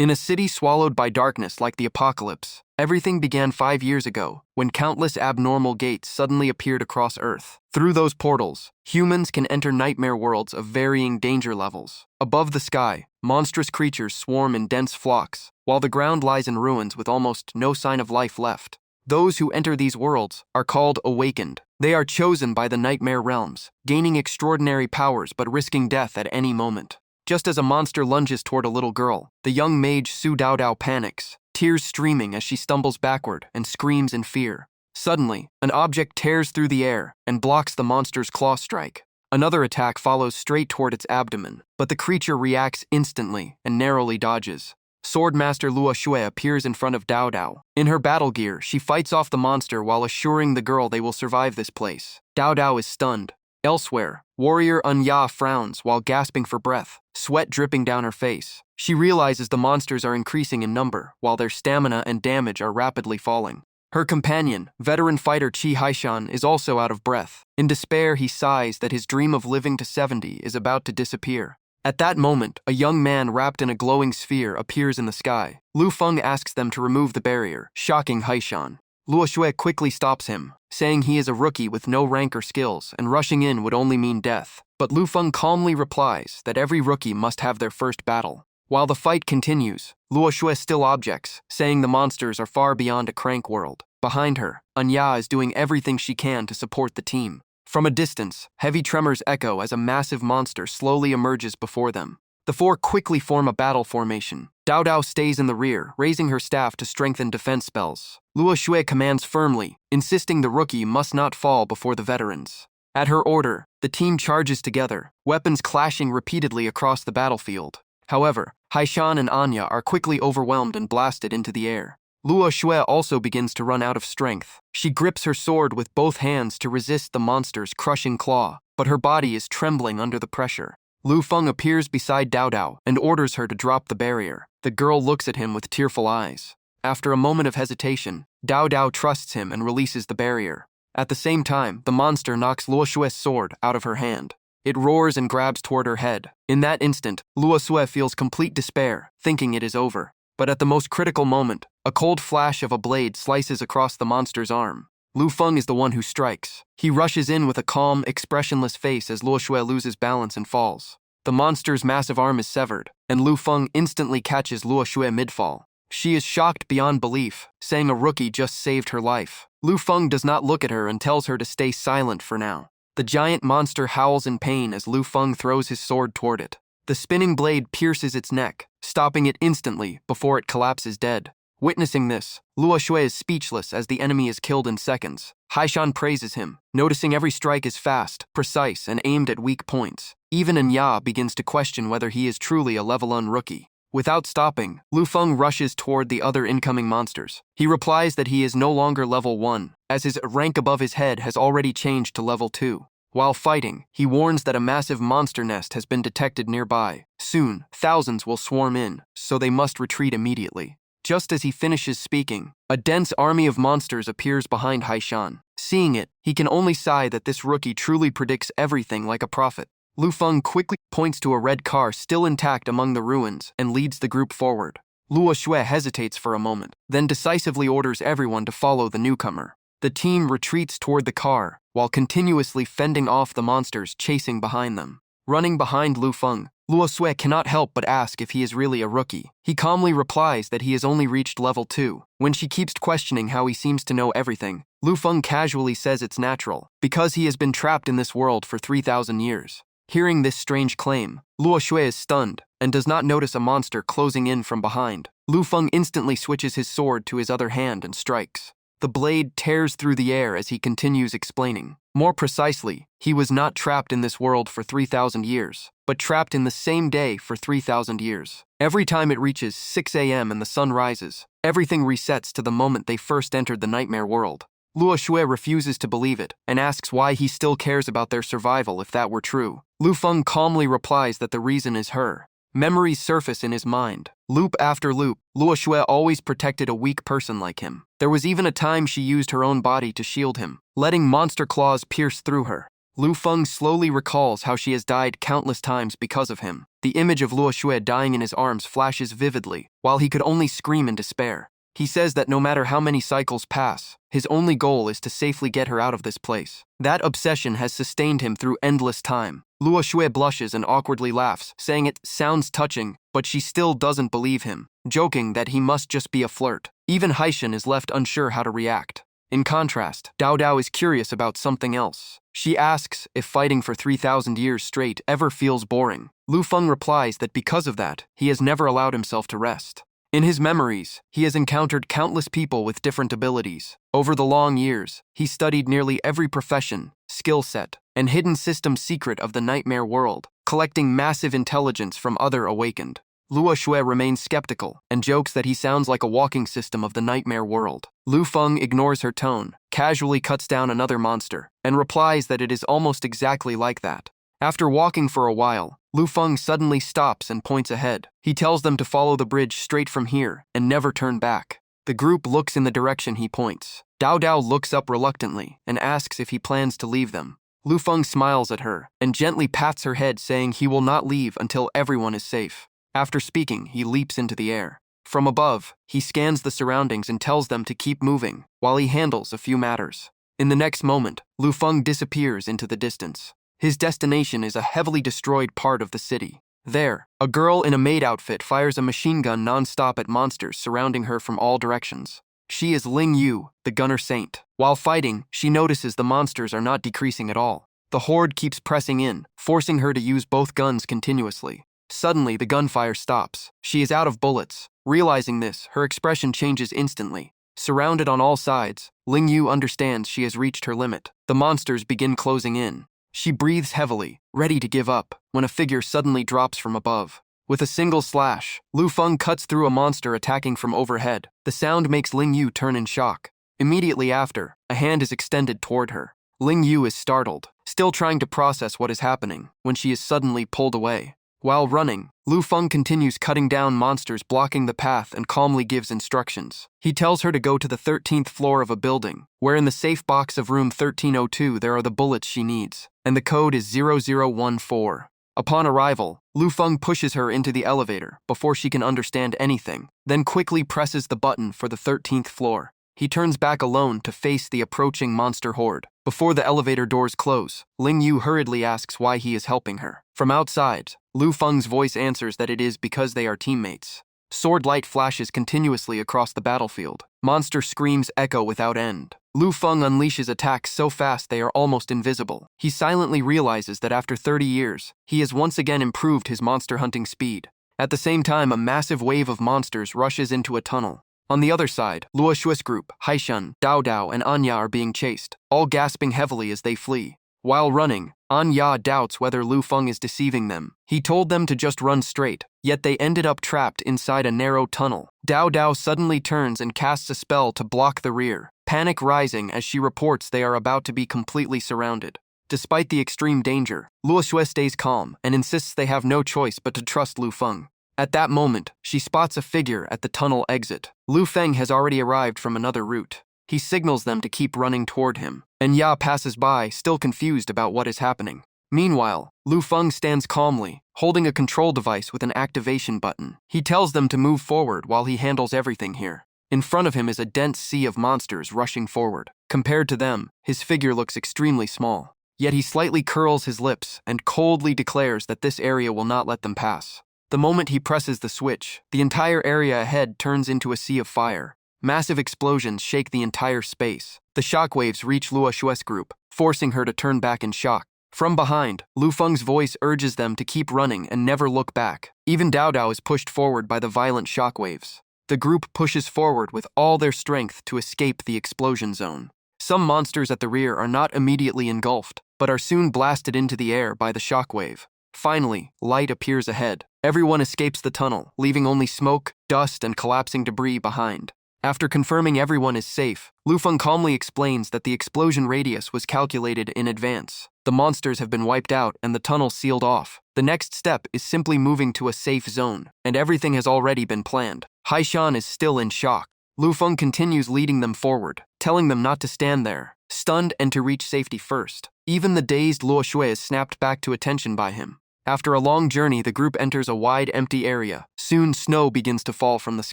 In a city swallowed by darkness like the apocalypse, everything began 5 years ago, when countless abnormal gates suddenly appeared across Earth. Through those portals, humans can enter nightmare worlds of varying danger levels. Above the sky, monstrous creatures swarm in dense flocks, while the ground lies in ruins with almost no sign of life left. Those who enter these worlds are called awakened. They are chosen by the nightmare realms, gaining extraordinary powers but risking death at any moment. Just as a monster lunges toward a little girl, the young mage Su Dao Dao panics, tears streaming as she stumbles backward and screams in fear. Suddenly, an object tears through the air and blocks the monster's claw strike. Another attack follows straight toward its abdomen, but the creature reacts instantly and narrowly dodges. Swordmaster Luo Shui appears in front of Dao Dao. In her battle gear, she fights off the monster while assuring the girl they will survive this place. Dao Dao is stunned. Elsewhere, warrior Anya frowns while gasping for breath, sweat dripping down her face. She realizes the monsters are increasing in number, while their stamina and damage are rapidly falling. Her companion, veteran fighter Qi Haishan, is also out of breath. In despair, he sighs that his dream of living to 70 is about to disappear. At that moment, a young man wrapped in a glowing sphere appears in the sky. Lu Feng asks them to remove the barrier, shocking Haishan. Luo Shui quickly stops him, saying he is a rookie with no rank or skills, and rushing in would only mean death. But Lu Feng calmly replies that every rookie must have their first battle. While the fight continues, Luo Shui still objects, saying the monsters are far beyond a crank world. Behind her, Anya is doing everything she can to support the team. From a distance, heavy tremors echo as a massive monster slowly emerges before them. The four quickly form a battle formation. Dao Dao stays in the rear, raising her staff to strengthen defense spells. Luo Shui commands firmly, insisting the rookie must not fall before the veterans. At her order, the team charges together, weapons clashing repeatedly across the battlefield. However, Haishan and Anya are quickly overwhelmed and blasted into the air. Luo Shui also begins to run out of strength. She grips her sword with both hands to resist the monster's crushing claw, but her body is trembling under the pressure. Lu Feng appears beside Dao Dao and orders her to drop the barrier. The girl looks at him with tearful eyes. After a moment of hesitation, Dao Dao trusts him and releases the barrier. At the same time, the monster knocks Luo Shui's sword out of her hand. It roars and grabs toward her head. In that instant, Luo Shui feels complete despair, thinking it is over. But at the most critical moment, a cold flash of a blade slices across the monster's arm. Lu Feng is the one who strikes. He rushes in with a calm, expressionless face as Luo Shui loses balance and falls. The monster's massive arm is severed, and Lu Feng instantly catches Luo Shui mid-fall. She is shocked beyond belief, saying a rookie just saved her life. Lu Feng does not look at her and tells her to stay silent for now. The giant monster howls in pain as Lu Feng throws his sword toward it. The spinning blade pierces its neck, stopping it instantly before it collapses dead. Witnessing this, Luo Shui is speechless as the enemy is killed in seconds. Haishan praises him, noticing every strike is fast, precise, and aimed at weak points. Even Anya begins to question whether he is truly a level 1 rookie. Without stopping, Lu Feng rushes toward the other incoming monsters. He replies that he is no longer level 1, as his rank above his head has already changed to level 2. While fighting, he warns that a massive monster nest has been detected nearby. Soon, thousands will swarm in, so they must retreat immediately. Just as he finishes speaking, a dense army of monsters appears behind Haishan. Seeing it, he can only sigh that this rookie truly predicts everything like a prophet. Lu Feng quickly points to a red car still intact among the ruins and leads the group forward. Luo Shui hesitates for a moment, then decisively orders everyone to follow the newcomer. The team retreats toward the car, while continuously fending off the monsters chasing behind them. Running behind Lu Feng, Luo Shui cannot help but ask if he is really a rookie. He calmly replies that he has only reached level 2. When she keeps questioning how he seems to know everything, Lu Feng casually says it's natural, because he has been trapped in this world for 3,000 years. Hearing this strange claim, Luo Shui is stunned and does not notice a monster closing in from behind. Lu Feng instantly switches his sword to his other hand and strikes. The blade tears through the air as he continues explaining. More precisely, he was not trapped in this world for 3,000 years, but trapped in the same day for 3,000 years. Every time it reaches 6 a.m. and the sun rises, everything resets to the moment they first entered the nightmare world. Luo Shui refuses to believe it and asks why he still cares about their survival if that were true. Lu Feng calmly replies that the reason is her. Memories surface in his mind. Loop after loop, Luo Shui always protected a weak person like him. There was even a time she used her own body to shield him, letting monster claws pierce through her. Lu Feng slowly recalls how she has died countless times because of him. The image of Luo Xue dying in his arms flashes vividly, while he could only scream in despair. He says that no matter how many cycles pass, his only goal is to safely get her out of this place. That obsession has sustained him through endless time. Luo Xue blushes and awkwardly laughs, saying it sounds touching, but she still doesn't believe him, joking that he must just be a flirt. Even Haishan is left unsure how to react. In contrast, Dao Dao is curious about something else. She asks if fighting for 3,000 years straight ever feels boring. Lu Feng replies that because of that, he has never allowed himself to rest. In his memories, he has encountered countless people with different abilities. Over the long years, he studied nearly every profession, skill set, and hidden system secret of the nightmare world, collecting massive intelligence from other awakened. Luo Xue remains skeptical and jokes that he sounds like a walking system of the nightmare world. Lu Feng ignores her tone, casually cuts down another monster, and replies that it is almost exactly like that. After walking for a while, Lu Feng suddenly stops and points ahead. He tells them to follow the bridge straight from here and never turn back. The group looks in the direction he points. Dao Dao looks up reluctantly and asks if he plans to leave them. Lu Feng smiles at her and gently pats her head, saying he will not leave until everyone is safe. After speaking, he leaps into the air. From above, he scans the surroundings and tells them to keep moving while he handles a few matters. In the next moment, Lu Feng disappears into the distance. His destination is a heavily destroyed part of the city. There, a girl in a maid outfit fires a machine gun non-stop at monsters surrounding her from all directions. She is Ling Yu, the gunner saint. While fighting, she notices the monsters are not decreasing at all. The horde keeps pressing in, forcing her to use both guns continuously. Suddenly, the gunfire stops. She is out of bullets. Realizing this, her expression changes instantly. Surrounded on all sides, Ling Yu understands she has reached her limit. The monsters begin closing in. She breathes heavily, ready to give up, when a figure suddenly drops from above. With a single slash, Lu Feng cuts through a monster attacking from overhead. The sound makes Ling Yu turn in shock. Immediately after, a hand is extended toward her. Ling Yu is startled, still trying to process what is happening, when she is suddenly pulled away. While running, Lu Feng continues cutting down monsters blocking the path and calmly gives instructions. He tells her to go to the 13th floor of a building, where in the safe box of room 1302 there are the bullets she needs, and the code is 0014. Upon arrival, Lu Feng pushes her into the elevator before she can understand anything, then quickly presses the button for the 13th floor. He turns back alone to face the approaching monster horde. Before the elevator doors close, Ling Yu hurriedly asks why he is helping her. From outside, Lu Feng's voice answers that it is because they are teammates. Sword light flashes continuously across the battlefield. Monster screams echo without end. Lu Feng unleashes attacks so fast they are almost invisible. He silently realizes that after 30 years, he has once again improved his monster hunting speed. At the same time, a massive wave of monsters rushes into a tunnel. On the other side, Luo Xue's group, Haishan, Dao Dao, and Anya are being chased, all gasping heavily as they flee. While running, Anya doubts whether Lu Feng is deceiving them. He told them to just run straight, yet they ended up trapped inside a narrow tunnel. Dao Dao suddenly turns and casts a spell to block the rear, panic rising as she reports they are about to be completely surrounded. Despite the extreme danger, Luo Xue stays calm and insists they have no choice but to trust Lu Feng. At that moment, she spots a figure at the tunnel exit. Lu Feng has already arrived from another route. He signals them to keep running toward him, and Ya passes by, still confused about what is happening. Meanwhile, Lu Feng stands calmly, holding a control device with an activation button. He tells them to move forward while he handles everything here. In front of him is a dense sea of monsters rushing forward. Compared to them, his figure looks extremely small. Yet he slightly curls his lips and coldly declares that this area will not let them pass. The moment he presses the switch, the entire area ahead turns into a sea of fire. Massive explosions shake the entire space. The shockwaves reach Luo Xue's group, forcing her to turn back in shock. From behind, Lu Feng's voice urges them to keep running and never look back. Even Dao Dao is pushed forward by the violent shockwaves. The group pushes forward with all their strength to escape the explosion zone. Some monsters at the rear are not immediately engulfed, but are soon blasted into the air by the shockwave. Finally, light appears ahead. Everyone escapes the tunnel, leaving only smoke, dust, and collapsing debris behind. After confirming everyone is safe, Lu Feng calmly explains that the explosion radius was calculated in advance. The monsters have been wiped out and the tunnel sealed off. The next step is simply moving to a safe zone, and everything has already been planned. Haishan is still in shock. Lu Feng continues leading them forward, telling them not to stand there, stunned, and to reach safety first. Even the dazed Luo Shui is snapped back to attention by him. After a long journey, the group enters a wide, empty area. Soon, snow begins to fall from the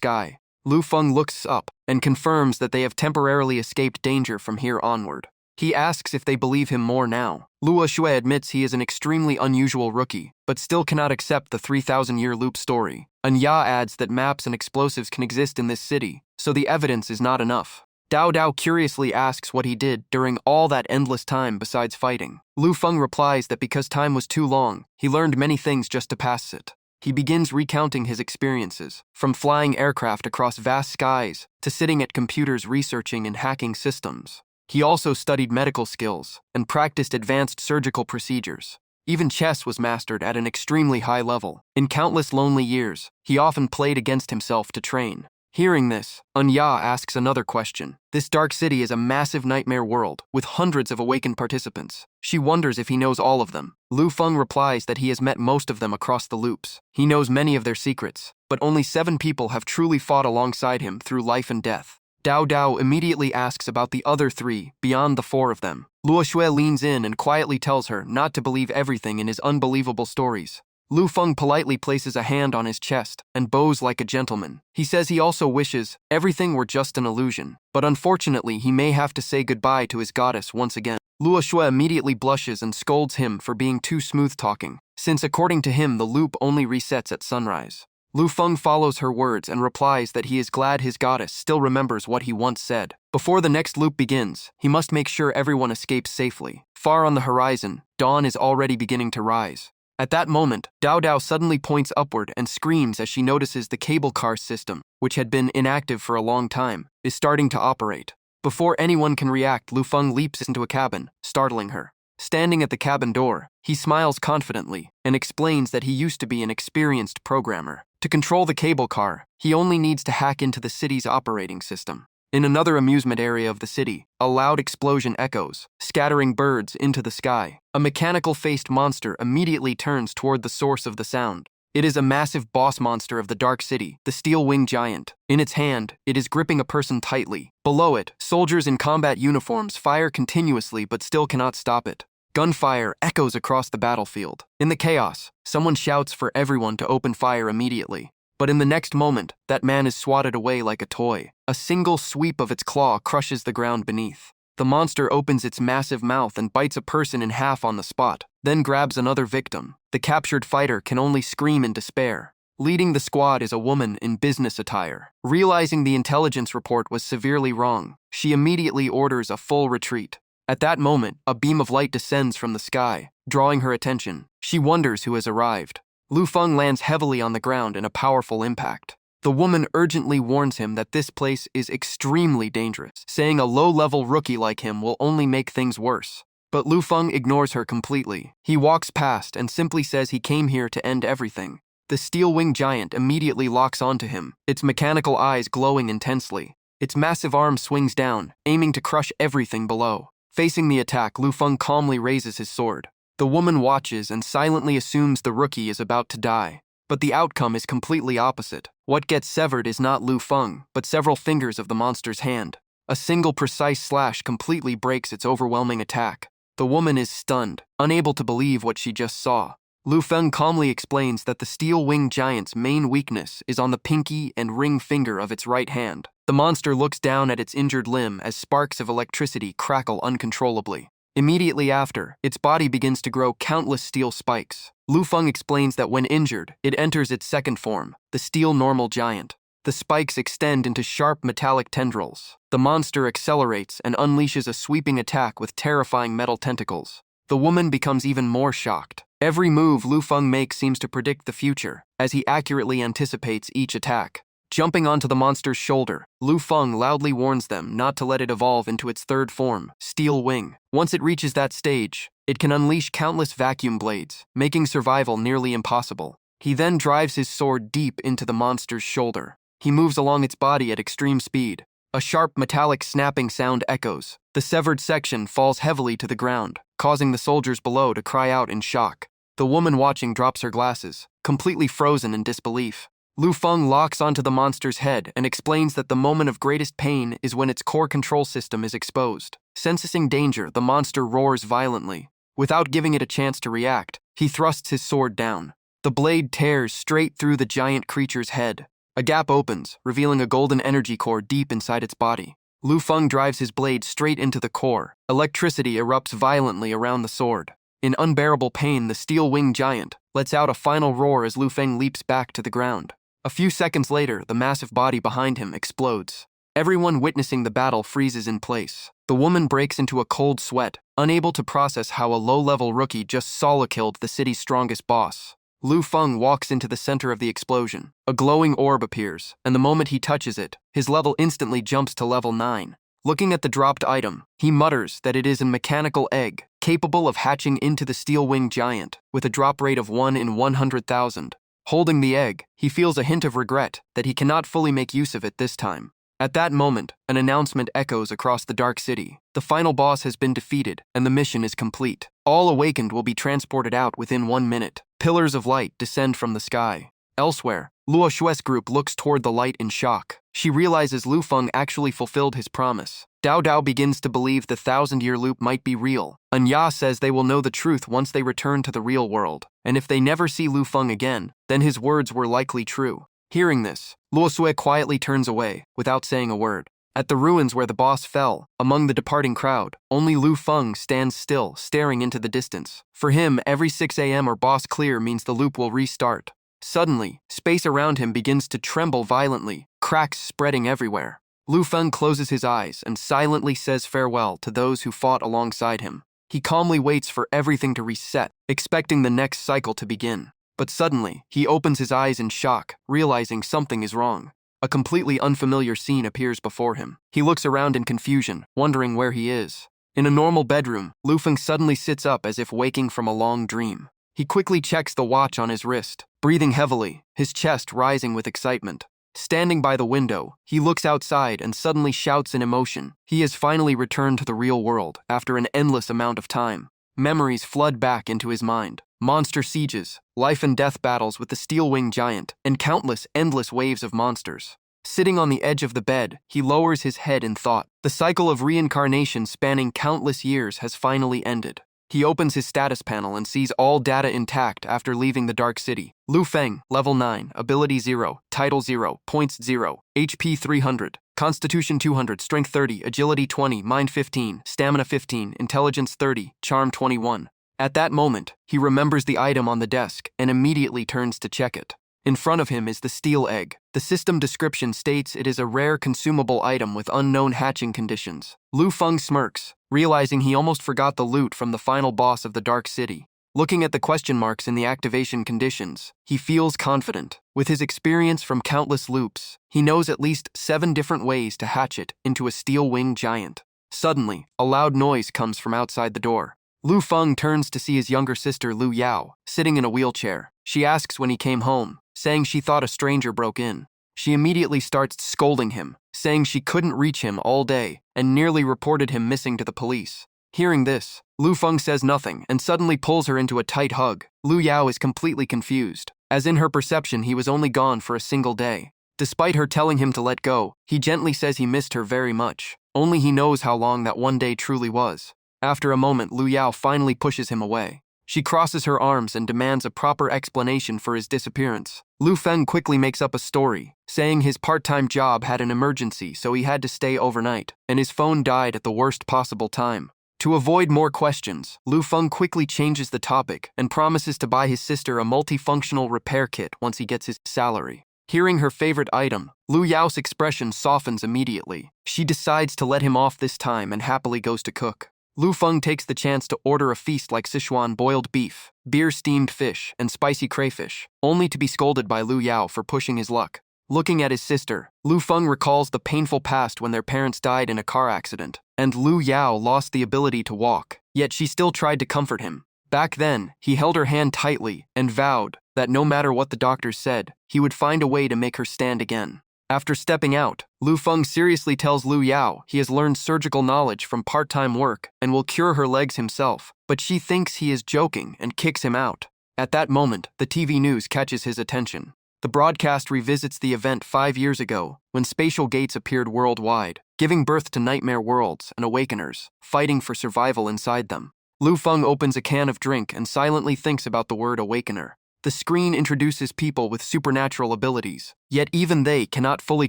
sky. Lu Feng looks up and confirms that they have temporarily escaped danger from here onward. He asks if they believe him more now. Luo Shui admits he is an extremely unusual rookie, but still cannot accept the 3,000-year loop story. Anya adds that maps and explosives can exist in this city, so the evidence is not enough. Dao Dao curiously asks what he did during all that endless time besides fighting. Lu Feng replies that because time was too long, he learned many things just to pass it. He begins recounting his experiences, from flying aircraft across vast skies to sitting at computers researching and hacking systems. He also studied medical skills and practiced advanced surgical procedures. Even chess was mastered at an extremely high level. In countless lonely years, he often played against himself to train. Hearing this, Anya asks another question. This dark city is a massive nightmare world with hundreds of awakened participants. She wonders if he knows all of them. Lu Feng replies that he has met most of them across the loops. He knows many of their secrets, but only 7 people have truly fought alongside him through life and death. Dao Dao immediately asks about the other 3 beyond the 4 of them. Luo Shui leans in and quietly tells her not to believe everything in his unbelievable stories. Lu Feng politely places a hand on his chest and bows like a gentleman. He says he also wishes everything were just an illusion, but unfortunately he may have to say goodbye to his goddess once again. Luo Shui immediately blushes and scolds him for being too smooth-talking, since according to him the loop only resets at sunrise. Lu Feng follows her words and replies that he is glad his goddess still remembers what he once said. Before the next loop begins, he must make sure everyone escapes safely. Far on the horizon, dawn is already beginning to rise. At that moment, Dao Dao suddenly points upward and screams as she notices the cable car system, which had been inactive for a long time, is starting to operate. Before anyone can react, Lu Feng leaps into a cabin, startling her. Standing at the cabin door, he smiles confidently and explains that he used to be an experienced programmer. To control the cable car, he only needs to hack into the city's operating system. In another amusement area of the city, a loud explosion echoes, scattering birds into the sky. A mechanical-faced monster immediately turns toward the source of the sound. It is a massive boss monster of the Dark City, the steel-winged giant. In its hand, it is gripping a person tightly. Below it, soldiers in combat uniforms fire continuously but still cannot stop it. Gunfire echoes across the battlefield. In the chaos, someone shouts for everyone to open fire immediately. But in the next moment, that man is swatted away like a toy. A single sweep of its claw crushes the ground beneath. The monster opens its massive mouth and bites a person in half on the spot, then grabs another victim. The captured fighter can only scream in despair. Leading the squad is a woman in business attire. Realizing the intelligence report was severely wrong, she immediately orders a full retreat. At that moment, a beam of light descends from the sky, drawing her attention. She wonders who has arrived. Lu Feng lands heavily on the ground in a powerful impact. The woman urgently warns him that this place is extremely dangerous, saying a low-level rookie like him will only make things worse. But Lu Feng ignores her completely. He walks past and simply says he came here to end everything. The steel-winged giant immediately locks onto him, its mechanical eyes glowing intensely. Its massive arm swings down, aiming to crush everything below. Facing the attack, Lu Feng calmly raises his sword. The woman watches and silently assumes the rookie is about to die. But the outcome is completely opposite. What gets severed is not Lu Feng, but several fingers of the monster's hand. A single precise slash completely breaks its overwhelming attack. The woman is stunned, unable to believe what she just saw. Lu Feng calmly explains that the steel-winged giant's main weakness is on the pinky and ring finger of its right hand. The monster looks down at its injured limb as sparks of electricity crackle uncontrollably. Immediately after, its body begins to grow countless steel spikes. Lu Feng explains that when injured, it enters its second form, the steel normal giant. The spikes extend into sharp metallic tendrils. The monster accelerates and unleashes a sweeping attack with terrifying metal tentacles. The woman becomes even more shocked. Every move Lu Feng makes seems to predict the future, as he accurately anticipates each attack. Jumping onto the monster's shoulder, Lu Feng loudly warns them not to let it evolve into its third form, Steel Wing. Once it reaches that stage, it can unleash countless vacuum blades, making survival nearly impossible. He then drives his sword deep into the monster's shoulder. He moves along its body at extreme speed. A sharp metallic snapping sound echoes. The severed section falls heavily to the ground, causing the soldiers below to cry out in shock. The woman watching drops her glasses, completely frozen in disbelief. Lu Feng locks onto the monster's head and explains that the moment of greatest pain is when its core control system is exposed. Sensing danger, the monster roars violently. Without giving it a chance to react, he thrusts his sword down. The blade tears straight through the giant creature's head. A gap opens, revealing a golden energy core deep inside its body. Lu Feng drives his blade straight into the core. Electricity erupts violently around the sword. In unbearable pain, the steel-winged giant lets out a final roar as Lu Feng leaps back to the ground. A few seconds later, the massive body behind him explodes. Everyone witnessing the battle freezes in place. The woman breaks into a cold sweat, unable to process how a low-level rookie just solo-killed the city's strongest boss. Lu Feng walks into the center of the explosion. A glowing orb appears, and the moment he touches it, his level instantly jumps to level 9. Looking at the dropped item, he mutters that it is a mechanical egg, capable of hatching into the steel-winged giant, with a drop rate of 1 in 100,000. Holding the egg, he feels a hint of regret that he cannot fully make use of it this time. At that moment, an announcement echoes across the dark city. The final boss has been defeated, and the mission is complete. All awakened will be transported out within 1 minute. Pillars of light descend from the sky. Elsewhere, Luo Shue's group looks toward the light in shock. She realizes Lu Feng actually fulfilled his promise. Dao Dao begins to believe the 1,000-year loop might be real. Anya says they will know the truth once they return to the real world, and if they never see Lu Feng again, then his words were likely true. Hearing this, Luo Sue quietly turns away, without saying a word. At the ruins where the boss fell, among the departing crowd, only Lu Feng stands still, staring into the distance. For him, every 6 a.m. or boss clear means the loop will restart. Suddenly, space around him begins to tremble violently, cracks spreading everywhere. Lu Feng closes his eyes and silently says farewell to those who fought alongside him. He calmly waits for everything to reset, expecting the next cycle to begin. But suddenly, he opens his eyes in shock, realizing something is wrong. A completely unfamiliar scene appears before him. He looks around in confusion, wondering where he is. In a normal bedroom, Lu Feng suddenly sits up as if waking from a long dream. He quickly checks the watch on his wrist, breathing heavily, his chest rising with excitement. Standing by the window, he looks outside and suddenly shouts in emotion. He has finally returned to the real world after an endless amount of time. Memories flood back into his mind. Monster sieges, life and death battles with the steel-winged giant, and countless endless waves of monsters. Sitting on the edge of the bed, he lowers his head in thought. The cycle of reincarnation spanning countless years has finally ended. He opens his status panel and sees all data intact after leaving the Dark City. Lu Feng, level 9, ability 0, title 0, points 0, HP 300, Constitution 200, Strength 30, Agility 20, Mind 15, Stamina 15, Intelligence 30, Charm 21. At that moment, he remembers the item on the desk and immediately turns to check it. In front of him is the steel egg. The system description states it is a rare consumable item with unknown hatching conditions. Lu Feng smirks, realizing he almost forgot the loot from the final boss of the Dark City. Looking at the question marks in the activation conditions, he feels confident. With his experience from countless loops, he knows at least 7 different ways to hatch it into a steel-winged giant. Suddenly, a loud noise comes from outside the door. Lu Feng turns to see his younger sister Lu Yao, sitting in a wheelchair. She asks when he came home, saying she thought a stranger broke in. She immediately starts scolding him, saying she couldn't reach him all day, and nearly reported him missing to the police. Hearing this, Lu Feng says nothing and suddenly pulls her into a tight hug. Lu Yao is completely confused, as in her perception he was only gone for a single day. Despite her telling him to let go, he gently says he missed her very much. Only he knows how long that one day truly was. After a moment, Lu Yao finally pushes him away. She crosses her arms and demands a proper explanation for his disappearance. Lu Feng quickly makes up a story, saying his part-time job had an emergency so he had to stay overnight, and his phone died at the worst possible time. To avoid more questions, Lu Feng quickly changes the topic and promises to buy his sister a multifunctional repair kit once he gets his salary. Hearing her favorite item, Lu Yao's expression softens immediately. She decides to let him off this time and happily goes to cook. Lu Feng takes the chance to order a feast like Sichuan boiled beef, beer-steamed fish, and spicy crayfish, only to be scolded by Lu Yao for pushing his luck. Looking at his sister, Lu Feng recalls the painful past when their parents died in a car accident, and Lu Yao lost the ability to walk, yet she still tried to comfort him. Back then, he held her hand tightly and vowed that no matter what the doctors said, he would find a way to make her stand again. After stepping out, Lu Feng seriously tells Lu Yao he has learned surgical knowledge from part-time work and will cure her legs himself, but she thinks he is joking and kicks him out. At that moment, the TV news catches his attention. The broadcast revisits the event 5 years ago, when spatial gates appeared worldwide. giving birth to nightmare worlds and awakeners, fighting for survival inside them. Lu Feng opens a can of drink and silently thinks about the word awakener. The screen introduces people with supernatural abilities, yet even they cannot fully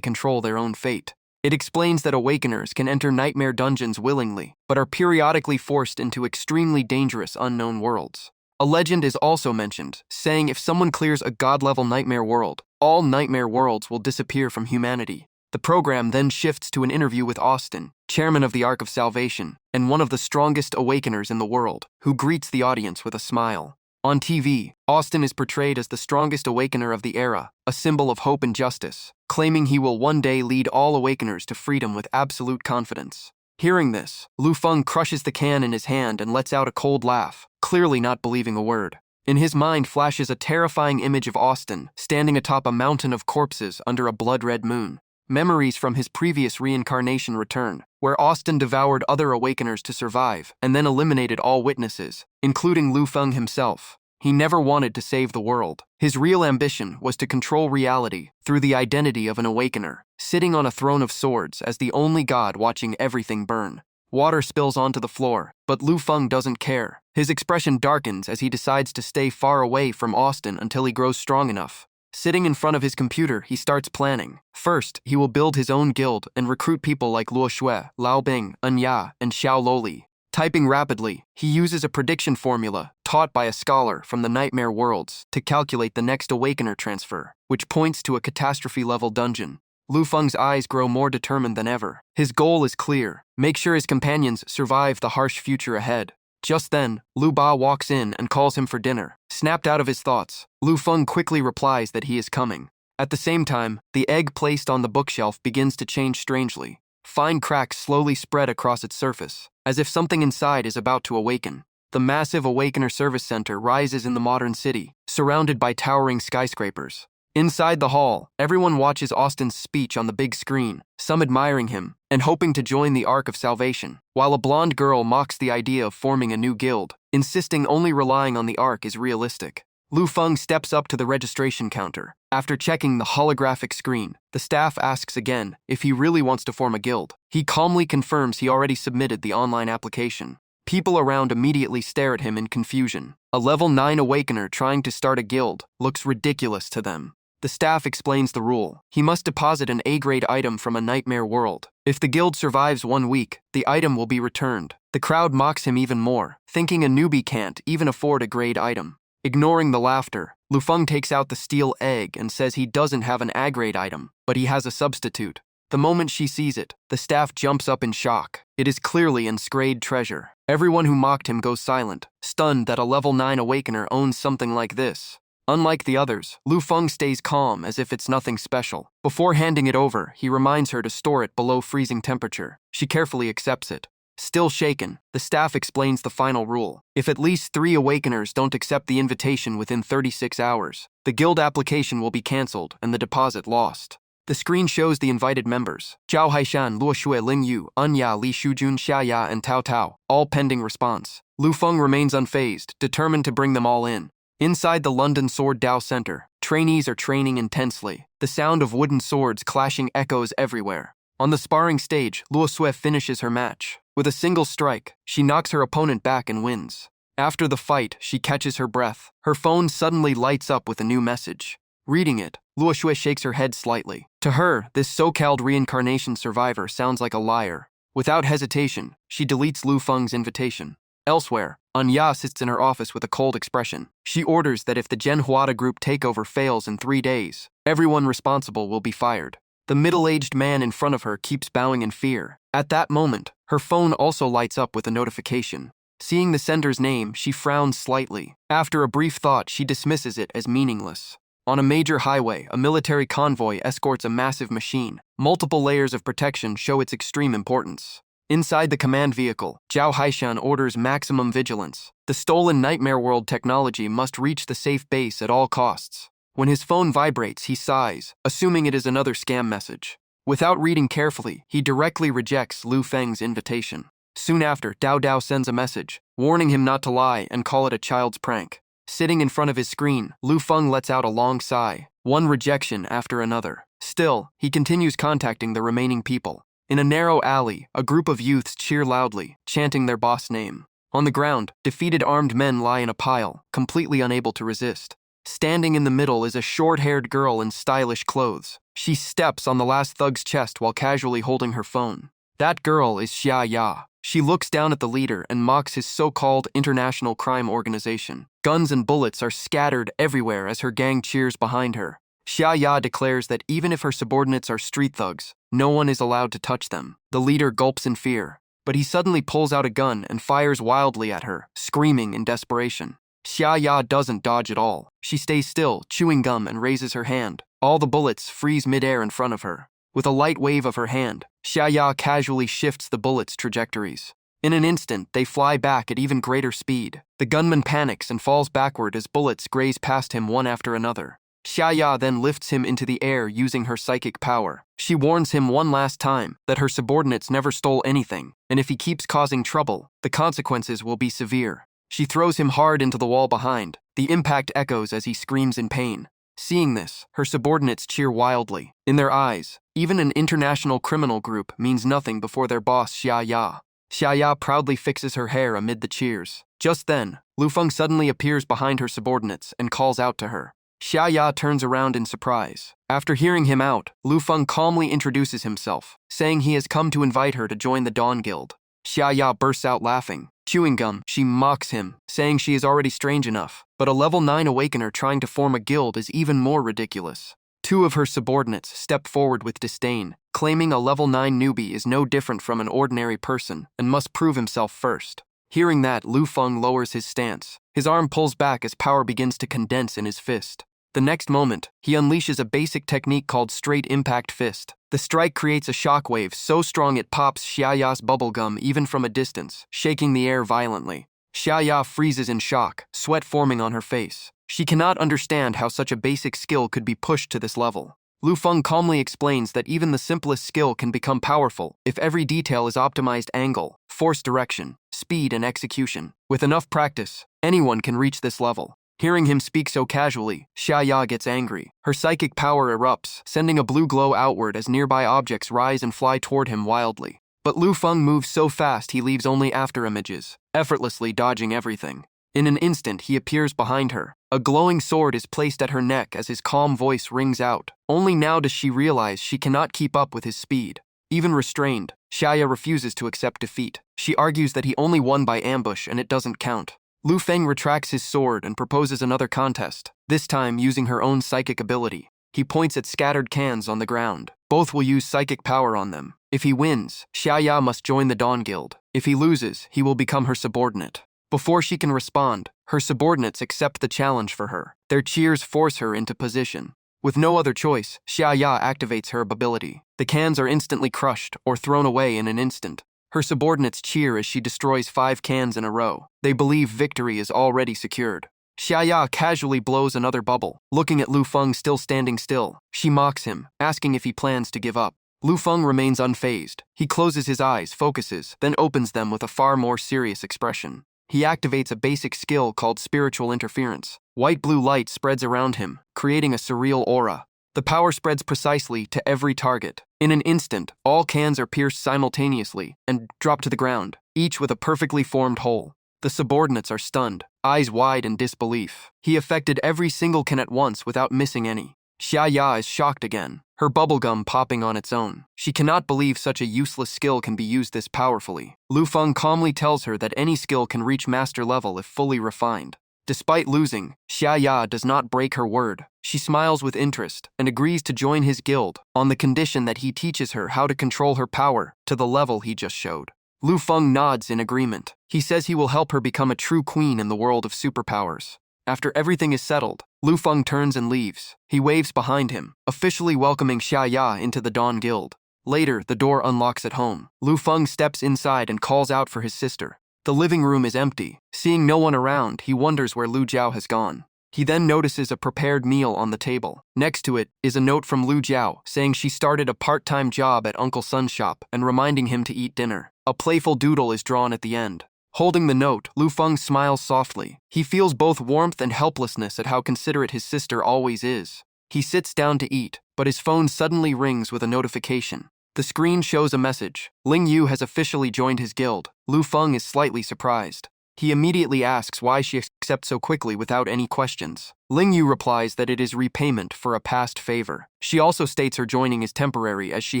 control their own fate. It explains that awakeners can enter nightmare dungeons willingly, but are periodically forced into extremely dangerous unknown worlds. A legend is also mentioned, saying if someone clears a god-level nightmare world, all nightmare worlds will disappear from humanity. The program then shifts to an interview with Austin, chairman of the Ark of Salvation, and one of the strongest awakeners in the world, who greets the audience with a smile. On TV, Austin is portrayed as the strongest awakener of the era, a symbol of hope and justice, claiming he will one day lead all awakeners to freedom with absolute confidence. Hearing this, Lu Feng crushes the can in his hand and lets out a cold laugh, clearly not believing a word. In his mind flashes a terrifying image of Austin standing atop a mountain of corpses under a blood-red moon. Memories from his previous reincarnation return, where Austin devoured other awakeners to survive and then eliminated all witnesses, including Lu Feng himself. He never wanted to save the world. His real ambition was to control reality through the identity of an awakener, sitting on a throne of swords as the only god watching everything burn. Water spills onto the floor, but Lu Feng doesn't care. His expression darkens as he decides to stay far away from Austin until he grows strong enough. Sitting in front of his computer, he starts planning. First, he will build his own guild and recruit people like Luo Shui, Lao Bing, Anya, and Xiao Loli. Typing rapidly, he uses a prediction formula taught by a scholar from the Nightmare Worlds to calculate the next Awakener transfer, which points to a catastrophe-level dungeon. Lu Feng's eyes grow more determined than ever. His goal is clear: make sure his companions survive the harsh future ahead. Just then, Lu Ba walks in and calls him for dinner. Snapped out of his thoughts, Lu Feng quickly replies that he is coming. At the same time, the egg placed on the bookshelf begins to change strangely. Fine cracks slowly spread across its surface, as if something inside is about to awaken. The massive Awakener Service Center rises in the modern city, surrounded by towering skyscrapers. Inside the hall, everyone watches Austin's speech on the big screen, some admiring him and hoping to join the Ark of Salvation, while a blonde girl mocks the idea of forming a new guild, insisting only relying on the Ark is realistic. Lu Feng steps up to the registration counter. After checking the holographic screen, the staff asks again if he really wants to form a guild. He calmly confirms he already submitted the online application. People around immediately stare at him in confusion. A level 9 awakener trying to start a guild looks ridiculous to them. The staff explains the rule. He must deposit an A-grade item from a nightmare world. If the guild survives 1 week, the item will be returned. The crowd mocks him even more, thinking a newbie can't even afford a grade item. Ignoring the laughter, Lu Feng takes out the steel egg and says he doesn't have an A-grade item, but he has a substitute. The moment she sees it, the staff jumps up in shock. It is clearly Enscrayed treasure. Everyone who mocked him goes silent, stunned that a level 9 awakener owns something like this. Unlike the others, Lu Feng stays calm as if it's nothing special. Before handing it over, he reminds her to store it below freezing temperature. She carefully accepts it. Still shaken, the staff explains the final rule. If at least 3 awakeners don't accept the invitation within 36 hours, the guild application will be cancelled and the deposit lost. The screen shows the invited members: Zhao Haishan, Luo Shui, Ling Yu, Anya, Li Shujun, Xia Ya, and Tao Tao, all pending response. Lu Feng remains unfazed, determined to bring them all in. Inside the London Sword Dao Center, trainees are training intensely. The sound of wooden swords clashing echoes everywhere. On the sparring stage, Luo Sui finishes her match. With a single strike, she knocks her opponent back and wins. After the fight, she catches her breath. Her phone suddenly lights up with a new message. Reading it, Luo Shui shakes her head slightly. To her, this so-called reincarnation survivor sounds like a liar. Without hesitation, she deletes Lu Feng's invitation. Elsewhere, Anya sits in her office with a cold expression. She orders that if the Genhuada group takeover fails in 3 days, everyone responsible will be fired. The middle-aged man in front of her keeps bowing in fear. At that moment, her phone also lights up with a notification. Seeing the sender's name, she frowns slightly. After a brief thought, she dismisses it as meaningless. On a major highway, a military convoy escorts a massive machine. Multiple layers of protection show its extreme importance. Inside the command vehicle, Zhao Haishan orders maximum vigilance. The stolen Nightmare World technology must reach the safe base at all costs. When his phone vibrates, he sighs, assuming it is another scam message. Without reading carefully, he directly rejects Lu Feng's invitation. Soon after, Dao Dao sends a message, warning him not to lie and call it a child's prank. Sitting in front of his screen, Lu Feng lets out a long sigh, one rejection after another. Still, he continues contacting the remaining people. In a narrow alley, a group of youths cheer loudly, chanting their boss name. On the ground, defeated armed men lie in a pile, completely unable to resist. Standing in the middle is a short-haired girl in stylish clothes. She steps on the last thug's chest while casually holding her phone. That girl is Xia Ya. She looks down at the leader and mocks his so-called international crime organization. Guns and bullets are scattered everywhere as her gang cheers behind her. Xia Ya declares that even if her subordinates are street thugs, no one is allowed to touch them. The leader gulps in fear, but he suddenly pulls out a gun and fires wildly at her, screaming in desperation. Xia Ya doesn't dodge at all. She stays still, chewing gum, and raises her hand. All the bullets freeze midair in front of her. With a light wave of her hand, Xia Ya casually shifts the bullets' trajectories. In an instant, they fly back at even greater speed. The gunman panics and falls backward as bullets graze past him one after another. Xia Ya then lifts him into the air using her psychic power. She warns him one last time that her subordinates never stole anything, and if he keeps causing trouble, the consequences will be severe. She throws him hard into the wall behind. The impact echoes as he screams in pain. Seeing this, her subordinates cheer wildly. In their eyes, even an international criminal group means nothing before their boss Xia Ya. Xia Ya proudly fixes her hair amid the cheers. Just then, Lu Feng suddenly appears behind her subordinates and calls out to her. Xia Ya turns around in surprise. After hearing him out, Lu Feng calmly introduces himself, saying he has come to invite her to join the Dawn Guild. Xia Ya bursts out laughing. Chewing gum, she mocks him, saying she is already strange enough, but a level 9 awakener trying to form a guild is even more ridiculous. Two of her subordinates step forward with disdain, claiming a level 9 newbie is no different from an ordinary person and must prove himself first. Hearing that, Lu Feng lowers his stance. His arm pulls back as power begins to condense in his fist. The next moment, he unleashes a basic technique called Straight Impact Fist. The strike creates a shockwave so strong it pops Xia Ya's bubblegum even from a distance, shaking the air violently. Xia Ya freezes in shock, sweat forming on her face. She cannot understand how such a basic skill could be pushed to this level. Lu Feng calmly explains that even the simplest skill can become powerful if every detail is optimized: angle, force direction, speed, and execution. With enough practice, anyone can reach this level. Hearing him speak so casually, Xia Ya gets angry. Her psychic power erupts, sending a blue glow outward as nearby objects rise and fly toward him wildly. But Lu Feng moves so fast he leaves only after images, effortlessly dodging everything. In an instant, he appears behind her. A glowing sword is placed at her neck as his calm voice rings out. Only now does she realize she cannot keep up with his speed. Even restrained, Xia Ya refuses to accept defeat. She argues that he only won by ambush and it doesn't count. Lu Feng retracts his sword and proposes another contest, this time using her own psychic ability. He points at scattered cans on the ground. Both will use psychic power on them. If he wins, Xia Ya must join the Dawn Guild. If he loses, he will become her subordinate. Before she can respond, her subordinates accept the challenge for her. Their cheers force her into position. With no other choice, Xia Ya activates her ability. The cans are instantly crushed or thrown away in an instant. Her subordinates cheer as she destroys 5 cans in a row. They believe victory is already secured. Xia Ya casually blows another bubble, looking at Lu Feng still standing still. She mocks him, asking if he plans to give up. Lu Feng remains unfazed. He closes his eyes, focuses, then opens them with a far more serious expression. He activates a basic skill called spiritual interference. White-blue light spreads around him, creating a surreal aura. The power spreads precisely to every target. In an instant, all cans are pierced simultaneously and drop to the ground, each with a perfectly formed hole. The subordinates are stunned, eyes wide in disbelief. He affected every single can at once without missing any. Xia Ya is shocked again, her bubblegum popping on its own. She cannot believe such a useless skill can be used this powerfully. Lu Feng calmly tells her that any skill can reach master level if fully refined. Despite losing, Xia Ya does not break her word. She smiles with interest and agrees to join his guild on the condition that he teaches her how to control her power to the level he just showed. Lu Feng nods in agreement. He says he will help her become a true queen in the world of superpowers. After everything is settled, Lu Feng turns and leaves. He waves behind him, officially welcoming Xia Ya into the Dawn Guild. Later, the door unlocks at home. Lu Feng steps inside and calls out for his sister. The living room is empty. Seeing no one around, he wonders where Lu Jiao has gone. He then notices a prepared meal on the table. Next to it is a note from Lu Jiao saying she started a part-time job at Uncle Sun's shop and reminding him to eat dinner. A playful doodle is drawn at the end. Holding the note, Lu Feng smiles softly. He feels both warmth and helplessness at how considerate his sister always is. He sits down to eat, but his phone suddenly rings with a notification. The screen shows a message. Ling Yu has officially joined his guild. Lu Feng is slightly surprised. He immediately asks why she accepts so quickly without any questions. Ling Yu replies that it is repayment for a past favor. She also states her joining is temporary as she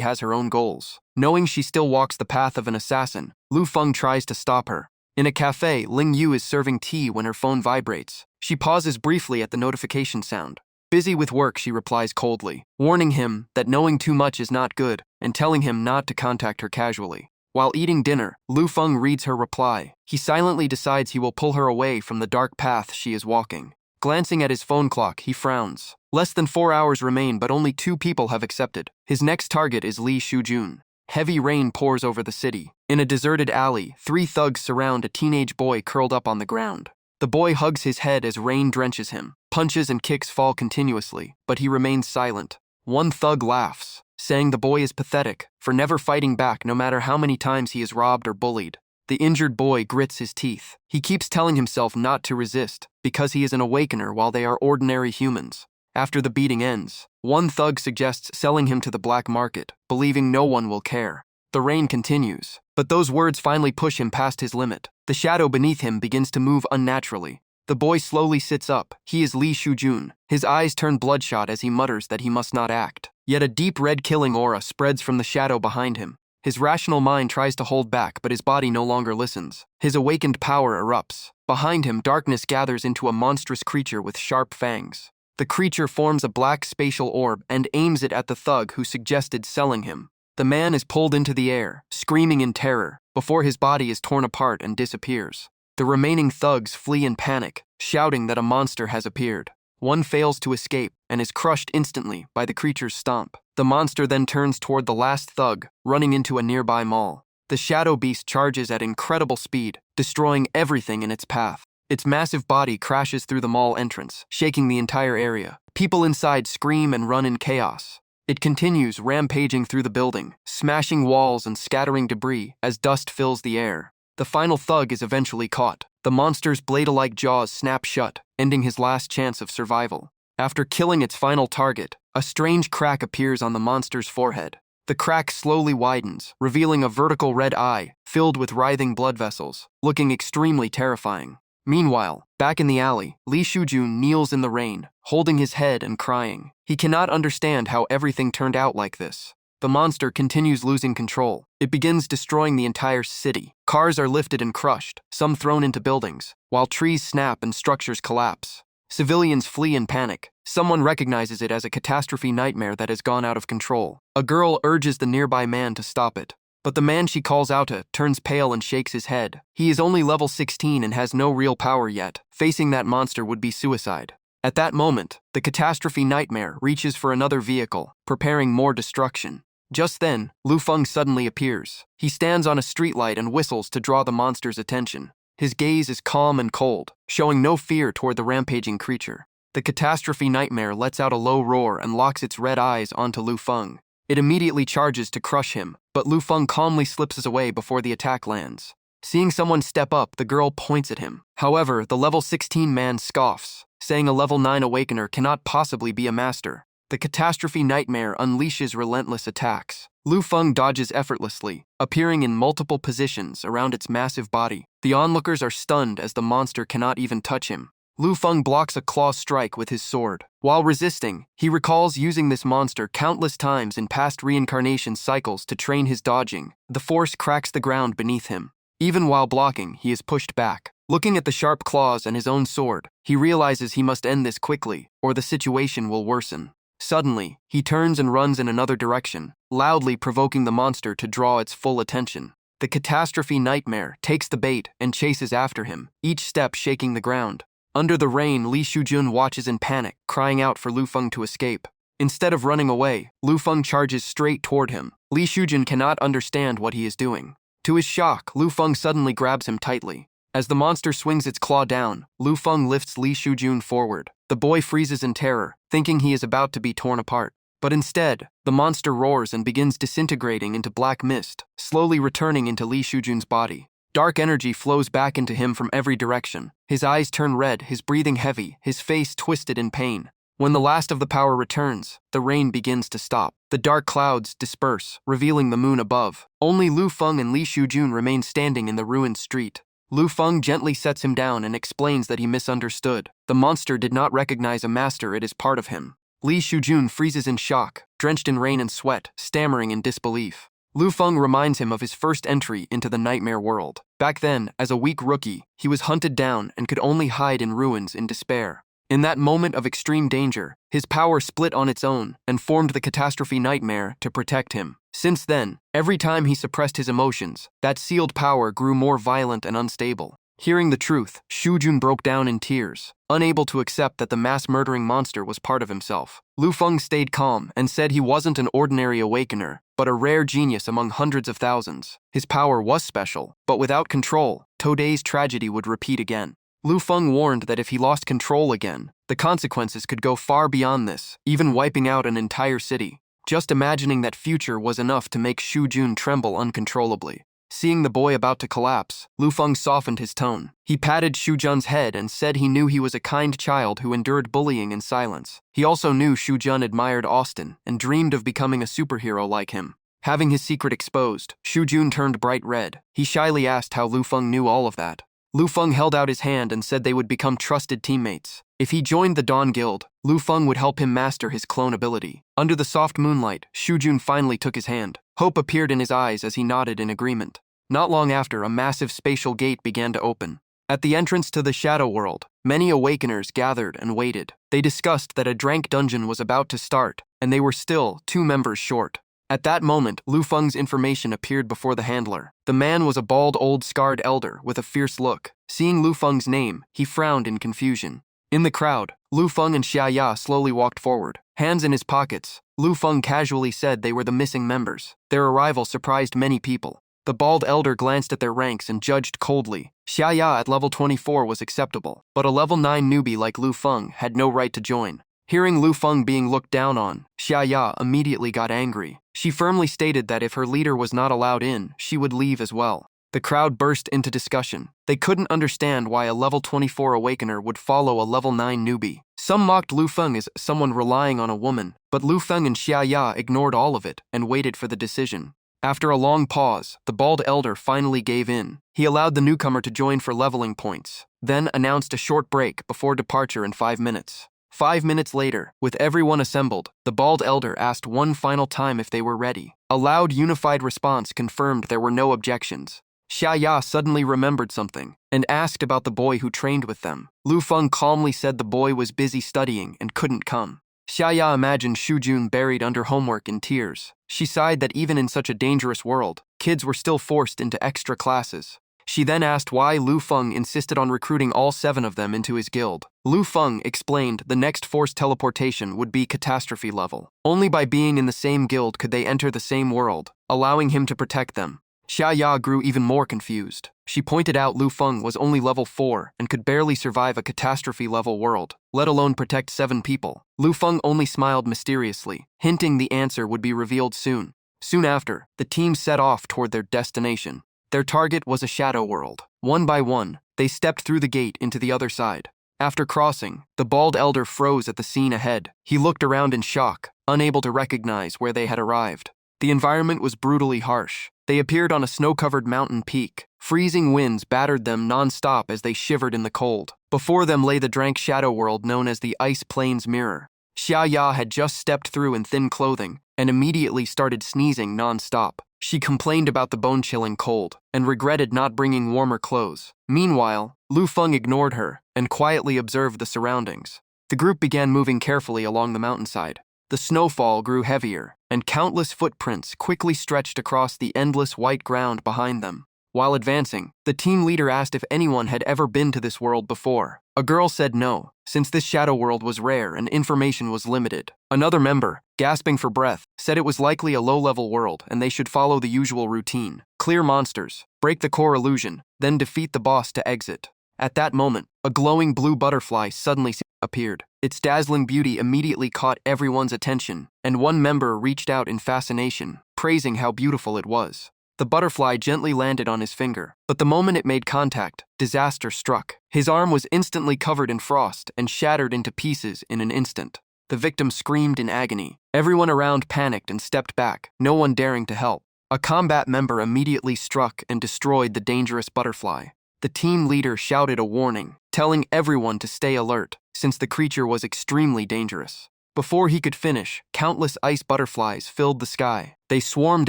has her own goals. Knowing she still walks the path of an assassin, Lu Feng tries to stop her. In a cafe, Ling Yu is serving tea when her phone vibrates. She pauses briefly at the notification sound. Busy with work, she replies coldly, warning him that knowing too much is not good and telling him not to contact her casually. While eating dinner, Lu Feng reads her reply. He silently decides he will pull her away from the dark path she is walking. Glancing at his phone clock, he frowns. Less than 4 hours remain, but only 2 people have accepted. His next target is Li Shujun. Heavy rain pours over the city. In a deserted alley, 3 thugs surround a teenage boy curled up on the ground. The boy hugs his head as rain drenches him. Punches and kicks fall continuously, but he remains silent. One thug laughs, saying the boy is pathetic for never fighting back no matter how many times he is robbed or bullied. The injured boy grits his teeth. He keeps telling himself not to resist because he is an awakener while they are ordinary humans. After the beating ends, one thug suggests selling him to the black market, believing no one will care. The rain continues, but those words finally push him past his limit. The shadow beneath him begins to move unnaturally. The boy slowly sits up. He is Li Shujun. His eyes turn bloodshot as he mutters that he must not act. Yet a deep red killing aura spreads from the shadow behind him. His rational mind tries to hold back, but his body no longer listens. His awakened power erupts. Behind him, darkness gathers into a monstrous creature with sharp fangs. The creature forms a black spatial orb and aims it at the thug who suggested selling him. The man is pulled into the air, screaming in terror, before his body is torn apart and disappears. The remaining thugs flee in panic, shouting that a monster has appeared. One fails to escape and is crushed instantly by the creature's stomp. The monster then turns toward the last thug, running into a nearby mall. The shadow beast charges at incredible speed, destroying everything in its path. Its massive body crashes through the mall entrance, shaking the entire area. People inside scream and run in chaos. It continues rampaging through the building, smashing walls and scattering debris as dust fills the air. The final thug is eventually caught. The monster's blade-like jaws snap shut, ending his last chance of survival. After killing its final target, a strange crack appears on the monster's forehead. The crack slowly widens, revealing a vertical red eye filled with writhing blood vessels, looking extremely terrifying. Meanwhile, back in the alley, Li Shujun kneels in the rain, holding his head and crying. He cannot understand how everything turned out like this. The monster continues losing control. It begins destroying the entire city. Cars are lifted and crushed, some thrown into buildings, while trees snap and structures collapse. Civilians flee in panic. Someone recognizes it as a catastrophe nightmare that has gone out of control. A girl urges the nearby man to stop it. But the man she calls out to turns pale and shakes his head. He is only level 16 and has no real power yet. Facing that monster would be suicide. At that moment, the catastrophe nightmare reaches for another vehicle, preparing more destruction. Just then, Lu Feng suddenly appears. He stands on a streetlight and whistles to draw the monster's attention. His gaze is calm and cold, showing no fear toward the rampaging creature. The catastrophe nightmare lets out a low roar and locks its red eyes onto Lu Feng. It immediately charges to crush him, but Lu Feng calmly slips away before the attack lands. Seeing someone step up, the girl points at him. However, the level 16 man scoffs, saying a level 9 awakener cannot possibly be a master. The catastrophe nightmare unleashes relentless attacks. Lu Feng dodges effortlessly, appearing in multiple positions around its massive body. The onlookers are stunned as the monster cannot even touch him. Lu Feng blocks a claw strike with his sword. While resisting, he recalls using this monster countless times in past reincarnation cycles to train his dodging. The force cracks the ground beneath him. Even while blocking, he is pushed back. Looking at the sharp claws and his own sword, he realizes he must end this quickly, or the situation will worsen. Suddenly, he turns and runs in another direction, loudly provoking the monster to draw its full attention. The catastrophe nightmare takes the bait and chases after him, each step shaking the ground. Under the rain, Li Shujun watches in panic, crying out for Lu Feng to escape. Instead of running away, Lu Feng charges straight toward him. Li Shujun cannot understand what he is doing. To his shock, Lu Feng suddenly grabs him tightly. As the monster swings its claw down, Lu Feng lifts Li Shujun forward. The boy freezes in terror, thinking he is about to be torn apart. But instead, the monster roars and begins disintegrating into black mist, slowly returning into Li Shujun's body. Dark energy flows back into him from every direction. His eyes turn red, his breathing heavy, his face twisted in pain. When the last of the power returns, the rain begins to stop. The dark clouds disperse, revealing the moon above. Only Lu Feng and Li Shujun remain standing in the ruined street. Lu Feng gently sets him down and explains that he misunderstood. The monster did not recognize a master, it is part of him. Li Shujun freezes in shock, drenched in rain and sweat, stammering in disbelief. Lu Feng reminds him of his first entry into the nightmare world. Back then, as a weak rookie, he was hunted down and could only hide in ruins in despair. In that moment of extreme danger, his power split on its own and formed the catastrophe nightmare to protect him. Since then, every time he suppressed his emotions, that sealed power grew more violent and unstable. Hearing the truth, Shujun broke down in tears, unable to accept that the mass-murdering monster was part of himself. Lu Feng stayed calm and said he wasn't an ordinary awakener, but a rare genius among hundreds of thousands. His power was special, but without control, Today's tragedy would repeat again. Lu Feng warned that if he lost control again, the consequences could go far beyond this, even wiping out an entire city. Just imagining that future was enough to make Shujun tremble uncontrollably. Seeing the boy about to collapse, Lu Feng softened his tone. He patted Shujun's head and said he knew he was a kind child who endured bullying in silence. He also knew Shujun admired Austin and dreamed of becoming a superhero like him. Having his secret exposed, Shujun turned bright red. He shyly asked how Lu Feng knew all of that. Lu Feng held out his hand and said they would become trusted teammates. If he joined the Dawn Guild, Lu Feng would help him master his clone ability. Under the soft moonlight, Shujun finally took his hand. Hope appeared in his eyes as he nodded in agreement. Not long after, a massive spatial gate began to open. At the entrance to the Shadow World, many Awakeners gathered and waited. They discussed that a Drank dungeon was about to start, and they were still 2 members short. At that moment, Lu Feng's information appeared before the handler. The man was a bald, old, scarred elder with a fierce look. Seeing Lu Feng's name, he frowned in confusion. In the crowd, Lu Feng and Xia Ya slowly walked forward. Hands in his pockets, Lu Feng casually said they were the missing members. Their arrival surprised many people. The bald elder glanced at their ranks and judged coldly. Xia Ya at level 24 was acceptable, but a level 9 newbie like Lu Feng had no right to join. Hearing Lu Feng being looked down on, Xia Ya immediately got angry. She firmly stated that if her leader was not allowed in, she would leave as well. The crowd burst into discussion. They couldn't understand why a level 24 awakener would follow a level 9 newbie. Some mocked Lu Feng as someone relying on a woman, but Lu Feng and Xia Ya ignored all of it and waited for the decision. After a long pause, the bald elder finally gave in. He allowed the newcomer to join for leveling points, then announced a short break before departure in 5 minutes. 5 minutes later, with everyone assembled, the bald elder asked one final time if they were ready. A loud, unified response confirmed there were no objections. Xia Ya suddenly remembered something and asked about the boy who trained with them. Lu Feng calmly said the boy was busy studying and couldn't come. Xia Ya imagined Shujun buried under homework in tears. She sighed that even in such a dangerous world, kids were still forced into extra classes. She then asked why Lu Feng insisted on recruiting all 7 of them into his guild. Lu Feng explained the next forced teleportation would be catastrophe level. Only by being in the same guild could they enter the same world, allowing him to protect them. Xia Ya grew even more confused. She pointed out Lu Feng was only level 4 and could barely survive a catastrophe-level world, let alone protect 7 people. Lu Feng only smiled mysteriously, hinting the answer would be revealed soon. Soon after, the team set off toward their destination. Their target was a shadow world. One by one, they stepped through the gate into the other side. After crossing, the bald elder froze at the scene ahead. He looked around in shock, unable to recognize where they had arrived. The environment was brutally harsh. They appeared on a snow-covered mountain peak. Freezing winds battered them non-stop as they shivered in the cold. Before them lay the Drank shadow world known as the Ice Plains Mirror. Xia Ya had just stepped through in thin clothing and immediately started sneezing non-stop. She complained about the bone-chilling cold and regretted not bringing warmer clothes. Meanwhile, Lu Feng ignored her and quietly observed the surroundings. The group began moving carefully along the mountainside. The snowfall grew heavier, and countless footprints quickly stretched across the endless white ground behind them. While advancing, the team leader asked if anyone had ever been to this world before. A girl said no, since this shadow world was rare and information was limited. Another member, gasping for breath, said it was likely a low-level world and they should follow the usual routine. Clear monsters, break the core illusion, then defeat the boss to exit. At that moment, a glowing blue butterfly suddenly appeared. Its dazzling beauty immediately caught everyone's attention, and one member reached out in fascination, praising how beautiful it was. The butterfly gently landed on his finger, but the moment it made contact, disaster struck. His arm was instantly covered in frost and shattered into pieces in an instant. The victim screamed in agony. Everyone around panicked and stepped back, no one daring to help. A combat member immediately struck and destroyed the dangerous butterfly. The team leader shouted a warning, telling everyone to stay alert, since the creature was extremely dangerous. Before he could finish, countless ice butterflies filled the sky. They swarmed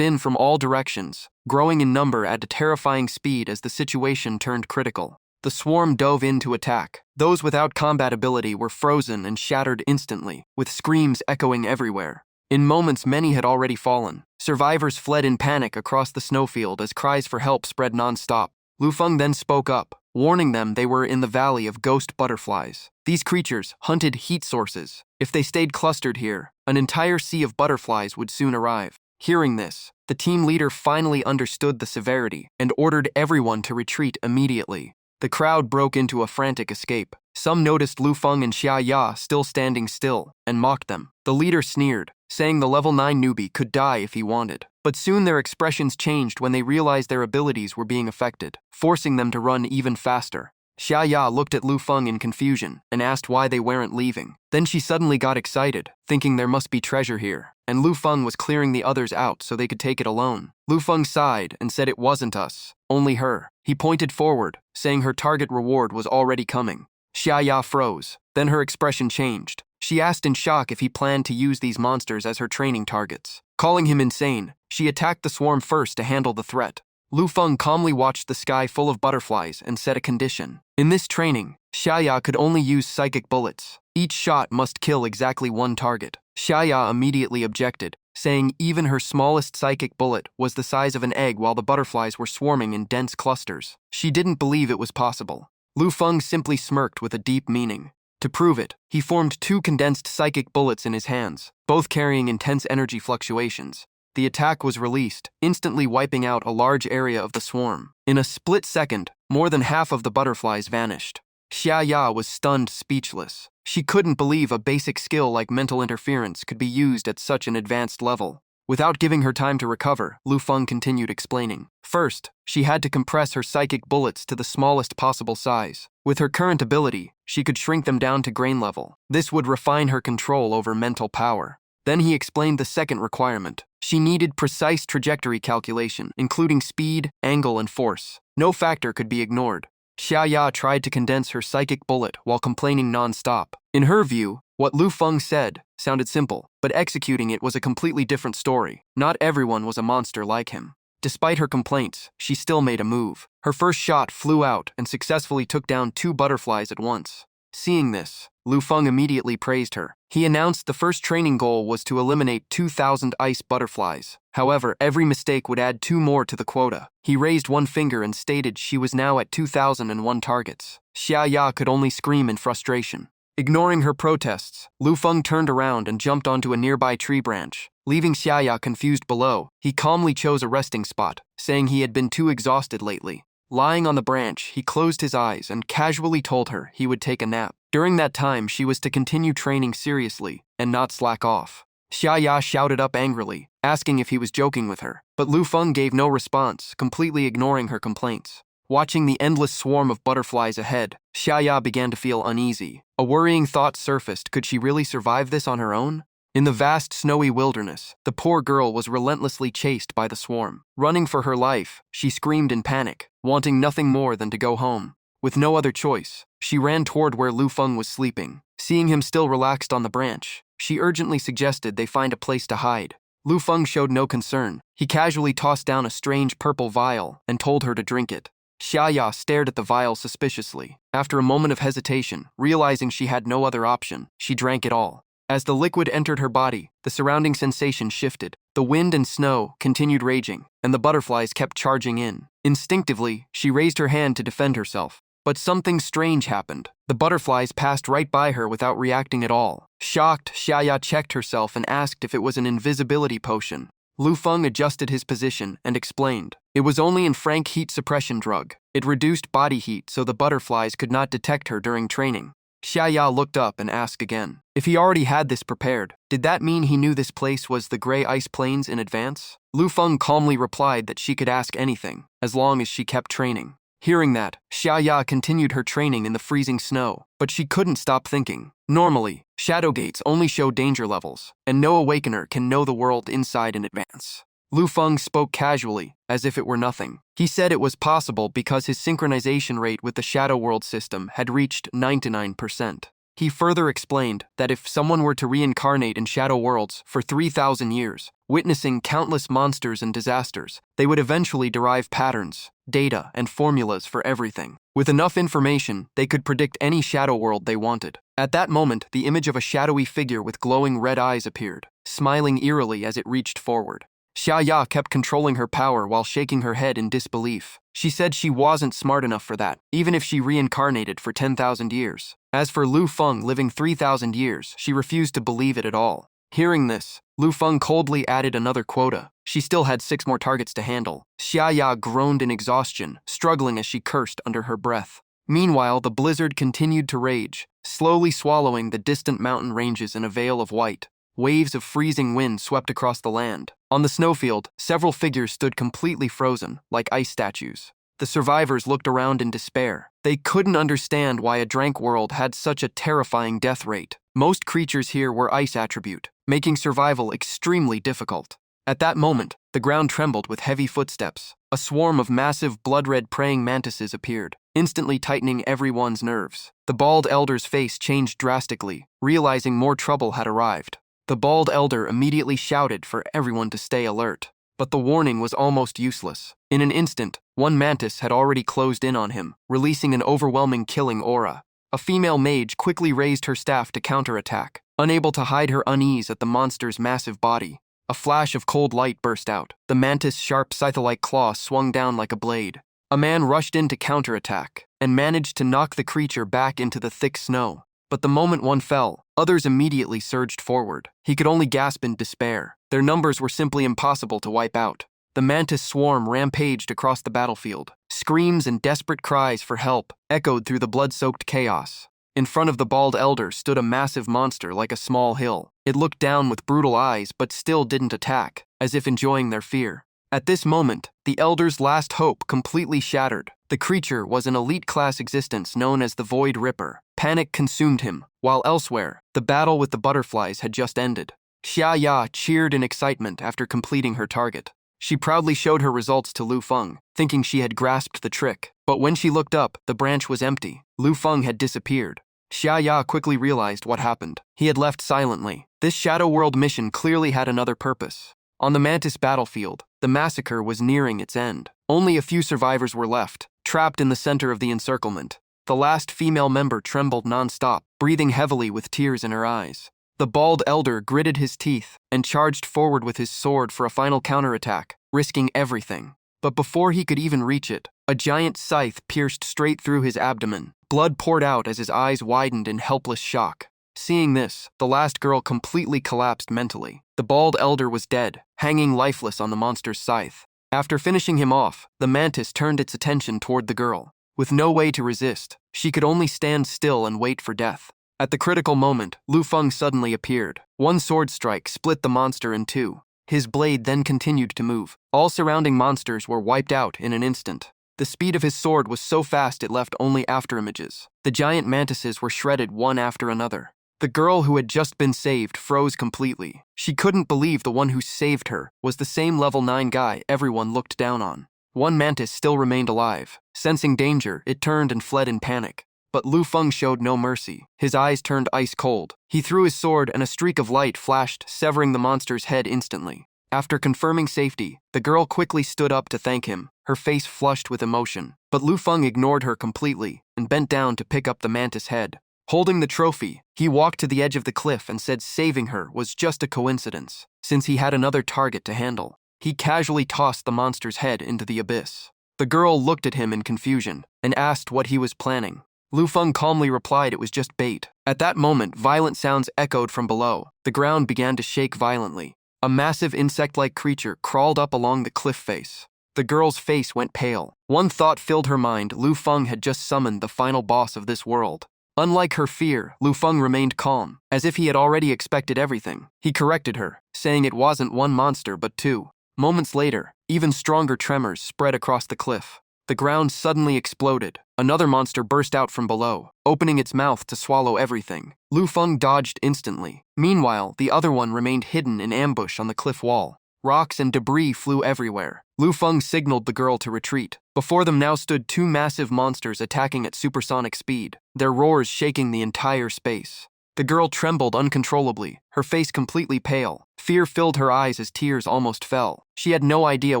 in from all directions, growing in number at a terrifying speed as the situation turned critical. The swarm dove in to attack. Those without combat ability were frozen and shattered instantly, with screams echoing everywhere. In moments, many had already fallen. Survivors fled in panic across the snowfield as cries for help spread non-stop. Lu Feng then spoke up, warning them they were in the valley of ghost butterflies. These creatures hunted heat sources. If they stayed clustered here, an entire sea of butterflies would soon arrive. Hearing this, the team leader finally understood the severity and ordered everyone to retreat immediately. The crowd broke into a frantic escape. Some noticed Lu Feng and Xia Ya still standing still and mocked them. The leader sneered, saying the level 9 newbie could die if he wanted. But soon their expressions changed when they realized their abilities were being affected, forcing them to run even faster. Xia Ya looked at Lu Feng in confusion and asked why they weren't leaving. Then she suddenly got excited, thinking there must be treasure here, and Lu Feng was clearing the others out so they could take it alone. Lu Feng sighed and said it wasn't us, only her. He pointed forward, saying her target reward was already coming. Xia Ya froze, then her expression changed. She asked in shock if he planned to use these monsters as her training targets. Calling him insane, she attacked the swarm first to handle the threat. Lu Feng calmly watched the sky full of butterflies and set a condition. In this training, Xia Ya could only use psychic bullets. Each shot must kill exactly one target. Xia Ya immediately objected, saying even her smallest psychic bullet was the size of an egg while the butterflies were swarming in dense clusters. She didn't believe it was possible. Lu Feng simply smirked with a deep meaning. To prove it, he formed 2 condensed psychic bullets in his hands, both carrying intense energy fluctuations. The attack was released, instantly wiping out a large area of the swarm. In a split second, more than half of the butterflies vanished. Xia Ya was stunned speechless. She couldn't believe a basic skill like mental interference could be used at such an advanced level. Without giving her time to recover, Lu Feng continued explaining. First, she had to compress her psychic bullets to the smallest possible size. With her current ability, she could shrink them down to grain level. This would refine her control over mental power. Then he explained the second requirement. She needed precise trajectory calculation, including speed, angle, and force. No factor could be ignored. Xia Ya tried to condense her psychic bullet while complaining non-stop. In her view, what Lu Feng said sounded simple, but executing it was a completely different story. Not everyone was a monster like him. Despite her complaints, she still made a move. Her first shot flew out and successfully took down 2 butterflies at once. Seeing this, Lu Feng immediately praised her. He announced the first training goal was to eliminate 2,000 ice butterflies. However, every mistake would add 2 more to the quota. He raised one finger and stated she was now at 2,001 targets. Xia Ya could only scream in frustration. Ignoring her protests, Lu Feng turned around and jumped onto a nearby tree branch. Leaving Xia Ya confused below, he calmly chose a resting spot, saying he had been too exhausted lately. Lying on the branch, he closed his eyes and casually told her he would take a nap. During that time, she was to continue training seriously and not slack off. Xia Ya shouted up angrily, asking if he was joking with her, but Lu Feng gave no response, completely ignoring her complaints. Watching the endless swarm of butterflies ahead, Xia Ya began to feel uneasy. A worrying thought surfaced: could she really survive this on her own? In the vast snowy wilderness, the poor girl was relentlessly chased by the swarm. Running for her life, she screamed in panic, wanting nothing more than to go home. With no other choice, she ran toward where Lu Feng was sleeping. Seeing him still relaxed on the branch, she urgently suggested they find a place to hide. Lu Feng showed no concern. He casually tossed down a strange purple vial and told her to drink it. Xia Ya stared at the vial suspiciously. After a moment of hesitation, realizing she had no other option, she drank it all. As the liquid entered her body, the surrounding sensation shifted. The wind and snow continued raging, and the butterflies kept charging in. Instinctively, she raised her hand to defend herself. But something strange happened. The butterflies passed right by her without reacting at all. Shocked, Xia Ya checked herself and asked if it was an invisibility potion. Lu Feng adjusted his position and explained. It was only a frank heat suppression drug. It reduced body heat so the butterflies could not detect her during training. Xia Ya looked up and asked again. If he already had this prepared, did that mean he knew this place was the Gray Ice Plains in advance? Lu Feng calmly replied that she could ask anything, as long as she kept training. Hearing that, Xiaya continued her training in the freezing snow, but she couldn't stop thinking. Normally, shadow gates only show danger levels, and no awakener can know the world inside in advance. Lu Feng spoke casually, as if it were nothing. He said it was possible because his synchronization rate with the shadow world system had reached 99%. He further explained that if someone were to reincarnate in shadow worlds for 3,000 years, witnessing countless monsters and disasters, they would eventually derive patterns, data, and formulas for everything. With enough information, they could predict any shadow world they wanted. At that moment, the image of a shadowy figure with glowing red eyes appeared, smiling eerily as it reached forward. Xiaya kept controlling her power while shaking her head in disbelief. She said she wasn't smart enough for that, even if she reincarnated for 10,000 years. As for Lu Feng living 3,000 years, she refused to believe it at all. Hearing this, Lu Feng coldly added another quota. She still had 6 more targets to handle. Xiaya groaned in exhaustion, struggling as she cursed under her breath. Meanwhile, the blizzard continued to rage, slowly swallowing the distant mountain ranges in a veil of white. Waves of freezing wind swept across the land. On the snowfield, several figures stood completely frozen, like ice statues. The survivors looked around in despair. They couldn't understand why a drank world had such a terrifying death rate. Most creatures here were ice attribute, making survival extremely difficult. At that moment, the ground trembled with heavy footsteps. A swarm of massive blood-red praying mantises appeared, instantly tightening everyone's nerves. The bald elder's face changed drastically, realizing more trouble had arrived. The bald elder immediately shouted for everyone to stay alert. But the warning was almost useless. In an instant, one mantis had already closed in on him, releasing an overwhelming killing aura. A female mage quickly raised her staff to counterattack, unable to hide her unease at the monster's massive body. A flash of cold light burst out. The mantis' sharp scythe-like claw swung down like a blade. A man rushed in to counterattack, and managed to knock the creature back into the thick snow. But the moment one fell, others immediately surged forward. He could only gasp in despair. Their numbers were simply impossible to wipe out. The mantis swarm rampaged across the battlefield. Screams and desperate cries for help echoed through the blood-soaked chaos. In front of the bald elder stood a massive monster like a small hill. It looked down with brutal eyes but still didn't attack, as if enjoying their fear. At this moment, the elder's last hope completely shattered. The creature was an elite-class existence known as the Void Ripper. Panic consumed him, while elsewhere, the battle with the butterflies had just ended. Xiaya cheered in excitement after completing her target. She proudly showed her results to Lu Feng, thinking she had grasped the trick. But when she looked up, the branch was empty. Lu Feng had disappeared. Xiaya quickly realized what happened. He had left silently. This Shadow World mission clearly had another purpose. On the Mantis battlefield, the massacre was nearing its end. Only a few survivors were left, trapped in the center of the encirclement. The last female member trembled non-stop, breathing heavily with tears in her eyes. The bald elder gritted his teeth and charged forward with his sword for a final counterattack, risking everything. But before he could even reach it, a giant scythe pierced straight through his abdomen. Blood poured out as his eyes widened in helpless shock. Seeing this, the last girl completely collapsed mentally. The bald elder was dead, hanging lifeless on the monster's scythe. After finishing him off, the mantis turned its attention toward the girl. With no way to resist, she could only stand still and wait for death. At the critical moment, Lu Feng suddenly appeared. One sword strike split the monster in two. His blade then continued to move. All surrounding monsters were wiped out in an instant. The speed of his sword was so fast it left only afterimages. The giant mantises were shredded one after another. The girl who had just been saved froze completely. She couldn't believe the one who saved her was the same level 9 guy everyone looked down on. One mantis still remained alive. Sensing danger, it turned and fled in panic. But Lu Feng showed no mercy. His eyes turned ice cold. He threw his sword and a streak of light flashed, severing the monster's head instantly. After confirming safety, the girl quickly stood up to thank him, her face flushed with emotion. But Lu Feng ignored her completely and bent down to pick up the mantis head. Holding the trophy, he walked to the edge of the cliff and said saving her was just a coincidence, since he had another target to handle. He casually tossed the monster's head into the abyss. The girl looked at him in confusion and asked what he was planning. Lu Feng calmly replied it was just bait. At that moment, violent sounds echoed from below. The ground began to shake violently. A massive insect-like creature crawled up along the cliff face. The girl's face went pale. One thought filled her mind: Lu Feng had just summoned the final boss of this world. Unlike her fear, Lu Feng remained calm, as if he had already expected everything. He corrected her, saying it wasn't one monster but two. Moments later, even stronger tremors spread across the cliff. the ground suddenly exploded. Another monster burst out from below, opening its mouth to swallow everything. Lu Feng dodged instantly. Meanwhile, the other one remained hidden in ambush on the cliff wall. Rocks and debris flew everywhere. Lu Feng signaled the girl to retreat. Before them now stood two massive monsters attacking at supersonic speed, their roars shaking the entire space. The girl trembled uncontrollably, her face completely pale. Fear filled her eyes as tears almost fell. She had no idea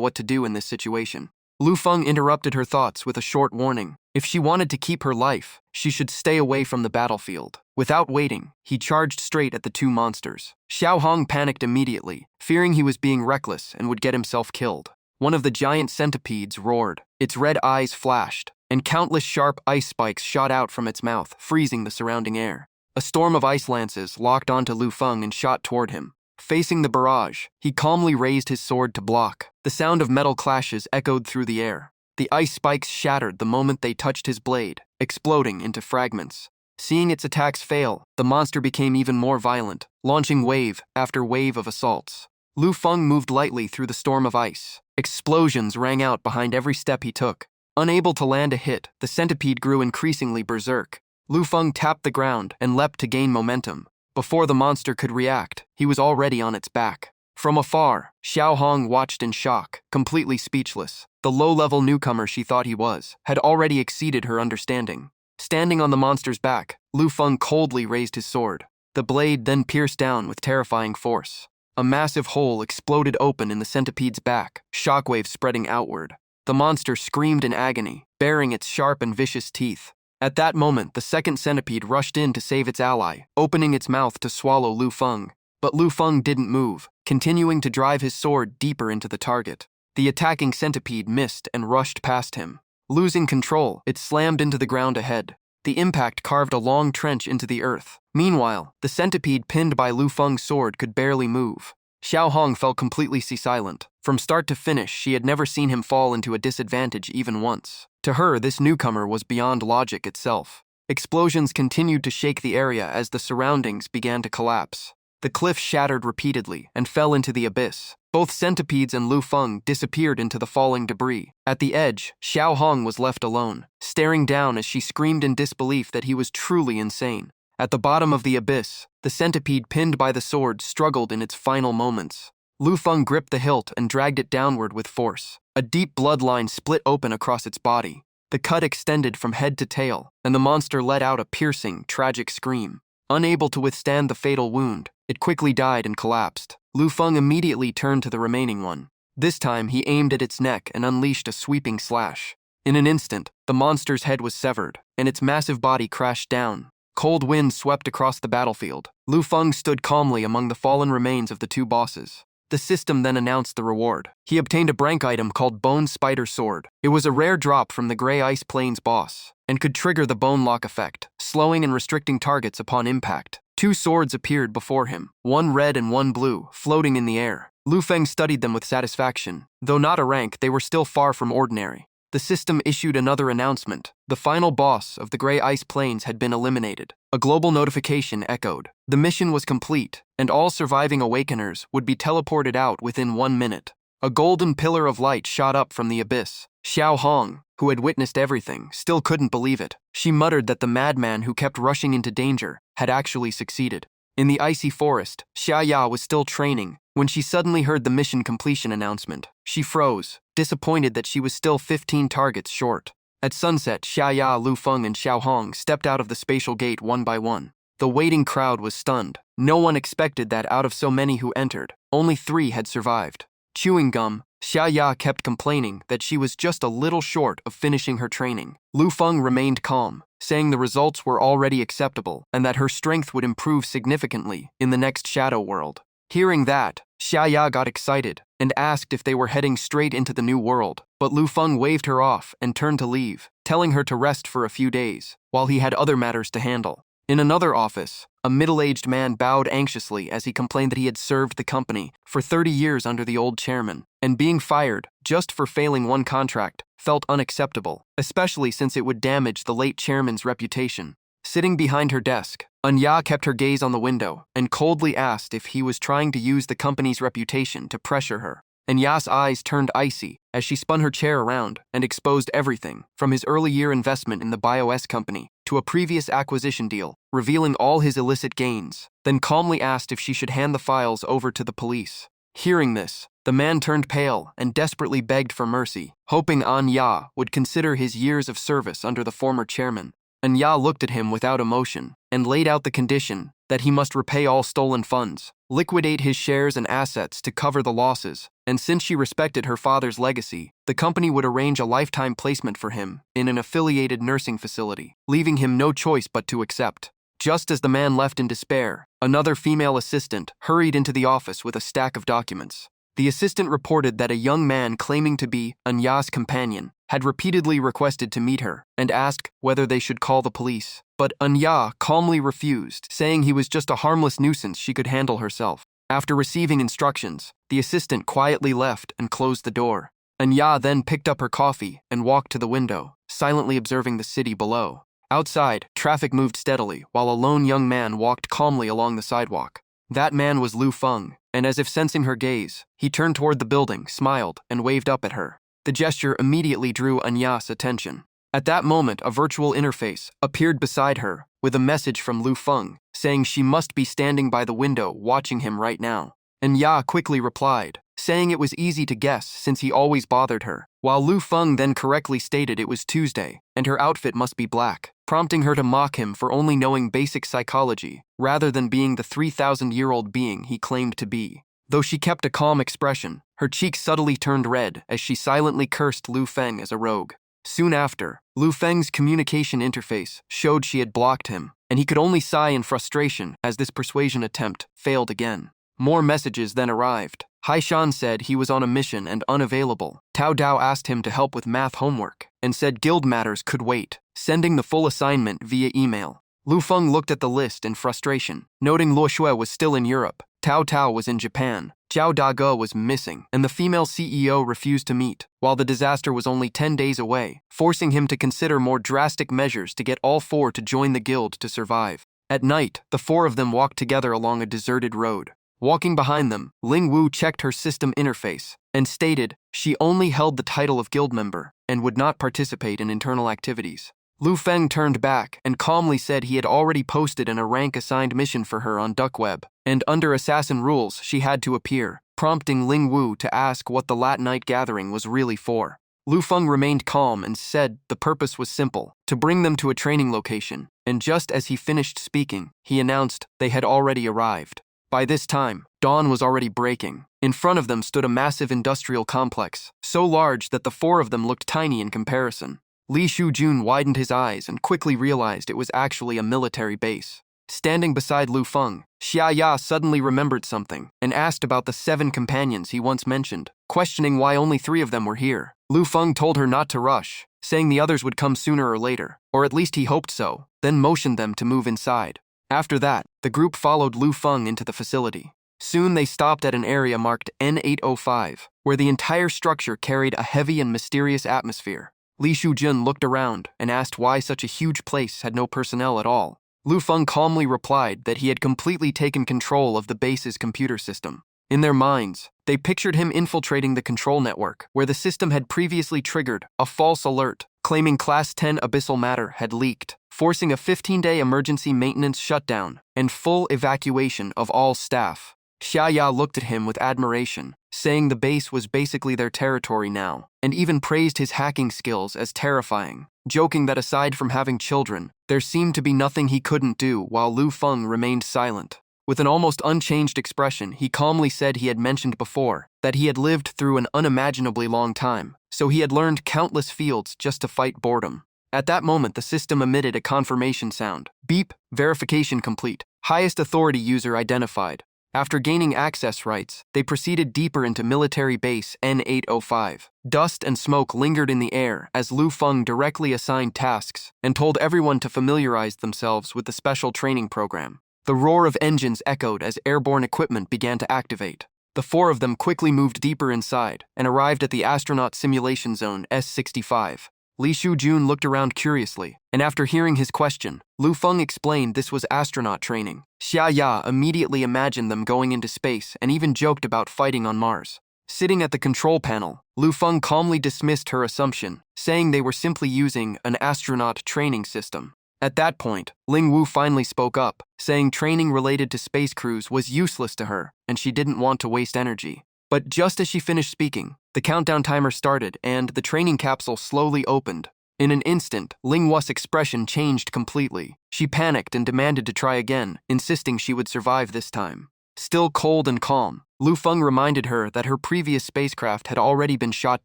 what to do in this situation. Lu Feng interrupted her thoughts with a short warning. If she wanted to keep her life, she should stay away from the battlefield. Without waiting, he charged straight at the two monsters. Xiao Hong panicked immediately, fearing he was being reckless and would get himself killed. One of the giant centipedes roared. Its red eyes flashed, and countless sharp ice spikes shot out from its mouth, freezing the surrounding air. A storm of ice lances locked onto Lu Feng and shot toward him. Facing the barrage, he calmly raised his sword to block. The sound of metal clashes echoed through the air. The ice spikes shattered the moment they touched his blade, exploding into fragments. Seeing its attacks fail, the monster became even more violent, launching wave after wave of assaults. Lu Feng moved lightly through the storm of ice. Explosions rang out behind every step he took. Unable to land a hit, the centipede grew increasingly berserk. Lu Feng tapped the ground and leapt to gain momentum. Before the monster could react, he was already on its back. From afar, Xiao Hong watched in shock, completely speechless. The low-level newcomer she thought he was had already exceeded her understanding. Standing on the monster's back, Lu Feng coldly raised his sword. The blade then pierced down with terrifying force. A massive hole exploded open in the centipede's back, shockwaves spreading outward. The monster screamed in agony, baring its sharp and vicious teeth. At that moment, the second centipede rushed in to save its ally, opening its mouth to swallow Lu Feng. But Lu Feng didn't move, continuing to drive his sword deeper into the target. The attacking centipede missed and rushed past him. Losing control, it slammed into the ground ahead. The impact carved a long trench into the earth. Meanwhile, the centipede pinned by Lu Feng's sword could barely move. Xiao Hong fell completely silent. From start to finish, she had never seen him fall into a disadvantage even once. To her, this newcomer was beyond logic itself. Explosions continued to shake the area as the surroundings began to collapse. The cliff shattered repeatedly and fell into the abyss. Both centipedes and Lu Feng disappeared into the falling debris. At the edge, Xiao Hong was left alone, staring down as she screamed in disbelief that he was truly insane. At the bottom of the abyss, the centipede pinned by the sword struggled in its final moments. Lu Feng gripped the hilt and dragged it downward with force. A deep bloodline split open across its body. The cut extended from head to tail, and the monster let out a piercing, tragic scream. Unable to withstand the fatal wound, it quickly died and collapsed. Lu Feng immediately turned to the remaining one. This time, he aimed at its neck and unleashed a sweeping slash. In an instant, the monster's head was severed, and its massive body crashed down. Cold winds swept across the battlefield. Lu Feng stood calmly among the fallen remains of the two bosses. The system then announced the reward. He obtained a rank item called Bone Spider Sword. It was a rare drop from the Grey Ice Plains boss, and could trigger the Bone Lock effect, slowing and restricting targets upon impact. Two swords appeared before him, one red and one blue, floating in the air. Lu Feng studied them with satisfaction. Though not a rank, they were still far from ordinary. The system issued another announcement. The final boss of the Grey Ice Plains had been eliminated. A global notification echoed. The mission was complete, and all surviving awakeners would be teleported out within 1 minute. A golden pillar of light shot up from the abyss. Xiao Hong, who had witnessed everything, still couldn't believe it. She muttered that the madman who kept rushing into danger had actually succeeded. In the icy forest, Xia Ya was still training when she suddenly heard the mission completion announcement. She froze, disappointed that she was still 15 targets short. At sunset, Xia Ya, Lu Feng, and Xiao Hong stepped out of the spatial gate one by one. The waiting crowd was stunned. No one expected that out of so many who entered, only 3 had survived. Chewing gum, Xia Ya kept complaining that she was just a little short of finishing her training. Lu Feng remained calm, saying the results were already acceptable and that her strength would improve significantly in the next shadow world. Hearing that, Xia Ya got excited and asked if they were heading straight into the new world, but Lu Feng waved her off and turned to leave, telling her to rest for a few days, while he had other matters to handle. In another office, a middle-aged man bowed anxiously as he complained that he had served the company for 30 years under the old chairman, and being fired just for failing one contract felt unacceptable, especially since it would damage the late chairman's reputation. Sitting behind her desk, Anya kept her gaze on the window and coldly asked if he was trying to use the company's reputation to pressure her. Anya's eyes turned icy as she spun her chair around and exposed everything, from his early-year investment in the BioS company to a previous acquisition deal, revealing all his illicit gains, then calmly asked if she should hand the files over to the police. Hearing this, the man turned pale and desperately begged for mercy, hoping Anya would consider his years of service under the former chairman. Anya looked at him without emotion and laid out the condition that he must repay all stolen funds, liquidate his shares and assets to cover the losses, and since she respected her father's legacy, the company would arrange a lifetime placement for him in an affiliated nursing facility, leaving him no choice but to accept. Just as the man left in despair, another female assistant hurried into the office with a stack of documents. The assistant reported that a young man claiming to be Anya's companion had repeatedly requested to meet her and asked whether they should call the police. But Anya calmly refused, saying he was just a harmless nuisance she could handle herself. After receiving instructions, the assistant quietly left and closed the door. Anya then picked up her coffee and walked to the window, silently observing the city below. Outside, traffic moved steadily, while a lone young man walked calmly along the sidewalk. That man was Lu Feng, and as if sensing her gaze, he turned toward the building, smiled, and waved up at her. The gesture immediately drew Anya's attention. At that moment, a virtual interface appeared beside her, with a message from Lu Feng, saying she must be standing by the window watching him right now. Anya quickly replied, saying it was easy to guess since he always bothered her, while Lu Feng then correctly stated it was Tuesday, and her outfit must be black, prompting her to mock him for only knowing basic psychology, rather than being the 3,000-year-old being he claimed to be. Though she kept a calm expression, her cheeks subtly turned red as she silently cursed Lu Feng as a rogue. Soon after, Lu Feng's communication interface showed she had blocked him, and he could only sigh in frustration as this persuasion attempt failed again. More messages then arrived. Haishan said he was on a mission and unavailable. Tao Dao asked him to help with math homework and said guild matters could wait, sending the full assignment via email. Lu Feng looked at the list in frustration, noting Luo Shui was still in Europe, Tao Tao was in Japan, Zhao Dage was missing, and the female CEO refused to meet, while the disaster was only 10 days away, forcing him to consider more drastic measures to get all four to join the guild to survive. At night, the four of them walked together along a deserted road. Walking behind them, Ling Wu checked her system interface and stated she only held the title of guild member and would not participate in internal activities. Lu Feng turned back and calmly said he had already posted a rank-assigned mission for her on DuckWeb, and under assassin rules she had to appear, prompting Ling Wu to ask what the Lat Night gathering was really for. Lu Feng remained calm and said the purpose was simple, to bring them to a training location, and just as he finished speaking, he announced they had already arrived. By this time, dawn was already breaking. In front of them stood a massive industrial complex, so large that the four of them looked tiny in comparison. Li Shujun widened his eyes and quickly realized it was actually a military base. Standing beside Lu Feng, Xia Ya suddenly remembered something and asked about the 7 companions he once mentioned, questioning why only 3 of them were here. Lu Feng told her not to rush, saying the others would come sooner or later, or at least he hoped so, then motioned them to move inside. After that, the group followed Lu Feng into the facility. Soon they stopped at an area marked N805, where the entire structure carried a heavy and mysterious atmosphere. Li Shujun looked around and asked why such a huge place had no personnel at all. Lu Feng calmly replied that he had completely taken control of the base's computer system. In their minds, they pictured him infiltrating the control network, where the system had previously triggered a false alert, claiming Class 10 abyssal matter had leaked, forcing a 15-day emergency maintenance shutdown and full evacuation of all staff. Xia Ya looked at him with admiration, saying the base was basically their territory now, and even praised his hacking skills as terrifying, joking that aside from having children, there seemed to be nothing he couldn't do, while Lu Feng remained silent. With an almost unchanged expression, he calmly said he had mentioned before that he had lived through an unimaginably long time, so he had learned countless fields just to fight boredom. At that moment, the system emitted a confirmation sound. Beep, verification complete. Highest authority user identified. After gaining access rights, they proceeded deeper into military base N805. Dust and smoke lingered in the air as Lu Feng directly assigned tasks and told everyone to familiarize themselves with the special training program. The roar of engines echoed as airborne equipment began to activate. The 4 of them quickly moved deeper inside and arrived at the astronaut simulation zone S65. Li Shujun looked around curiously, and after hearing his question, Lu Feng explained this was astronaut training. Xia Ya immediately imagined them going into space and even joked about fighting on Mars. Sitting at the control panel, Lu Feng calmly dismissed her assumption, saying they were simply using an astronaut training system. At that point, Ling Wu finally spoke up, saying training related to space crews was useless to her, and she didn't want to waste energy. But just as she finished speaking, the countdown timer started and the training capsule slowly opened. In an instant, Ling Wu's expression changed completely. She panicked and demanded to try again, insisting she would survive this time. Still cold and calm, Lu Feng reminded her that her previous spacecraft had already been shot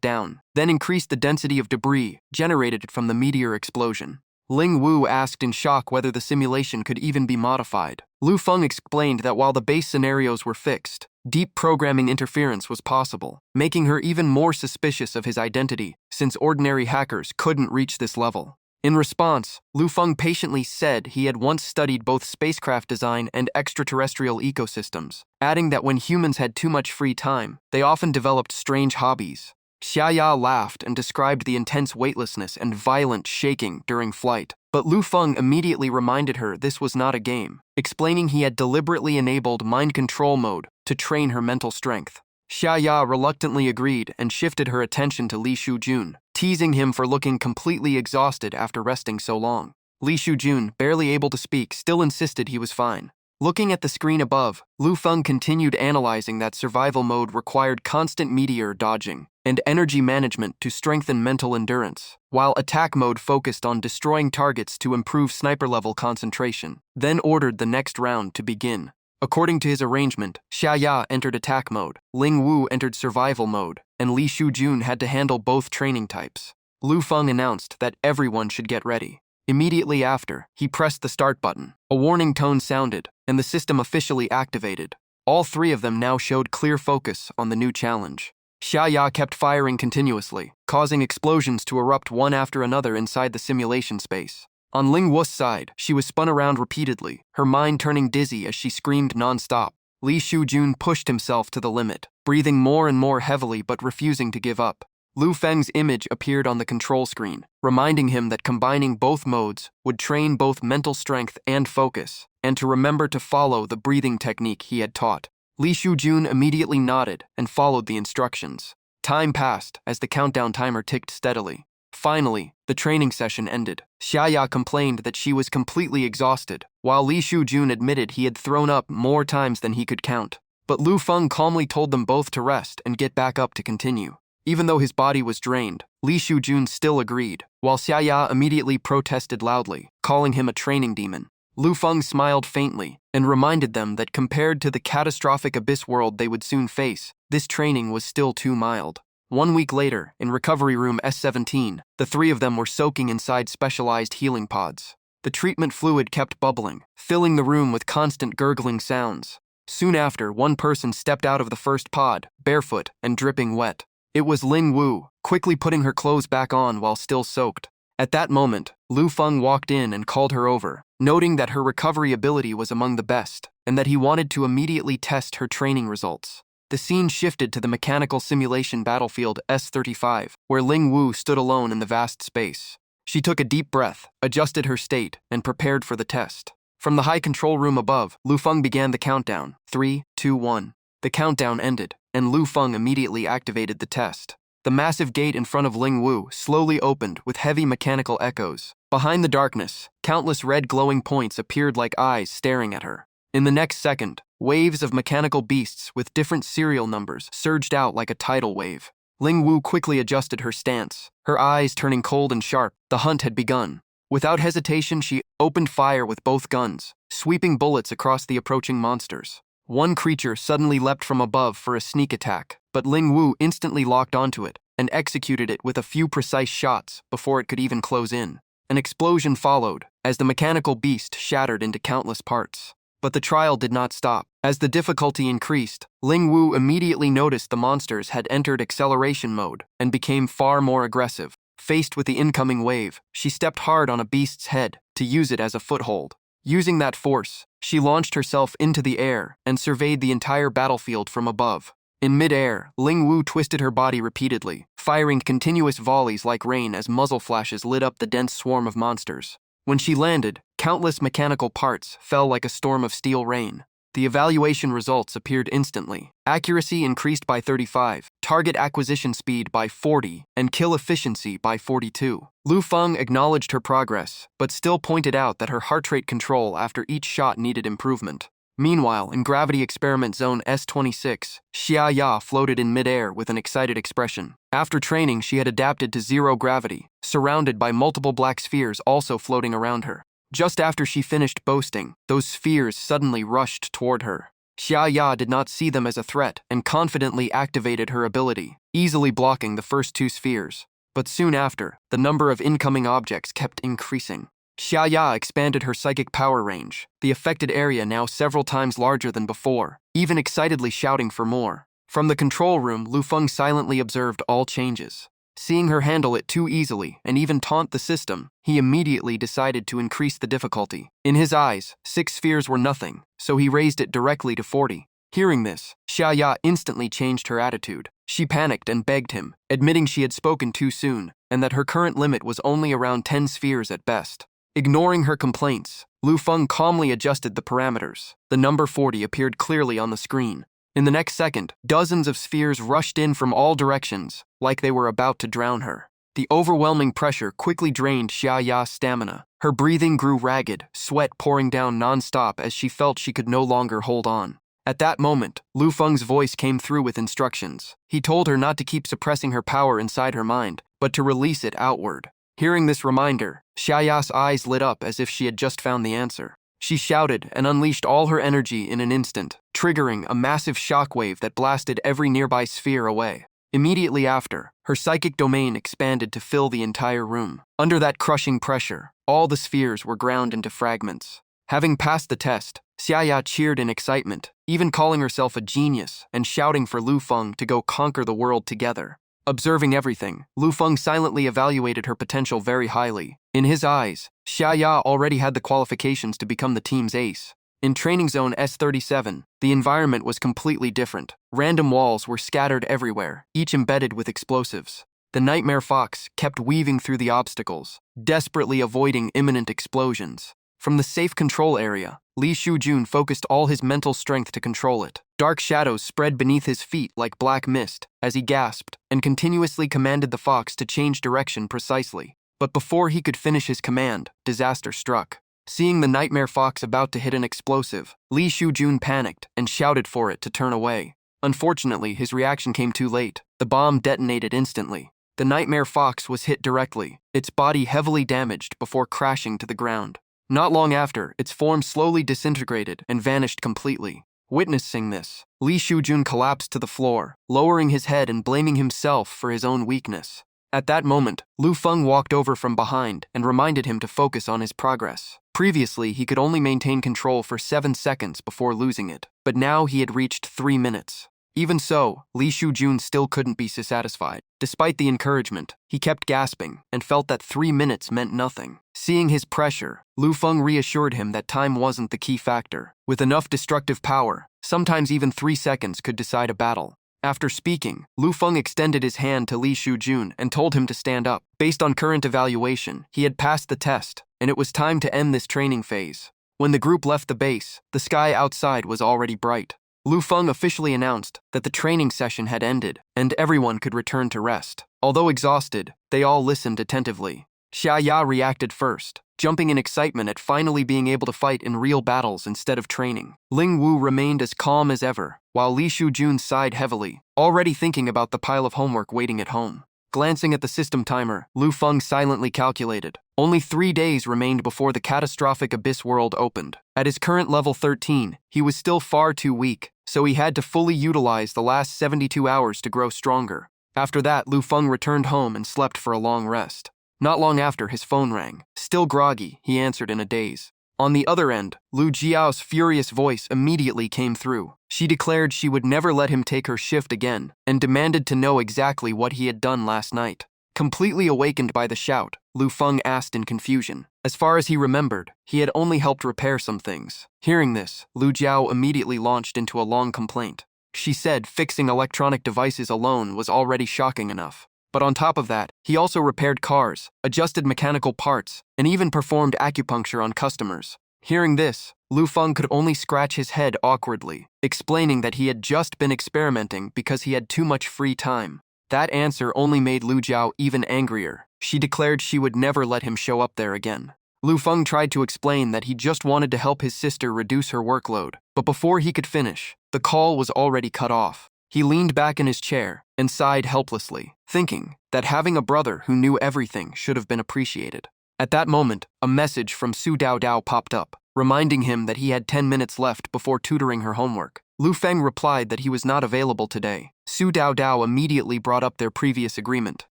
down, then increased the density of debris generated from the meteor explosion. Ling Wu asked in shock whether the simulation could even be modified. Lu Feng explained that while the base scenarios were fixed, deep programming interference was possible, making her even more suspicious of his identity, since ordinary hackers couldn't reach this level. In response, Lu Feng patiently said he had once studied both spacecraft design and extraterrestrial ecosystems, adding that when humans had too much free time, they often developed strange hobbies. Xiaya laughed and described the intense weightlessness and violent shaking during flight, but Lu Feng immediately reminded her this was not a game, explaining he had deliberately enabled mind control mode to train her mental strength. Xiaya reluctantly agreed and shifted her attention to Li Shujun, teasing him for looking completely exhausted after resting so long. Li Shujun, barely able to speak, still insisted he was fine. Looking at the screen above, Lu Feng continued analyzing that survival mode required constant meteor dodging and energy management to strengthen mental endurance, while attack mode focused on destroying targets to improve sniper-level concentration, then ordered the next round to begin. According to his arrangement, Xiaya entered attack mode, Ling Wu entered survival mode, and Li Shujun had to handle both training types. Lu Feng announced that everyone should get ready. Immediately after, he pressed the start button. A warning tone sounded, and the system officially activated. All three of them now showed clear focus on the new challenge. Xiaya kept firing continuously, causing explosions to erupt one after another inside the simulation space. On Ling Wu's side, she was spun around repeatedly, her mind turning dizzy as she screamed non-stop. Li Shujun pushed himself to the limit, breathing more and more heavily but refusing to give up. Lu Feng's image appeared on the control screen, reminding him that combining both modes would train both mental strength and focus, and to remember to follow the breathing technique he had taught. Li Shujun immediately nodded and followed the instructions. Time passed as the countdown timer ticked steadily. Finally, the training session ended. Xiaya complained that she was completely exhausted, while Li Shujun admitted he had thrown up more times than he could count. But Lu Feng calmly told them both to rest and get back up to continue. Even though his body was drained, Li Shujun still agreed, while Xiaya immediately protested loudly, calling him a training demon. Lu Feng smiled faintly and reminded them that compared to the catastrophic abyss world they would soon face, this training was still too mild. 1 week later, in recovery room S17, the three of them were soaking inside specialized healing pods. The treatment fluid kept bubbling, filling the room with constant gurgling sounds. Soon after, one person stepped out of the first pod, barefoot and dripping wet. It was Ling Wu, quickly putting her clothes back on while still soaked. At that moment, Lu Feng walked in and called her over, noting that her recovery ability was among the best, and that he wanted to immediately test her training results. The scene shifted to the mechanical simulation battlefield S35, where Ling Wu stood alone in the vast space. She took a deep breath, adjusted her state, and prepared for the test. From the high control room above, Lu Feng began the countdown. 3, 2, 1. The countdown ended, and Lu Feng immediately activated the test. The massive gate in front of Ling Wu slowly opened with heavy mechanical echoes. Behind the darkness, countless red glowing points appeared like eyes staring at her. In the next second, waves of mechanical beasts with different serial numbers surged out like a tidal wave. Ling Wu quickly adjusted her stance, her eyes turning cold and sharp. The hunt had begun. Without hesitation, she opened fire with both guns, sweeping bullets across the approaching monsters. One creature suddenly leapt from above for a sneak attack, but Ling Wu instantly locked onto it and executed it with a few precise shots before it could even close in. An explosion followed as the mechanical beast shattered into countless parts. But the trial did not stop. As the difficulty increased, Ling Wu immediately noticed the monsters had entered acceleration mode and became far more aggressive. Faced with the incoming wave, she stepped hard on a beast's head to use it as a foothold. Using that force, she launched herself into the air and surveyed the entire battlefield from above. In mid-air, Ling Wu twisted her body repeatedly, firing continuous volleys like rain as muzzle flashes lit up the dense swarm of monsters. When she landed, countless mechanical parts fell like a storm of steel rain. the evaluation results appeared instantly. Accuracy increased by 35, target acquisition speed by 40, and kill efficiency by 42. Lu Feng acknowledged her progress, but still pointed out that her heart rate control after each shot needed improvement. Meanwhile, in Gravity Experiment Zone S26, Xia Ya floated in midair with an excited expression. After training, she had adapted to zero gravity, surrounded by multiple black spheres also floating around her. Just after she finished boasting, those spheres suddenly rushed toward her. Xia Ya did not see them as a threat and confidently activated her ability, easily blocking the first two spheres. But soon after, the number of incoming objects kept increasing. Xia Ya expanded her psychic power range, the affected area now several times larger than before, even excitedly shouting for more. From the control room, Lu Feng silently observed all changes. Seeing her handle it too easily and even taunt the system, he immediately decided to increase the difficulty. In his eyes, 6 spheres were nothing, so he raised it directly to 40. Hearing this, Xia Ya instantly changed her attitude. She panicked and begged him, admitting she had spoken too soon, and that her current limit was only around 10 spheres at best. Ignoring her complaints, Lu Feng calmly adjusted the parameters. The number 40 appeared clearly on the screen. In the next second, dozens of spheres rushed in from all directions, like they were about to drown her. The overwhelming pressure quickly drained Xia Ya's stamina. Her breathing grew ragged, sweat pouring down non-stop as she felt she could no longer hold on. At that moment, Lu Feng's voice came through with instructions. He told her not to keep suppressing her power inside her mind, but to release it outward. Hearing this reminder, Xia Ya's eyes lit up as if she had just found the answer. She shouted and unleashed all her energy in an instant, triggering a massive shockwave that blasted every nearby sphere away. Immediately after, her psychic domain expanded to fill the entire room. Under that crushing pressure, all the spheres were ground into fragments. Having passed the test, Xia Ya cheered in excitement, even calling herself a genius and shouting for Lu Feng to go conquer the world together. Observing everything, Lu Feng silently evaluated her potential very highly. In his eyes, Xia Ya already had the qualifications to become the team's ace. In Training Zone S37, the environment was completely different. Random walls were scattered everywhere, each embedded with explosives. The Nightmare Fox kept weaving through the obstacles, desperately avoiding imminent explosions. From the safe control area, Li Shujun focused all his mental strength to control it. Dark shadows spread beneath his feet like black mist as he gasped and continuously commanded the fox to change direction precisely. But before he could finish his command, disaster struck. Seeing the Nightmare Fox about to hit an explosive, Li Shujun panicked and shouted for it to turn away. Unfortunately, his reaction came too late. The bomb detonated instantly. The Nightmare Fox was hit directly, its body heavily damaged before crashing to the ground. Not long after, its form slowly disintegrated and vanished completely. Witnessing this, Li Shujun collapsed to the floor, lowering his head and blaming himself for his own weakness. At that moment, Lu Feng walked over from behind and reminded him to focus on his progress. Previously, he could only maintain control for 7 seconds before losing it, but now he had reached 3 minutes. Even so, Li Shujun still couldn't be satisfied. Despite the encouragement, he kept gasping and felt that 3 minutes meant nothing. Seeing his pressure, Lu Feng reassured him that time wasn't the key factor. With enough destructive power, sometimes even 3 seconds could decide a battle. After speaking, Lu Feng extended his hand to Li Shujun and told him to stand up. Based on current evaluation, he had passed the test, and it was time to end this training phase. When the group left the base, the sky outside was already bright. Lu Feng officially announced that the training session had ended and everyone could return to rest. Although exhausted, they all listened attentively. Xia Ya reacted first, jumping in excitement at finally being able to fight in real battles instead of training. Ling Wu remained as calm as ever, while Li Shujun sighed heavily, already thinking about the pile of homework waiting at home. Glancing at the system timer, Lu Feng silently calculated. Only 3 days remained before the catastrophic Abyss world opened. At his current level 13, he was still far too weak, so he had to fully utilize the last 72 hours to grow stronger. After that, Lu Feng returned home and slept for a long rest. Not long after, his phone rang. Still groggy, he answered in a daze. On the other end, Lu Jiao's furious voice immediately came through. She declared she would never let him take her shift again and demanded to know exactly what he had done last night. Completely awakened by the shout, Lu Feng asked in confusion. As far as he remembered, he had only helped repair some things. Hearing this, Lu Jiao immediately launched into a long complaint. She said fixing electronic devices alone was already shocking enough. But on top of that, he also repaired cars, adjusted mechanical parts, and even performed acupuncture on customers. Hearing this, Lu Feng could only scratch his head awkwardly, explaining that he had just been experimenting because he had too much free time. That answer only made Lu Jiao even angrier. She declared she would never let him show up there again. Lu Feng tried to explain that he just wanted to help his sister reduce her workload, but before he could finish, the call was already cut off. He leaned back in his chair and sighed helplessly, thinking that having a brother who knew everything should have been appreciated. At that moment, a message from Su Dao Dao popped up, reminding him that he had 10 minutes left before tutoring her homework. Lu Feng replied that he was not available today. Su Dao Dao immediately brought up their previous agreement.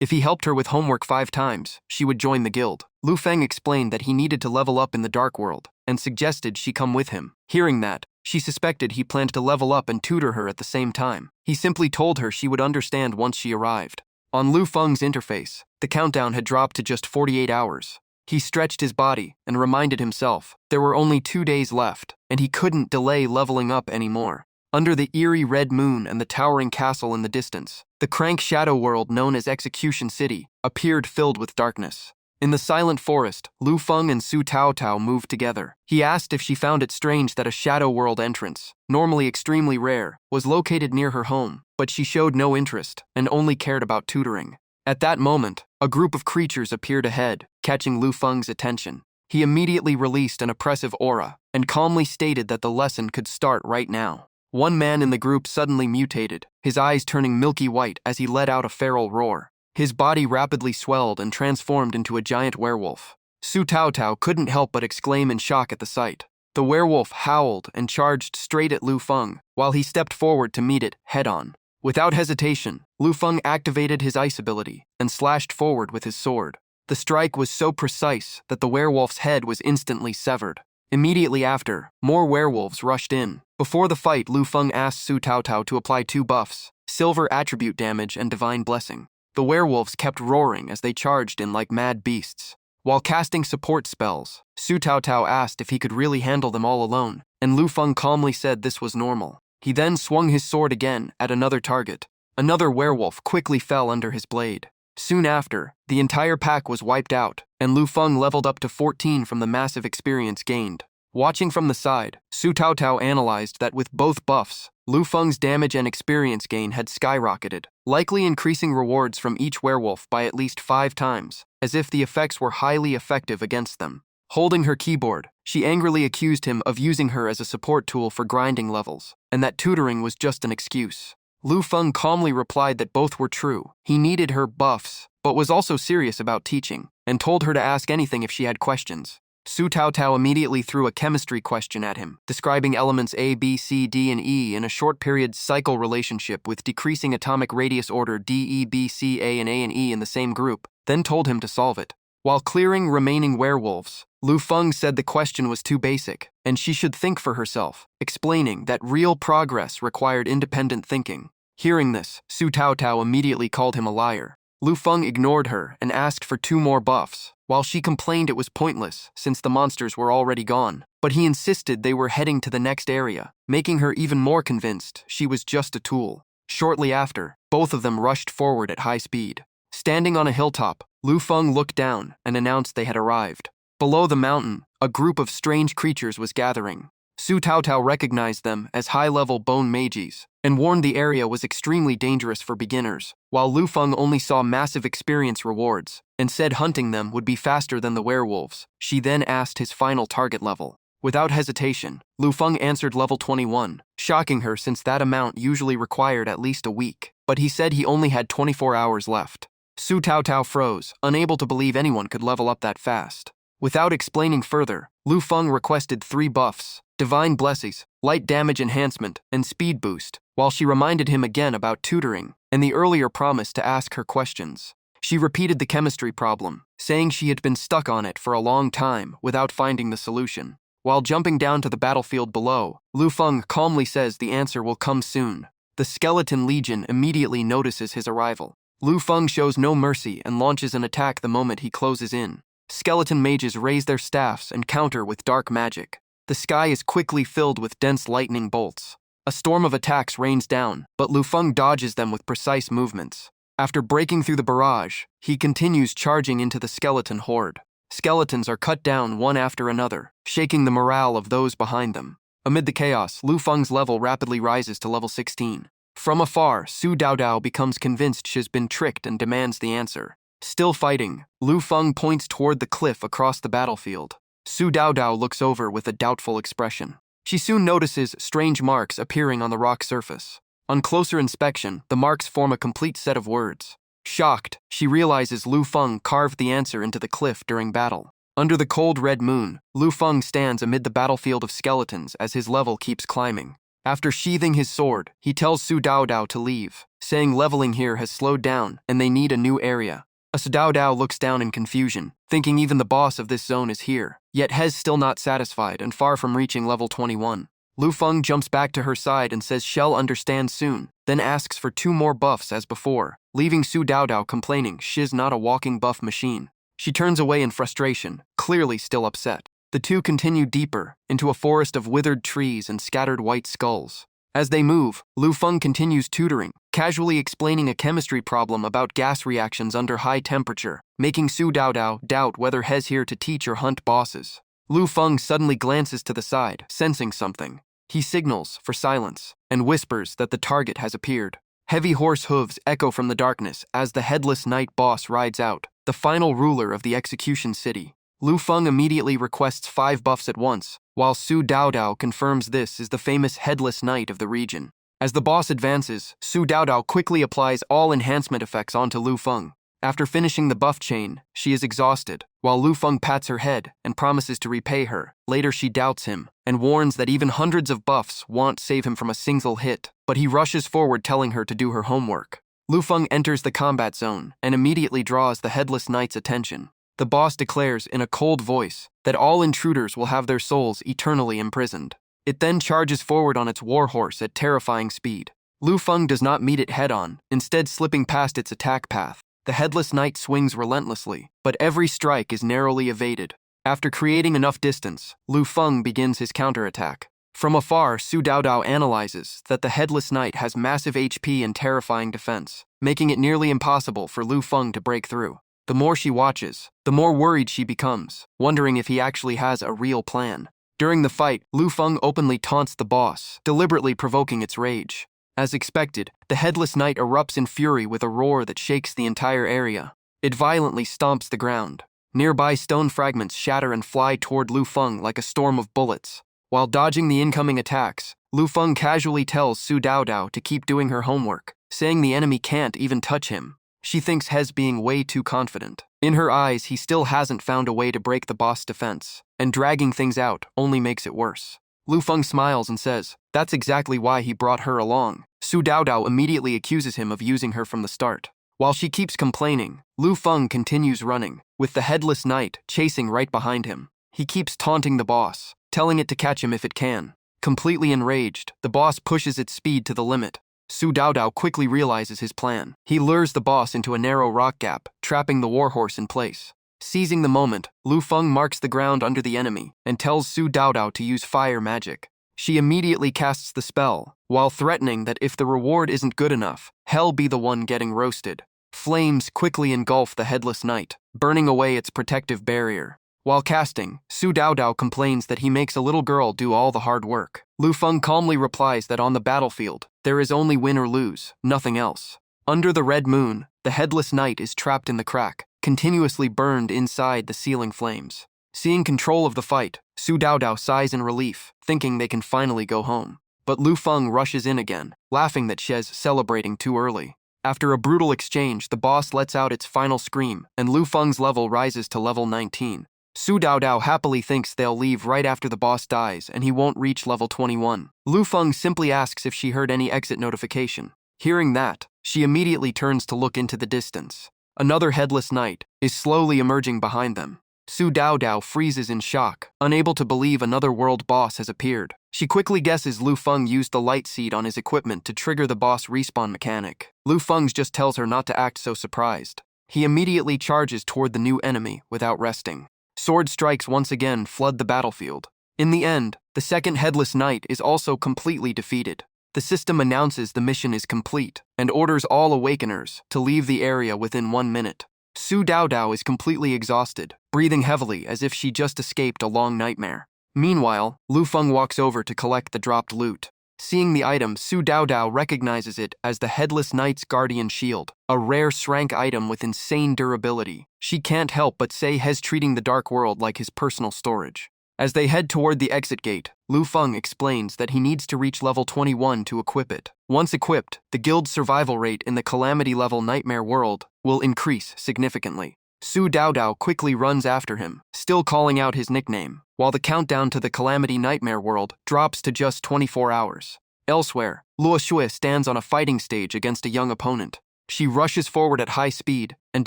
If he helped her with homework 5 times, she would join the guild. Lu Feng explained that he needed to level up in the dark world, and suggested she come with him. Hearing that, she suspected he planned to level up and tutor her at the same time. He simply told her she would understand once she arrived. On Lu Feng's interface, the countdown had dropped to just 48 hours. He stretched his body and reminded himself there were only 2 days left, and he couldn't delay leveling up anymore. Under the eerie red moon and the towering castle in the distance, the crank shadow world known as Execution City appeared filled with darkness. In the silent forest, Lu Feng and Su Tao Tao moved together. He asked if she found it strange that a shadow world entrance, normally extremely rare, was located near her home, but she showed no interest and only cared about tutoring. At that moment, a group of creatures appeared ahead, catching Lu Feng's attention. He immediately released an oppressive aura and calmly stated that the lesson could start right now. One man in the group suddenly mutated, his eyes turning milky white as he let out a feral roar. His body rapidly swelled and transformed into a giant werewolf. Su Tao Tao couldn't help but exclaim in shock at the sight. The werewolf howled and charged straight at Lu Feng, while he stepped forward to meet it head-on. Without hesitation, Lu Feng activated his ice ability and slashed forward with his sword. The strike was so precise that the werewolf's head was instantly severed. Immediately after, more werewolves rushed in. Before the fight, Lu Feng asked Su Tao Tao to apply 2 buffs, Silver Attribute Damage and Divine Blessing. The werewolves kept roaring as they charged in like mad beasts. While casting support spells, Su Tao Tao asked if he could really handle them all alone, and Lu Feng calmly said this was normal. He then swung his sword again at another target. Another werewolf quickly fell under his blade. Soon after, the entire pack was wiped out, and Lu Feng leveled up to 14 from the massive experience gained. Watching from the side, Su Tao Tao analyzed that with both buffs, Lu Feng's damage and experience gain had skyrocketed, likely increasing rewards from each werewolf by at least 5 times, as if the effects were highly effective against them. Holding her keyboard, she angrily accused him of using her as a support tool for grinding levels, and that tutoring was just an excuse. Lu Feng calmly replied that both were true. He needed her buffs, but was also serious about teaching, and told her to ask anything if she had questions. Su Tao Tao immediately threw a chemistry question at him, describing elements A, B, C, D, and E in a short period cycle relationship with decreasing atomic radius order D, E, B, C, A, and E in the same group, then told him to solve it. While clearing remaining werewolves, Lu Feng said the question was too basic, and she should think for herself, explaining that real progress required independent thinking. Hearing this, Su Tao Tao immediately called him a liar. Lu Feng ignored her and asked for 2 more buffs, while she complained it was pointless since the monsters were already gone. But he insisted they were heading to the next area, making her even more convinced she was just a tool. Shortly after, both of them rushed forward at high speed. Standing on a hilltop, Lu Feng looked down and announced they had arrived. Below the mountain, a group of strange creatures was gathering. Su Tao Tao recognized them as high-level bone mages and warned the area was extremely dangerous for beginners, while Lu Feng only saw massive experience rewards and said hunting them would be faster than the werewolves. She then asked his final target level. Without hesitation, Lu Feng answered level 21, shocking her since that amount usually required at least a week, but he said he only had 24 hours left. Su Tao Tao froze, unable to believe anyone could level up that fast. Without explaining further, Lu Feng requested 3 buffs, Divine Blessings, Light Damage Enhancement, and Speed Boost, while she reminded him again about tutoring and the earlier promise to ask her questions. She repeated the chemistry problem, saying she had been stuck on it for a long time without finding the solution. While jumping down to the battlefield below, Lu Feng calmly says the answer will come soon. The Skeleton Legion immediately notices his arrival. Lu Feng shows no mercy and launches an attack the moment he closes in. Skeleton mages raise their staffs and counter with dark magic. The sky is quickly filled with dense lightning bolts. A storm of attacks rains down, but Lu Feng dodges them with precise movements. After breaking through the barrage, he continues charging into the skeleton horde. Skeletons are cut down one after another, shaking the morale of those behind them. Amid the chaos, Lu Feng's level rapidly rises to level 16. From afar, Su Daodao becomes convinced she's been tricked and demands the answer. Still fighting, Lu Feng points toward the cliff across the battlefield. Su Daodao looks over with a doubtful expression. She soon notices strange marks appearing on the rock surface. On closer inspection, the marks form a complete set of words. Shocked, she realizes Lu Feng carved the answer into the cliff during battle. Under the cold red moon, Lu Feng stands amid the battlefield of skeletons as his level keeps climbing. After sheathing his sword, he tells Su Daodao to leave, saying leveling here has slowed down and they need a new area. Su Daodao looks down in confusion, thinking even the boss of this zone is here, yet Hez still not satisfied and far from reaching level 21. Lu Feng jumps back to her side and says she'll understand soon, then asks for 2 more buffs as before, leaving Su Daodao complaining she's not a walking buff machine. She turns away in frustration, clearly still upset. The two continue deeper, into a forest of withered trees and scattered white skulls. As they move, Lu Feng continues tutoring, casually explaining a chemistry problem about gas reactions under high temperature, making Su Daodao doubt whether Hez here to teach or hunt bosses. Lu Feng suddenly glances to the side, sensing something. He signals for silence, and whispers that the target has appeared. Heavy horse hooves echo from the darkness as the headless knight boss rides out, the final ruler of the execution city. Lu Feng immediately requests 5 buffs at once, while Su Daodao confirms this is the famous headless knight of the region. As the boss advances, Su Daodao quickly applies all enhancement effects onto Lu Feng. After finishing the buff chain, she is exhausted, while Lu Feng pats her head and promises to repay her. Later she doubts him, and warns that even hundreds of buffs won't save him from a single hit, but he rushes forward telling her to do her homework. Lu Feng enters the combat zone and immediately draws the headless knight's attention. The boss declares in a cold voice that all intruders will have their souls eternally imprisoned. It then charges forward on its warhorse at terrifying speed. Lu Feng does not meet it head-on, instead slipping past its attack path. The headless knight swings relentlessly, but every strike is narrowly evaded. After creating enough distance, Lu Feng begins his counterattack. From afar, Su Daodao analyzes that the headless knight has massive HP and terrifying defense, making it nearly impossible for Lu Feng to break through. The more she watches, the more worried she becomes, wondering if he actually has a real plan. During the fight, Lu Feng openly taunts the boss, deliberately provoking its rage. As expected, the headless knight erupts in fury with a roar that shakes the entire area. It violently stomps the ground. Nearby stone fragments shatter and fly toward Lu Feng like a storm of bullets. While dodging the incoming attacks, Lu Feng casually tells Su Daodao to keep doing her homework, saying the enemy can't even touch him. She thinks Hez being way too confident. In her eyes, he still hasn't found a way to break the boss' defense, and dragging things out only makes it worse. Lu Feng smiles and says that's exactly why he brought her along. Su Daodao immediately accuses him of using her from the start. While she keeps complaining, Lu Feng continues running, with the headless knight chasing right behind him. He keeps taunting the boss, telling it to catch him if it can. Completely enraged, the boss pushes its speed to the limit. Su Daodao quickly realizes his plan. He lures the boss into a narrow rock gap, trapping the warhorse in place. Seizing the moment, Lu Feng marks the ground under the enemy and tells Su Daodao to use fire magic. She immediately casts the spell, while threatening that if the reward isn't good enough, hell be the one getting roasted. Flames quickly engulf the headless knight, burning away its protective barrier. While casting, Su Daodao complains that he makes a little girl do all the hard work. Lu Feng calmly replies that on the battlefield, there is only win or lose, nothing else. Under the red moon, the headless knight is trapped in the crack, continuously burned inside the ceiling flames. Seeing control of the fight, Su Daodao sighs in relief, thinking they can finally go home. But Lu Feng rushes in again, laughing that she's celebrating too early. After a brutal exchange, the boss lets out its final scream, and Lu Feng's level rises to level 19. Su Daodao happily thinks they'll leave right after the boss dies and he won't reach level 21. Lu Feng simply asks if she heard any exit notification. Hearing that, she immediately turns to look into the distance. Another headless knight is slowly emerging behind them. Su Daodao freezes in shock, unable to believe another world boss has appeared. She quickly guesses Lu Feng used the light seed on his equipment to trigger the boss respawn mechanic. Lu Feng just tells her not to act so surprised. He immediately charges toward the new enemy without resting. Sword strikes once again flood the battlefield. In the end, the second headless knight is also completely defeated. The system announces the mission is complete and orders all awakeners to leave the area within 1 minute. Su Daodao is completely exhausted, breathing heavily as if she just escaped a long nightmare. Meanwhile, Lu Feng walks over to collect the dropped loot. Seeing the item, Su Daodao recognizes it as the Headless Knight's Guardian Shield, a rare Shrank item with insane durability. She can't help but say he's treating the dark world like his personal storage. As they head toward the exit gate, Lu Feng explains that he needs to reach level 21 to equip it. Once equipped, the guild's survival rate in the Calamity-level Nightmare world will increase significantly. Su Daodao quickly runs after him, still calling out his nickname, while the countdown to the Calamity Nightmare world drops to just 24 hours. Elsewhere, Luo Shui stands on a fighting stage against a young opponent. She rushes forward at high speed and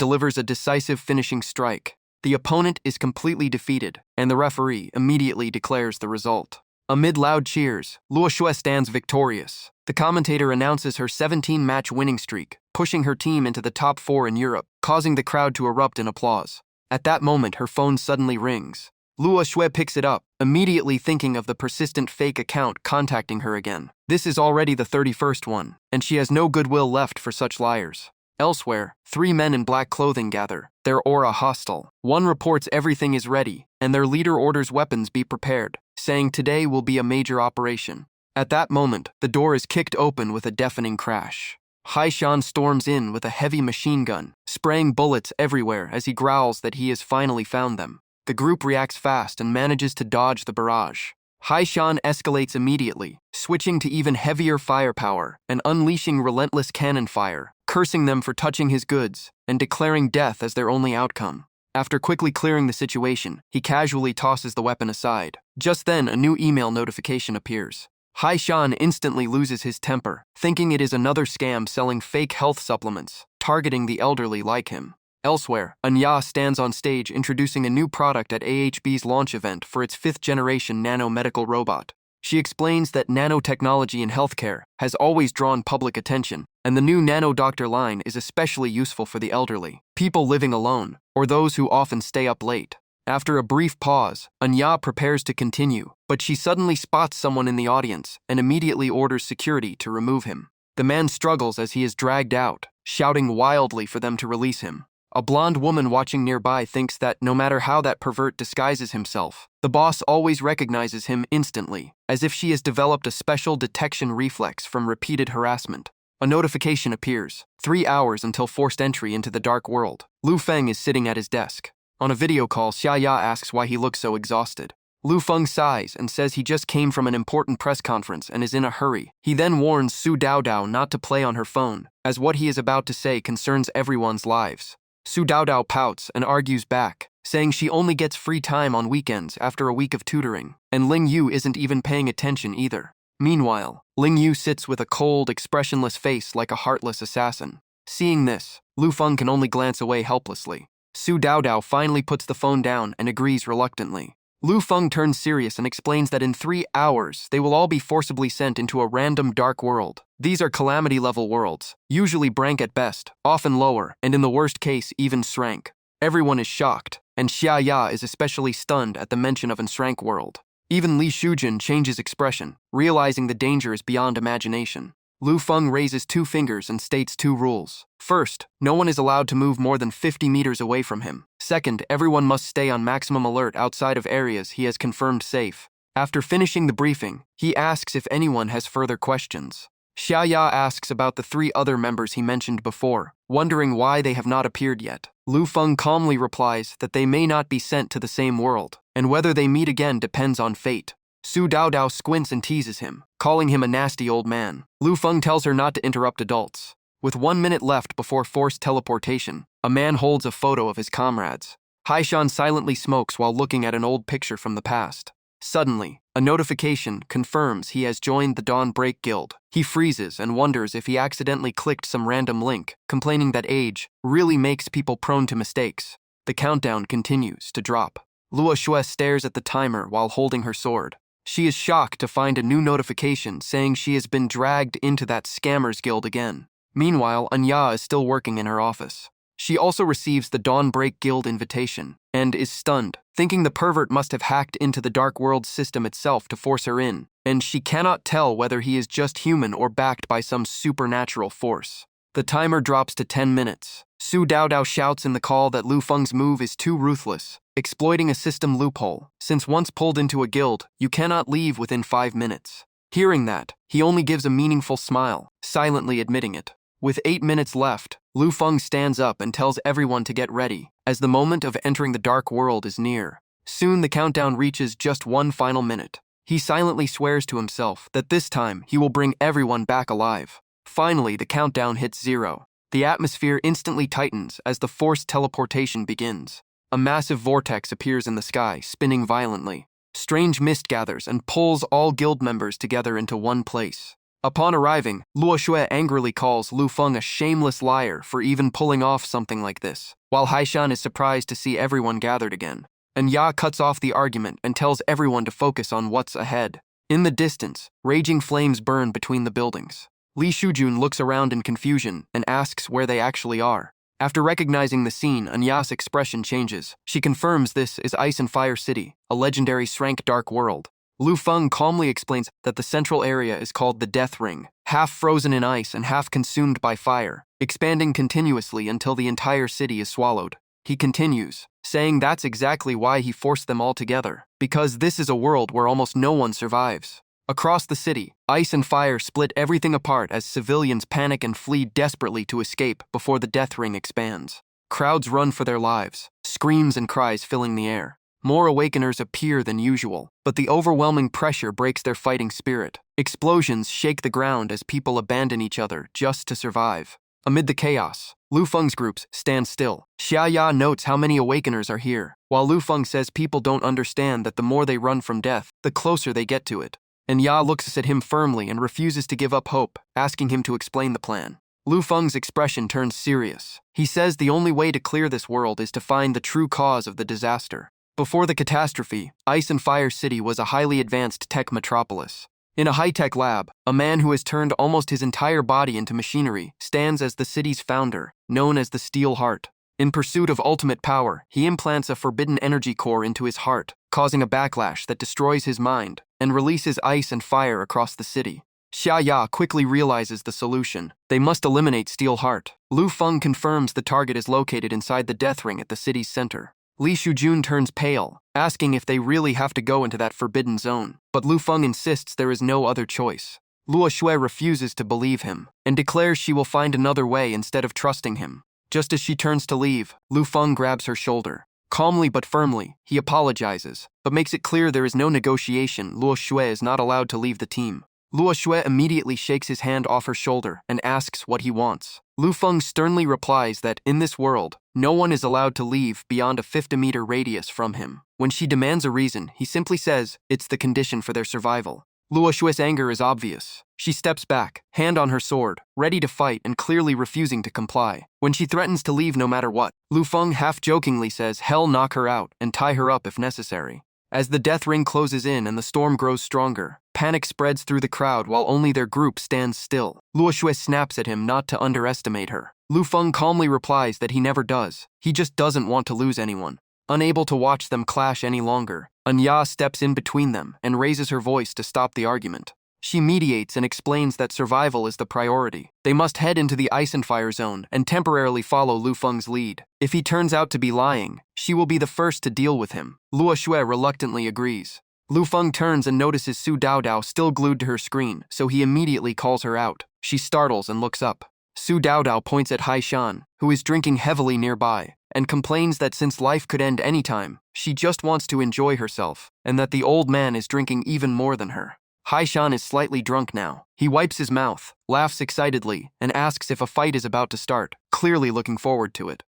delivers a decisive finishing strike. The opponent is completely defeated, and the referee immediately declares the result. Amid loud cheers, Luo Shui stands victorious. The commentator announces her 17-match winning streak, pushing her team into the top 4 in Europe, causing the crowd to erupt in applause. At that moment, her phone suddenly rings. Luo Shui picks it up, immediately thinking of the persistent fake account contacting her again. This is already the 31st one, and she has no goodwill left for such liars. Elsewhere, 3 men in black clothing gather, their aura hostile. One reports everything is ready, and their leader orders weapons be prepared, saying today will be a major operation. At that moment, the door is kicked open with a deafening crash. Haishan storms in with a heavy machine gun, spraying bullets everywhere as he growls that he has finally found them. The group reacts fast and manages to dodge the barrage. Haishan escalates immediately, switching to even heavier firepower and unleashing relentless cannon fire, cursing them for touching his goods and declaring death as their only outcome. After quickly clearing the situation, he casually tosses the weapon aside. Just then, a new email notification appears. Haishan instantly loses his temper, thinking it is another scam selling fake health supplements, targeting the elderly like him. Elsewhere, Anya stands on stage introducing a new product at AHB's launch event for its 5th-generation nano-medical robot. She explains that nanotechnology in healthcare has always drawn public attention, and the new Nano Doctor line is especially useful for the elderly, people living alone, or those who often stay up late. After a brief pause, Anya prepares to continue, but she suddenly spots someone in the audience and immediately orders security to remove him. The man struggles as he is dragged out, shouting wildly for them to release him. A blonde woman watching nearby thinks that no matter how that pervert disguises himself, the boss always recognizes him instantly, as if she has developed a special detection reflex from repeated harassment. A notification appears, 3 hours until forced entry into the dark world. Lu Feng is sitting at his desk. On a video call, Xia Ya asks why he looks so exhausted. Lu Feng sighs and says he just came from an important press conference and is in a hurry. He then warns Su Daodao not to play on her phone, as what he is about to say concerns everyone's lives. Su Daodao pouts and argues back, saying she only gets free time on weekends after a week of tutoring, and Ling Yu isn't even paying attention either. Meanwhile, Ling Yu sits with a cold, expressionless face like a heartless assassin. Seeing this, Lu Feng can only glance away helplessly. Su Daodao finally puts the phone down and agrees reluctantly. Lu Feng turns serious and explains that in 3 hours, they will all be forcibly sent into a random dark world. These are calamity-level worlds, usually brank at best, often lower, and in the worst case, even shrank. Everyone is shocked, and Xia Ya is especially stunned at the mention of a shrank world. Even Li Shujin changes expression, realizing the danger is beyond imagination. Lu Feng raises 2 fingers and states 2 rules. First, no one is allowed to move more than 50 meters away from him. Second, everyone must stay on maximum alert outside of areas he has confirmed safe. After finishing the briefing, he asks if anyone has further questions. Xia Ya asks about the 3 other members he mentioned before, wondering why they have not appeared yet. Lu Feng calmly replies that they may not be sent to the same world, and whether they meet again depends on fate. Su Daodao squints and teases him, calling him a nasty old man. Lu Feng tells her not to interrupt adults. With 1 minute left before forced teleportation, a man holds a photo of his comrades. Haishan silently smokes while looking at an old picture from the past. Suddenly, a notification confirms he has joined the Dawn Break Guild. He freezes and wonders if he accidentally clicked some random link, complaining that age really makes people prone to mistakes. The countdown continues to drop. Luo Shui stares at the timer while holding her sword. She is shocked to find a new notification saying she has been dragged into that scammers guild again. Meanwhile, Anya is still working in her office. She also receives the Dawn Break Guild invitation and is stunned, thinking the pervert must have hacked into the Dark World system itself to force her in, and she cannot tell whether he is just human or backed by some supernatural force. The timer drops to 10 minutes. Su Daodao shouts in the call that Lu Feng's move is too ruthless, exploiting a system loophole, since once pulled into a guild, you cannot leave within 5 minutes. Hearing that, he only gives a meaningful smile, silently admitting it. With 8 minutes left, Lu Feng stands up and tells everyone to get ready, as the moment of entering the dark world is near. Soon the countdown reaches just one final minute. He silently swears to himself that this time he will bring everyone back alive. Finally, the countdown hits 0. The atmosphere instantly tightens as the forced teleportation begins. A massive vortex appears in the sky, spinning violently. Strange mist gathers and pulls all guild members together into one place. Upon arriving, Luo Xue angrily calls Lu Feng a shameless liar for even pulling off something like this, while Haishan is surprised to see everyone gathered again. And Ya cuts off the argument and tells everyone to focus on what's ahead. In the distance, raging flames burn between the buildings. Li Shujun looks around in confusion and asks where they actually are. After recognizing the scene, Anya's expression changes. She confirms this is Ice and Fire City, a legendary Srank dark world. Lu Feng calmly explains that the central area is called the Death Ring, half frozen in ice and half consumed by fire, expanding continuously until the entire city is swallowed. He continues, saying that's exactly why he forced them all together, because this is a world where almost no one survives. Across the city, ice and fire split everything apart as civilians panic and flee desperately to escape before the death ring expands. Crowds run for their lives, screams and cries filling the air. More awakeners appear than usual, but the overwhelming pressure breaks their fighting spirit. Explosions shake the ground as people abandon each other just to survive. Amid the chaos, Lu Feng's groups stand still. Xia Ya notes how many awakeners are here, while Lu Feng says people don't understand that the more they run from death, the closer they get to it. And Ya looks at him firmly and refuses to give up hope, asking him to explain the plan. Lu Feng's expression turns serious. He says the only way to clear this world is to find the true cause of the disaster. Before the catastrophe, Ice and Fire City was a highly advanced tech metropolis. In a high-tech lab, a man who has turned almost his entire body into machinery stands as the city's founder, known as the Steel Heart. In pursuit of ultimate power, he implants a forbidden energy core into his heart, causing a backlash that destroys his mind and releases ice and fire across the city. Xia Ya quickly realizes the solution. They must eliminate Steel Heart. Lu Feng confirms the target is located inside the death ring at the city's center. Li Shujun turns pale, asking if they really have to go into that forbidden zone, but Lu Feng insists there is no other choice. Luo Xue refuses to believe him and declares she will find another way instead of trusting him. Just as she turns to leave, Lu Feng grabs her shoulder. Calmly but firmly, he apologizes, but makes it clear there is no negotiation. Luo Xue is not allowed to leave the team. Luo Xue immediately shakes his hand off her shoulder and asks what he wants. Lu Feng sternly replies that, in this world, no one is allowed to leave beyond a 50-meter radius from him. When she demands a reason, he simply says it's the condition for their survival. Luo Xue's anger is obvious. She steps back, hand on her sword, ready to fight and clearly refusing to comply. When she threatens to leave no matter what, Lu Feng half-jokingly says, "Hell, knock her out and tie her up if necessary." As the death ring closes in and the storm grows stronger, panic spreads through the crowd while only their group stands still. Luo Xue snaps at him not to underestimate her. Lu Feng calmly replies that he never does. He just doesn't want to lose anyone. Unable to watch them clash any longer, Anya steps in between them and raises her voice to stop the argument. She mediates and explains that survival is the priority. They must head into the Ice and Fire Zone and temporarily follow Lu Feng's lead. If he turns out to be lying, she will be the first to deal with him. Luo Xue reluctantly agrees. Lu Feng turns and notices Su Daodao still glued to her screen, so he immediately calls her out. She startles and looks up. Su Daodao points at Haishan, who is drinking heavily nearby, and complains that since life could end anytime, she just wants to enjoy herself, and that the old man is drinking even more than her. Haishan is slightly drunk now. He wipes his mouth, laughs excitedly, and asks if a fight is about to start, clearly looking forward to it.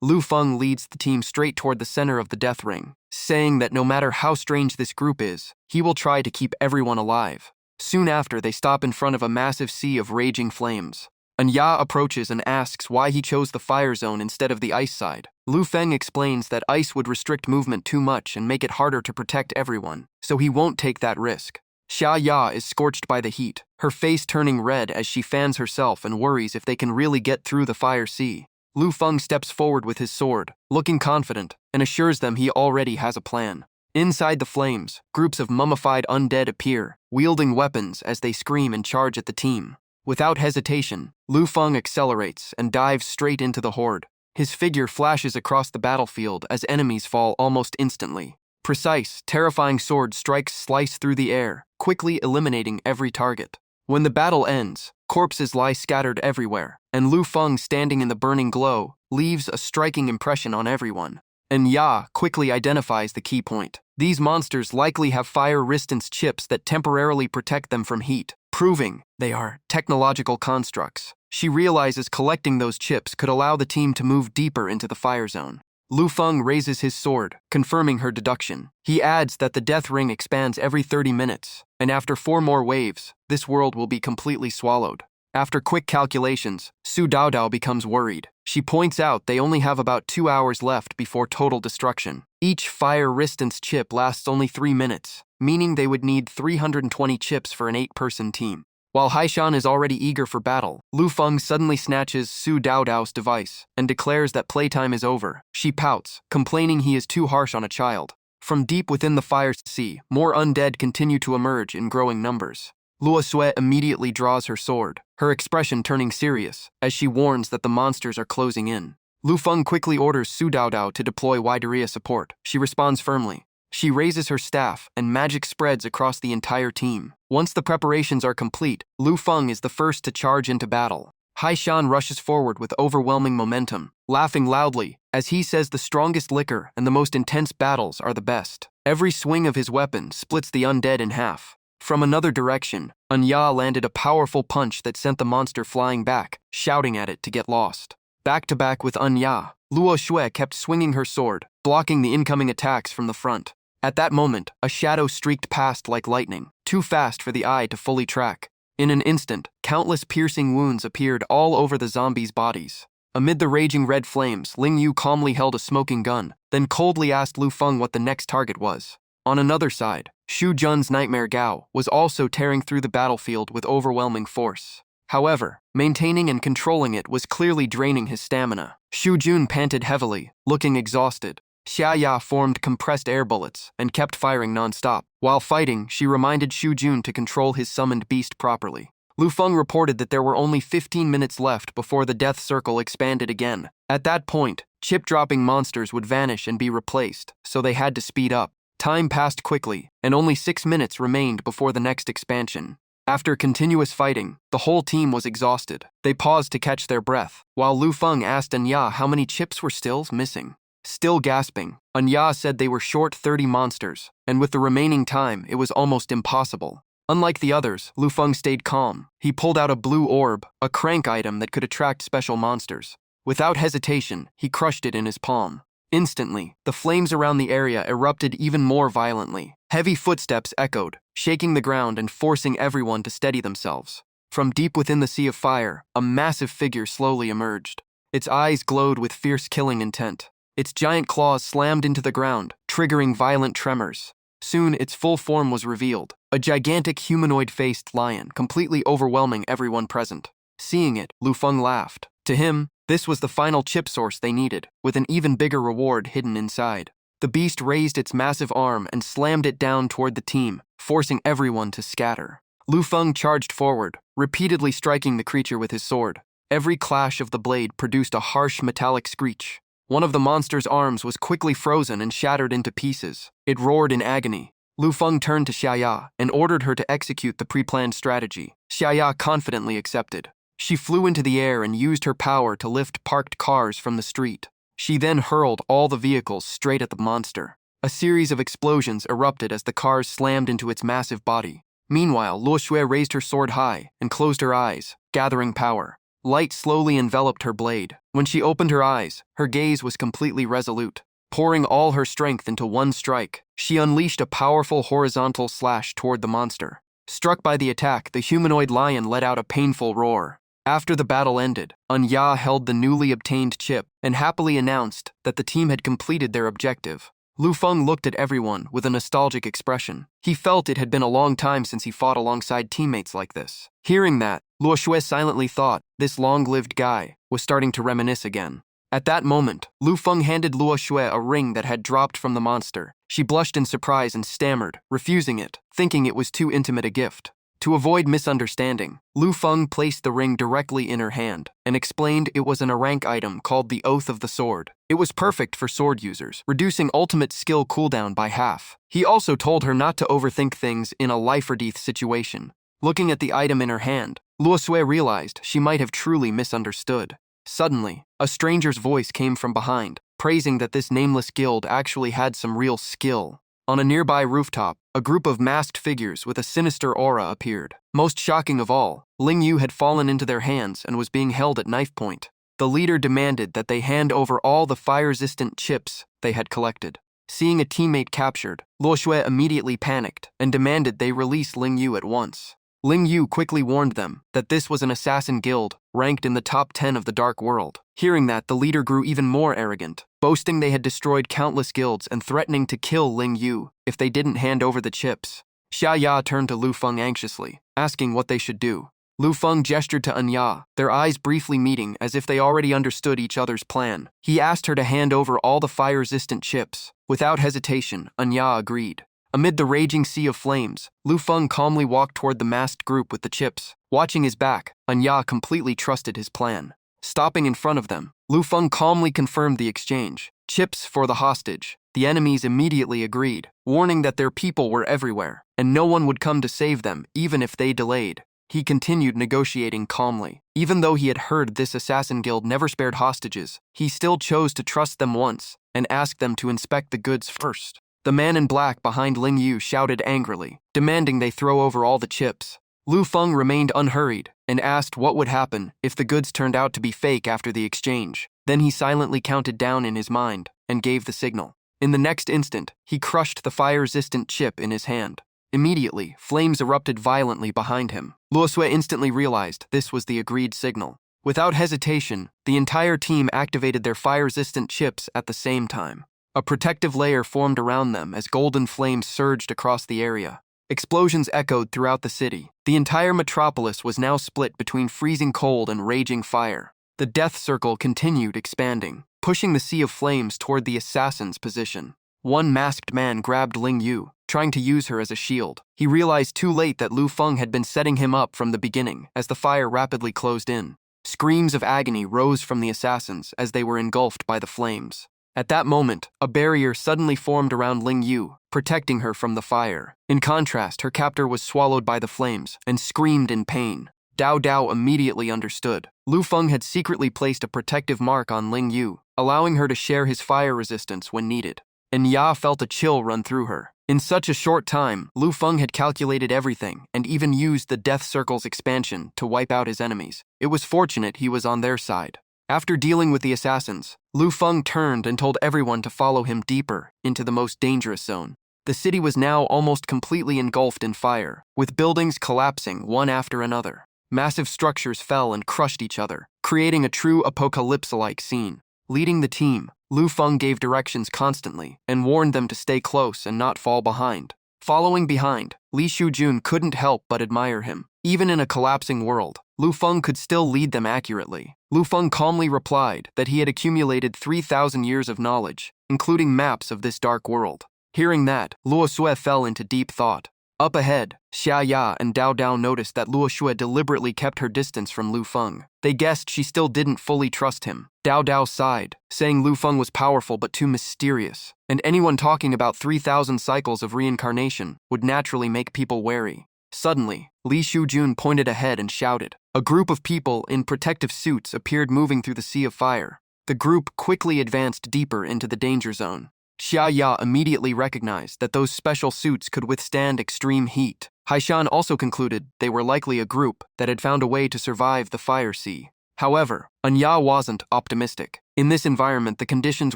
Lu Feng leads the team straight toward the center of the death ring, saying that no matter how strange this group is, he will try to keep everyone alive. Soon after, they stop in front of a massive sea of raging flames. Anya approaches and asks why he chose the fire zone instead of the ice side. Lu Feng explains that ice would restrict movement too much and make it harder to protect everyone, so he won't take that risk. Xia Ya is scorched by the heat, her face turning red as she fans herself and worries if they can really get through the fire sea. Lu Feng steps forward with his sword, looking confident, and assures them he already has a plan. Inside the flames, groups of mummified undead appear, wielding weapons as they scream and charge at the team. Without hesitation, Lu Feng accelerates and dives straight into the horde. His figure flashes across the battlefield as enemies fall almost instantly. Precise, terrifying sword strikes slice through the air, quickly eliminating every target. When the battle ends, corpses lie scattered everywhere, and Lu Feng, standing in the burning glow, leaves a striking impression on everyone. And Ya quickly identifies the key point. These monsters likely have fire resistance chips that temporarily protect them from heat, proving they are technological constructs. She realizes collecting those chips could allow the team to move deeper into the fire zone. Lu Feng raises his sword, confirming her deduction. He adds that the death ring expands every 30 minutes, and after 4 more waves, this world will be completely swallowed. After quick calculations, Su Daodao becomes worried. She points out they only have about 2 hours left before total destruction. Each fire resistance chip lasts only 3 minutes, meaning they would need 320 chips for an 8-person team. While Haishan is already eager for battle, Lu Feng suddenly snatches Su Daodao's device and declares that playtime is over. She pouts, complaining he is too harsh on a child. From deep within the fire sea, more undead continue to emerge in growing numbers. Luo Sui immediately draws her sword, her expression turning serious, as she warns that the monsters are closing in. Lu Feng quickly orders Su Daodao to deploy Wideria support. She responds firmly. She raises her staff, and magic spreads across the entire team. Once the preparations are complete, Lu Feng is the first to charge into battle. Haishan rushes forward with overwhelming momentum, laughing loudly, as he says the strongest liquor and the most intense battles are the best. Every swing of his weapon splits the undead in half. From another direction, Anya landed a powerful punch that sent the monster flying back, shouting at it to get lost. Back to back with Anya, Luo Shui kept swinging her sword, blocking the incoming attacks from the front. At that moment, a shadow streaked past like lightning, too fast for the eye to fully track. In an instant, countless piercing wounds appeared all over the zombies' bodies. Amid the raging red flames, Ling Yu calmly held a smoking gun, then coldly asked Lu Feng what the next target was. On another side, Xu Jun's Nightmare Gao was also tearing through the battlefield with overwhelming force. However, maintaining and controlling it was clearly draining his stamina. Xu Jun panted heavily, looking exhausted. Xia Ya formed compressed air bullets and kept firing non-stop. While fighting, she reminded Xu Jun to control his summoned beast properly. Lu Feng reported that there were only 15 minutes left before the death circle expanded again. At that point, chip-dropping monsters would vanish and be replaced, so they had to speed up. Time passed quickly, and only 6 minutes remained before the next expansion. After continuous fighting, the whole team was exhausted. They paused to catch their breath, while Lu Feng asked Anya how many chips were still missing. Still gasping, Anya said they were short 30 monsters, and with the remaining time, it was almost impossible. Unlike the others, Lu Feng stayed calm. He pulled out a blue orb, a crank item that could attract special monsters. Without hesitation, he crushed it in his palm. Instantly, the flames around the area erupted even more violently. Heavy footsteps echoed, shaking the ground and forcing everyone to steady themselves. From deep within the sea of fire, a massive figure slowly emerged. Its eyes glowed with fierce killing intent. Its giant claws slammed into the ground, triggering violent tremors. Soon, its full form was revealed, a gigantic humanoid-faced lion, completely overwhelming everyone present. Seeing it, Lu Feng laughed. To him, this was the final chip source they needed, with an even bigger reward hidden inside. The beast raised its massive arm and slammed it down toward the team, forcing everyone to scatter. Lu Feng charged forward, repeatedly striking the creature with his sword. Every clash of the blade produced a harsh metallic screech. One of the monster's arms was quickly frozen and shattered into pieces. It roared in agony. Lu Feng turned to Xiaya and ordered her to execute the pre-planned strategy. Xiaya confidently accepted. She flew into the air and used her power to lift parked cars from the street. She then hurled all the vehicles straight at the monster. A series of explosions erupted as the cars slammed into its massive body. Meanwhile, Luo Shui raised her sword high and closed her eyes, gathering power. Light slowly enveloped her blade. When she opened her eyes, her gaze was completely resolute. Pouring all her strength into one strike, she unleashed a powerful horizontal slash toward the monster. Struck by the attack, the humanoid lion let out a painful roar. After the battle ended, Anya held the newly obtained chip and happily announced that the team had completed their objective. Lu Feng looked at everyone with a nostalgic expression. He felt it had been a long time since he fought alongside teammates like this. Hearing that, Luo Shui silently thought this long-lived guy was starting to reminisce again. At that moment, Lu Feng handed Luo Shui a ring that had dropped from the monster. She blushed in surprise and stammered, refusing it, thinking it was too intimate a gift. To avoid misunderstanding, Lu Feng placed the ring directly in her hand and explained it was an rank item called the Oath of the Sword. It was perfect for sword users, reducing ultimate skill cooldown by half. He also told her not to overthink things in a life-or-death situation. Looking at the item in her hand, Luo Sui realized she might have truly misunderstood. Suddenly, a stranger's voice came from behind, praising that this nameless guild actually had some real skill. On a nearby rooftop, a group of masked figures with a sinister aura appeared. Most shocking of all, Ling Yu had fallen into their hands and was being held at knife point. The leader demanded that they hand over all the fire-resistant chips they had collected. Seeing a teammate captured, Luo Shui immediately panicked and demanded they release Ling Yu at once. Ling Yu quickly warned them that this was an assassin guild ranked in the top 10 of the Dark World. Hearing that, the leader grew even more arrogant, boasting they had destroyed countless guilds and threatening to kill Ling Yu if they didn't hand over the chips. Xia Ya turned to Lu Feng anxiously, asking what they should do. Lu Feng gestured to Anya, their eyes briefly meeting as if they already understood each other's plan. He asked her to hand over all the fire-resistant chips. Without hesitation, Anya agreed. Amid the raging sea of flames, Lu Feng calmly walked toward the masked group with the chips. Watching his back, Anya completely trusted his plan. Stopping in front of them, Lu Feng calmly confirmed the exchange. Chips for the hostage. The enemies immediately agreed, warning that their people were everywhere, and no one would come to save them even if they delayed. He continued negotiating calmly. Even though he had heard this assassin guild never spared hostages, he still chose to trust them once and asked them to inspect the goods first. The man in black behind Ling Yu shouted angrily, demanding they throw over all the chips. Lu Feng remained unhurried and asked what would happen if the goods turned out to be fake after the exchange. Then he silently counted down in his mind and gave the signal. In the next instant, he crushed the fire-resistant chip in his hand. Immediately, flames erupted violently behind him. Luo Sui instantly realized this was the agreed signal. Without hesitation, the entire team activated their fire-resistant chips at the same time. A protective layer formed around them as golden flames surged across the area. Explosions echoed throughout the city. The entire metropolis was now split between freezing cold and raging fire. The death circle continued expanding, pushing the sea of flames toward the assassin's position. One masked man grabbed Ling Yu, trying to use her as a shield. He realized too late that Lu Feng had been setting him up from the beginning as the fire rapidly closed in. Screams of agony rose from the assassins as they were engulfed by the flames. At that moment, a barrier suddenly formed around Ling Yu, protecting her from the fire. In contrast, her captor was swallowed by the flames and screamed in pain. Dao Dao immediately understood. Lu Feng had secretly placed a protective mark on Ling Yu, allowing her to share his fire resistance when needed. And Ya felt a chill run through her. In such a short time, Lu Feng had calculated everything and even used the Death Circle's expansion to wipe out his enemies. It was fortunate he was on their side. After dealing with the assassins, Lu Feng turned and told everyone to follow him deeper into the most dangerous zone. The city was now almost completely engulfed in fire, with buildings collapsing one after another. Massive structures fell and crushed each other, creating a true apocalypse-like scene. Leading the team, Lu Feng gave directions constantly and warned them to stay close and not fall behind. Following behind, Li Shujun couldn't help but admire him. Even in a collapsing world, Lu Feng could still lead them accurately. Lu Feng calmly replied that he had accumulated 3,000 years of knowledge, including maps of this dark world. Hearing that, Luo Sui fell into deep thought. Up ahead, Xia Ya and Dao Dao noticed that Luo Sui deliberately kept her distance from Lu Feng. They guessed she still didn't fully trust him. Dao Dao sighed, saying Lu Feng was powerful but too mysterious, and anyone talking about 3,000 cycles of reincarnation would naturally make people wary. Suddenly, Li Shujun pointed ahead and shouted. A group of people in protective suits appeared moving through the sea of fire. The group quickly advanced deeper into the danger zone. Xia Ya immediately recognized that those special suits could withstand extreme heat. Haishan also concluded they were likely a group that had found a way to survive the fire sea. However, Anya wasn't optimistic. In this environment, the conditions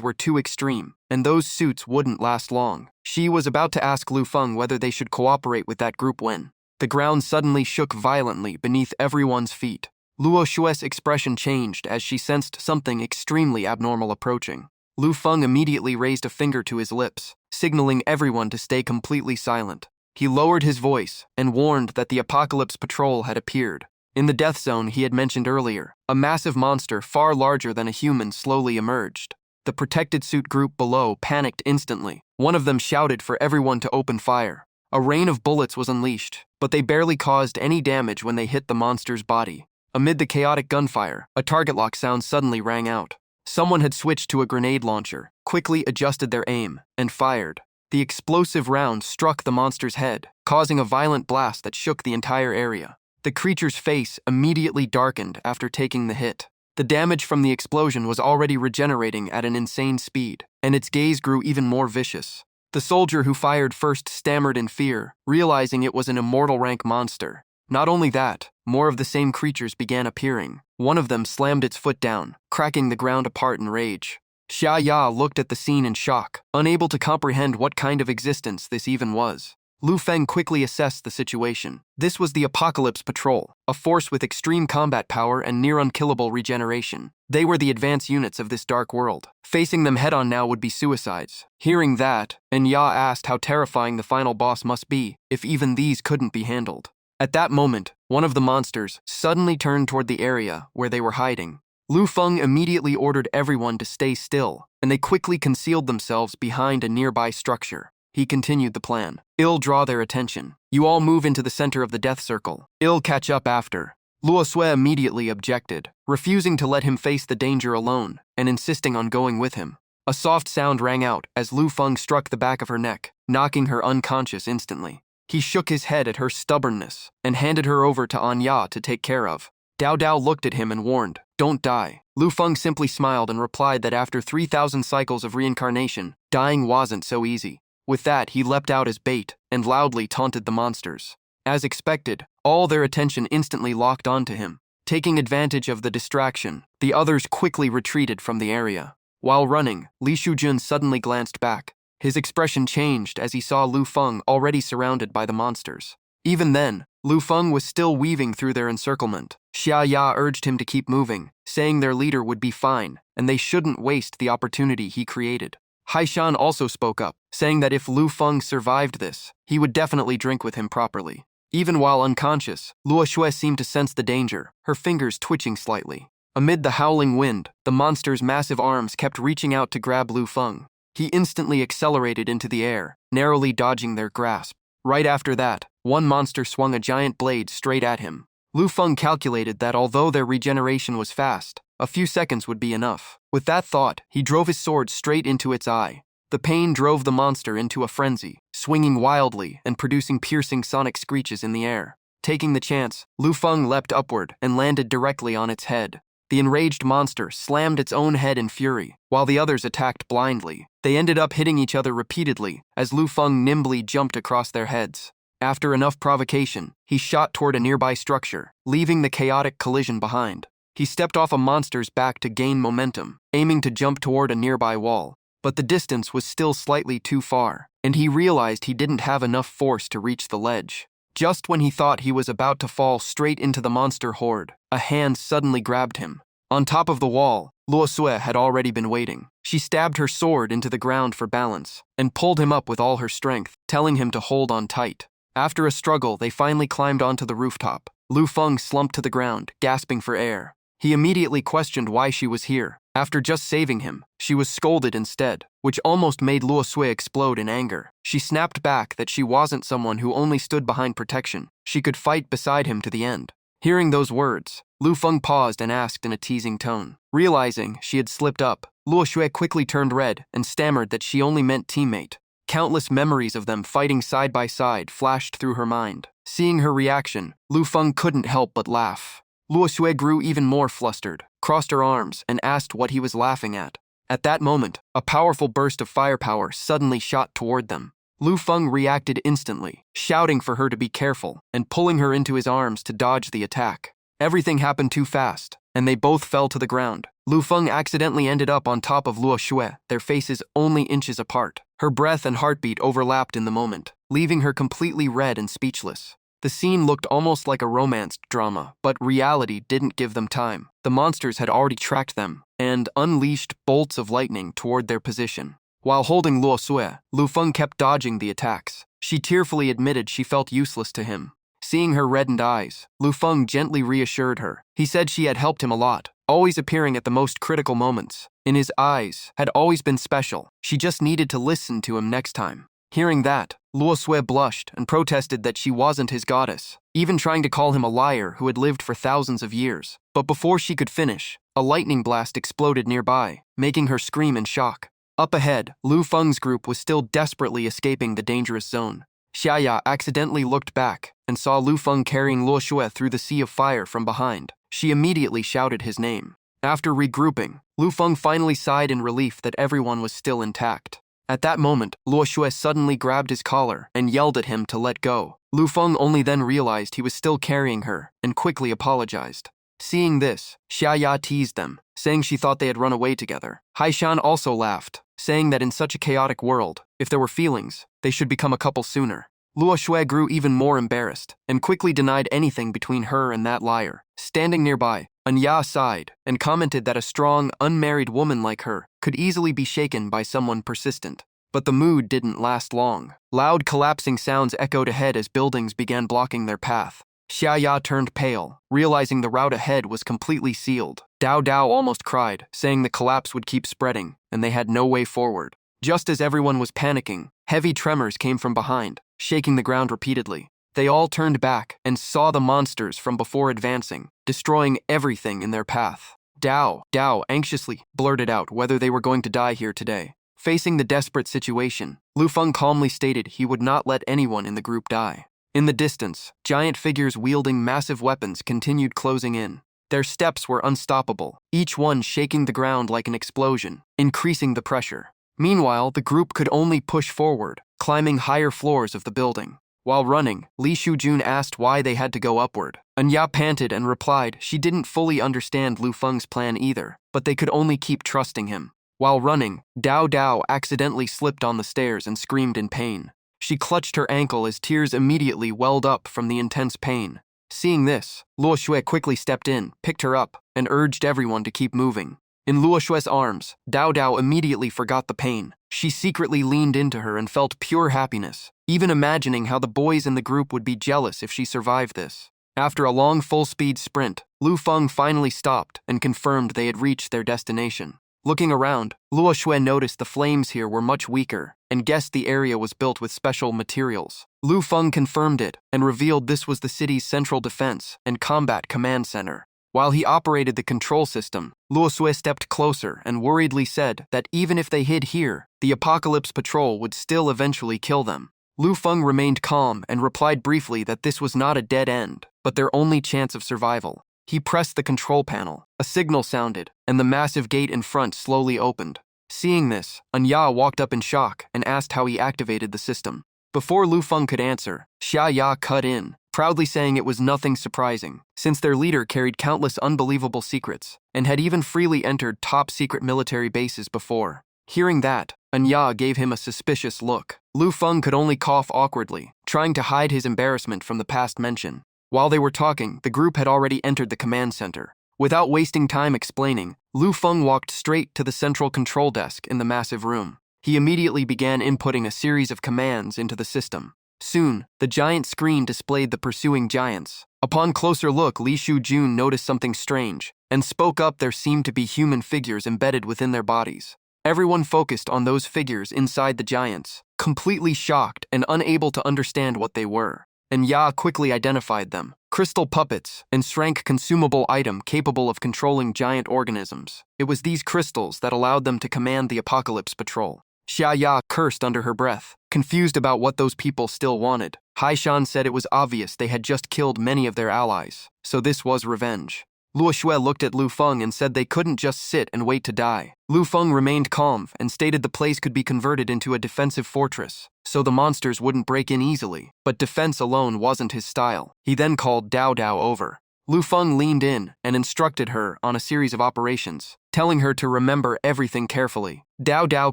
were too extreme, and those suits wouldn't last long. She was about to ask Lu Feng whether they should cooperate with that group when the ground suddenly shook violently beneath everyone's feet. Luo Shui's expression changed as she sensed something extremely abnormal approaching. Lu Feng immediately raised a finger to his lips, signaling everyone to stay completely silent. He lowered his voice and warned that the Apocalypse Patrol had appeared. In the death zone he had mentioned earlier, a massive monster far larger than a human slowly emerged. The protected suit group below panicked instantly. One of them shouted for everyone to open fire. A rain of bullets was unleashed, but they barely caused any damage when they hit the monster's body. Amid the chaotic gunfire, a target lock sound suddenly rang out. Someone had switched to a grenade launcher, quickly adjusted their aim, and fired. The explosive round struck the monster's head, causing a violent blast that shook the entire area. The creature's face immediately darkened after taking the hit. The damage from the explosion was already regenerating at an insane speed, and its gaze grew even more vicious. The soldier who fired first stammered in fear, realizing it was an immortal rank monster. Not only that, more of the same creatures began appearing. One of them slammed its foot down, cracking the ground apart in rage. Xia Ya looked at the scene in shock, unable to comprehend what kind of existence this even was. Lu Feng quickly assessed the situation. This was the Apocalypse Patrol, a force with extreme combat power and near-unkillable regeneration. They were the advanced units of this dark world. Facing them head-on now would be suicides. Hearing that, Ya asked how terrifying the final boss must be if even these couldn't be handled. At that moment, one of the monsters suddenly turned toward the area where they were hiding. Lu Feng immediately ordered everyone to stay still, and they quickly concealed themselves behind a nearby structure. He continued the plan. I'll draw their attention. You all move into the center of the death circle. I'll catch up after. Luo Sui immediately objected, refusing to let him face the danger alone, and insisting on going with him. A soft sound rang out as Lu Feng struck the back of her neck, knocking her unconscious instantly. He shook his head at her stubbornness and handed her over to Anya to take care of. Dao Dao looked at him and warned, "Don't die." Lu Feng simply smiled and replied that after 3,000 cycles of reincarnation, dying wasn't so easy. With that, he leapt out as bait and loudly taunted the monsters. As expected, all their attention instantly locked onto him. Taking advantage of the distraction, the others quickly retreated from the area. While running, Li Shujun suddenly glanced back. His expression changed as he saw Lu Feng already surrounded by the monsters. Even then, Lu Feng was still weaving through their encirclement. Xia Ya urged him to keep moving, saying their leader would be fine, and they shouldn't waste the opportunity he created. Haishan also spoke up, saying that if Lu Feng survived this, he would definitely drink with him properly. Even while unconscious, Luo Shui seemed to sense the danger, her fingers twitching slightly. Amid the howling wind, the monster's massive arms kept reaching out to grab Lu Feng. He instantly accelerated into the air, narrowly dodging their grasp. Right after that, one monster swung a giant blade straight at him. Lu Feng calculated that although their regeneration was fast, a few seconds would be enough. With that thought, he drove his sword straight into its eye. The pain drove the monster into a frenzy, swinging wildly and producing piercing sonic screeches in the air. Taking the chance, Lu Feng leapt upward and landed directly on its head. The enraged monster slammed its own head in fury, while the others attacked blindly. They ended up hitting each other repeatedly as Lu Feng nimbly jumped across their heads. After enough provocation, he shot toward a nearby structure, leaving the chaotic collision behind. He stepped off a monster's back to gain momentum, aiming to jump toward a nearby wall. But the distance was still slightly too far, and he realized he didn't have enough force to reach the ledge. Just when he thought he was about to fall straight into the monster horde, a hand suddenly grabbed him. On top of the wall, Luo Sui had already been waiting. She stabbed her sword into the ground for balance, and pulled him up with all her strength, telling him to hold on tight. After a struggle, they finally climbed onto the rooftop. Lu Feng slumped to the ground, gasping for air. He immediately questioned why she was here. After just saving him, she was scolded instead, which almost made Luo Sui explode in anger. She snapped back that she wasn't someone who only stood behind protection. She could fight beside him to the end. Hearing those words, Lu Feng paused and asked in a teasing tone. Realizing she had slipped up, Luo Sui quickly turned red and stammered that she only meant teammate. Countless memories of them fighting side by side flashed through her mind. Seeing her reaction, Lu Feng couldn't help but laugh. Luo Sui grew even more flustered, crossed her arms, and asked what he was laughing at. At that moment, a powerful burst of firepower suddenly shot toward them. Lu Feng reacted instantly, shouting for her to be careful and pulling her into his arms to dodge the attack. Everything happened too fast, and they both fell to the ground. Lu Feng accidentally ended up on top of Luo Shui, their faces only inches apart. Her breath and heartbeat overlapped in the moment, leaving her completely red and speechless. The scene looked almost like a romance drama, but reality didn't give them time. The monsters had already tracked them and unleashed bolts of lightning toward their position. While holding Luo Sui, Lu Feng kept dodging the attacks. She tearfully admitted she felt useless to him. Seeing her reddened eyes, Lu Feng gently reassured her. He said she had helped him a lot, always appearing at the most critical moments. In his eyes, had always been special. She just needed to listen to him next time. Hearing that, Luo Sui blushed and protested that she wasn't his goddess, even trying to call him a liar who had lived for thousands of years. But before she could finish, a lightning blast exploded nearby, making her scream in shock. Up ahead, Lu Feng's group was still desperately escaping the dangerous zone. Xiaya accidentally looked back and saw Lu Feng carrying Luo Sui through the sea of fire from behind. She immediately shouted his name. After regrouping, Lu Feng finally sighed in relief that everyone was still intact. At that moment, Luo Sui suddenly grabbed his collar and yelled at him to let go. Lu Feng only then realized he was still carrying her and quickly apologized. Seeing this, Xiaya teased them, saying she thought they had run away together. Haishan also laughed, saying that in such a chaotic world, if there were feelings, they should become a couple sooner. Luo Sui grew even more embarrassed and quickly denied anything between her and that liar. Standing nearby, Anya sighed and commented that a strong, unmarried woman like her could easily be shaken by someone persistent. But the mood didn't last long. Loud collapsing sounds echoed ahead as buildings began blocking their path. Xiaya turned pale, realizing the route ahead was completely sealed. Dao Dao almost cried, saying the collapse would keep spreading, and they had no way forward. Just as everyone was panicking, heavy tremors came from behind, shaking the ground repeatedly. They all turned back and saw the monsters from before advancing, destroying everything in their path. Dao anxiously blurted out whether they were going to die here today. Facing the desperate situation, Lu Feng calmly stated he would not let anyone in the group die. In the distance, giant figures wielding massive weapons continued closing in. Their steps were unstoppable, each one shaking the ground like an explosion, increasing the pressure. Meanwhile, the group could only push forward, climbing higher floors of the building. While running, Li Shujun asked why they had to go upward. Anya panted and replied she didn't fully understand Lu Feng's plan either, but they could only keep trusting him. While running, Dao Dao accidentally slipped on the stairs and screamed in pain. She clutched her ankle as tears immediately welled up from the intense pain. Seeing this, Luo Sui quickly stepped in, picked her up, and urged everyone to keep moving. In Luo Shui's arms, Dao Dao immediately forgot the pain. She secretly leaned into her and felt pure happiness, even imagining how the boys in the group would be jealous if she survived this. After a long full-speed sprint, Lu Feng finally stopped and confirmed they had reached their destination. Looking around, Luo Shui noticed the flames here were much weaker and guessed the area was built with special materials. Lu Feng confirmed it and revealed this was the city's central defense and combat command center. While he operated the control system, Luo Sui stepped closer and worriedly said that even if they hid here, the Apocalypse Patrol would still eventually kill them. Lu Feng remained calm and replied briefly that this was not a dead end, but their only chance of survival. He pressed the control panel, a signal sounded, and the massive gate in front slowly opened. Seeing this, Anya walked up in shock and asked how he activated the system. Before Lu Feng could answer, Xia Ya cut in, proudly saying it was nothing surprising, since their leader carried countless unbelievable secrets and had even freely entered top-secret military bases before. Hearing that, Anya gave him a suspicious look. Lu Feng could only cough awkwardly, trying to hide his embarrassment from the past mention. While they were talking, the group had already entered the command center. Without wasting time explaining, Lu Feng walked straight to the central control desk in the massive room. He immediately began inputting a series of commands into the system. Soon, the giant screen displayed the pursuing giants. Upon closer look, Li Shujun noticed something strange and spoke up. There seemed to be human figures embedded within their bodies. Everyone focused on those figures inside the giants, completely shocked and unable to understand what they were. And Ya quickly identified them. Crystal puppets and shrank consumable item capable of controlling giant organisms. It was these crystals that allowed them to command the Apocalypse Patrol. Xia Ya cursed under her breath, confused about what those people still wanted. Haishan said it was obvious they had just killed many of their allies, so this was revenge. Luo Shui looked at Lu Feng and said they couldn't just sit and wait to die. Lu Feng remained calm and stated the place could be converted into a defensive fortress, so the monsters wouldn't break in easily, but defense alone wasn't his style. He then called Dao Dao over. Lu Feng leaned in and instructed her on a series of operations, telling her to remember everything carefully. Dao Dao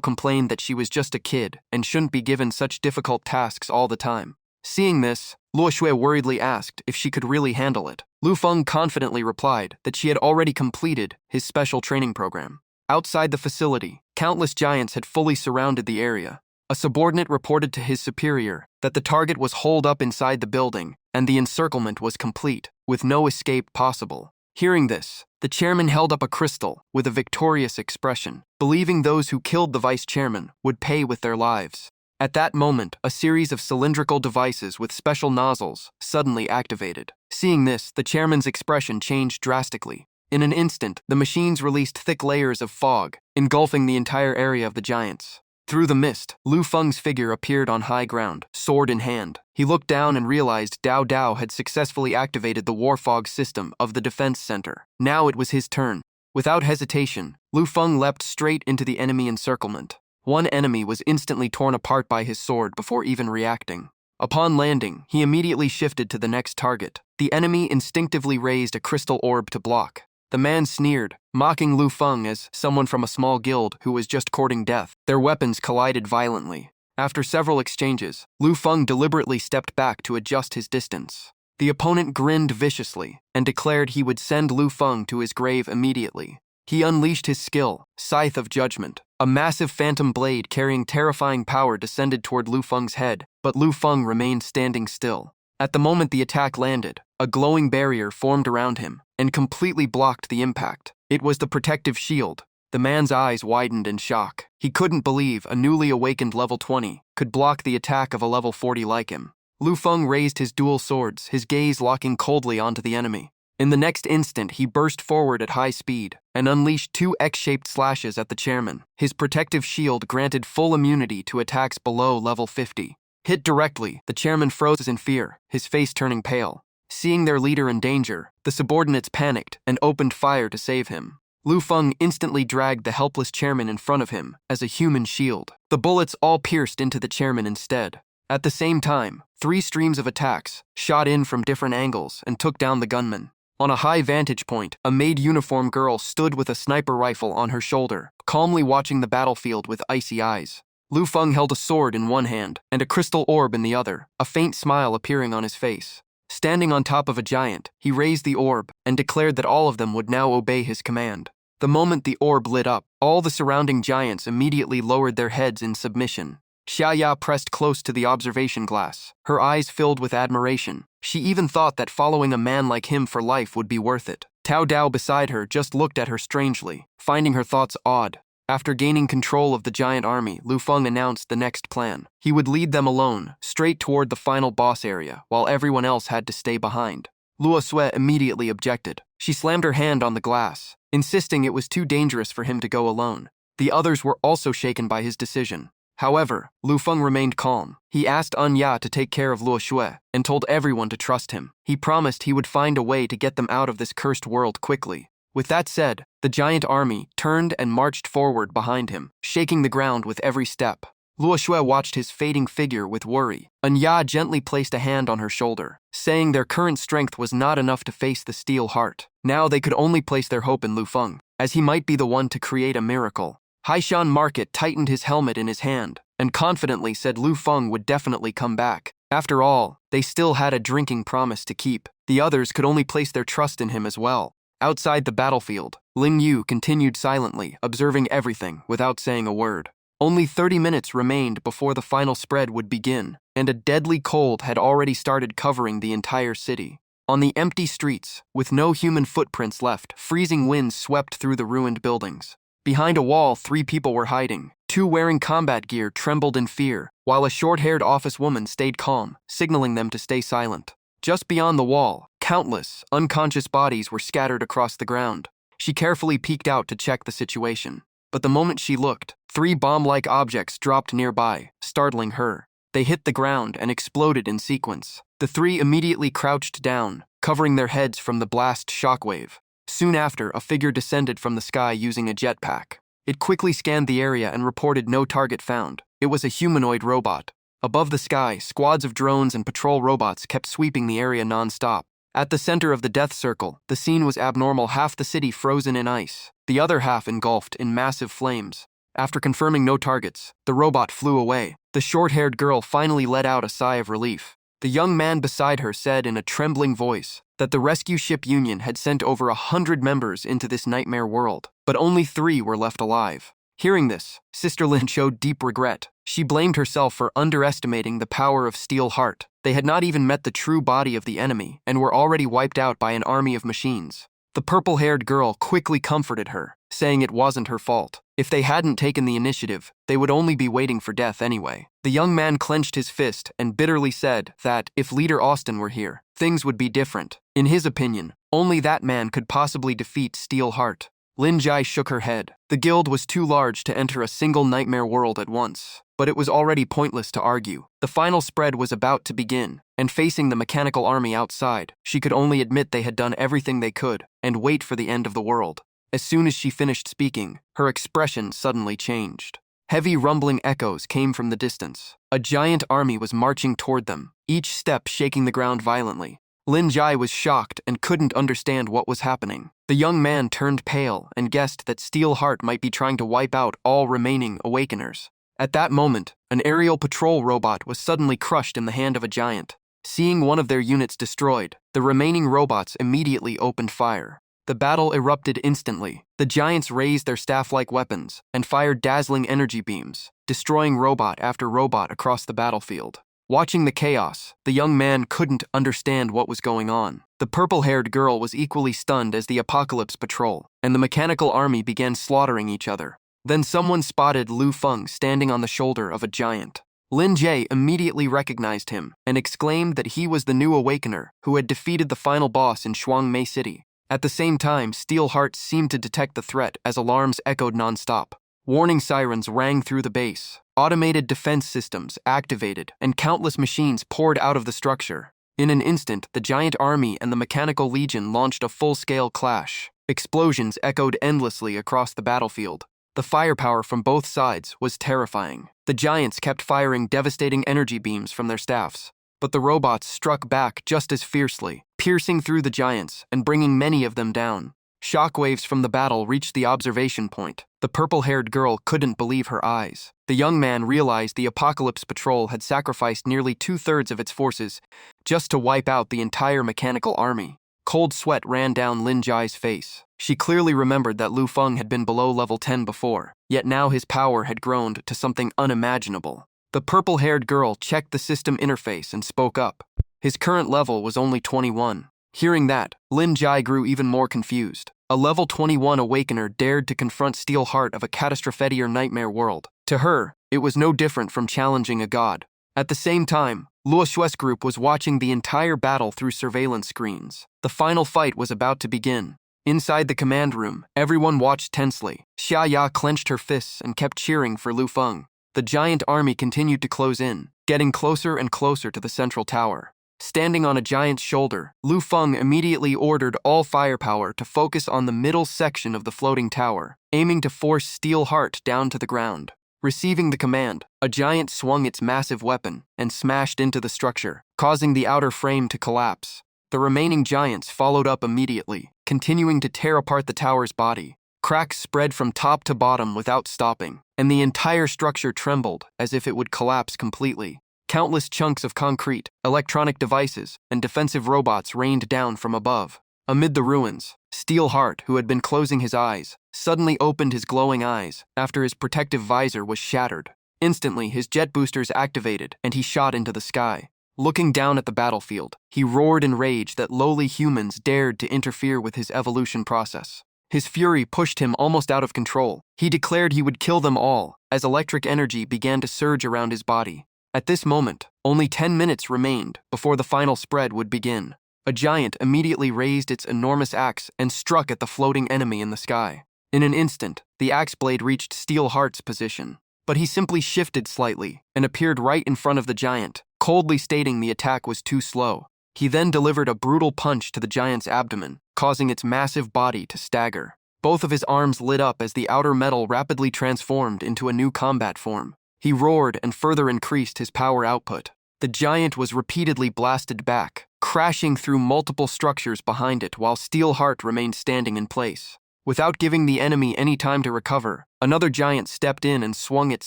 complained that she was just a kid and shouldn't be given such difficult tasks all the time. Seeing this, Luo Shui worriedly asked if she could really handle it. Lu Feng confidently replied that she had already completed his special training program. Outside the facility, countless giants had fully surrounded the area. A subordinate reported to his superior that the target was holed up inside the building and the encirclement was complete, with no escape possible. Hearing this, the chairman held up a crystal with a victorious expression, believing those who killed the vice chairman would pay with their lives. At that moment, a series of cylindrical devices with special nozzles suddenly activated. Seeing this, the chairman's expression changed drastically. In an instant, the machines released thick layers of fog, engulfing the entire area of the giants. Through the mist, Lu Feng's figure appeared on high ground, sword in hand. He looked down and realized Dao Dao had successfully activated the war fog system of the defense center. Now it was his turn. Without hesitation, Lu Feng leapt straight into the enemy encirclement. One enemy was instantly torn apart by his sword before even reacting. Upon landing, he immediately shifted to the next target. The enemy instinctively raised a crystal orb to block. The man sneered, mocking Lu Feng as someone from a small guild who was just courting death. Their weapons collided violently. After several exchanges, Lu Feng deliberately stepped back to adjust his distance. The opponent grinned viciously and declared he would send Lu Feng to his grave immediately. He unleashed his skill, Scythe of Judgment. A massive phantom blade carrying terrifying power descended toward Lu Feng's head, but Lu Feng remained standing still. At the moment the attack landed, a glowing barrier formed around him and completely blocked the impact. It was the protective shield. The man's eyes widened in shock. He couldn't believe a newly awakened level 20 could block the attack of a level 40 like him. Lu Feng raised his dual swords, his gaze locking coldly onto the enemy. In the next instant, he burst forward at high speed and unleashed two X-shaped slashes at the chairman. His protective shield granted full immunity to attacks below level 50. Hit directly, the chairman froze in fear, his face turning pale. Seeing their leader in danger, the subordinates panicked and opened fire to save him. Lu Feng instantly dragged the helpless chairman in front of him as a human shield. The bullets all pierced into the chairman instead. At the same time, 3 streams of attacks shot in from different angles and took down the gunman. On a high vantage point, a maid uniform girl stood with a sniper rifle on her shoulder, calmly watching the battlefield with icy eyes. Lu Feng held a sword in one hand and a crystal orb in the other, a faint smile appearing on his face. Standing on top of a giant, he raised the orb and declared that all of them would now obey his command. The moment the orb lit up, all the surrounding giants immediately lowered their heads in submission. Xiaya pressed close to the observation glass, her eyes filled with admiration. She even thought that following a man like him for life would be worth it. Tao Dao beside her just looked at her strangely, finding her thoughts odd. After gaining control of the giant army, Lu Feng announced the next plan. He would lead them alone, straight toward the final boss area, while everyone else had to stay behind. Luo Sui immediately objected. She slammed her hand on the glass, insisting it was too dangerous for him to go alone. The others were also shaken by his decision. However, Lu Feng remained calm. He asked Anya to take care of Luo Sui and told everyone to trust him. He promised he would find a way to get them out of this cursed world quickly. With that said, the giant army turned and marched forward behind him, shaking the ground with every step. Luo Sui watched his fading figure with worry. Anya gently placed a hand on her shoulder, saying their current strength was not enough to face the steel heart. Now they could only place their hope in Lu Feng, as he might be the one to create a miracle. Haishan Market tightened his helmet in his hand and confidently said Lu Feng would definitely come back. After all, they still had a drinking promise to keep. The others could only place their trust in him as well. Outside the battlefield, Ling Yu continued silently, observing everything without saying a word. Only 30 minutes remained before the final spread would begin, and a deadly cold had already started covering the entire city. On the empty streets, with no human footprints left, freezing winds swept through the ruined buildings. Behind a wall, 3 people were hiding. 2 wearing combat gear trembled in fear, while a short-haired office woman stayed calm, signaling them to stay silent. Just beyond the wall, countless, unconscious bodies were scattered across the ground. She carefully peeked out to check the situation. But the moment she looked, 3 bomb-like objects dropped nearby, startling her. They hit the ground and exploded in sequence. The 3 immediately crouched down, covering their heads from the blast shockwave. Soon after, a figure descended from the sky using a jetpack. It quickly scanned the area and reported no target found. It was a humanoid robot. Above the sky, squads of drones and patrol robots kept sweeping the area non-stop. At the center of the death circle, the scene was abnormal, half the city frozen in ice, the other half engulfed in massive flames. After confirming no targets, the robot flew away. The short-haired girl finally let out a sigh of relief. The young man beside her said in a trembling voice that the rescue ship Union had sent over 100 members into this nightmare world, but only 3 were left alive. Hearing this, Sister Lin showed deep regret. She blamed herself for underestimating the power of Steel Heart. They had not even met the true body of the enemy and were already wiped out by an army of machines. The purple-haired girl quickly comforted her, saying it wasn't her fault. If they hadn't taken the initiative, they would only be waiting for death anyway. The young man clenched his fist and bitterly said that if Leader Austin were here, things would be different. In his opinion, only that man could possibly defeat Steel Heart. Lin Jai shook her head. The guild was too large to enter a single nightmare world at once, but it was already pointless to argue. The final spread was about to begin, and facing the mechanical army outside, she could only admit they had done everything they could and wait for the end of the world. As soon as she finished speaking, her expression suddenly changed. Heavy rumbling echoes came from the distance. A giant army was marching toward them, each step shaking the ground violently. Lin Jai was shocked and couldn't understand what was happening. The young man turned pale and guessed that Steel Heart might be trying to wipe out all remaining Awakeners. At that moment, an aerial patrol robot was suddenly crushed in the hand of a giant. Seeing one of their units destroyed, the remaining robots immediately opened fire. The battle erupted instantly. The giants raised their staff-like weapons and fired dazzling energy beams, destroying robot after robot across the battlefield. Watching the chaos, the young man couldn't understand what was going on. The purple-haired girl was equally stunned as the Apocalypse Patrol, and the mechanical army began slaughtering each other. Then someone spotted Lu Feng standing on the shoulder of a giant. Lin Jie immediately recognized him and exclaimed that he was the new Awakener who had defeated the final boss in Shuangmei City. At the same time, Steel Heart seemed to detect the threat as alarms echoed non-stop. Warning sirens rang through the base. Automated defense systems activated, and countless machines poured out of the structure. In an instant, the giant army and the Mechanical Legion launched a full-scale clash. Explosions echoed endlessly across the battlefield. The firepower from both sides was terrifying. The giants kept firing devastating energy beams from their staffs, but the robots struck back just as fiercely, piercing through the giants and bringing many of them down. Shockwaves from the battle reached the observation point. The purple-haired girl couldn't believe her eyes. The young man realized the Apocalypse Patrol had sacrificed nearly 2/3 of its forces just to wipe out the entire mechanical army. Cold sweat ran down Lin Jai's face. She clearly remembered that Lu Feng had been below level 10 before, yet now his power had grown to something unimaginable. The purple-haired girl checked the system interface and spoke up. His current level was only 21. Hearing that, Lin Jai grew even more confused. A level 21 Awakener dared to confront Steel Heart of a Catastrophetier nightmare world. To her, it was no different from challenging a god. At the same time, Luo Shue's group was watching the entire battle through surveillance screens. The final fight was about to begin. Inside the command room, everyone watched tensely. Xia Ya clenched her fists and kept cheering for Lu Feng. The giant army continued to close in, getting closer and closer to the central tower. Standing on a giant's shoulder, Lu Feng immediately ordered all firepower to focus on the middle section of the floating tower, aiming to force Steel Heart down to the ground. Receiving the command, a giant swung its massive weapon and smashed into the structure, causing the outer frame to collapse. The remaining giants followed up immediately, continuing to tear apart the tower's body. Cracks spread from top to bottom without stopping, and the entire structure trembled as if it would collapse completely. Countless chunks of concrete, electronic devices, and defensive robots rained down from above. Amid the ruins, Steel Heart, who had been closing his eyes, suddenly opened his glowing eyes after his protective visor was shattered. Instantly, his jet boosters activated, and he shot into the sky. Looking down at the battlefield, he roared in rage that lowly humans dared to interfere with his evolution process. His fury pushed him almost out of control. He declared he would kill them all, as electric energy began to surge around his body. At this moment, only 10 minutes remained before the final spread would begin. A giant immediately raised its enormous axe and struck at the floating enemy in the sky. In an instant, the axe blade reached Steel Heart's position, but he simply shifted slightly and appeared right in front of the giant, coldly stating the attack was too slow. He then delivered a brutal punch to the giant's abdomen, causing its massive body to stagger. Both of his arms lit up as the outer metal rapidly transformed into a new combat form. He roared and further increased his power output. The giant was repeatedly blasted back, crashing through multiple structures behind it while Steel Heart remained standing in place. Without giving the enemy any time to recover, another giant stepped in and swung its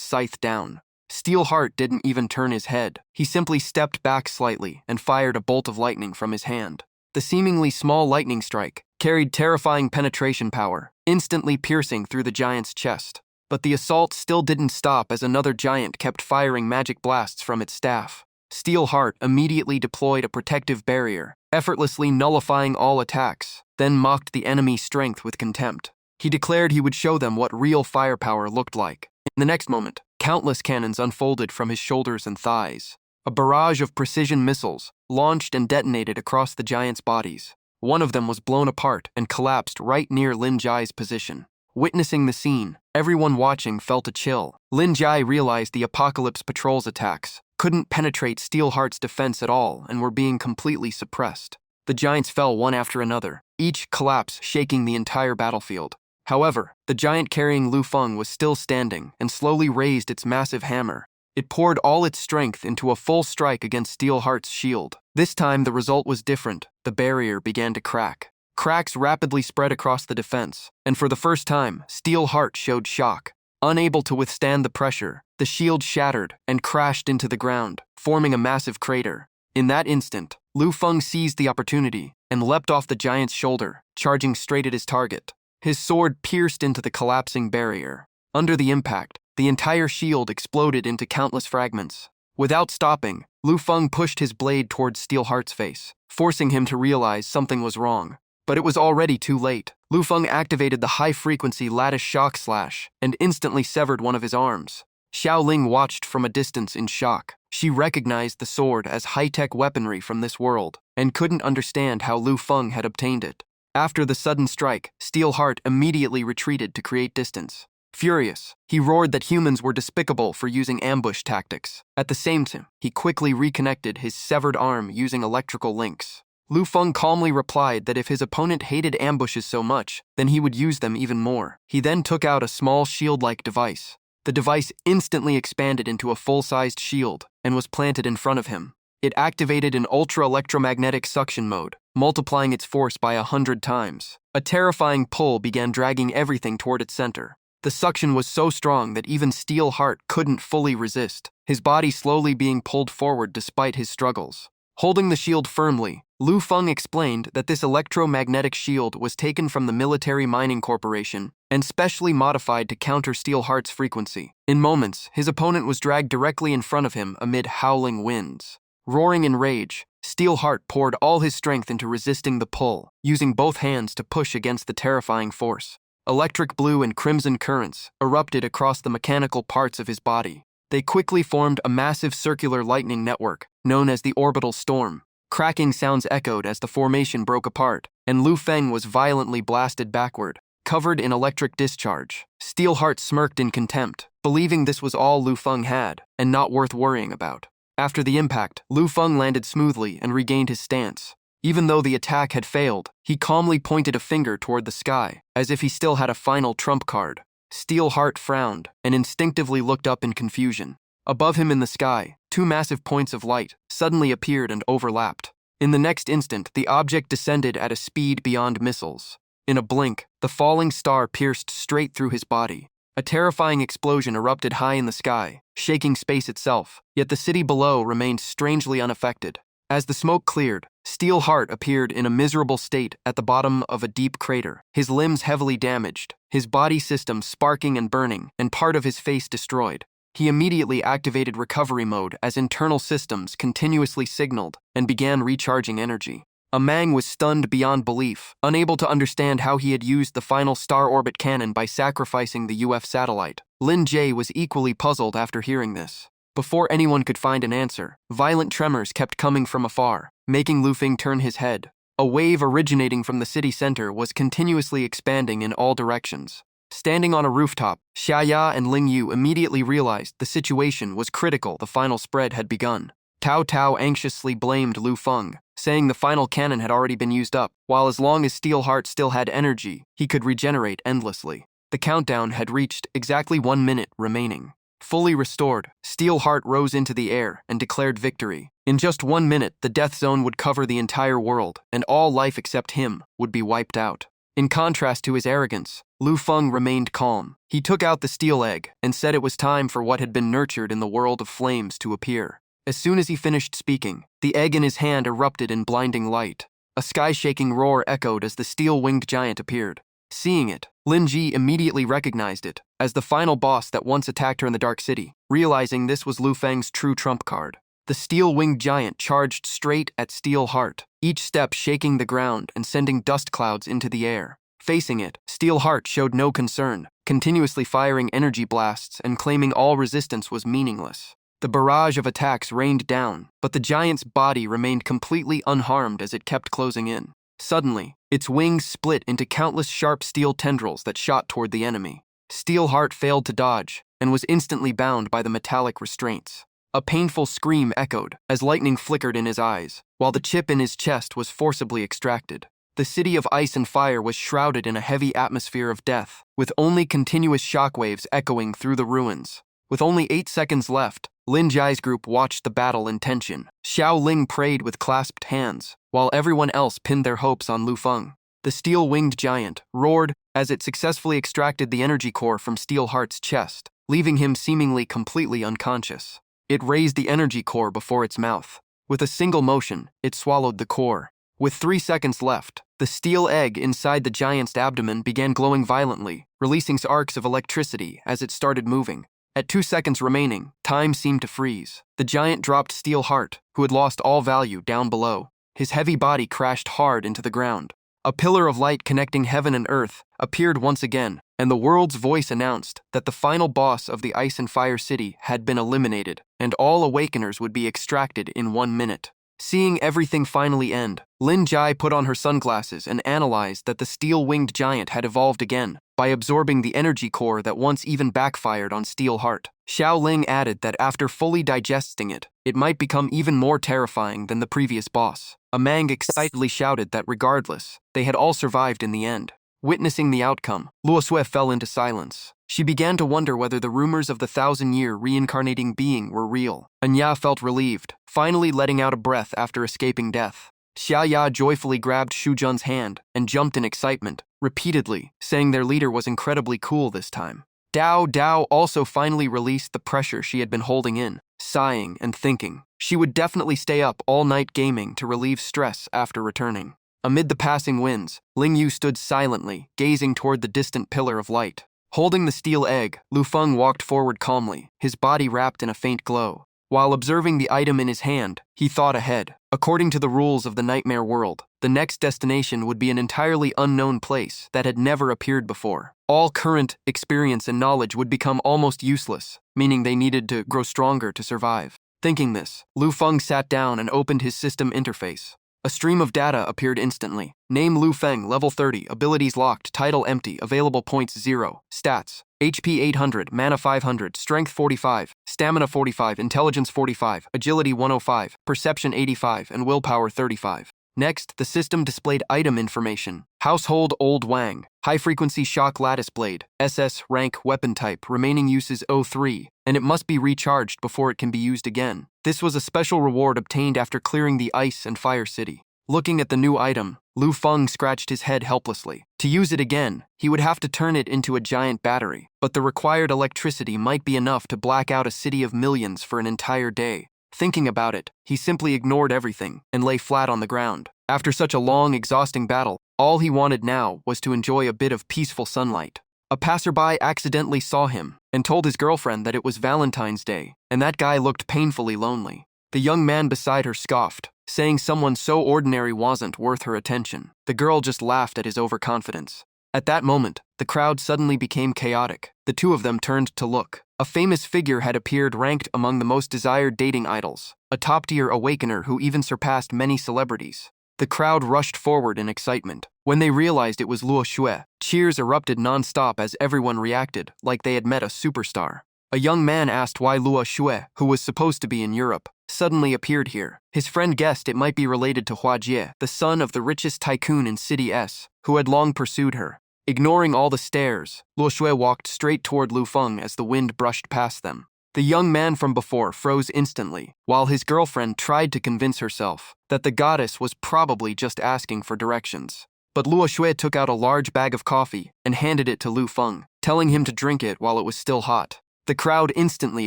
scythe down. Steel Heart didn't even turn his head. He simply stepped back slightly and fired a bolt of lightning from his hand. The seemingly small lightning strike carried terrifying penetration power, instantly piercing through the giant's chest. But the assault still didn't stop as another giant kept firing magic blasts from its staff. Steel Heart immediately deployed a protective barrier, effortlessly nullifying all attacks, then mocked the enemy's strength with contempt. He declared he would show them what real firepower looked like. In the next moment, countless cannons unfolded from his shoulders and thighs. A barrage of precision missiles launched and detonated across the giants' bodies. One of them was blown apart and collapsed right near Lin Jai's position. Witnessing the scene, everyone watching felt a chill. Lin Jai realized the Apocalypse Patrol's attacks couldn't penetrate Steelheart's defense at all and were being completely suppressed. The giants fell one after another, each collapse shaking the entire battlefield. However, the giant carrying Lu Feng was still standing and slowly raised its massive hammer. It poured all its strength into a full strike against Steelheart's shield. This time, the result was different. The barrier began to crack. Cracks rapidly spread across the defense, and for the first time, Steelheart showed shock. Unable to withstand the pressure, the shield shattered and crashed into the ground, forming a massive crater. In that instant, Lu Feng seized the opportunity and leapt off the giant's shoulder, charging straight at his target. His sword pierced into the collapsing barrier. Under the impact, the entire shield exploded into countless fragments. Without stopping, Lu Feng pushed his blade towards Steelheart's face, forcing him to realize something was wrong. But it was already too late. Lu Feng activated the high-frequency lattice shock slash and instantly severed one of his arms. Xiao Ling watched from a distance in shock. She recognized the sword as high-tech weaponry from this world and couldn't understand how Lu Feng had obtained it. After the sudden strike, Steelheart immediately retreated to create distance. Furious, he roared that humans were despicable for using ambush tactics. At the same time, he quickly reconnected his severed arm using electrical links. Lu Feng calmly replied that if his opponent hated ambushes so much, then he would use them even more. He then took out a small shield-like device. The device instantly expanded into a full-sized shield and was planted in front of him. It activated an ultra-electromagnetic suction mode, multiplying its force by 100 times. A terrifying pull began dragging everything toward its center. The suction was so strong that even Steelheart couldn't fully resist, his body slowly being pulled forward despite his struggles. Holding the shield firmly, Lu Feng explained that this electromagnetic shield was taken from the Military Mining Corporation and specially modified to counter Steelheart's frequency. In moments, his opponent was dragged directly in front of him amid howling winds. Roaring in rage, Steelheart poured all his strength into resisting the pull, using both hands to push against the terrifying force. Electric blue and crimson currents erupted across the mechanical parts of his body. They quickly formed a massive circular lightning network, known as the orbital storm. Cracking sounds echoed as the formation broke apart, and Lu Feng was violently blasted backward, covered in electric discharge. Steelheart smirked in contempt, believing this was all Lu Feng had, and not worth worrying about. After the impact, Lu Feng landed smoothly and regained his stance. Even though the attack had failed, he calmly pointed a finger toward the sky, as if he still had a final trump card. Steelheart frowned and instinctively looked up in confusion. Above him in the sky, two massive points of light suddenly appeared and overlapped. In the next instant, the object descended at a speed beyond missiles. In a blink, the falling star pierced straight through his body. A terrifying explosion erupted high in the sky, shaking space itself, yet the city below remained strangely unaffected. As the smoke cleared, Steelheart appeared in a miserable state at the bottom of a deep crater, his limbs heavily damaged, his body system sparking and burning, and part of his face destroyed. He immediately activated recovery mode as internal systems continuously signaled and began recharging energy. Mang was stunned beyond belief, unable to understand how he had used the final star orbit cannon by sacrificing the UF satellite. Lin Jie was equally puzzled after hearing this. Before anyone could find an answer, violent tremors kept coming from afar, making Lu Feng turn his head. A wave originating from the city center was continuously expanding in all directions. Standing on a rooftop, Xiaya and Ling Yu immediately realized the situation was critical. The final spread had begun. Tao Tao anxiously blamed Lu Feng, saying the final cannon had already been used up, while as long as Steelheart still had energy, he could regenerate endlessly. The countdown had reached exactly 1 minute remaining. Fully restored, Steelheart rose into the air and declared victory. In just 1 minute, the death zone would cover the entire world, and all life except him would be wiped out. In contrast to his arrogance, Lu Feng remained calm. He took out the steel egg and said it was time for what had been nurtured in the world of flames to appear. As soon as he finished speaking, the egg in his hand erupted in blinding light. A sky-shaking roar echoed as the steel-winged giant appeared. Seeing it, Lin Ji immediately recognized it as the final boss that once attacked her in the Dark City, realizing this was Lu Feng's true trump card. The steel-winged giant charged straight at Steelheart, each step shaking the ground and sending dust clouds into the air. Facing it, Steelheart showed no concern, continuously firing energy blasts and claiming all resistance was meaningless. The barrage of attacks rained down, but the giant's body remained completely unharmed as it kept closing in. Suddenly, its wings split into countless sharp steel tendrils that shot toward the enemy. Steelheart failed to dodge and was instantly bound by the metallic restraints. A painful scream echoed as lightning flickered in his eyes, while the chip in his chest was forcibly extracted. The city of ice and fire was shrouded in a heavy atmosphere of death, with only continuous shockwaves echoing through the ruins. With only 8 seconds left, Lin Jai's group watched the battle in tension. Xiao Ling prayed with clasped hands, while everyone else pinned their hopes on Lu Feng. The steel-winged giant roared as it successfully extracted the energy core from Steelheart's chest, leaving him seemingly completely unconscious. It raised the energy core before its mouth. With a single motion, it swallowed the core. With 3 seconds left, the steel egg inside the giant's abdomen began glowing violently, releasing arcs of electricity as it started moving. At 2 seconds remaining, time seemed to freeze. The giant dropped Steelheart, who had lost all value, down below. His heavy body crashed hard into the ground. A pillar of light connecting heaven and earth appeared once again, and the world's voice announced that the final boss of the Ice and Fire City had been eliminated, and all awakeners would be extracted in 1 minute. Seeing everything finally end, Lin Jai put on her sunglasses and analyzed that the steel-winged giant had evolved again by absorbing the energy core that once even backfired on Steelheart. Xiao Ling added that after fully digesting it, it might become even more terrifying than the previous boss. Amang excitedly shouted that regardless, they had all survived in the end. Witnessing the outcome, Luosue fell into silence. She began to wonder whether the rumors of the 1,000-year reincarnating being were real. Anya felt relieved, finally letting out a breath after escaping death. Xiaya joyfully grabbed Shujun's hand and jumped in excitement, repeatedly, saying their leader was incredibly cool this time. Dao also finally released the pressure she had been holding in, sighing and thinking. She would definitely stay up all night gaming to relieve stress after returning. Amid the passing winds, Ling Yu stood silently, gazing toward the distant pillar of light. Holding the steel egg, Lu Feng walked forward calmly, his body wrapped in a faint glow. While observing the item in his hand, he thought ahead. According to the rules of the nightmare world, the next destination would be an entirely unknown place that had never appeared before. All current experience and knowledge would become almost useless, meaning they needed to grow stronger to survive. Thinking this, Lu Feng sat down and opened his system interface. A stream of data appeared instantly. Name Lu Feng, level 30, abilities locked, title empty, available points 0, stats, HP 800, mana 500, strength 45, stamina 45, intelligence 45, agility 105, perception 85, and willpower 35. Next, the system displayed item information. Household Old Wang, high-frequency shock lattice blade, SS rank weapon type, remaining uses 03, and it must be recharged before it can be used again. This was a special reward obtained after clearing the Ice and Fire City. Looking at the new item, Lu Feng scratched his head helplessly. To use it again, he would have to turn it into a giant battery, but the required electricity might be enough to black out a city of millions for an entire day. Thinking about it, he simply ignored everything and lay flat on the ground. After such a long, exhausting battle, all he wanted now was to enjoy a bit of peaceful sunlight. A passerby accidentally saw him and told his girlfriend that it was Valentine's Day, and that guy looked painfully lonely. The young man beside her scoffed, saying someone so ordinary wasn't worth her attention. The girl just laughed at his overconfidence. At that moment, the crowd suddenly became chaotic. The two of them turned to look. A famous figure had appeared ranked among the most desired dating idols, a top-tier awakener who even surpassed many celebrities. The crowd rushed forward in excitement. When they realized it was Luo Xue, cheers erupted non-stop as everyone reacted like they had met a superstar. A young man asked why Luo Xue, who was supposed to be in Europe, suddenly appeared here. His friend guessed it might be related to Hua Jie, the son of the richest tycoon in City S, who had long pursued her. Ignoring all the stares, Luo Xue walked straight toward Lu Feng as the wind brushed past them. The young man from before froze instantly, while his girlfriend tried to convince herself that the goddess was probably just asking for directions. But Luo Xue took out a large bag of coffee and handed it to Lu Feng, telling him to drink it while it was still hot. The crowd instantly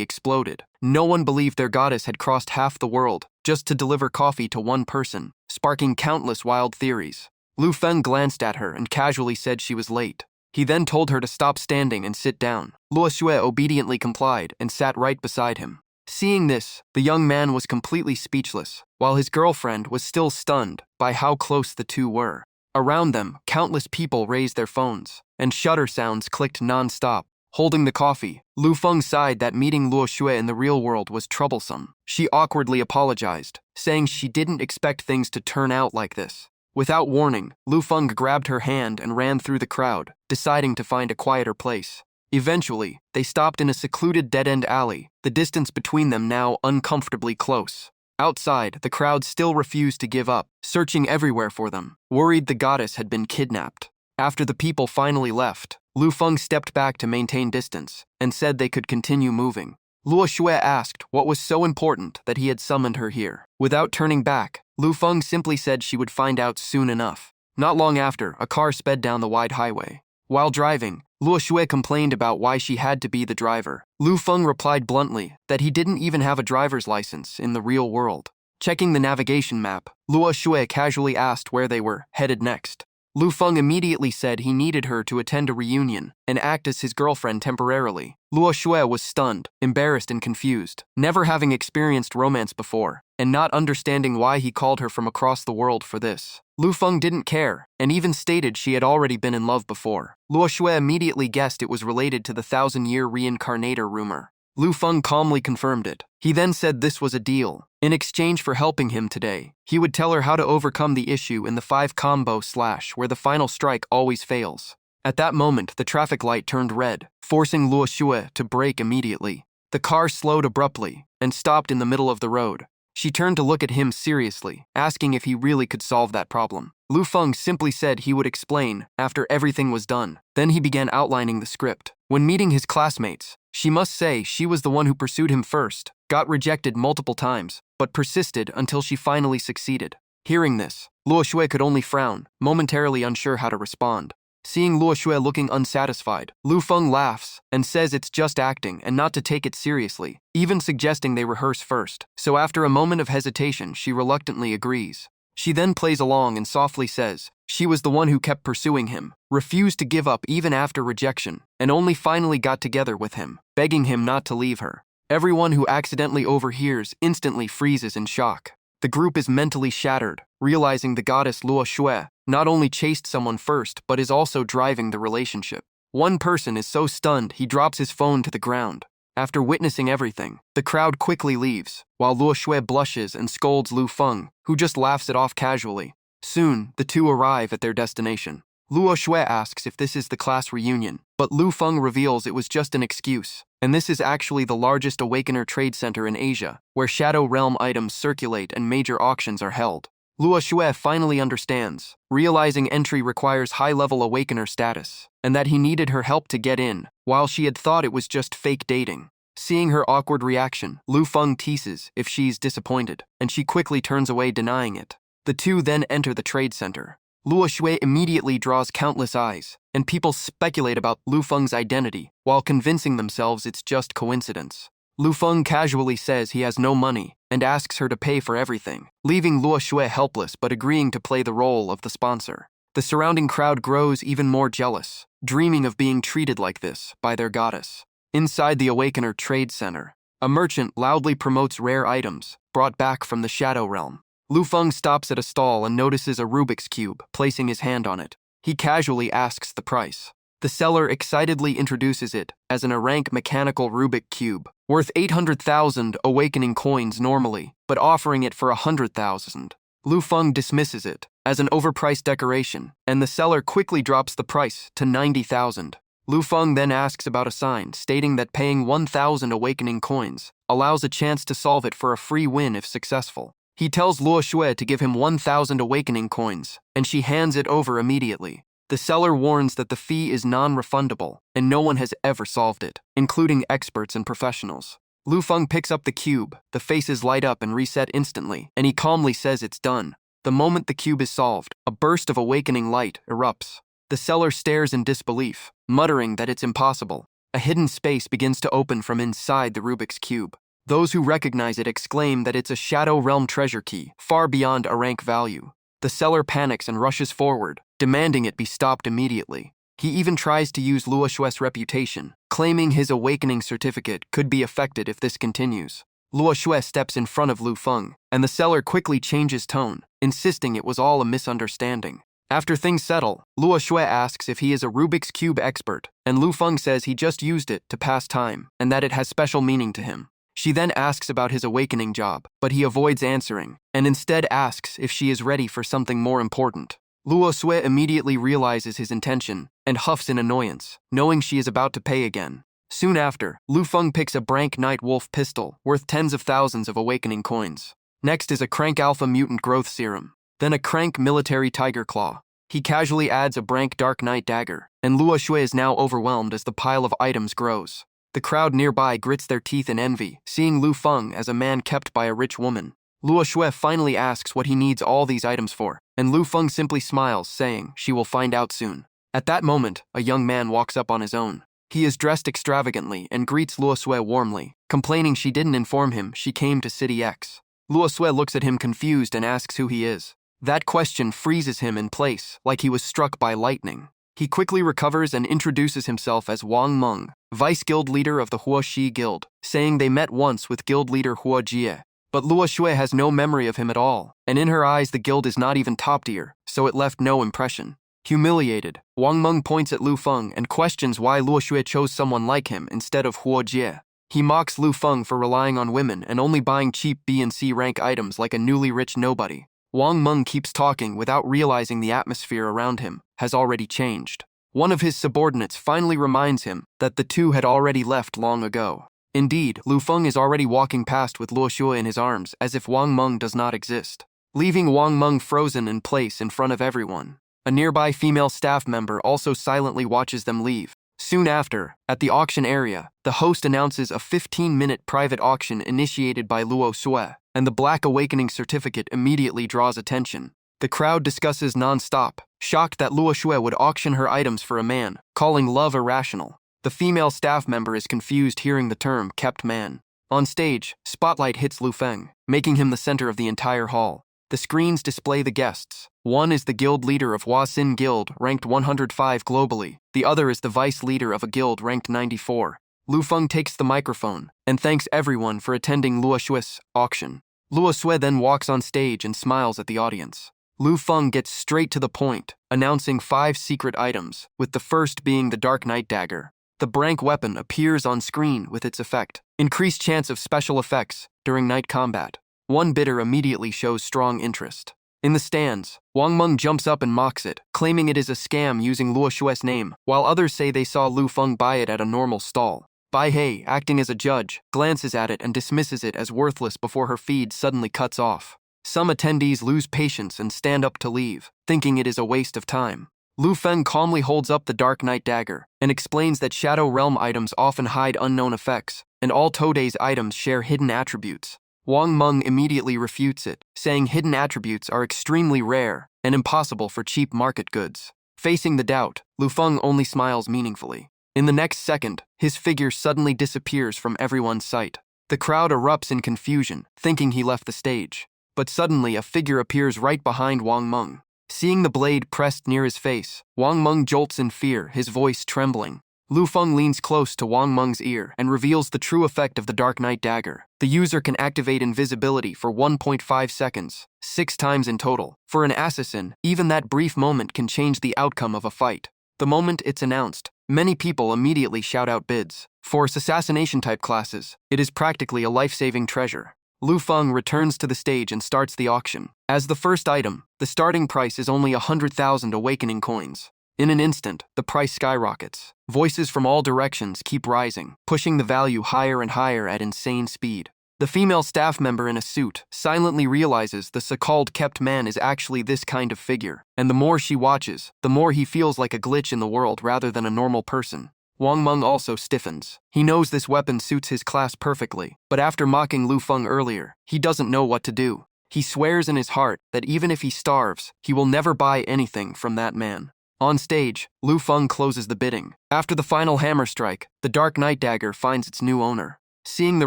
exploded. No one believed their goddess had crossed half the world just to deliver coffee to one person, sparking countless wild theories. Lu Feng glanced at her and casually said she was late. He then told her to stop standing and sit down. Luo Xue obediently complied and sat right beside him. Seeing this, the young man was completely speechless, while his girlfriend was still stunned by how close the two were. Around them, countless people raised their phones, and shutter sounds clicked non-stop. Holding the coffee, Lu Feng sighed that meeting Luo Xue in the real world was troublesome. She awkwardly apologized, saying she didn't expect things to turn out like this. Without warning, Lu Feng grabbed her hand and ran through the crowd, deciding to find a quieter place. Eventually, they stopped in a secluded dead-end alley, the distance between them now uncomfortably close. Outside, the crowd still refused to give up, searching everywhere for them, worried the goddess had been kidnapped. After the people finally left, Lu Feng stepped back to maintain distance and said they could continue moving. Luo Xue asked what was so important that he had summoned her here. Without turning back, Lu Feng simply said she would find out soon enough. Not long after, a car sped down the wide highway. While driving, Luo Xue complained about why she had to be the driver. Lu Feng replied bluntly that he didn't even have a driver's license in the real world. Checking the navigation map, Luo Xue casually asked where they were headed next. Lu Feng immediately said he needed her to attend a reunion and act as his girlfriend temporarily. Luo Xue was stunned, embarrassed, and confused, never having experienced romance before, and not understanding why he called her from across the world for this. Lu Feng didn't care, and even stated she had already been in love before. Luo Xue immediately guessed it was related to the 1,000-year reincarnator rumor. Lu Feng calmly confirmed it. He then said this was a deal. In exchange for helping him today, he would tell her how to overcome the issue in the 5 combo slash where the final strike always fails. At that moment, the traffic light turned red, forcing Luo Xue to brake immediately. The car slowed abruptly and stopped in the middle of the road. She turned to look at him seriously, asking if he really could solve that problem. Lu Feng simply said he would explain after everything was done. Then he began outlining the script. When meeting his classmates, she must say she was the one who pursued him first, got rejected multiple times, but persisted until she finally succeeded. Hearing this, Luo Xue could only frown, momentarily unsure how to respond. Seeing Luo Xue looking unsatisfied, Lu Feng laughs and says it's just acting and not to take it seriously, even suggesting they rehearse first. So after a moment of hesitation, she reluctantly agrees. She then plays along and softly says she was the one who kept pursuing him, refused to give up even after rejection, and only finally got together with him, begging him not to leave her. Everyone who accidentally overhears instantly freezes in shock. The group is mentally shattered, realizing the goddess Luo Xue not only chased someone first, but is also driving the relationship. One person is so stunned he drops his phone to the ground. After witnessing everything, the crowd quickly leaves, while Luo Xue blushes and scolds Lu Feng, who just laughs it off casually. Soon, the two arrive at their destination. Luo Xue asks if this is the class reunion, but Lu Feng reveals it was just an excuse, and this is actually the largest Awakener trade center in Asia, where Shadow Realm items circulate and major auctions are held. Luo Xue finally understands, realizing entry requires high-level Awakener status, and that he needed her help to get in, while she had thought it was just fake dating. Seeing her awkward reaction, Lu Feng teases if she's disappointed, and she quickly turns away denying it. The two then enter the trade center. Luo Xue immediately draws countless eyes, and people speculate about Lu Feng's identity, while convincing themselves it's just coincidence. Lu Feng casually says he has no money and asks her to pay for everything, leaving Luo Xue helpless but agreeing to play the role of the sponsor. The surrounding crowd grows even more jealous, dreaming of being treated like this by their goddess. Inside the Awakener Trade Center, a merchant loudly promotes rare items brought back from the Shadow Realm. Lu Feng stops at a stall and notices a Rubik's Cube, placing his hand on it. He casually asks the price. The seller excitedly introduces it as an A-rank mechanical Rubik Cube, worth 800,000 Awakening coins normally, but offering it for 100,000. Lu Feng dismisses it as an overpriced decoration, and the seller quickly drops the price to 90,000. Lu Feng then asks about a sign, stating that paying 1,000 Awakening coins allows a chance to solve it for a free win if successful. He tells Luo Xue to give him 1,000 Awakening coins, and she hands it over immediately. The seller warns that the fee is non-refundable, and no one has ever solved it, including experts and professionals. Lu Feng picks up the cube, the faces light up and reset instantly, and he calmly says it's done. The moment the cube is solved, a burst of Awakening light erupts. The seller stares in disbelief, muttering that it's impossible. A hidden space begins to open from inside the Rubik's Cube. Those who recognize it exclaim that it's a Shadow Realm treasure key, far beyond a rank value. The seller panics and rushes forward, demanding it be stopped immediately. He even tries to use Luo Xue's reputation, claiming his Awakening certificate could be affected if this continues. Luo Xue steps in front of Lu Feng, and the seller quickly changes tone, insisting it was all a misunderstanding. After things settle, Luo Shui asks if he is a Rubik's Cube expert, and Lu Feng says he just used it to pass time, and that it has special meaning to him. She then asks about his awakening job, but he avoids answering, and instead asks if she is ready for something more important. Luo Sui immediately realizes his intention and huffs in annoyance, knowing she is about to pay again. Soon after, Lu Feng picks a Brank Night Wolf pistol worth tens of thousands of awakening coins. Next is a Crank Alpha Mutant Growth Serum, then a Crank Military Tiger Claw. He casually adds a Brank Dark Knight Dagger, and Luo Shui is now overwhelmed as the pile of items grows. The crowd nearby grits their teeth in envy, seeing Lu Feng as a man kept by a rich woman. Luo Shui finally asks what he needs all these items for, and Lu Feng simply smiles, saying she will find out soon. At that moment, a young man walks up on his own. He is dressed extravagantly and greets Luo Sui warmly, complaining she didn't inform him she came to City X. Luo Sui looks at him confused and asks who he is. That question freezes him in place, like he was struck by lightning. He quickly recovers and introduces himself as Wang Meng, vice guild leader of the Huoshi Guild, saying they met once with guild leader Huo Jie. But Luo Shui has no memory of him at all, and in her eyes the guild is not even top tier, so it left no impression. Humiliated, Wang Meng points at Lu Feng and questions why Luo Shui chose someone like him instead of Huo Jie. He mocks Lu Feng for relying on women and only buying cheap B and C rank items like a newly rich nobody. Wang Meng keeps talking without realizing the atmosphere around him has already changed. One of his subordinates finally reminds him that the two had already left long ago. Indeed, Lu Feng is already walking past with Luo Shui in his arms as if Wang Meng does not exist, leaving Wang Meng frozen in place in front of everyone. A nearby female staff member also silently watches them leave. Soon after, at the auction area, the host announces a 15-minute private auction initiated by Luo Sui, and the Black Awakening certificate immediately draws attention. The crowd discusses non-stop, shocked that Luo Shui would auction her items for a man, calling love irrational. The female staff member is confused hearing the term kept man. On stage, spotlight hits Lu Feng, making him the center of the entire hall. The screens display the guests. One is the guild leader of Hua Xin Guild, ranked 105 globally. The other is the vice leader of a guild ranked 94. Lu Feng takes the microphone and thanks everyone for attending Luo Shui's auction. Luo Sui then walks on stage and smiles at the audience. Lu Feng gets straight to the point, announcing 5 secret items, with the first being the Dark Knight Dagger. The Brank weapon appears on screen with its effect. Increased chance of special effects during night combat. One bidder immediately shows strong interest. In the stands, Wang Meng jumps up and mocks it, claiming it is a scam using Luo Shui's name, while others say they saw Lu Feng buy it at a normal stall. Bai He, acting as a judge, glances at it and dismisses it as worthless before her feed suddenly cuts off. Some attendees lose patience and stand up to leave, thinking it is a waste of time. Lu Feng calmly holds up the Dark Knight Dagger and explains that Shadow Realm items often hide unknown effects, and all Today's items share hidden attributes. Wang Meng immediately refutes it, saying hidden attributes are extremely rare and impossible for cheap market goods. Facing the doubt, Lu Feng only smiles meaningfully. In the next second, his figure suddenly disappears from everyone's sight. The crowd erupts in confusion, thinking he left the stage. But suddenly a figure appears right behind Wang Meng. Seeing the blade pressed near his face, Wang Meng jolts in fear, his voice trembling. Lu Feng leans close to Wang Meng's ear and reveals the true effect of the Dark Knight Dagger. The user can activate invisibility for 1.5 seconds, 6 times in total. For an assassin, even that brief moment can change the outcome of a fight. The moment it's announced, many people immediately shout out bids. For assassination-type classes, it is practically a life-saving treasure. Lu Feng returns to the stage and starts the auction. As the first item, the starting price is only 100,000 awakening coins. In an instant, the price skyrockets. Voices from all directions keep rising, pushing the value higher and higher at insane speed. The female staff member in a suit silently realizes the so-called kept man is actually this kind of figure, and the more she watches, the more he feels like a glitch in the world rather than a normal person. Wang Meng also stiffens. He knows this weapon suits his class perfectly, but after mocking Lu Feng earlier, he doesn't know what to do. He swears in his heart that even if he starves, he will never buy anything from that man. On stage, Lu Feng closes the bidding. After the final hammer strike, the Dark Knight Dagger finds its new owner. Seeing the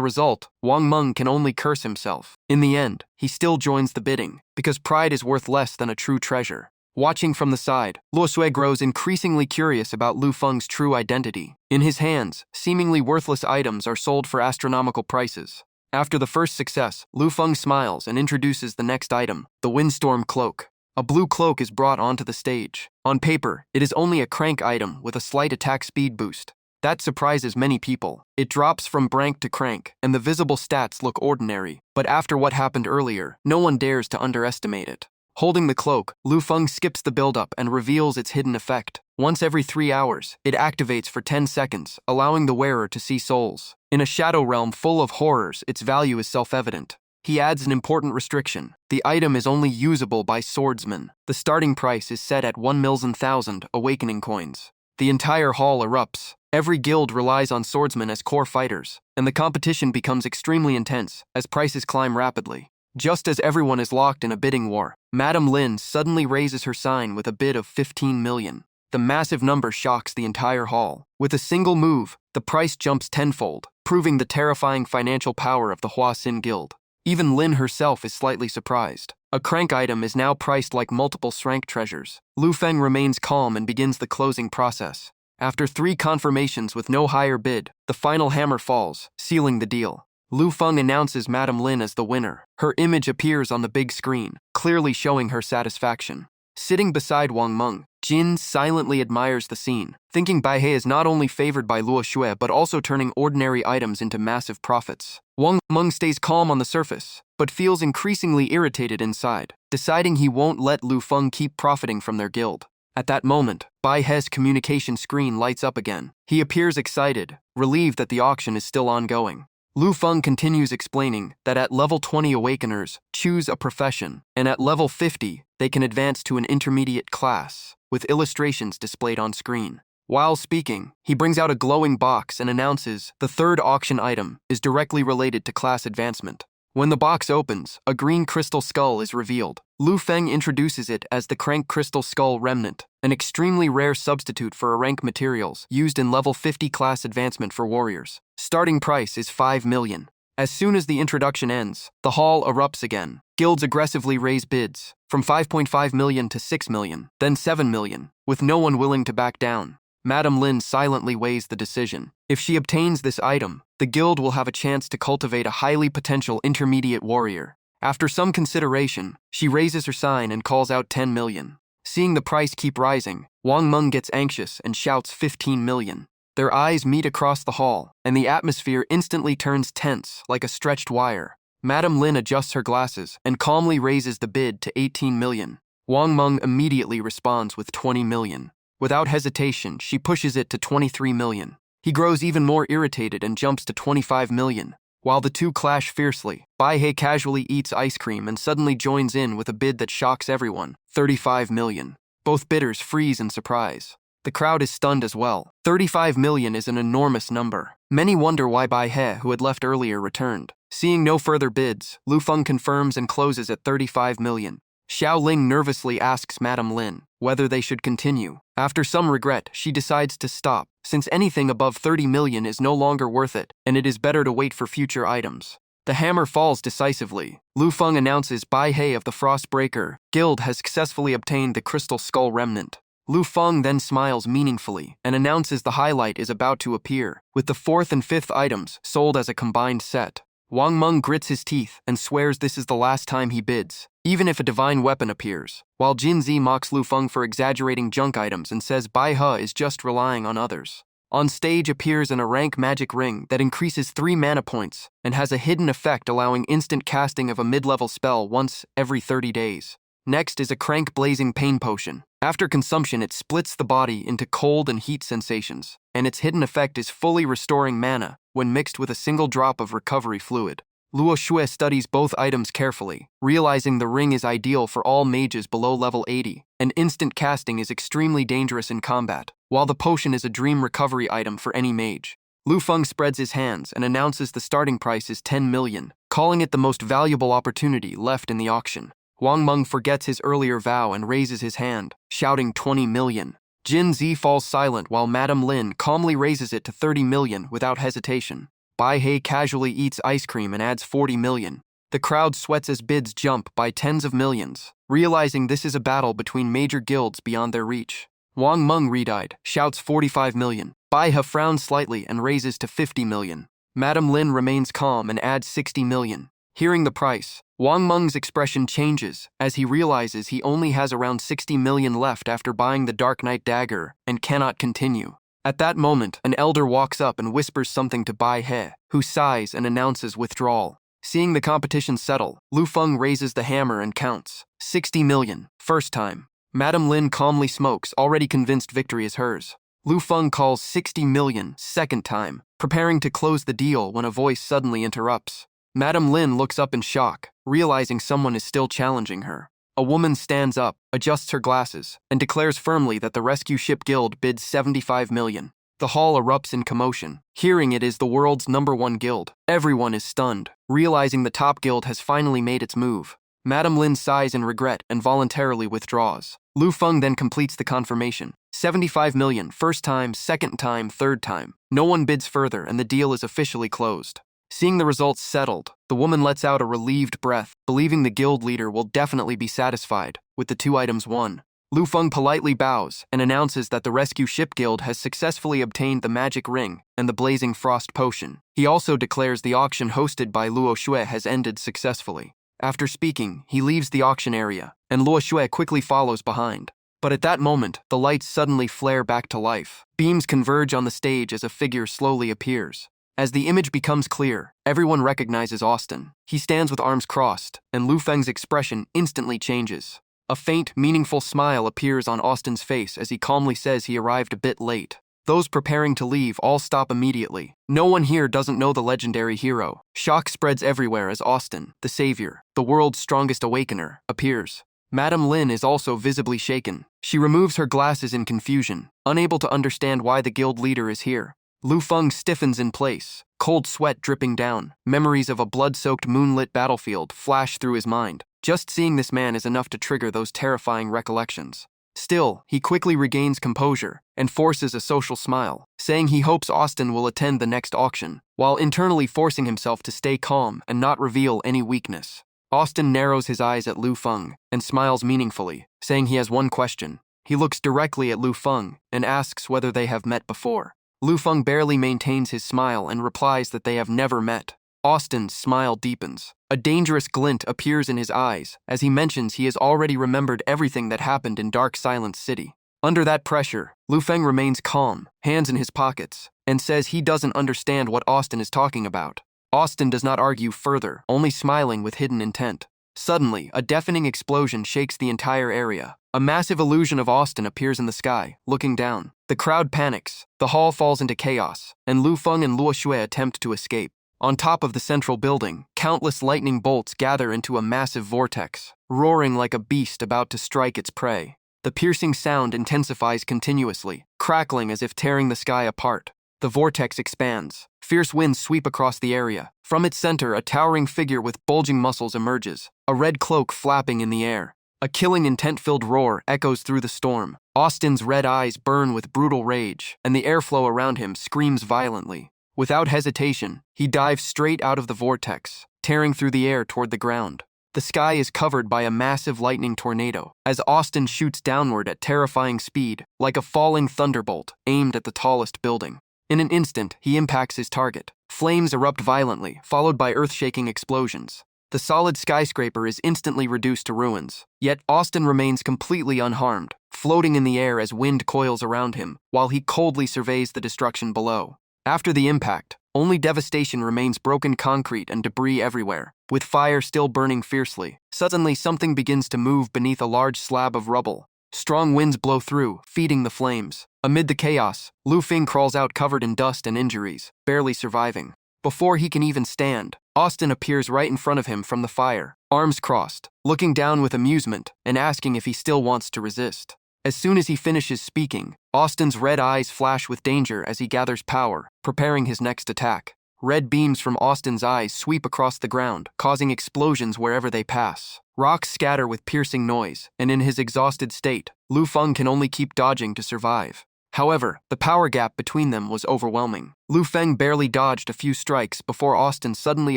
result, Wang Meng can only curse himself. In the end, he still joins the bidding, because pride is worth less than a true treasure. Watching from the side, Luo Sui grows increasingly curious about Lu Feng's true identity. In his hands, seemingly worthless items are sold for astronomical prices. After the first success, Lu Feng smiles and introduces the next item, the Windstorm Cloak. A blue cloak is brought onto the stage. On paper, it is only a crank item with a slight attack speed boost. That surprises many people. It drops from brank to crank, and the visible stats look ordinary. But after what happened earlier, no one dares to underestimate it. Holding the cloak, Lu Feng skips the buildup and reveals its hidden effect. Once every 3 hours, it activates for 10 seconds, allowing the wearer to see souls. In a shadow realm full of horrors, its value is self-evident. He adds an important restriction. The item is only usable by swordsmen. The starting price is set at 1,000,000 awakening coins. The entire hall erupts. Every guild relies on swordsmen as core fighters, and the competition becomes extremely intense as prices climb rapidly. Just as everyone is locked in a bidding war, Madame Lin suddenly raises her sign with a bid of 15 million. The massive number shocks the entire hall. With a single move, the price jumps tenfold, proving the terrifying financial power of the Hua Xin Guild. Even Lin herself is slightly surprised. A crank item is now priced like multiple Shrank treasures. Lu Feng remains calm and begins the closing process. After 3 confirmations with no higher bid, the final hammer falls, sealing the deal. Lu Feng announces Madame Lin as the winner. Her image appears on the big screen, clearly showing her satisfaction. Sitting beside Wang Meng, Jin silently admires the scene, thinking Bai He is not only favored by Luo Xue but also turning ordinary items into massive profits. Wang Meng stays calm on the surface, but feels increasingly irritated inside, deciding he won't let Lu Feng keep profiting from their guild. At that moment, Bai He's communication screen lights up again. He appears excited, relieved that the auction is still ongoing. Lu Feng continues explaining that at level 20 Awakeners choose a profession, and at level 50 they can advance to an intermediate class, with illustrations displayed on screen. While speaking, he brings out a glowing box and announces the 3rd auction item is directly related to class advancement. When the box opens, a green crystal skull is revealed. Lu Feng introduces it as the Crank Crystal Skull Remnant, an extremely rare substitute for rank materials used in level 50 class advancement for warriors. Starting price is 5 million. As soon as the introduction ends, the hall erupts again. Guilds aggressively raise bids, from 5.5 million to 6 million, then 7 million, with no one willing to back down. Madame Lin silently weighs the decision. If she obtains this item, the guild will have a chance to cultivate a highly potential intermediate warrior. After some consideration, she raises her sign and calls out 10 million. Seeing the price keep rising, Wang Meng gets anxious and shouts 15 million. Their eyes meet across the hall, and the atmosphere instantly turns tense like a stretched wire. Madame Lin adjusts her glasses and calmly raises the bid to 18 million. Wang Meng immediately responds with 20 million. Without hesitation, she pushes it to 23 million. He grows even more irritated and jumps to 25 million. While the two clash fiercely, Bai He casually eats ice cream and suddenly joins in with a bid that shocks everyone, 35 million. Both bidders freeze in surprise. The crowd is stunned as well. 35 million is an enormous number. Many wonder why Bai He, who had left earlier, returned. Seeing no further bids, Lu Feng confirms and closes at 35 million. Xiao Ling nervously asks Madame Lin whether they should continue. After some regret, she decides to stop, since anything above 30 million is no longer worth it, and it is better to wait for future items. The hammer falls decisively. Lu Feng announces Bai He of the Frostbreaker Guild has successfully obtained the Crystal Skull Remnant. Lu Feng then smiles meaningfully and announces the highlight is about to appear, with the 4th and 5th items sold as a combined set. Wang Meng grits his teeth and swears this is the last time he bids, even if a divine weapon appears, while Jin Zi mocks Lu Feng for exaggerating junk items and says Bai He is just relying on others. On stage appears an rank magic ring that increases 3 mana points and has a hidden effect allowing instant casting of a mid-level spell once every 30 days. Next is a crank blazing pain potion. After consumption, it splits the body into cold and heat sensations, and its hidden effect is fully restoring mana when mixed with a single drop of recovery fluid. Luo Xue studies both items carefully, realizing the ring is ideal for all mages below level 80, and instant casting is extremely dangerous in combat, while the potion is a dream recovery item for any mage. Lu Feng spreads his hands and announces the starting price is 10 million, calling it the most valuable opportunity left in the auction. Wang Meng forgets his earlier vow and raises his hand, shouting 20 million. Jin Zi falls silent while Madame Lin calmly raises it to 30 million without hesitation. Bai He casually eats ice cream and adds 40 million. The crowd sweats as bids jump by tens of millions, realizing this is a battle between major guilds beyond their reach. Wang Meng, red-eyed, shouts 45 million. Bai He frowns slightly and raises to 50 million. Madame Lin remains calm and adds 60 million. Hearing the price, Wang Meng's expression changes as he realizes he only has around 60 million left after buying the Dark Knight dagger and cannot continue. At that moment, an elder walks up and whispers something to Bai He, who sighs and announces withdrawal. Seeing the competition settle, Lu Feng raises the hammer and counts. 60 million, first time. Madame Lin calmly smokes, already convinced victory is hers. Lu Feng calls 60 million, second time, preparing to close the deal when a voice suddenly interrupts. Madame Lin looks up in shock, realizing someone is still challenging her. A woman stands up, adjusts her glasses, and declares firmly that the Rescue Ship Guild bids 75 million. The hall erupts in commotion. Hearing it is the world's #1 guild. Everyone is stunned, realizing the top guild has finally made its move. Madame Lin sighs in regret and voluntarily withdraws. Lu Feng then completes the confirmation. 75 million, first time, second time, third time. No one bids further and the deal is officially closed. Seeing the results settled, the woman lets out a relieved breath, believing the guild leader will definitely be satisfied with the 2 items won. Lu Feng politely bows and announces that the Rescue Ship Guild has successfully obtained the magic ring and the blazing frost potion. He also declares the auction hosted by Luo Xue has ended successfully. After speaking, he leaves the auction area, and Luo Xue quickly follows behind. But at that moment, the lights suddenly flare back to life. Beams converge on the stage as a figure slowly appears. As the image becomes clear, everyone recognizes Austin. He stands with arms crossed, and Lu Feng's expression instantly changes. A faint, meaningful smile appears on Austin's face as he calmly says he arrived a bit late. Those preparing to leave all stop immediately. No one here doesn't know the legendary hero. Shock spreads everywhere as Austin, the savior, the world's strongest awakener, appears. Madame Lin is also visibly shaken. She removes her glasses in confusion, unable to understand why the guild leader is here. Lu Feng stiffens in place, cold sweat dripping down. Memories of a blood-soaked moonlit battlefield flash through his mind. Just seeing this man is enough to trigger those terrifying recollections. Still, he quickly regains composure and forces a social smile, saying he hopes Austin will attend the next auction, while internally forcing himself to stay calm and not reveal any weakness. Austin narrows his eyes at Lu Feng and smiles meaningfully, saying he has one question. He looks directly at Lu Feng and asks whether they have met before. Lu Feng barely maintains his smile and replies that they have never met. Austin's smile deepens. A dangerous glint appears in his eyes as he mentions he has already remembered everything that happened in Dark Silence City. Under that pressure, Lu Feng remains calm, hands in his pockets, and says he doesn't understand what Austin is talking about. Austin does not argue further, only smiling with hidden intent. Suddenly, a deafening explosion shakes the entire area. A massive illusion of Austin appears in the sky, looking down. The crowd panics, the hall falls into chaos, and Lu Feng and Luo Xue attempt to escape. On top of the central building, countless lightning bolts gather into a massive vortex, roaring like a beast about to strike its prey. The piercing sound intensifies continuously, crackling as if tearing the sky apart. The vortex expands. Fierce winds sweep across the area. From its center, a towering figure with bulging muscles emerges, a red cloak flapping in the air. A killing, intent-filled roar echoes through the storm. Austin's red eyes burn with brutal rage, and the airflow around him screams violently. Without hesitation, he dives straight out of the vortex, tearing through the air toward the ground. The sky is covered by a massive lightning tornado, as Austin shoots downward at terrifying speed, like a falling thunderbolt aimed at the tallest building. In an instant, he impacts his target. Flames erupt violently, followed by earth-shaking explosions. The solid skyscraper is instantly reduced to ruins, yet Austin remains completely unharmed, floating in the air as wind coils around him, while he coldly surveys the destruction below. After the impact, only devastation remains: broken concrete and debris everywhere, with fire still burning fiercely. Suddenly, something begins to move beneath a large slab of rubble. Strong winds blow through, feeding the flames. Amid the chaos, Lu Feng crawls out covered in dust and injuries, barely surviving. Before he can even stand, Austin appears right in front of him from the fire, arms crossed, looking down with amusement and asking if he still wants to resist. As soon as he finishes speaking, Austin's red eyes flash with danger as he gathers power, preparing his next attack. Red beams from Austin's eyes sweep across the ground, causing explosions wherever they pass. Rocks scatter with piercing noise, and in his exhausted state, Lu Feng can only keep dodging to survive. However, the power gap between them was overwhelming. Lu Feng barely dodged a few strikes before Austin suddenly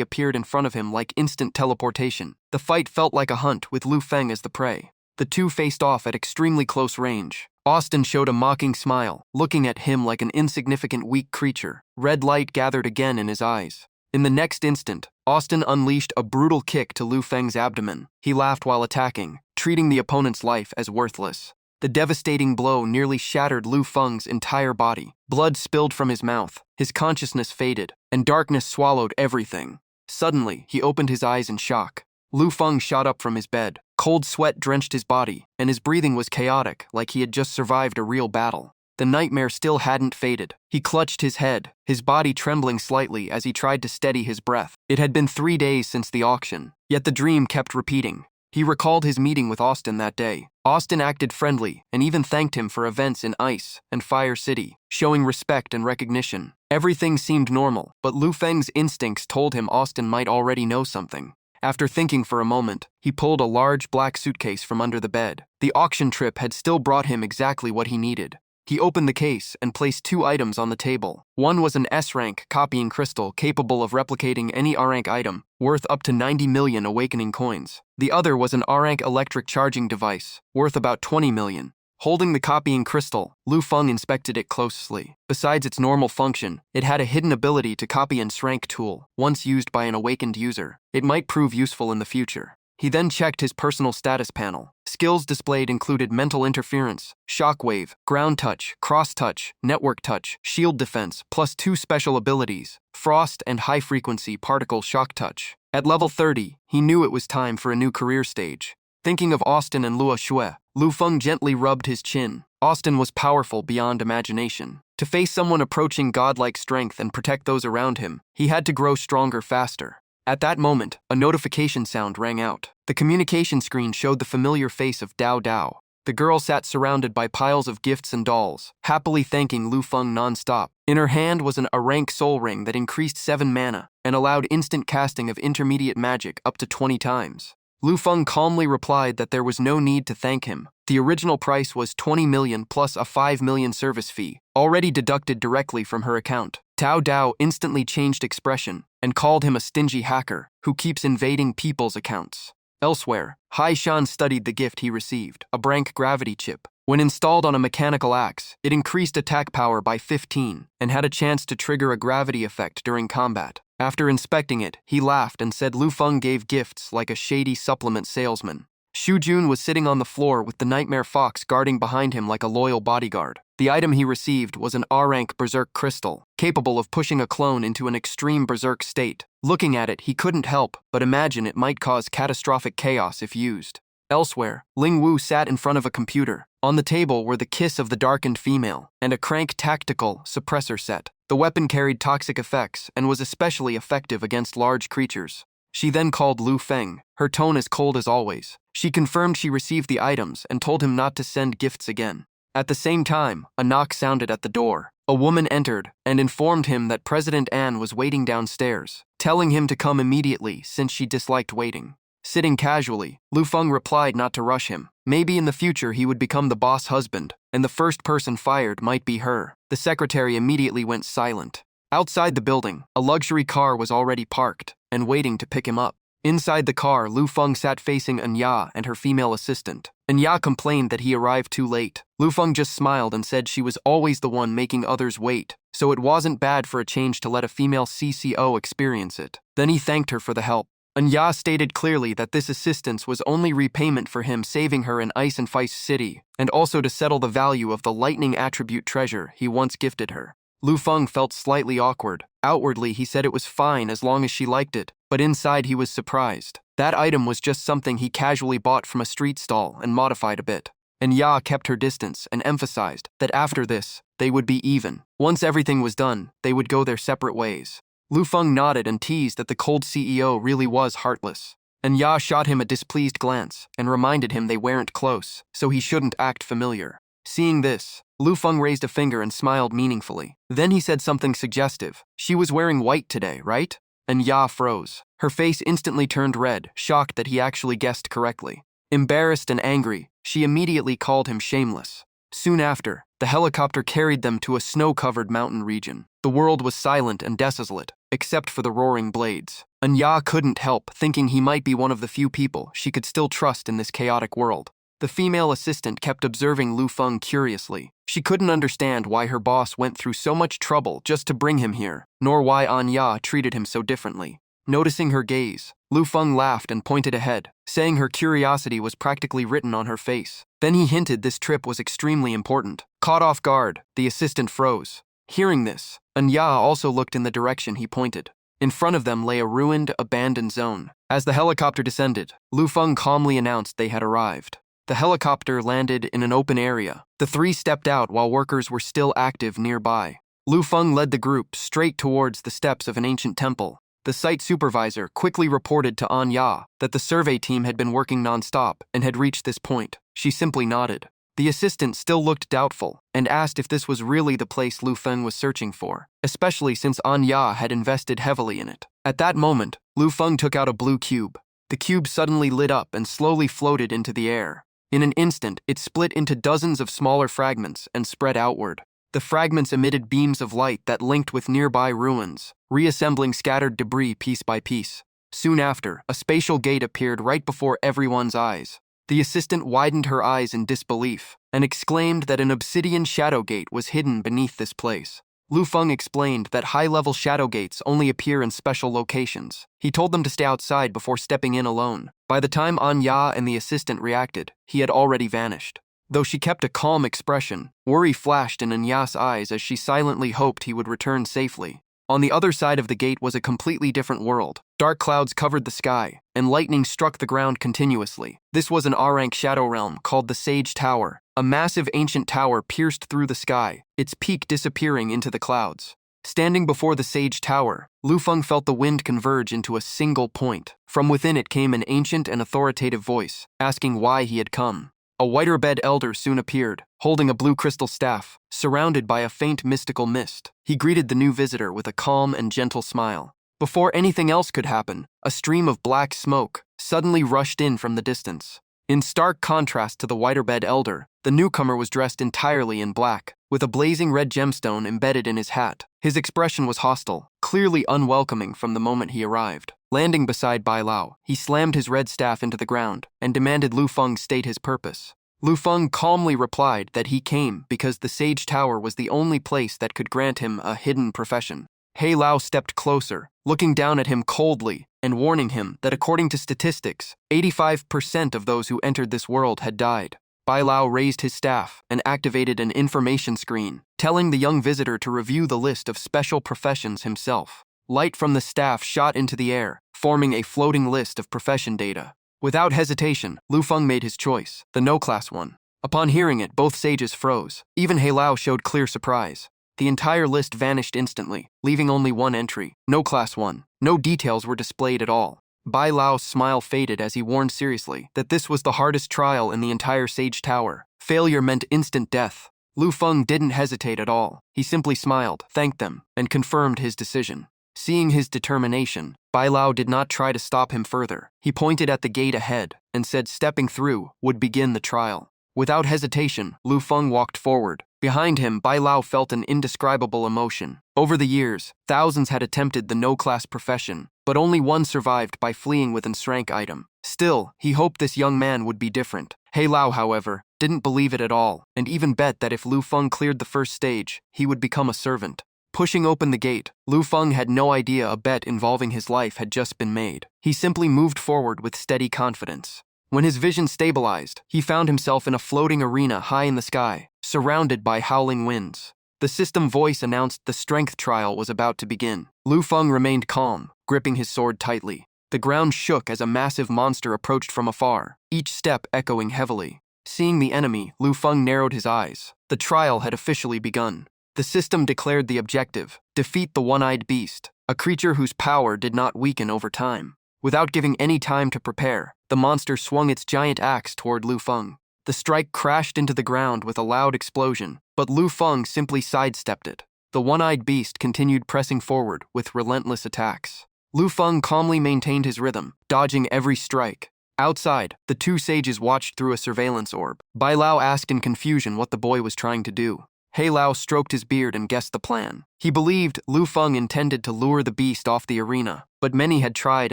appeared in front of him like instant teleportation. The fight felt like a hunt with Lu Feng as the prey. The two faced off at extremely close range. Austin showed a mocking smile, looking at him like an insignificant, weak creature. Red light gathered again in his eyes. In the next instant, Austin unleashed a brutal kick to Lu Feng's abdomen. He laughed while attacking, treating the opponent's life as worthless. The devastating blow nearly shattered Lu Feng's entire body. Blood spilled from his mouth, his consciousness faded, and darkness swallowed everything. Suddenly, he opened his eyes in shock. Lu Feng shot up from his bed. Cold sweat drenched his body, and his breathing was chaotic, like he had just survived a real battle. The nightmare still hadn't faded. He clutched his head, his body trembling slightly as he tried to steady his breath. It had been 3 days since the auction, yet the dream kept repeating. He recalled his meeting with Austin that day. Austin acted friendly and even thanked him for events in Ice and Fire City, showing respect and recognition. Everything seemed normal, but Lu Feng's instincts told him Austin might already know something. After thinking for a moment, he pulled a large black suitcase from under the bed. The auction trip had still brought him exactly what he needed. He opened the case and placed 2 items on the table. One was an S-rank copying crystal capable of replicating any R-rank item, worth up to 90 million awakening coins. The other was an R-rank electric charging device, worth about 20 million. Holding the copying crystal, Lu Feng inspected it closely. Besides its normal function, it had a hidden ability to copy an S-rank tool, once used by an awakened user. It might prove useful in the future. He then checked his personal status panel. Skills displayed included mental interference, shockwave, ground touch, cross touch, network touch, shield defense, plus 2 special abilities, frost and high-frequency particle shock touch. At level 30, he knew it was time for a new career stage. Thinking of Austin and Luo Xue, Lu Feng gently rubbed his chin. Austin was powerful beyond imagination. To face someone approaching godlike strength and protect those around him, he had to grow stronger faster. At that moment, a notification sound rang out. The communication screen showed the familiar face of Dao Dao. The girl sat surrounded by piles of gifts and dolls, happily thanking Lu Feng non-stop. In her hand was an A-rank soul ring that increased 7 mana and allowed instant casting of intermediate magic up to 20 times. Lu Feng calmly replied that there was no need to thank him. The original price was 20 million plus a 5 million service fee, already deducted directly from her account. Dao Dao instantly changed expression and called him a stingy hacker who keeps invading people's accounts. Elsewhere, Hai Shan studied the gift he received, a Brank gravity chip. When installed on a mechanical axe, it increased attack power by 15 and had a chance to trigger a gravity effect during combat. After inspecting it, he laughed and said Lu Feng gave gifts like a shady supplement salesman. Xu Jun was sitting on the floor with the Nightmare Fox guarding behind him like a loyal bodyguard. The item he received was an R-rank berserk crystal, capable of pushing a clone into an extreme berserk state. Looking at it, he couldn't help but imagine it might cause catastrophic chaos if used. Elsewhere, Ling Wu sat in front of a computer. On the table were the Kiss of the Darkened Female and a Crank Tactical Suppressor set. The weapon carried toxic effects and was especially effective against large creatures. She then called Lu Feng, her tone as cold as always. She confirmed she received the items and told him not to send gifts again. At the same time, a knock sounded at the door. A woman entered and informed him that President An was waiting downstairs, telling him to come immediately since she disliked waiting. Sitting casually, Lu Feng replied not to rush him. Maybe in the future he would become the boss husband, and the first person fired might be her. The secretary immediately went silent. Outside the building, a luxury car was already parked and waiting to pick him up. Inside the car, Lu Feng sat facing Anya and her female assistant. Anya complained that he arrived too late. Lu Feng just smiled and said she was always the one making others wait, so it wasn't bad for a change to let a female CCO experience it. Then he thanked her for the help. Anya stated clearly that this assistance was only repayment for him saving her in Ice and Feist City, and also to settle the value of the lightning attribute treasure he once gifted her. Lu Feng felt slightly awkward. Outwardly, he said it was fine as long as she liked it, but inside he was surprised. That item was just something he casually bought from a street stall and modified a bit. And Ya kept her distance and emphasized that after this, they would be even. Once everything was done, they would go their separate ways. Lu Feng nodded and teased that the cold CEO really was heartless. And Ya shot him a displeased glance and reminded him they weren't close, so he shouldn't act familiar. Seeing this, Lu Feng raised a finger and smiled meaningfully. Then he said something suggestive. She was wearing white today, right? And Ya froze. Her face instantly turned red, shocked that he actually guessed correctly. Embarrassed and angry, she immediately called him shameless. Soon after, the helicopter carried them to a snow-covered mountain region. The world was silent and desolate, except for the roaring blades. Anya couldn't help thinking he might be one of the few people she could still trust in this chaotic world. The female assistant kept observing Lu Feng curiously. She couldn't understand why her boss went through so much trouble just to bring him here, nor why Anya treated him so differently. Noticing her gaze, Lu Feng laughed and pointed ahead, saying her curiosity was practically written on her face. Then he hinted this trip was extremely important. Caught off guard, the assistant froze. Hearing this, Anya also looked in the direction he pointed. In front of them lay a ruined, abandoned zone. As the helicopter descended, Lu Feng calmly announced they had arrived. The helicopter landed in an open area. The three stepped out while workers were still active nearby. Lu Feng led the group straight towards the steps of an ancient temple. The site supervisor quickly reported to Anya that the survey team had been working non-stop and had reached this point. She simply nodded. The assistant still looked doubtful and asked if this was really the place Lu Feng was searching for, especially since Anya had invested heavily in it. At that moment, Lu Feng took out a blue cube. The cube suddenly lit up and slowly floated into the air. In an instant, it split into dozens of smaller fragments and spread outward. The fragments emitted beams of light that linked with nearby ruins, reassembling scattered debris piece by piece. Soon after, a spatial gate appeared right before everyone's eyes. The assistant widened her eyes in disbelief and exclaimed that an obsidian shadow gate was hidden beneath this place. Lu Feng explained that high-level shadow gates only appear in special locations. He told them to stay outside before stepping in alone. By the time Anya and the assistant reacted, he had already vanished. Though she kept a calm expression, worry flashed in Anya's eyes as she silently hoped he would return safely. On the other side of the gate was a completely different world. Dark clouds covered the sky, and lightning struck the ground continuously. This was an A-rank shadow realm called the Sage Tower. A massive ancient tower pierced through the sky, its peak disappearing into the clouds. Standing before the Sage Tower, Lu Feng felt the wind converge into a single point. From within it came an ancient and authoritative voice, asking why he had come. A whiter-bed elder soon appeared, holding a blue crystal staff, surrounded by a faint mystical mist. He greeted the new visitor with a calm and gentle smile. Before anything else could happen, a stream of black smoke suddenly rushed in from the distance. In stark contrast to the whiter-bed elder, the newcomer was dressed entirely in black, with a blazing red gemstone embedded in his hat. His expression was hostile, clearly unwelcoming from the moment he arrived. Landing beside Bai Lao, he slammed his red staff into the ground and demanded Lu Feng state his purpose. Lu Feng calmly replied that he came because the Sage Tower was the only place that could grant him a hidden profession. He Lao stepped closer, looking down at him coldly and warning him that according to statistics, 85% of those who entered this world had died. Bai Lao raised his staff and activated an information screen, telling the young visitor to review the list of special professions himself. Light from the staff shot into the air, forming a floating list of profession data. Without hesitation, Lu Feng made his choice, the no-class one. Upon hearing it, both sages froze. Even He Lao showed clear surprise. The entire list vanished instantly, leaving only one entry, no class 1. No details were displayed at all. Bai Lao's smile faded as he warned seriously that this was the hardest trial in the entire Sage Tower. Failure meant instant death. Lu Feng didn't hesitate at all. He simply smiled, thanked them, and confirmed his decision. Seeing his determination, Bai Lao did not try to stop him further. He pointed at the gate ahead and said stepping through would begin the trial. Without hesitation, Lu Feng walked forward. Behind him, Bai Lao felt an indescribable emotion. Over the years, thousands had attempted the no-class profession, but only one survived by fleeing with an rank item. Still, he hoped this young man would be different. He Lao, however, didn't believe it at all, and even bet that if Lu Feng cleared the first stage, he would become a servant. Pushing open the gate, Lu Feng had no idea a bet involving his life had just been made. He simply moved forward with steady confidence. When his vision stabilized, he found himself in a floating arena high in the sky, surrounded by howling winds. The system voice announced the strength trial was about to begin. Lu Feng remained calm, gripping his sword tightly. The ground shook as a massive monster approached from afar, each step echoing heavily. Seeing the enemy, Lu Feng narrowed his eyes. The trial had officially begun. The system declared the objective: defeat the one-eyed beast, a creature whose power did not weaken over time. Without giving any time to prepare, the monster swung its giant axe toward Lu Feng. The strike crashed into the ground with a loud explosion, but Lu Feng simply sidestepped it. The one-eyed beast continued pressing forward with relentless attacks. Lu Feng calmly maintained his rhythm, dodging every strike. Outside, the two sages watched through a surveillance orb. Bai Lao asked in confusion what the boy was trying to do. He Lao stroked his beard and guessed the plan. He believed Lu Feng intended to lure the beast off the arena, but many had tried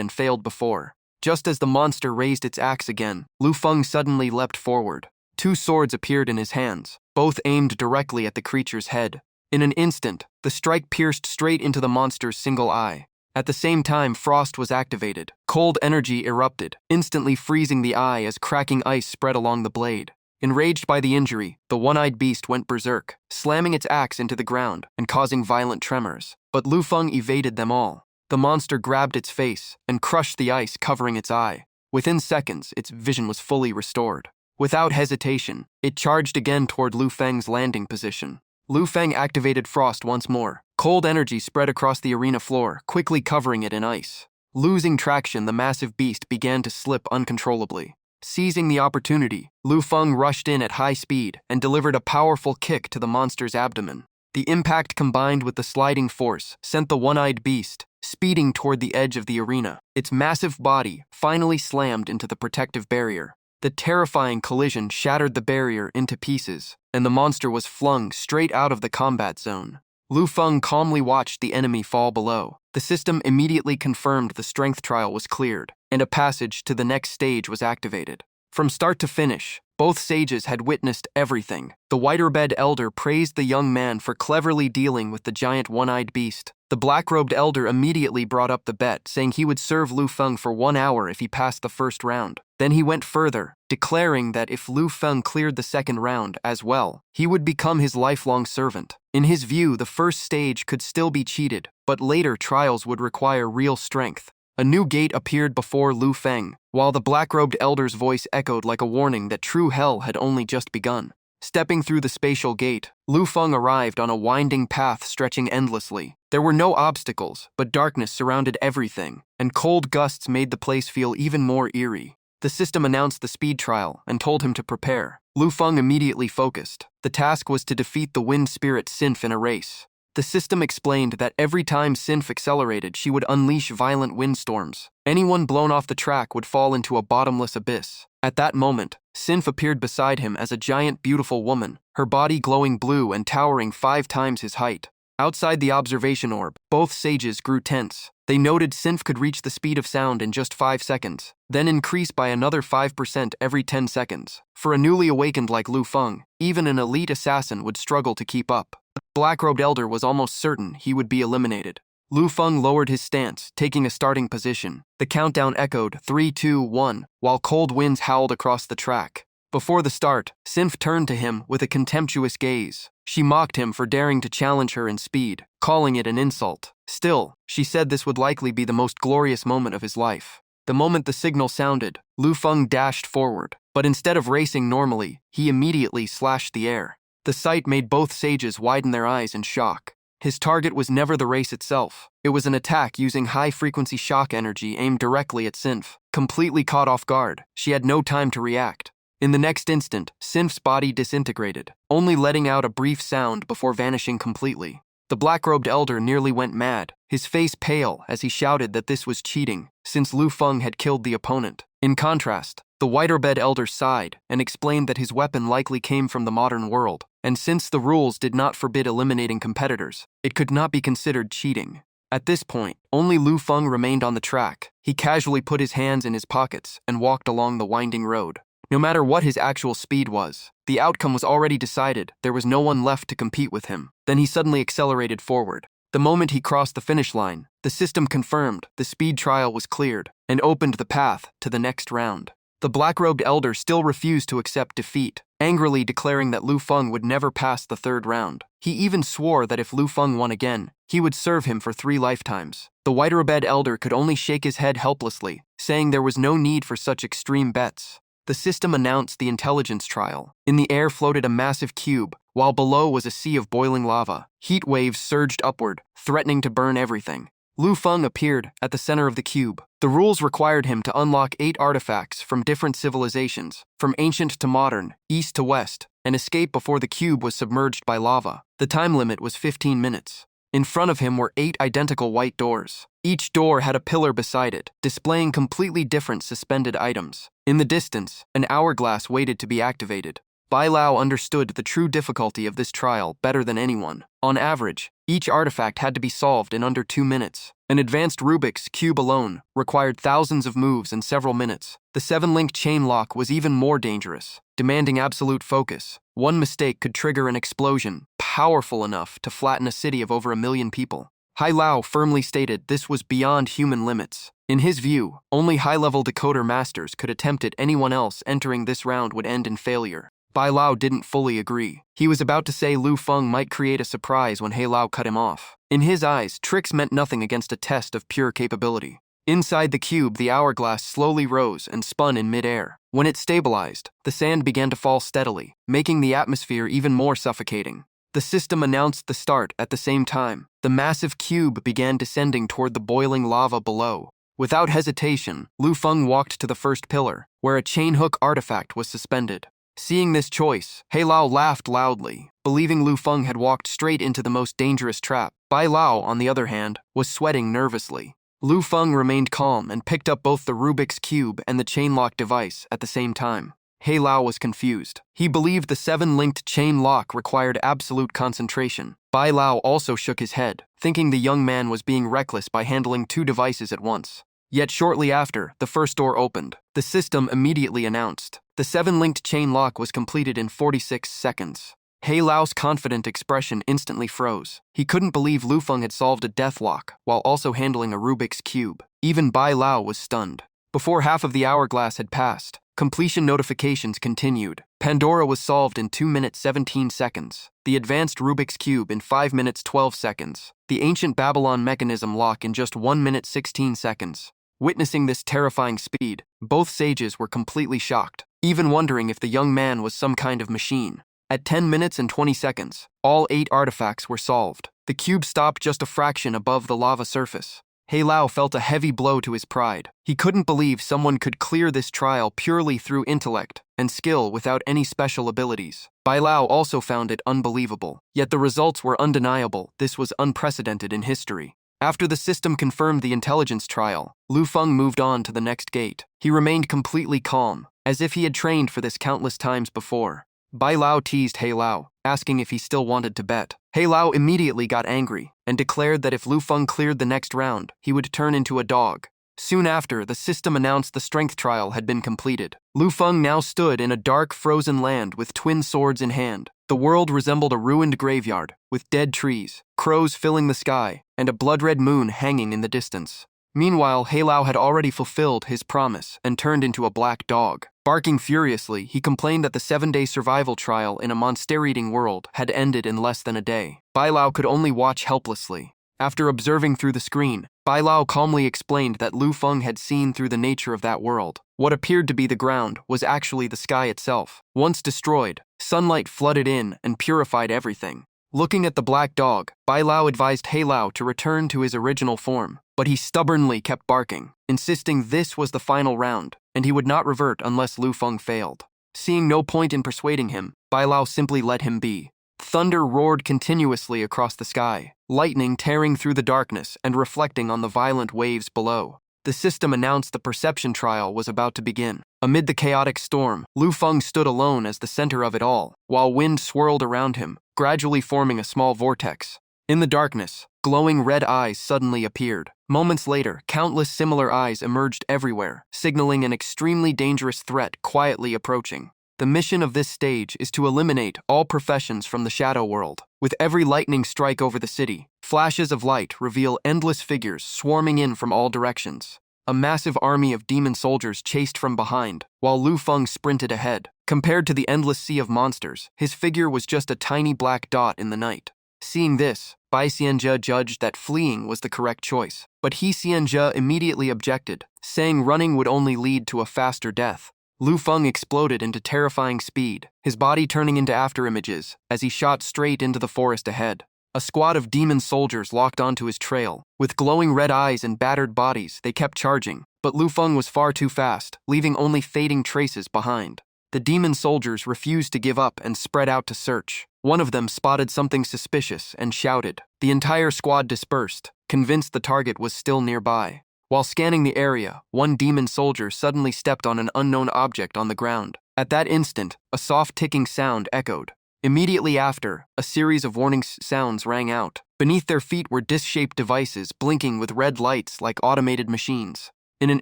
and failed before. Just as the monster raised its axe again, Lu Feng suddenly leapt forward. Two swords appeared in his hands, both aimed directly at the creature's head. In an instant, the strike pierced straight into the monster's single eye. At the same time, frost was activated. Cold energy erupted, instantly freezing the eye as cracking ice spread along the blade. Enraged by the injury, the one-eyed beast went berserk, slamming its axe into the ground and causing violent tremors. But Lu Feng evaded them all. The monster grabbed its face and crushed the ice covering its eye. Within seconds, its vision was fully restored. Without hesitation, it charged again toward Lu Feng's landing position. Lu Feng activated frost once more. Cold energy spread across the arena floor, quickly covering it in ice. Losing traction, the massive beast began to slip uncontrollably. Seizing the opportunity, Lu Feng rushed in at high speed and delivered a powerful kick to the monster's abdomen. The impact combined with the sliding force sent the one-eyed beast speeding toward the edge of the arena. Its massive body finally slammed into the protective barrier. The terrifying collision shattered the barrier into pieces, and the monster was flung straight out of the combat zone. Lu Feng calmly watched the enemy fall below. The system immediately confirmed the strength trial was cleared, and a passage to the next stage was activated. From start to finish, both sages had witnessed everything. The white-robed elder praised the young man for cleverly dealing with the giant one-eyed beast. The black-robed elder immediately brought up the bet, saying he would serve Lu Feng for 1 hour if he passed the first round. Then he went further, declaring that if Lu Feng cleared the second round as well, he would become his lifelong servant. In his view, the first stage could still be cheated, but later trials would require real strength. A new gate appeared before Lu Feng, while the black-robed elder's voice echoed like a warning that true hell had only just begun. Stepping through the spatial gate, Lu Feng arrived on a winding path stretching endlessly. There were no obstacles, but darkness surrounded everything, and cold gusts made the place feel even more eerie. The system announced the speed trial and told him to prepare. Lu Feng immediately focused. The task was to defeat the wind spirit Sinf in a race. The system explained that every time Sinf accelerated, she would unleash violent windstorms. Anyone blown off the track would fall into a bottomless abyss. At that moment, Sinf appeared beside him as a giant, beautiful woman, her body glowing blue and towering 5 times his height. Outside the observation orb, both sages grew tense. They noted Sinf could reach the speed of sound in just 5 seconds, then increase by another 5% every 10 seconds. For a newly awakened like Lu Feng, even an elite assassin would struggle to keep up. The black-robed elder was almost certain he would be eliminated. Lu Feng lowered his stance, taking a starting position. The countdown echoed 3, 2, 1, while cold winds howled across the track. Before the start, Sinf turned to him with a contemptuous gaze. She mocked him for daring to challenge her in speed, calling it an insult. Still, she said this would likely be the most glorious moment of his life. The moment the signal sounded, Lu Feng dashed forward, but instead of racing normally, he immediately slashed the air. The sight made both sages widen their eyes in shock. His target was never the race itself. It was an attack using high-frequency shock energy aimed directly at Sinf. Completely caught off guard, she had no time to react. In the next instant, Sinf's body disintegrated, only letting out a brief sound before vanishing completely. The black-robed elder nearly went mad, his face pale as he shouted that this was cheating, since Lu Feng had killed the opponent. In contrast, the white-robed elder sighed and explained that his weapon likely came from the modern world, and since the rules did not forbid eliminating competitors, it could not be considered cheating. At this point, only Lu Feng remained on the track. He casually put his hands in his pockets and walked along the winding road. No matter what his actual speed was, the outcome was already decided. There was no one left to compete with him. Then he suddenly accelerated forward. The moment he crossed the finish line, the system confirmed the speed trial was cleared and opened the path to the next round. The black-robed elder still refused to accept defeat, angrily declaring that Lu Feng would never pass the third round. He even swore that if Lu Feng won again, he would serve him for 3 lifetimes. The white-robed elder could only shake his head helplessly, saying there was no need for such extreme bets. The system announced the intelligence trial. In the air floated a massive cube, while below was a sea of boiling lava. Heat waves surged upward, threatening to burn everything. Lu Feng appeared at the center of the cube. The rules required him to unlock 8 artifacts from different civilizations, from ancient to modern, east to west, and escape before the cube was submerged by lava. The time limit was 15 minutes. In front of him were 8 identical white doors. Each door had a pillar beside it, displaying completely different suspended items. In the distance, an hourglass waited to be activated. Bai Lao understood the true difficulty of this trial better than anyone. On average, Each artifact had to be solved in under 2 minutes. An advanced Rubik's Cube alone required thousands of moves in several minutes. The 7-link chain lock was even more dangerous, demanding absolute focus. One mistake could trigger an explosion, powerful enough to flatten a city of over 1 million people. Hai Lao firmly stated this was beyond human limits. In his view, only high-level decoder masters could attempt it. Anyone else entering this round would end in failure. Bai Lao didn't fully agree. He was about to say Lu Feng might create a surprise when Hai Lao cut him off. In his eyes, tricks meant nothing against a test of pure capability. Inside the cube, the hourglass slowly rose and spun in mid-air. When it stabilized, the sand began to fall steadily, making the atmosphere even more suffocating. The system announced the start at the same time. The massive cube began descending toward the boiling lava below. Without hesitation, Lu Feng walked to the first pillar, where a chain-hook artifact was suspended. Seeing this choice, Hai Lao laughed loudly, believing Lu Feng had walked straight into the most dangerous trap. Bai Lao, on the other hand, was sweating nervously. Lu Feng remained calm and picked up both the Rubik's Cube and the chain lock device at the same time. Hai Lao was confused. He believed the 7-linked chain lock required absolute concentration. Bai Lao also shook his head, thinking the young man was being reckless by handling 2 devices at once. Yet shortly after, the first door opened. The system immediately announced. The 7-linked chain lock was completed in 46 seconds. Hai Lao's confident expression instantly froze. He couldn't believe Lu Feng had solved a deathlock while also handling a Rubik's Cube. Even Bai Lao was stunned. Before half of the hourglass had passed, completion notifications continued. Pandora was solved in 2 minutes 17 seconds. The advanced Rubik's Cube in 5 minutes 12 seconds. The ancient Babylon mechanism lock in just 1 minute 16 seconds. Witnessing this terrifying speed, both sages were completely shocked, even wondering if the young man was some kind of machine. At 10 minutes and 20 seconds, all 8 artifacts were solved. The cube stopped just a fraction above the lava surface. Hai Lao felt a heavy blow to his pride. He couldn't believe someone could clear this trial purely through intellect and skill without any special abilities. Bai Lao also found it unbelievable. Yet the results were undeniable. This was unprecedented in history. After the system confirmed the intelligence trial, Lu Feng moved on to the next gate. He remained completely calm, as if he had trained for this countless times before. Bai Lao teased Hai Lao, asking if he still wanted to bet. Hai Lao immediately got angry and declared that if Lu Feng cleared the next round, he would turn into a dog. Soon after, the system announced the strength trial had been completed. Lu Feng now stood in a dark, frozen land with twin swords in hand. The world resembled a ruined graveyard, with dead trees, crows filling the sky, and a blood-red moon hanging in the distance. Meanwhile, Hai Lao had already fulfilled his promise and turned into a black dog. Barking furiously, he complained that the 7-day survival trial in a monster-eating world had ended in less than a day. Bai Lao could only watch helplessly. After observing through the screen, Bai Lao calmly explained that Lu Feng had seen through the nature of that world. What appeared to be the ground was actually the sky itself. Once destroyed, sunlight flooded in and purified everything. Looking at the black dog, Bai Lao advised Hai Lao to return to his original form, but he stubbornly kept barking, insisting this was the final round, and he would not revert unless Lu Feng failed. Seeing no point in persuading him, Bai Lao simply let him be. Thunder roared continuously across the sky, lightning tearing through the darkness and reflecting on the violent waves below. The system announced the perception trial was about to begin. Amid the chaotic storm, Lu Feng stood alone as the center of it all, while wind swirled around him, gradually forming a small vortex. In the darkness, glowing red eyes suddenly appeared. Moments later, countless similar eyes emerged everywhere, signaling an extremely dangerous threat quietly approaching. The mission of this stage is to eliminate all professions from the shadow world. With every lightning strike over the city, flashes of light reveal endless figures swarming in from all directions. A massive army of demon soldiers chased from behind, while Lu Feng sprinted ahead. Compared to the endless sea of monsters, his figure was just a tiny black dot in the night. Seeing this, Bai Xianzhe judged that fleeing was the correct choice. But He Xianzhe immediately objected, saying running would only lead to a faster death. Lu Feng exploded into terrifying speed, his body turning into afterimages as he shot straight into the forest ahead. A squad of demon soldiers locked onto his trail. With glowing red eyes and battered bodies, they kept charging, but Lu Feng was far too fast, leaving only fading traces behind. The demon soldiers refused to give up and spread out to search. One of them spotted something suspicious and shouted. The entire squad dispersed, convinced the target was still nearby. While scanning the area, one demon soldier suddenly stepped on an unknown object on the ground. At that instant, a soft ticking sound echoed. Immediately after, a series of warning sounds rang out. Beneath their feet were disc-shaped devices blinking with red lights like automated machines. In an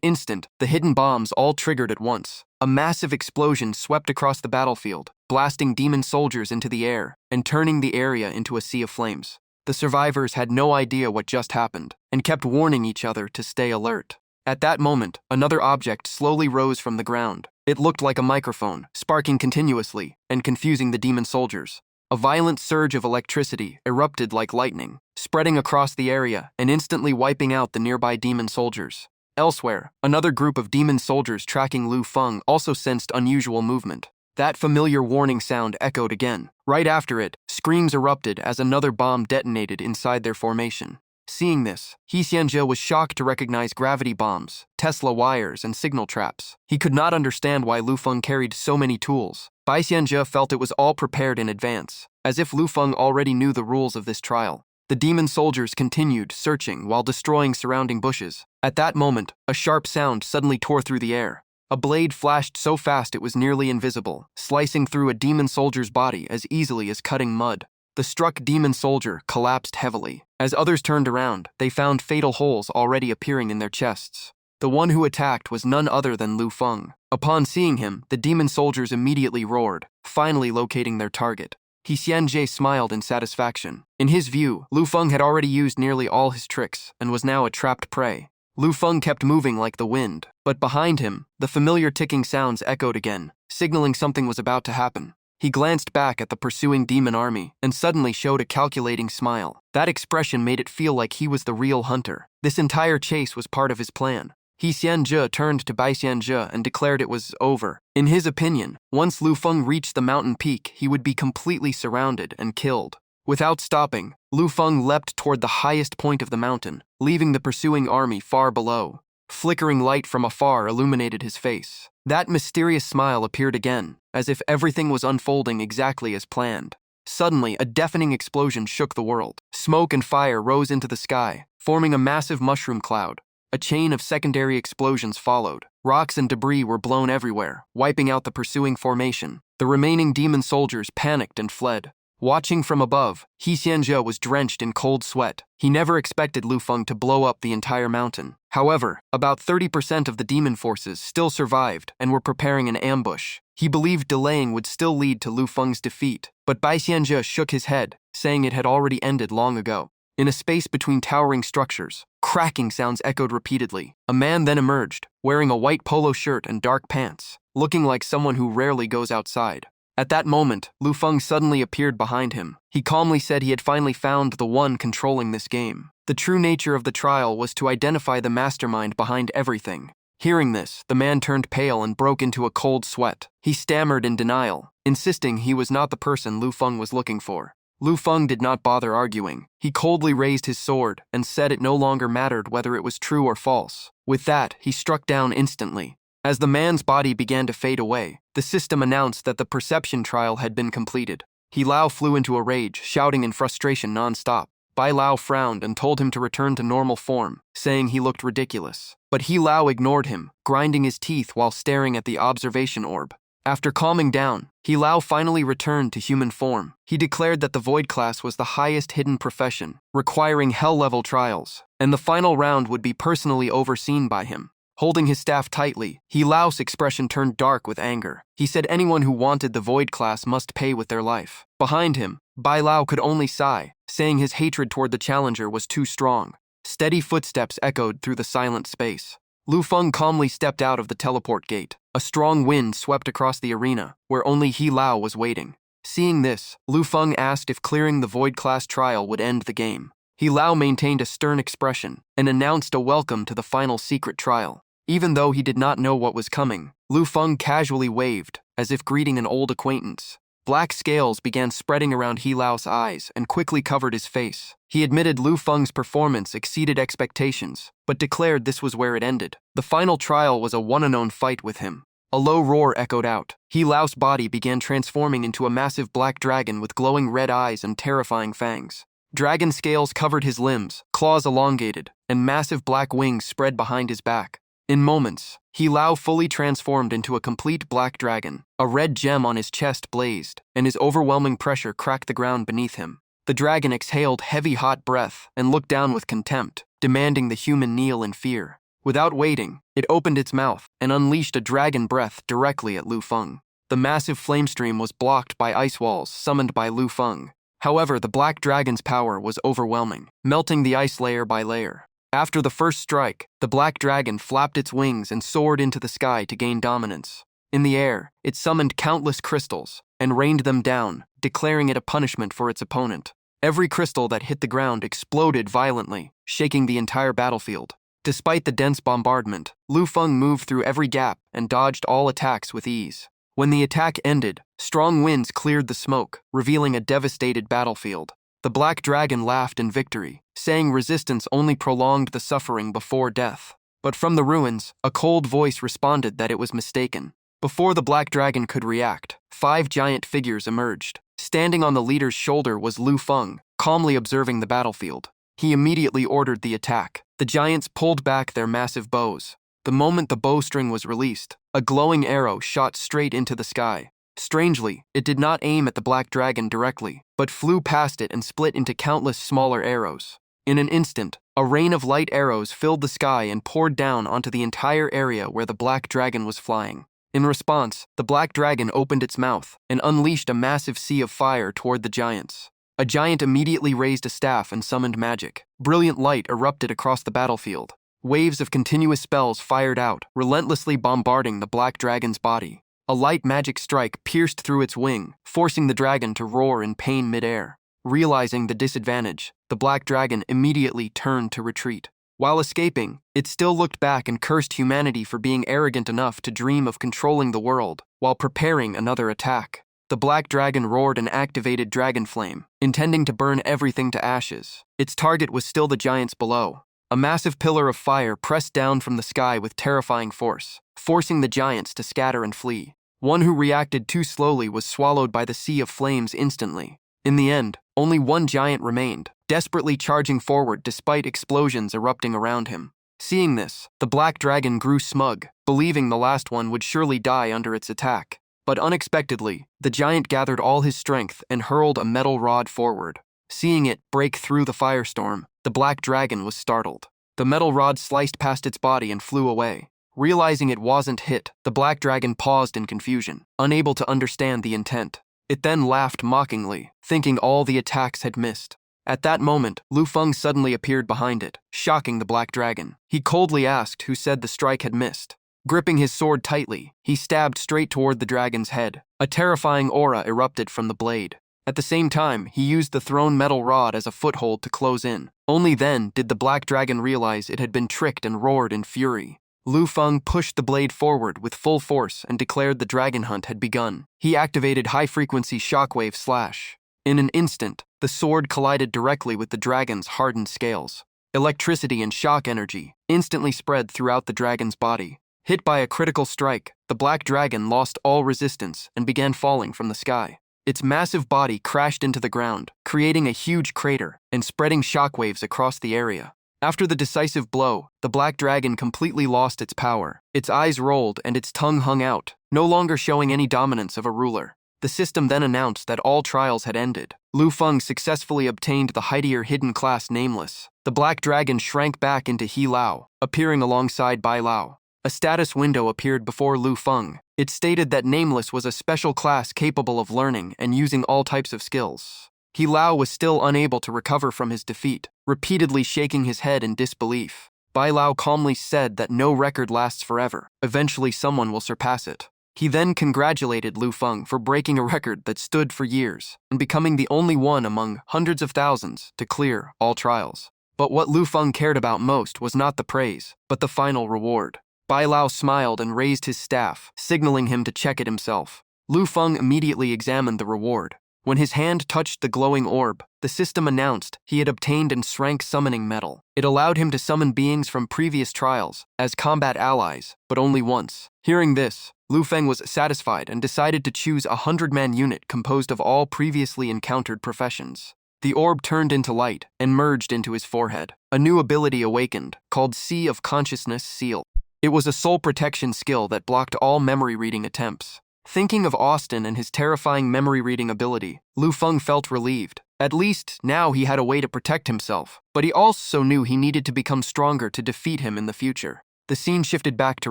instant, the hidden bombs all triggered at once. A massive explosion swept across the battlefield, blasting demon soldiers into the air and turning the area into a sea of flames. The survivors had no idea what just happened and kept warning each other to stay alert. At that moment, another object slowly rose from the ground. It looked like a microphone, sparking continuously and confusing the demon soldiers. A violent surge of electricity erupted like lightning, spreading across the area and instantly wiping out the nearby demon soldiers. Elsewhere, another group of demon soldiers tracking Lu Feng also sensed unusual movement. That familiar warning sound echoed again. Right after it, screams erupted as another bomb detonated inside their formation. Seeing this, He Xianzhe was shocked to recognize gravity bombs, Tesla wires, and signal traps. He could not understand why Lu Feng carried so many tools. Bai Xianzhe felt it was all prepared in advance, as if Lu Feng already knew the rules of this trial. The demon soldiers continued searching while destroying surrounding bushes. At that moment, a sharp sound suddenly tore through the air. A blade flashed so fast it was nearly invisible, slicing through a demon soldier's body as easily as cutting mud. The struck demon soldier collapsed heavily. As others turned around, they found fatal holes already appearing in their chests. The one who attacked was none other than Lu Feng. Upon seeing him, the demon soldiers immediately roared, finally locating their target. He Xianzhe smiled in satisfaction. In his view, Lu Feng had already used nearly all his tricks and was now a trapped prey. Lu Feng kept moving like the wind, but behind him, the familiar ticking sounds echoed again, signaling something was about to happen. He glanced back at the pursuing demon army and suddenly showed a calculating smile. That expression made it feel like he was the real hunter. This entire chase was part of his plan. He Xianzhe turned to Bai Xianzhe and declared it was over. In his opinion, once Lu Feng reached the mountain peak, he would be completely surrounded and killed. Without stopping, Lu Feng leapt toward the highest point of the mountain, leaving the pursuing army far below. Flickering light from afar illuminated his face. That mysterious smile appeared again, as if everything was unfolding exactly as planned. Suddenly, a deafening explosion shook the world. Smoke and fire rose into the sky, forming a massive mushroom cloud. A chain of secondary explosions followed. Rocks and debris were blown everywhere, wiping out the pursuing formation. The remaining demon soldiers panicked and fled. Watching from above, He Xianzhe was drenched in cold sweat. He never expected Lu Feng to blow up the entire mountain. However, about 30% of the demon forces still survived and were preparing an ambush. He believed delaying would still lead to Lu Feng's defeat, but Bai Xianzhe shook his head, saying it had already ended long ago. In a space between towering structures, cracking sounds echoed repeatedly. A man then emerged, wearing a white polo shirt and dark pants, looking like someone who rarely goes outside. At that moment, Lu Feng suddenly appeared behind him. He calmly said he had finally found the one controlling this game. The true nature of the trial was to identify the mastermind behind everything. Hearing this, the man turned pale and broke into a cold sweat. He stammered in denial, insisting he was not the person Lu Feng was looking for. Lu Feng did not bother arguing. He coldly raised his sword and said it no longer mattered whether it was true or false. With that, he struck down instantly. As the man's body began to fade away, the system announced that the perception trial had been completed. He Lao flew into a rage, shouting in frustration non-stop. Bai Lao frowned and told him to return to normal form, saying he looked ridiculous. But He Lao ignored him, grinding his teeth while staring at the observation orb. After calming down, He Lao finally returned to human form. He declared that the Void class was the highest hidden profession, requiring hell-level trials, and the final round would be personally overseen by him. Holding his staff tightly, He Lao's expression turned dark with anger. He said anyone who wanted the Void class must pay with their life. Behind him, Bai Lao could only sigh, saying his hatred toward the challenger was too strong. Steady footsteps echoed through the silent space. Lu Feng calmly stepped out of the teleport gate. A strong wind swept across the arena, where only He Lao was waiting. Seeing this, Lu Feng asked if clearing the Void class trial would end the game. He Lao maintained a stern expression and announced a welcome to the final secret trial. Even though he did not know what was coming, Lu Feng casually waved, as if greeting an old acquaintance. Black scales began spreading around He Lao's eyes and quickly covered his face. He admitted Lu Feng's performance exceeded expectations, but declared this was where it ended. The final trial was a one-and-one fight with him. A low roar echoed out. He Lao's body began transforming into a massive black dragon with glowing red eyes and terrifying fangs. Dragon scales covered his limbs, claws elongated, and massive black wings spread behind his back. In moments, He Lao fully transformed into a complete black dragon. A red gem on his chest blazed, and his overwhelming pressure cracked the ground beneath him. The dragon exhaled heavy hot breath and looked down with contempt, demanding the human kneel in fear. Without waiting, it opened its mouth and unleashed a dragon breath directly at Lu Feng. The massive flame stream was blocked by ice walls summoned by Lu Feng. However, the black dragon's power was overwhelming, melting the ice layer by layer. After the first strike, the black dragon flapped its wings and soared into the sky to gain dominance. In the air, it summoned countless crystals and rained them down, declaring it a punishment for its opponent. Every crystal that hit the ground exploded violently, shaking the entire battlefield. Despite the dense bombardment, Lu Feng moved through every gap and dodged all attacks with ease. When the attack ended, strong winds cleared the smoke, revealing a devastated battlefield. The black dragon laughed in victory, saying resistance only prolonged the suffering before death. But from the ruins, a cold voice responded that it was mistaken. Before the black dragon could react, 5 giant figures emerged. Standing on the leader's shoulder was Lu Feng, calmly observing the battlefield. He immediately ordered the attack. The giants pulled back their massive bows. The moment the bowstring was released, a glowing arrow shot straight into the sky. Strangely, it did not aim at the black dragon directly, but flew past it and split into countless smaller arrows. In an instant, a rain of light arrows filled the sky and poured down onto the entire area where the black dragon was flying. In response, the black dragon opened its mouth and unleashed a massive sea of fire toward the giants. A giant immediately raised a staff and summoned magic. Brilliant light erupted across the battlefield. Waves of continuous spells fired out, relentlessly bombarding the black dragon's body. A light magic strike pierced through its wing, forcing the dragon to roar in pain midair. Realizing the disadvantage, the black dragon immediately turned to retreat. While escaping, it still looked back and cursed humanity for being arrogant enough to dream of controlling the world while preparing another attack. The black dragon roared and activated Dragon Flame, intending to burn everything to ashes. Its target was still the giants below. A massive pillar of fire pressed down from the sky with terrifying force, forcing the giants to scatter and flee. One who reacted too slowly was swallowed by the sea of flames instantly. In the end, only one giant remained, desperately charging forward despite explosions erupting around him. Seeing this, the black dragon grew smug, believing the last one would surely die under its attack. But unexpectedly, the giant gathered all his strength and hurled a metal rod forward. Seeing it break through the firestorm, the black dragon was startled. The metal rod sliced past its body and flew away. Realizing it wasn't hit, the black dragon paused in confusion, unable to understand the intent. It then laughed mockingly, thinking all the attacks had missed. At that moment, Lu Feng suddenly appeared behind it, shocking the black dragon. He coldly asked who said the strike had missed. Gripping his sword tightly, he stabbed straight toward the dragon's head. A terrifying aura erupted from the blade. At the same time, he used the thrown metal rod as a foothold to close in. Only then did the black dragon realize it had been tricked and roared in fury. Lu Feng pushed the blade forward with full force and declared the dragon hunt had begun. He activated high-frequency shockwave slash. In an instant, the sword collided directly with the dragon's hardened scales. Electricity and shock energy instantly spread throughout the dragon's body. Hit by a critical strike, the black dragon lost all resistance and began falling from the sky. Its massive body crashed into the ground, creating a huge crater and spreading shockwaves across the area. After the decisive blow, the black dragon completely lost its power. Its eyes rolled and its tongue hung out, no longer showing any dominance of a ruler. The system then announced that all trials had ended. Lu Feng successfully obtained the heightier hidden class Nameless. The black dragon shrank back into He Lao, appearing alongside Bai Lao. A status window appeared before Lu Feng. It stated that Nameless was a special class capable of learning and using all types of skills. He Lao was still unable to recover from his defeat, repeatedly shaking his head in disbelief. Bai Lao calmly said that no record lasts forever. Eventually someone will surpass it. He then congratulated Lu Feng for breaking a record that stood for years and becoming the only one among hundreds of thousands to clear all trials. But what Lu Feng cared about most was not the praise, but the final reward. Bai Lao smiled and raised his staff, signaling him to check it himself. Lu Feng immediately examined the reward. When his hand touched the glowing orb, the system announced he had obtained Enshrank summoning medal. It allowed him to summon beings from previous trials as combat allies, but only once. Hearing this, Lu Feng was satisfied and decided to choose a 100-man unit composed of all previously encountered professions. The orb turned into light and merged into his forehead. A new ability awakened, called Sea of Consciousness Seal. It was a soul protection skill that blocked all memory reading attempts. Thinking of Austin and his terrifying memory reading ability, Lu Feng felt relieved. At least, now he had a way to protect himself, but he also knew he needed to become stronger to defeat him in the future. The scene shifted back to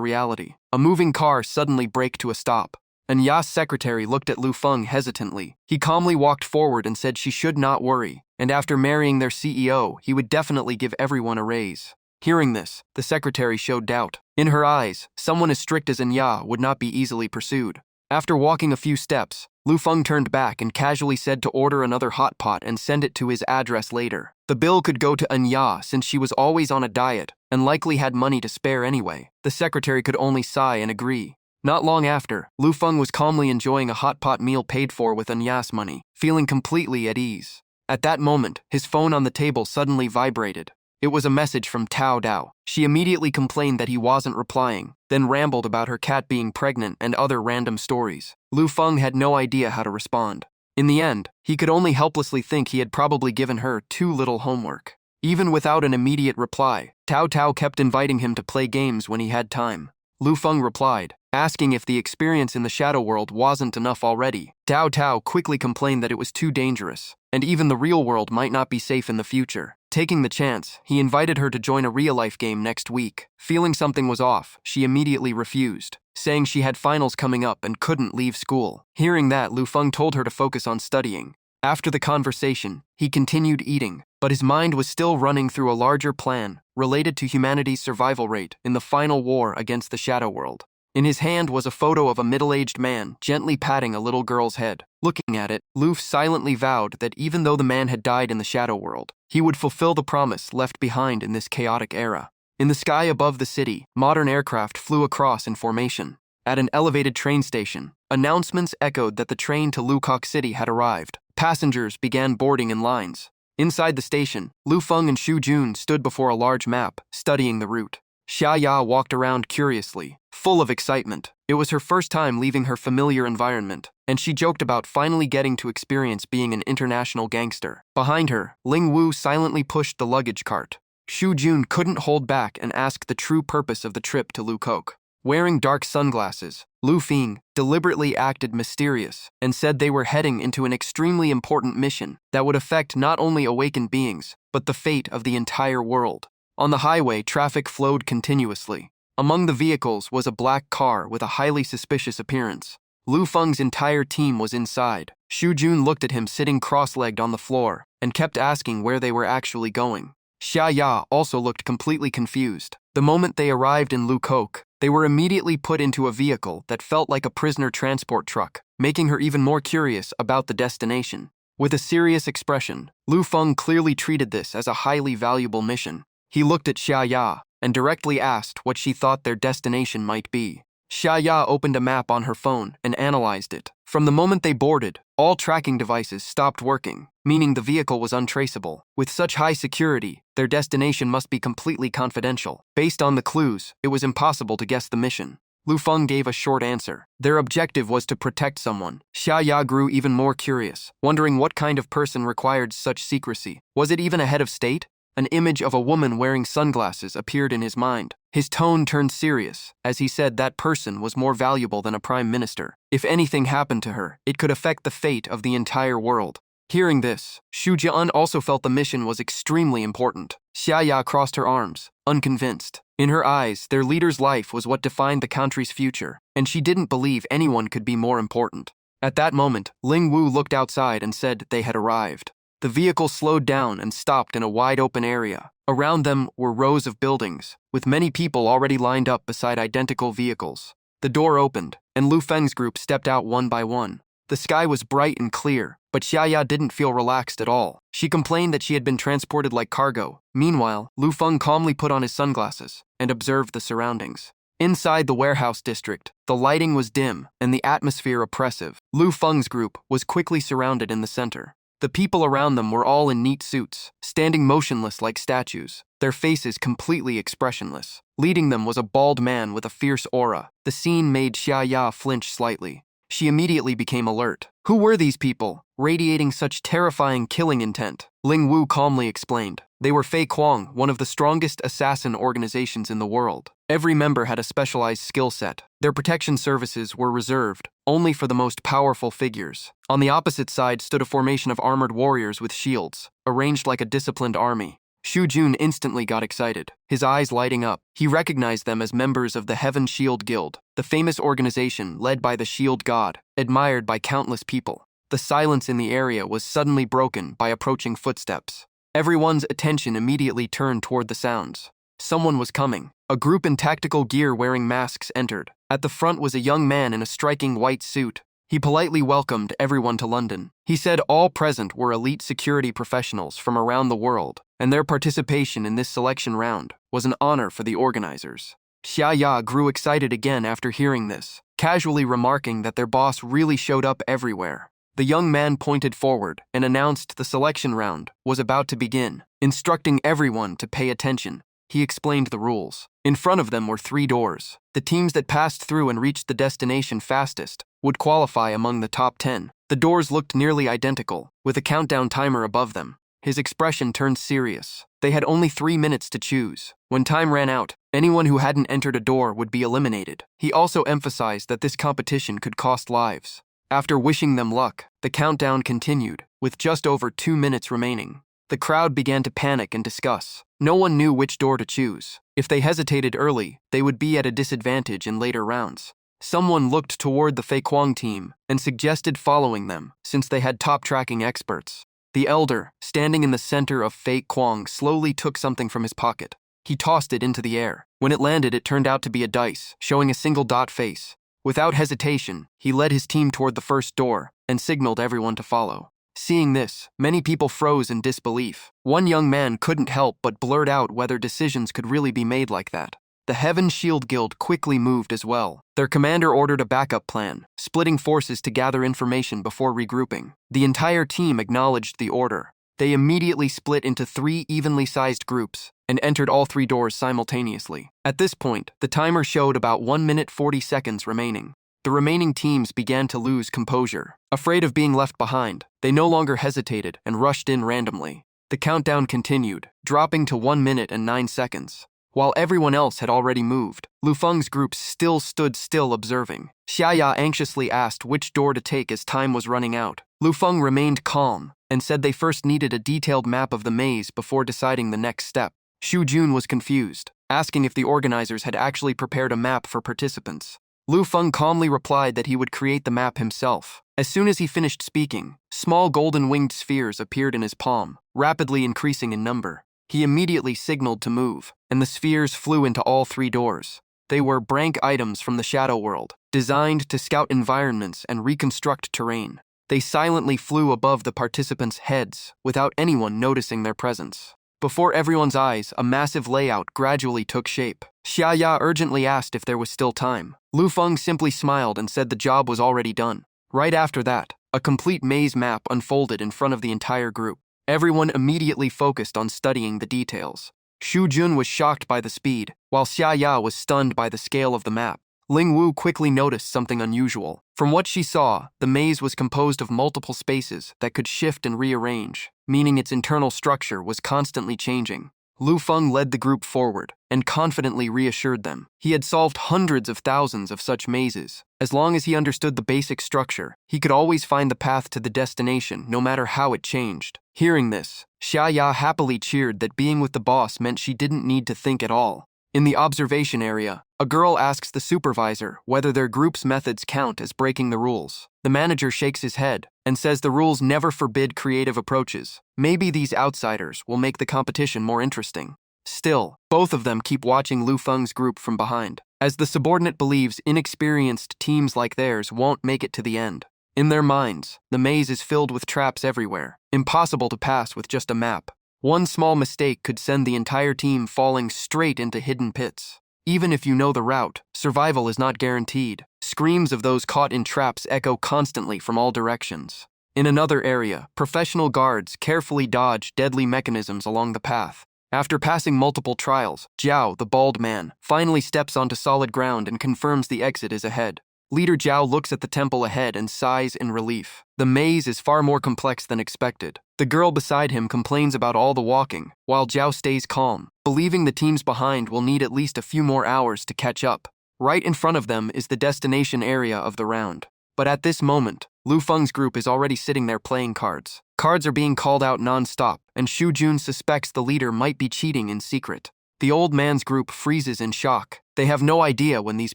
reality. A moving car suddenly braked to a stop. Anya's secretary looked at Lu Feng hesitantly. He calmly walked forward and said she should not worry, and after marrying their CEO, he would definitely give everyone a raise. Hearing this, the secretary showed doubt. In her eyes, someone as strict as Anya would not be easily pursued. After walking a few steps, Lu Feng turned back and casually said to order another hot pot and send it to his address later. The bill could go to Anya since she was always on a diet and likely had money to spare anyway. The secretary could only sigh and agree. Not long after, Lu Feng was calmly enjoying a hot pot meal paid for with Anya's money, feeling completely at ease. At that moment, his phone on the table suddenly vibrated. It was a message from Tao Dao. She immediately complained that he wasn't replying, then rambled about her cat being pregnant and other random stories. Lu Feng had no idea how to respond. In the end, he could only helplessly think he had probably given her too little homework. Even without an immediate reply, Tao Tao kept inviting him to play games when he had time. Lu Feng replied, asking if the experience in the shadow world wasn't enough already. Tao Tao quickly complained that it was too dangerous, and even the real world might not be safe in the future. Taking the chance, he invited her to join a real-life game next week. Feeling something was off, she immediately refused, saying she had finals coming up and couldn't leave school. Hearing that, Lu Feng told her to focus on studying. After the conversation, he continued eating, but his mind was still running through a larger plan related to humanity's survival rate in the final war against the shadow world. In his hand was a photo of a middle-aged man gently patting a little girl's head. Looking at it, Lu silently vowed that even though the man had died in the shadow world, he would fulfill the promise left behind in this chaotic era. In the sky above the city, modern aircraft flew across in formation. At an elevated train station, announcements echoed that the train to Lukok City had arrived. Passengers began boarding in lines. Inside the station, Lu Feng and Xu Jun stood before a large map, studying the route. Xia Ya walked around curiously, full of excitement. It was her first time leaving her familiar environment, and she joked about finally getting to experience being an international gangster. Behind her, Ling Wu silently pushed the luggage cart. Xu Jun couldn't hold back and asked the true purpose of the trip to Lukok. Wearing dark sunglasses, Lu Feng deliberately acted mysterious and said they were heading into an extremely important mission that would affect not only awakened beings, but the fate of the entire world. On the highway, traffic flowed continuously. Among the vehicles was a black car with a highly suspicious appearance. Lu Feng's entire team was inside. Xu Jun looked at him sitting cross-legged on the floor and kept asking where they were actually going. Xia Ya also looked completely confused. The moment they arrived in Lukok, they were immediately put into a vehicle that felt like a prisoner transport truck, making her even more curious about the destination. With a serious expression, Lu Feng clearly treated this as a highly valuable mission. He looked at Xia Ya and directly asked what she thought their destination might be. Xia Ya opened a map on her phone and analyzed it. From the moment they boarded, all tracking devices stopped working, meaning the vehicle was untraceable. With such high security, their destination must be completely confidential. Based on the clues, it was impossible to guess the mission. Lu Feng gave a short answer. Their objective was to protect someone. Xia Ya grew even more curious, wondering what kind of person required such secrecy. Was it even a head of state? An image of a woman wearing sunglasses appeared in his mind. His tone turned serious as he said that person was more valuable than a prime minister. If anything happened to her, it could affect the fate of the entire world. Hearing this, Xu Jian also felt the mission was extremely important. Xia Ya crossed her arms, unconvinced. In her eyes, their leader's life was what defined the country's future, and she didn't believe anyone could be more important. At that moment, Ling Wu looked outside and said they had arrived. The vehicle slowed down and stopped in a wide-open area. Around them were rows of buildings, with many people already lined up beside identical vehicles. The door opened, and Lu Feng's group stepped out one by one. The sky was bright and clear, but Xia Ya didn't feel relaxed at all. She complained that she had been transported like cargo. Meanwhile, Lu Feng calmly put on his sunglasses and observed the surroundings. Inside the warehouse district, the lighting was dim and the atmosphere oppressive. Lu Feng's group was quickly surrounded in the center. The people around them were all in neat suits, standing motionless like statues, their faces completely expressionless. Leading them was a bald man with a fierce aura. The scene made Xia Ya flinch slightly. She immediately became alert. Who were these people, radiating such terrifying killing intent? Ling Wu calmly explained. They were Fei Kuang, one of the strongest assassin organizations in the world. Every member had a specialized skill set. Their protection services were reserved only for the most powerful figures. On the opposite side stood a formation of armored warriors with shields, arranged like a disciplined army. Shu Jun instantly got excited, his eyes lighting up. He recognized them as members of the Heaven Shield Guild, the famous organization led by the Shield God, admired by countless people. The silence in the area was suddenly broken by approaching footsteps. Everyone's attention immediately turned toward the sounds. Someone was coming. A group in tactical gear wearing masks entered. At the front was a young man in a striking white suit. He politely welcomed everyone to London. He said all present were elite security professionals from around the world, and their participation in this selection round was an honor for the organizers. Xia Ya grew excited again after hearing this, casually remarking that their boss really showed up everywhere. The young man pointed forward and announced the selection round was about to begin, instructing everyone to pay attention. He explained the rules. In front of them were 3 doors. The teams that passed through and reached the destination fastest would qualify among the top 10. The doors looked nearly identical, with a countdown timer above them. His expression turned serious. They had only 3 minutes to choose. When time ran out, anyone who hadn't entered a door would be eliminated. He also emphasized that this competition could cost lives. After wishing them luck, the countdown continued, with just over 2 minutes remaining. The crowd began to panic and discuss. No one knew which door to choose. If they hesitated early, they would be at a disadvantage in later rounds. Someone looked toward the Fei Kuang team and suggested following them, since they had top tracking experts. The elder, standing in the center of Fei Kuang, slowly took something from his pocket. He tossed it into the air. When it landed, it turned out to be a dice, showing a single dot face. Without hesitation, he led his team toward the first door and signaled everyone to follow. Seeing this, many people froze in disbelief. One young man couldn't help but blurt out whether decisions could really be made like that. The Heaven Shield Guild quickly moved as well. Their commander ordered a backup plan, splitting forces to gather information before regrouping. The entire team acknowledged the order. They immediately split into 3 evenly sized groups and entered all 3 doors simultaneously. At this point, the timer showed about 1 minute 40 seconds remaining. The remaining teams began to lose composure. Afraid of being left behind, they no longer hesitated and rushed in randomly. The countdown continued, dropping to 1 minute and 9 seconds. While everyone else had already moved, Lu Feng's group still stood still observing. Xia Ya anxiously asked which door to take as time was running out. Lu Feng remained calm and said they first needed a detailed map of the maze before deciding the next step. Shu Jun was confused, asking if the organizers had actually prepared a map for participants. Lu Feng calmly replied that he would create the map himself. As soon as he finished speaking, small golden-winged spheres appeared in his palm, rapidly increasing in number. He immediately signaled to move, and the spheres flew into all 3 doors. They were brank items from the Shadow World, designed to scout environments and reconstruct terrain. They silently flew above the participants' heads without anyone noticing their presence. Before everyone's eyes, a massive layout gradually took shape. Xia Ya urgently asked if there was still time. Lu Feng simply smiled and said the job was already done. Right after that, a complete maze map unfolded in front of the entire group. Everyone immediately focused on studying the details. Shu Jun was shocked by the speed, while Xia Ya was stunned by the scale of the map. Ling Wu quickly noticed something unusual. From what she saw, the maze was composed of multiple spaces that could shift and rearrange, meaning its internal structure was constantly changing. Lu Feng led the group forward and confidently reassured them. He had solved hundreds of thousands of such mazes. As long as he understood the basic structure, he could always find the path to the destination, no matter how it changed. Hearing this, Xia Ya happily cheered that being with the boss meant she didn't need to think at all. In the observation area, a girl asks the supervisor whether their group's methods count as breaking the rules. The manager shakes his head and says the rules never forbid creative approaches. Maybe these outsiders will make the competition more interesting. Still, both of them keep watching Lu Feng's group from behind, as the subordinate believes inexperienced teams like theirs won't make it to the end. In their minds, the maze is filled with traps everywhere, impossible to pass with just a map. One small mistake could send the entire team falling straight into hidden pits. Even if you know the route, survival is not guaranteed. Screams of those caught in traps echo constantly from all directions. In another area, professional guards carefully dodge deadly mechanisms along the path. After passing multiple trials, Jiao, the bald man, finally steps onto solid ground and confirms the exit is ahead. Leader Zhao looks at the temple ahead and sighs in relief. The maze is far more complex than expected. The girl beside him complains about all the walking, while Zhao stays calm, believing the teams behind will need at least a few more hours to catch up. Right in front of them is the destination area of the round. But at this moment, Lu Feng's group is already sitting there playing cards. Cards are being called out non-stop, and Xu Jun suspects the leader might be cheating in secret. The old man's group freezes in shock. They have no idea when these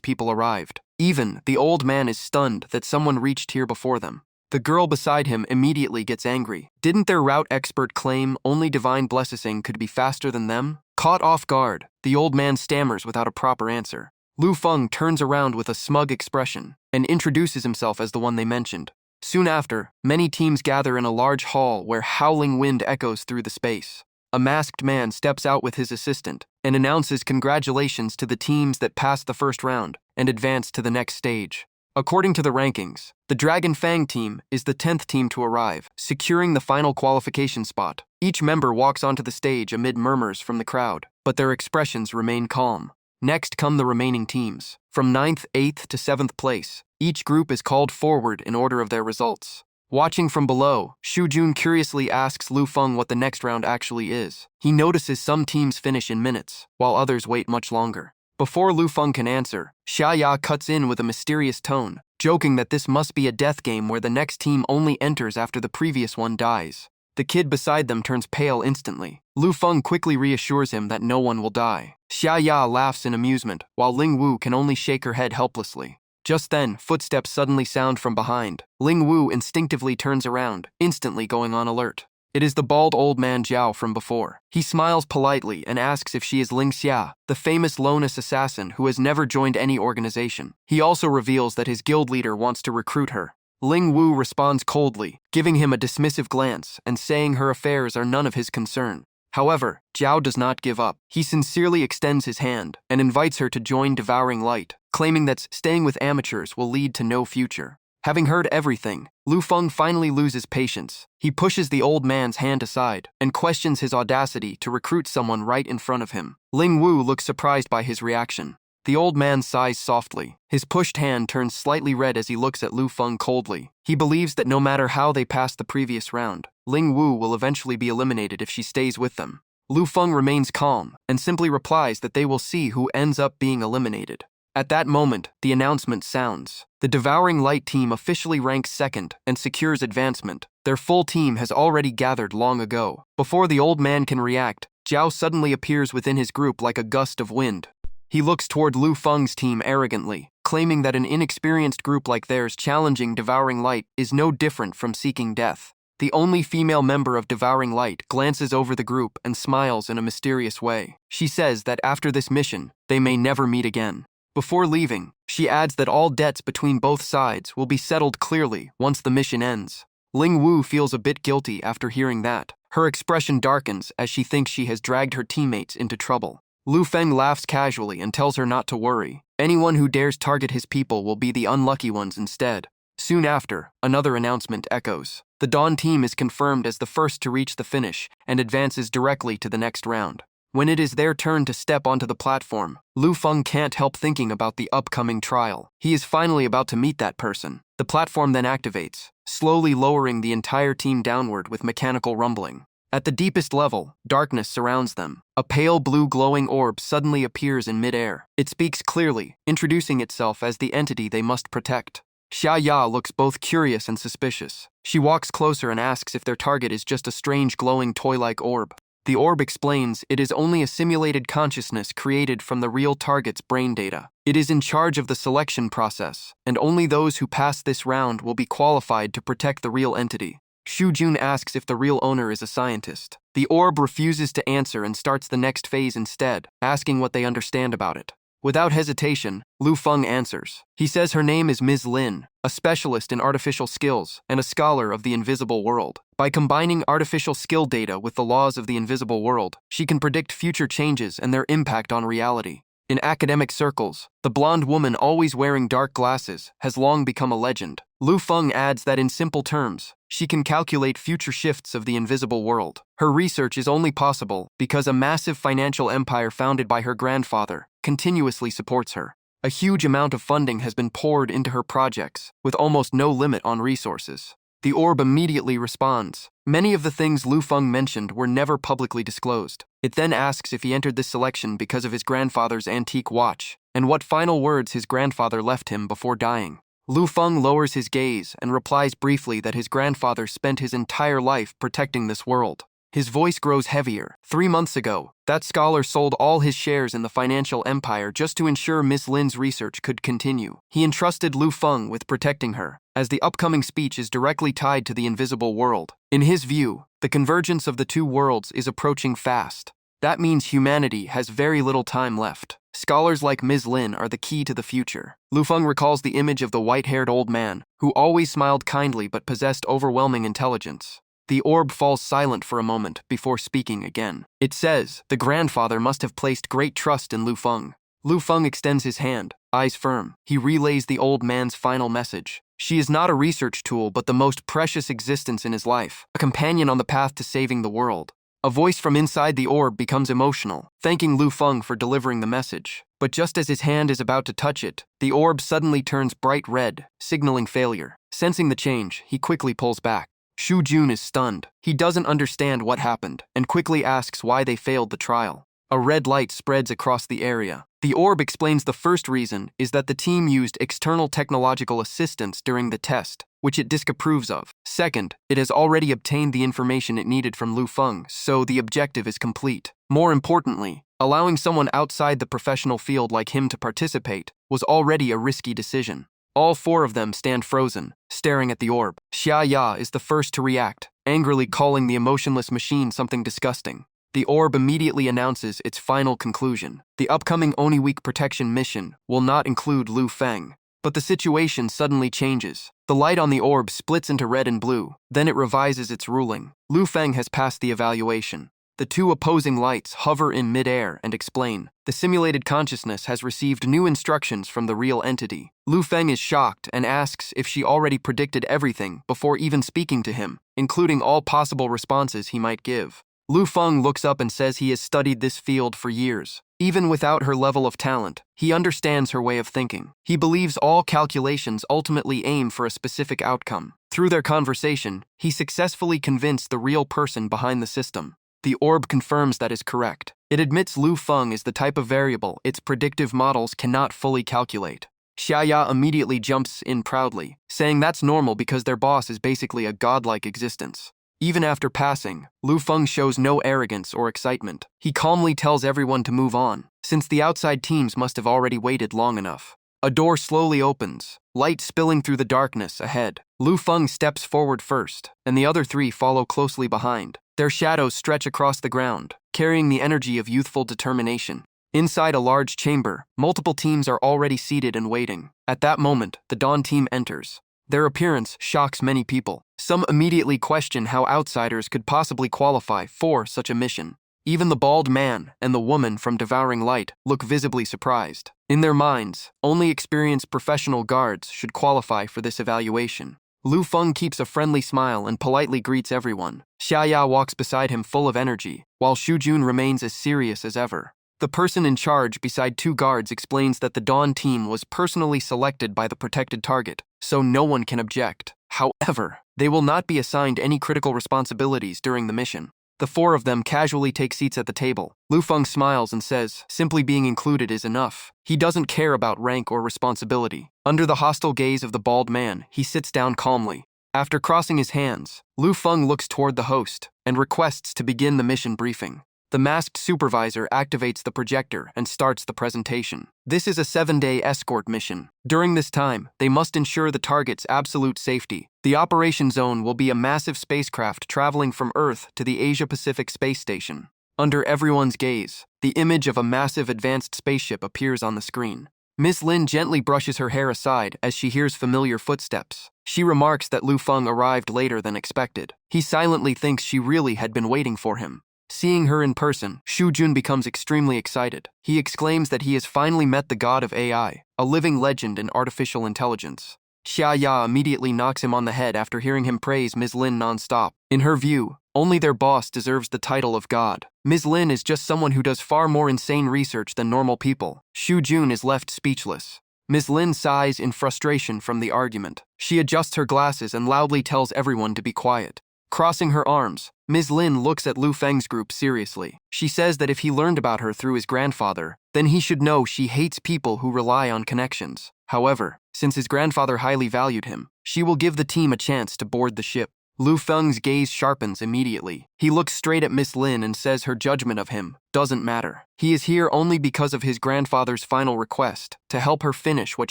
people arrived. Even the old man is stunned that someone reached here before them. The girl beside him immediately gets angry. Didn't their route expert claim only divine blessing could be faster than them? Caught off guard, the old man stammers without a proper answer. Lu Feng turns around with a smug expression and introduces himself as the one they mentioned. Soon after, many teams gather in a large hall where howling wind echoes through the space. A masked man steps out with his assistant and announces congratulations to the teams that passed the first round and advanced to the next stage. According to the rankings, the Dragon Fang team is the 10th team to arrive, securing the final qualification spot. Each member walks onto the stage amid murmurs from the crowd, but their expressions remain calm. Next come the remaining teams. From 9th, 8th to 7th place, each group is called forward in order of their results. Watching from below, Xu Jun curiously asks Lu Feng what the next round actually is. He notices some teams finish in minutes, while others wait much longer. Before Lu Feng can answer, Xia Ya cuts in with a mysterious tone, joking that this must be a death game where the next team only enters after the previous one dies. The kid beside them turns pale instantly. Lu Feng quickly reassures him that no one will die. Xia Ya laughs in amusement, while Ling Wu can only shake her head helplessly. Just then, footsteps suddenly sound from behind. Ling Wu instinctively turns around, instantly going on alert. It is the bald old man Zhao from before. He smiles politely and asks if she is Ling Xia, the famous loneless assassin who has never joined any organization. He also reveals that his guild leader wants to recruit her. Ling Wu responds coldly, giving him a dismissive glance and saying her affairs are none of his concern. However, Zhao does not give up. He sincerely extends his hand and invites her to join Devouring Light, claiming that staying with amateurs will lead to no future. Having heard everything, Lu Feng finally loses patience. He pushes the old man's hand aside and questions his audacity to recruit someone right in front of him. Ling Wu looks surprised by his reaction. The old man sighs softly. His pushed hand turns slightly red as he looks at Lu Feng coldly. He believes that no matter how they pass the previous round, Ling Wu will eventually be eliminated if she stays with them. Lu Feng remains calm and simply replies that they will see who ends up being eliminated. At that moment, the announcement sounds. The Devouring Light team officially ranks second and secures advancement. Their full team has already gathered long ago. Before the old man can react, Zhao suddenly appears within his group like a gust of wind. He looks toward Lu Feng's team arrogantly, claiming that an inexperienced group like theirs challenging Devouring Light is no different from seeking death. The only female member of Devouring Light glances over the group and smiles in a mysterious way. She says that after this mission, they may never meet again. Before leaving, she adds that all debts between both sides will be settled clearly once the mission ends. Ling Wu feels a bit guilty after hearing that. Her expression darkens as she thinks she has dragged her teammates into trouble. Lu Feng laughs casually and tells her not to worry. Anyone who dares target his people will be the unlucky ones instead. Soon after, another announcement echoes. The Dawn team is confirmed as the first to reach the finish and advances directly to the next round. When it is their turn to step onto the platform, Lu Feng can't help thinking about the upcoming trial. He is finally about to meet that person. The platform then activates, slowly lowering the entire team downward with mechanical rumbling. At the deepest level, darkness surrounds them. A pale blue glowing orb suddenly appears in midair. It speaks clearly, introducing itself as the entity they must protect. Xia Ya looks both curious and suspicious. She walks closer and asks if their target is just a strange glowing toy-like orb. The orb explains it is only a simulated consciousness created from the real target's brain data. It is in charge of the selection process, and only those who pass this round will be qualified to protect the real entity. Xu Jun asks if the real owner is a scientist. The orb refuses to answer and starts the next phase instead, asking what they understand about it. Without hesitation, Lu Feng answers. He says her name is Ms. Lin, a specialist in artificial skills and a scholar of the invisible world. By combining artificial skill data with the laws of the invisible world, she can predict future changes and their impact on reality. In academic circles, the blonde woman always wearing dark glasses has long become a legend. Lu Feng adds that in simple terms, she can calculate future shifts of the invisible world. Her research is only possible because a massive financial empire founded by her grandfather continuously supports her. A huge amount of funding has been poured into her projects, with almost no limit on resources. The orb immediately responds. Many of the things Lu Feng mentioned were never publicly disclosed. It then asks if he entered this selection because of his grandfather's antique watch, and what final words his grandfather left him before dying. Lu Feng lowers his gaze and replies briefly that his grandfather spent his entire life protecting this world. His voice grows heavier. 3 months ago, that scholar sold all his shares in the financial empire just to ensure Miss Lin's research could continue. He entrusted Lu Feng with protecting her, as the upcoming speech is directly tied to the invisible world. In his view, the convergence of the two worlds is approaching fast. That means humanity has very little time left. Scholars like Ms. Lin are the key to the future. Lu Feng recalls the image of the white-haired old man, who always smiled kindly but possessed overwhelming intelligence. The orb falls silent for a moment before speaking again. It says, the grandfather must have placed great trust in Lu Feng. Lu Feng extends his hand, eyes firm. He relays the old man's final message. She is not a research tool, but the most precious existence in his life, a companion on the path to saving the world. A voice from inside the orb becomes emotional, thanking Lu Feng for delivering the message. But just as his hand is about to touch it, the orb suddenly turns bright red, signaling failure. Sensing the change, he quickly pulls back. Shu Jun is stunned. He doesn't understand what happened, and quickly asks why they failed the trial. A red light spreads across the area. The orb explains the first reason is that the team used external technological assistance during the test, which it disapproves of. Second, it has already obtained the information it needed from Lu Feng, so the objective is complete. More importantly, allowing someone outside the professional field like him to participate was already a risky decision. All 4 of them stand frozen, staring at the orb. Xia Ya is the first to react, angrily calling the emotionless machine something disgusting. The orb immediately announces its final conclusion. The upcoming Oni Week protection mission will not include Lu Feng. But the situation suddenly changes. The light on the orb splits into red and blue, then it revises its ruling. Lu Feng has passed the evaluation. The 2 opposing lights hover in mid-air and explain. The simulated consciousness has received new instructions from the real entity. Lu Feng is shocked and asks if she already predicted everything before even speaking to him, including all possible responses he might give. Lu Feng looks up and says he has studied this field for years. Even without her level of talent, he understands her way of thinking. He believes all calculations ultimately aim for a specific outcome. Through their conversation, he successfully convinced the real person behind the system. The orb confirms that is correct. It admits Lu Feng is the type of variable its predictive models cannot fully calculate. Xia Ya immediately jumps in proudly, saying that's normal because their boss is basically a godlike existence. Even after passing, Lu Feng shows no arrogance or excitement. He calmly tells everyone to move on, since the outside teams must have already waited long enough. A door slowly opens, light spilling through the darkness ahead. Lu Feng steps forward first, and the other 3 follow closely behind. Their shadows stretch across the ground, carrying the energy of youthful determination. Inside a large chamber, multiple teams are already seated and waiting. At that moment, the Dawn team enters. Their appearance shocks many people. Some immediately question how outsiders could possibly qualify for such a mission. Even the bald man and the woman from Devouring Light look visibly surprised. In their minds, only experienced professional guards should qualify for this evaluation. Lu Feng keeps a friendly smile and politely greets everyone. Xia Ya walks beside him full of energy, while Shu Jun remains as serious as ever. The person in charge beside 2 guards explains that the Dawn team was personally selected by the protected target, so no one can object. However, they will not be assigned any critical responsibilities during the mission. The 4 of them casually take seats at the table. Lu Feng smiles and says, simply being included is enough. He doesn't care about rank or responsibility. Under the hostile gaze of the bald man, he sits down calmly. After crossing his hands, Lu Feng looks toward the host and requests to begin the mission briefing. The masked supervisor activates the projector and starts the presentation. This is a 7-day escort mission. During this time, they must ensure the target's absolute safety. The operation zone will be a massive spacecraft traveling from Earth to the Asia-Pacific Space Station. Under everyone's gaze, the image of a massive advanced spaceship appears on the screen. Miss Lin gently brushes her hair aside as she hears familiar footsteps. She remarks that Lu Feng arrived later than expected. He silently thinks she really had been waiting for him. Seeing her in person, Shu Jun becomes extremely excited. He exclaims that he has finally met the god of AI, a living legend in artificial intelligence. Xia Ya immediately knocks him on the head after hearing him praise Ms. Lin nonstop. In her view, only their boss deserves the title of God. Ms. Lin is just someone who does far more insane research than normal people. Xu Jun is left speechless. Ms. Lin sighs in frustration from the argument. She adjusts her glasses and loudly tells everyone to be quiet. Crossing her arms, Ms. Lin looks at Lu Feng's group seriously. She says that if he learned about her through his grandfather, then he should know she hates people who rely on connections. However, since his grandfather highly valued him, she will give the team a chance to board the ship. Lu Feng's gaze sharpens immediately. He looks straight at Miss Lin and says her judgment of him doesn't matter. He is here only because of his grandfather's final request, to help her finish what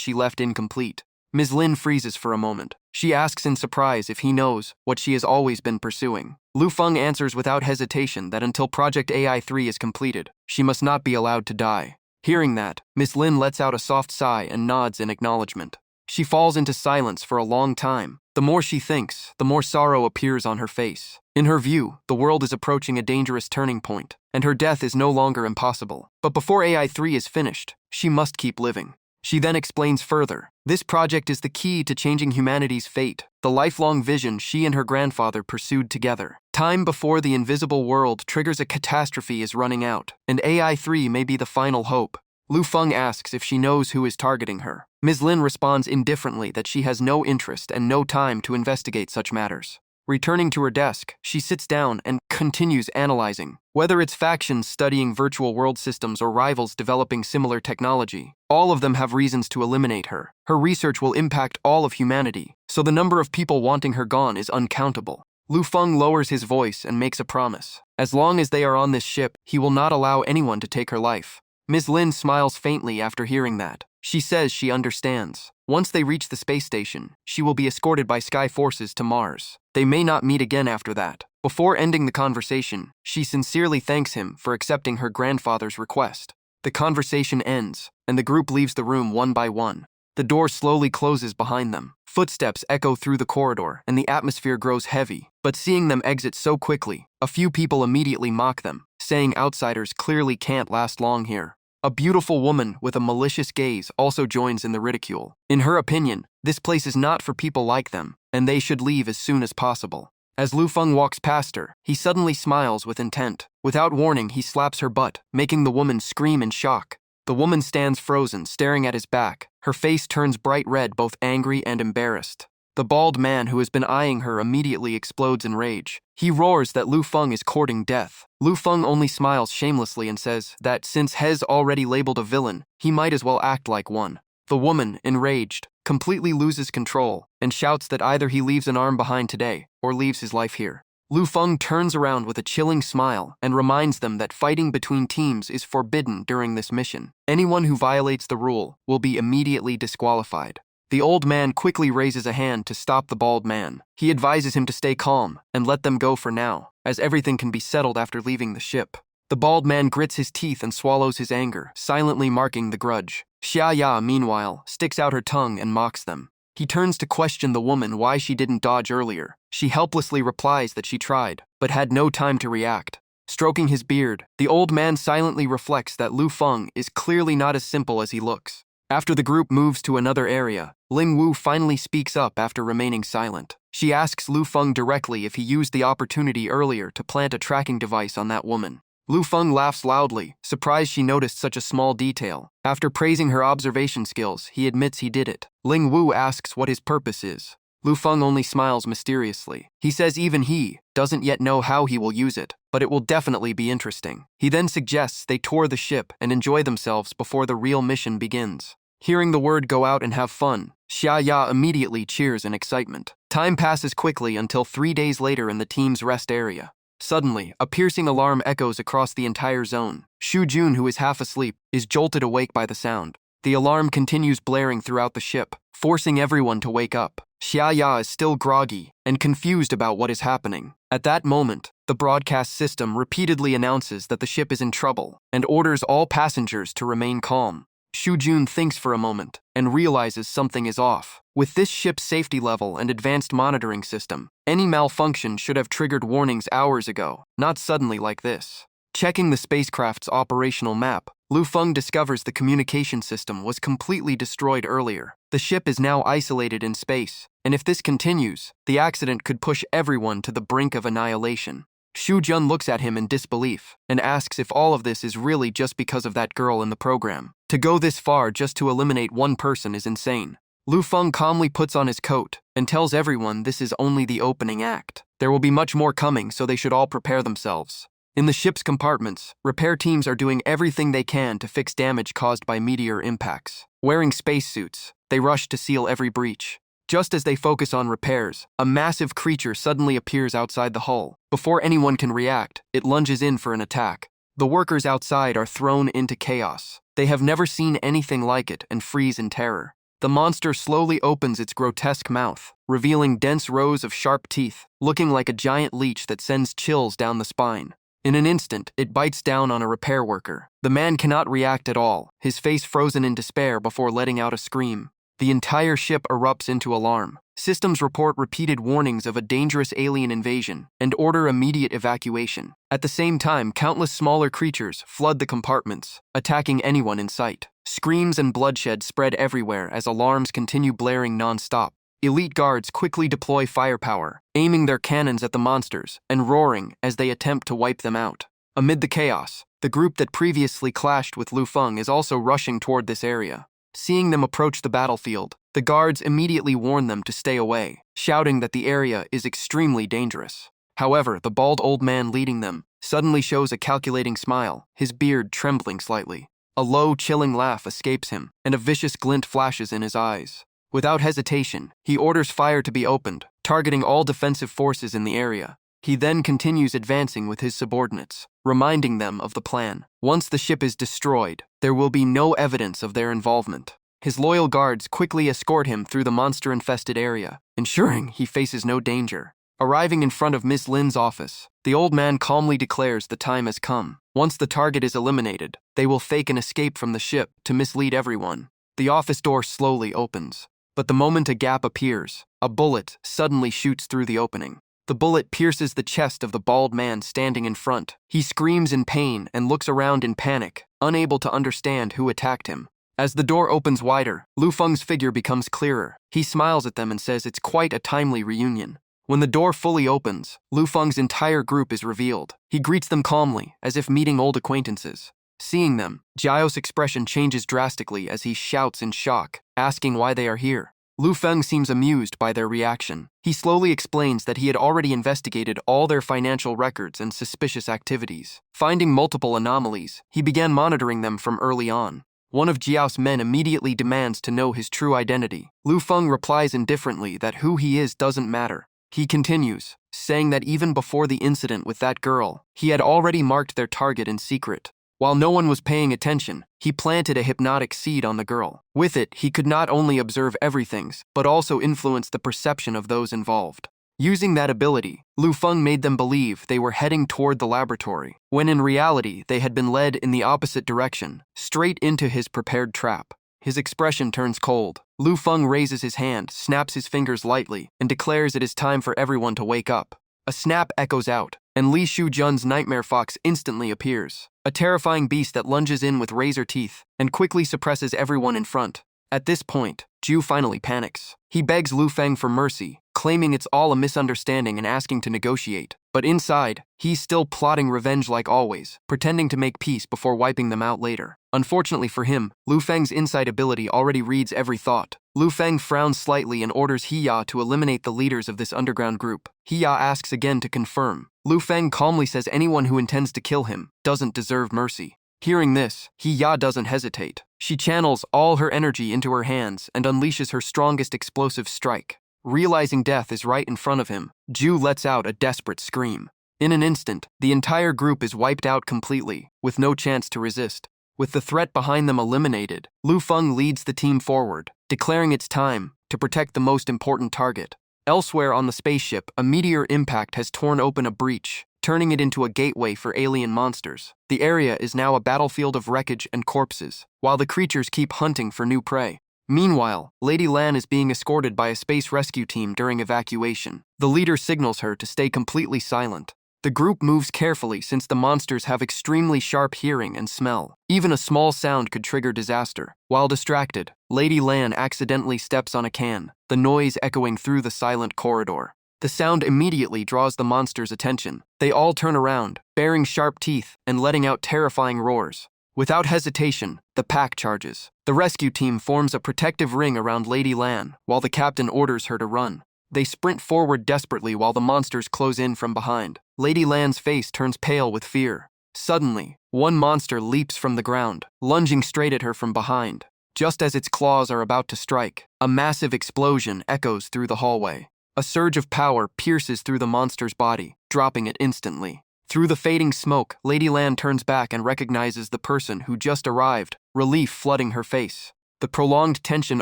she left incomplete. Ms. Lin freezes for a moment. She asks in surprise if he knows what she has always been pursuing. Lu Feng answers without hesitation that until Project AI-3 is completed, she must not be allowed to die. Hearing that, Ms. Lin lets out a soft sigh and nods in acknowledgement. She falls into silence for a long time. The more she thinks, the more sorrow appears on her face. In her view, the world is approaching a dangerous turning point, and her death is no longer impossible. But before AI-3 is finished, she must keep living. She then explains further. This project is the key to changing humanity's fate, the lifelong vision she and her grandfather pursued together. Time before the invisible world triggers a catastrophe is running out, and AI-3 may be the final hope. Lu Feng asks if she knows who is targeting her. Ms. Lin responds indifferently that she has no interest and no time to investigate such matters. Returning to her desk, she sits down and continues analyzing. Whether it's factions studying virtual world systems or rivals developing similar technology, all of them have reasons to eliminate her. Her research will impact all of humanity, so the number of people wanting her gone is uncountable. Lu Feng lowers his voice and makes a promise. As long as they are on this ship, he will not allow anyone to take her life. Ms. Lin smiles faintly after hearing that. She says she understands. Once they reach the space station, she will be escorted by Sky Forces to Mars. They may not meet again after that. Before ending the conversation, she sincerely thanks him for accepting her grandfather's request. The conversation ends, and the group leaves the room one by one. The door slowly closes behind them. Footsteps echo through the corridor, and the atmosphere grows heavy. But seeing them exit so quickly, a few people immediately mock them, saying outsiders clearly can't last long here. A beautiful woman with a malicious gaze also joins in the ridicule. In her opinion, this place is not for people like them, and they should leave as soon as possible. As Lu Feng walks past her, he suddenly smiles with intent. Without warning, he slaps her butt, making the woman scream in shock. The woman stands frozen, staring at his back. Her face turns bright red, both angry and embarrassed. The bald man who has been eyeing her immediately explodes in rage. He roars that Lu Feng is courting death. Lu Feng only smiles shamelessly and says that since He's already labeled a villain, he might as well act like one. The woman, enraged, completely loses control and shouts that either he leaves an arm behind today or leaves his life here. Lu Feng turns around with a chilling smile and reminds them that fighting between teams is forbidden during this mission. Anyone who violates the rule will be immediately disqualified. The old man quickly raises a hand to stop the bald man. He advises him to stay calm and let them go for now, as everything can be settled after leaving the ship. The bald man grits his teeth and swallows his anger, silently marking the grudge. Xia Ya, meanwhile, sticks out her tongue and mocks them. He turns to question the woman why she didn't dodge earlier. She helplessly replies that she tried, but had no time to react. Stroking his beard, the old man silently reflects that Lu Feng is clearly not as simple as he looks. After the group moves to another area, Ling Wu finally speaks up after remaining silent. She asks Lu Feng directly if he used the opportunity earlier to plant a tracking device on that woman. Lu Feng laughs loudly, surprised she noticed such a small detail. After praising her observation skills, he admits he did it. Ling Wu asks what his purpose is. Lu Feng only smiles mysteriously. He says even he doesn't yet know how he will use it, but it will definitely be interesting. He then suggests they tour the ship and enjoy themselves before the real mission begins. Hearing the word go out and have fun, Xia Ya immediately cheers in excitement. Time passes quickly until 3 days later in the team's rest area. Suddenly, a piercing alarm echoes across the entire zone. Xu Jun, who is half asleep, is jolted awake by the sound. The alarm continues blaring throughout the ship, forcing everyone to wake up. Xia Ya is still groggy and confused about what is happening. At that moment, the broadcast system repeatedly announces that the ship is in trouble and orders all passengers to remain calm. Xu Jun thinks for a moment and realizes something is off. With this ship's safety level and advanced monitoring system, any malfunction should have triggered warnings hours ago, not suddenly like this. Checking the spacecraft's operational map, Lu Feng discovers the communication system was completely destroyed earlier. The ship is now isolated in space, and if this continues, the accident could push everyone to the brink of annihilation. Xu Jun looks at him in disbelief and asks if all of this is really just because of that girl in the program. To go this far just to eliminate one person is insane. Lu Feng calmly puts on his coat and tells everyone this is only the opening act. There will be much more coming, so they should all prepare themselves. In the ship's compartments, repair teams are doing everything they can to fix damage caused by meteor impacts. Wearing spacesuits, they rush to seal every breach. Just as they focus on repairs, a massive creature suddenly appears outside the hull. Before anyone can react, it lunges in for an attack. The workers outside are thrown into chaos. They have never seen anything like it and freeze in terror. The monster slowly opens its grotesque mouth, revealing dense rows of sharp teeth, looking like a giant leech that sends chills down the spine. In an instant, it bites down on a repair worker. The man cannot react at all, his face frozen in despair before letting out a scream. The entire ship erupts into alarm. Systems report repeated warnings of a dangerous alien invasion and order immediate evacuation. At the same time, countless smaller creatures flood the compartments, attacking anyone in sight. Screams and bloodshed spread everywhere as alarms continue blaring non-stop. Elite guards quickly deploy firepower, aiming their cannons at the monsters and roaring as they attempt to wipe them out. Amid the chaos, the group that previously clashed with Lu Feng is also rushing toward this area. Seeing them approach the battlefield, the guards immediately warn them to stay away, shouting that the area is extremely dangerous. However, the bald old man leading them suddenly shows a calculating smile, his beard trembling slightly. A low, chilling laugh escapes him, and a vicious glint flashes in his eyes. Without hesitation, he orders fire to be opened, targeting all defensive forces in the area. He then continues advancing with his subordinates, reminding them of the plan. Once the ship is destroyed, there will be no evidence of their involvement. His loyal guards quickly escort him through the monster-infested area, ensuring he faces no danger. Arriving in front of Miss Lin's office, the old man calmly declares the time has come. Once the target is eliminated, they will fake an escape from the ship to mislead everyone. The office door slowly opens, but the moment a gap appears, a bullet suddenly shoots through the opening. The bullet pierces the chest of the bald man standing in front. He screams in pain and looks around in panic, unable to understand who attacked him. As the door opens wider, Lu Feng's figure becomes clearer. He smiles at them and says it's quite a timely reunion. When the door fully opens, Lu Feng's entire group is revealed. He greets them calmly, as if meeting old acquaintances. Seeing them, Jiao's expression changes drastically as he shouts in shock, asking why they are here. Lu Feng seems amused by their reaction. He slowly explains that he had already investigated all their financial records and suspicious activities. Finding multiple anomalies, he began monitoring them from early on. One of Jiao's men immediately demands to know his true identity. Lu Feng replies indifferently that who he is doesn't matter. He continues, saying that even before the incident with that girl, he had already marked their target in secret. While no one was paying attention, he planted a hypnotic seed on the girl. With it, he could not only observe everything, but also influence the perception of those involved. Using that ability, Lu Feng made them believe they were heading toward the laboratory, when in reality they had been led in the opposite direction, straight into his prepared trap. His expression turns cold. Lu Feng raises his hand, snaps his fingers lightly, and declares it is time for everyone to wake up. A snap echoes out, and Li Shujun's nightmare fox instantly appears, a terrifying beast that lunges in with razor teeth and quickly suppresses everyone in front. At this point, Ju finally panics. He begs Lu Feng for mercy, claiming it's all a misunderstanding and asking to negotiate. But inside, he's still plotting revenge like always, pretending to make peace before wiping them out later. Unfortunately for him, Lu Feng's insight ability already reads every thought. Lu Feng frowns slightly and orders Hiya to eliminate the leaders of this underground group. Hiya asks again to confirm. Lu Feng calmly says anyone who intends to kill him doesn't deserve mercy. Hearing this, Hiya doesn't hesitate. She channels all her energy into her hands and unleashes her strongest explosive strike. Realizing death is right in front of him, Ju lets out a desperate scream. In an instant, the entire group is wiped out completely, with no chance to resist. With the threat behind them eliminated, Lu Feng leads the team forward, declaring it's time to protect the most important target. Elsewhere on the spaceship, a meteor impact has torn open a breach, turning it into a gateway for alien monsters. The area is now a battlefield of wreckage and corpses, while the creatures keep hunting for new prey. Meanwhile, Lady Lan is being escorted by a space rescue team during evacuation. The leader signals her to stay completely silent. The group moves carefully since the monsters have extremely sharp hearing and smell. Even a small sound could trigger disaster. While distracted, Lady Lan accidentally steps on a can, the noise echoing through the silent corridor. The sound immediately draws the monsters' attention. They all turn around, baring sharp teeth and letting out terrifying roars. Without hesitation, the pack charges. The rescue team forms a protective ring around Lady Lan, while the captain orders her to run. They sprint forward desperately while the monsters close in from behind. Lady Lan's face turns pale with fear. Suddenly, one monster leaps from the ground, lunging straight at her from behind. Just as its claws are about to strike, a massive explosion echoes through the hallway. A surge of power pierces through the monster's body, dropping it instantly. Through the fading smoke, Lady Lan turns back and recognizes the person who just arrived, relief flooding her face. The prolonged tension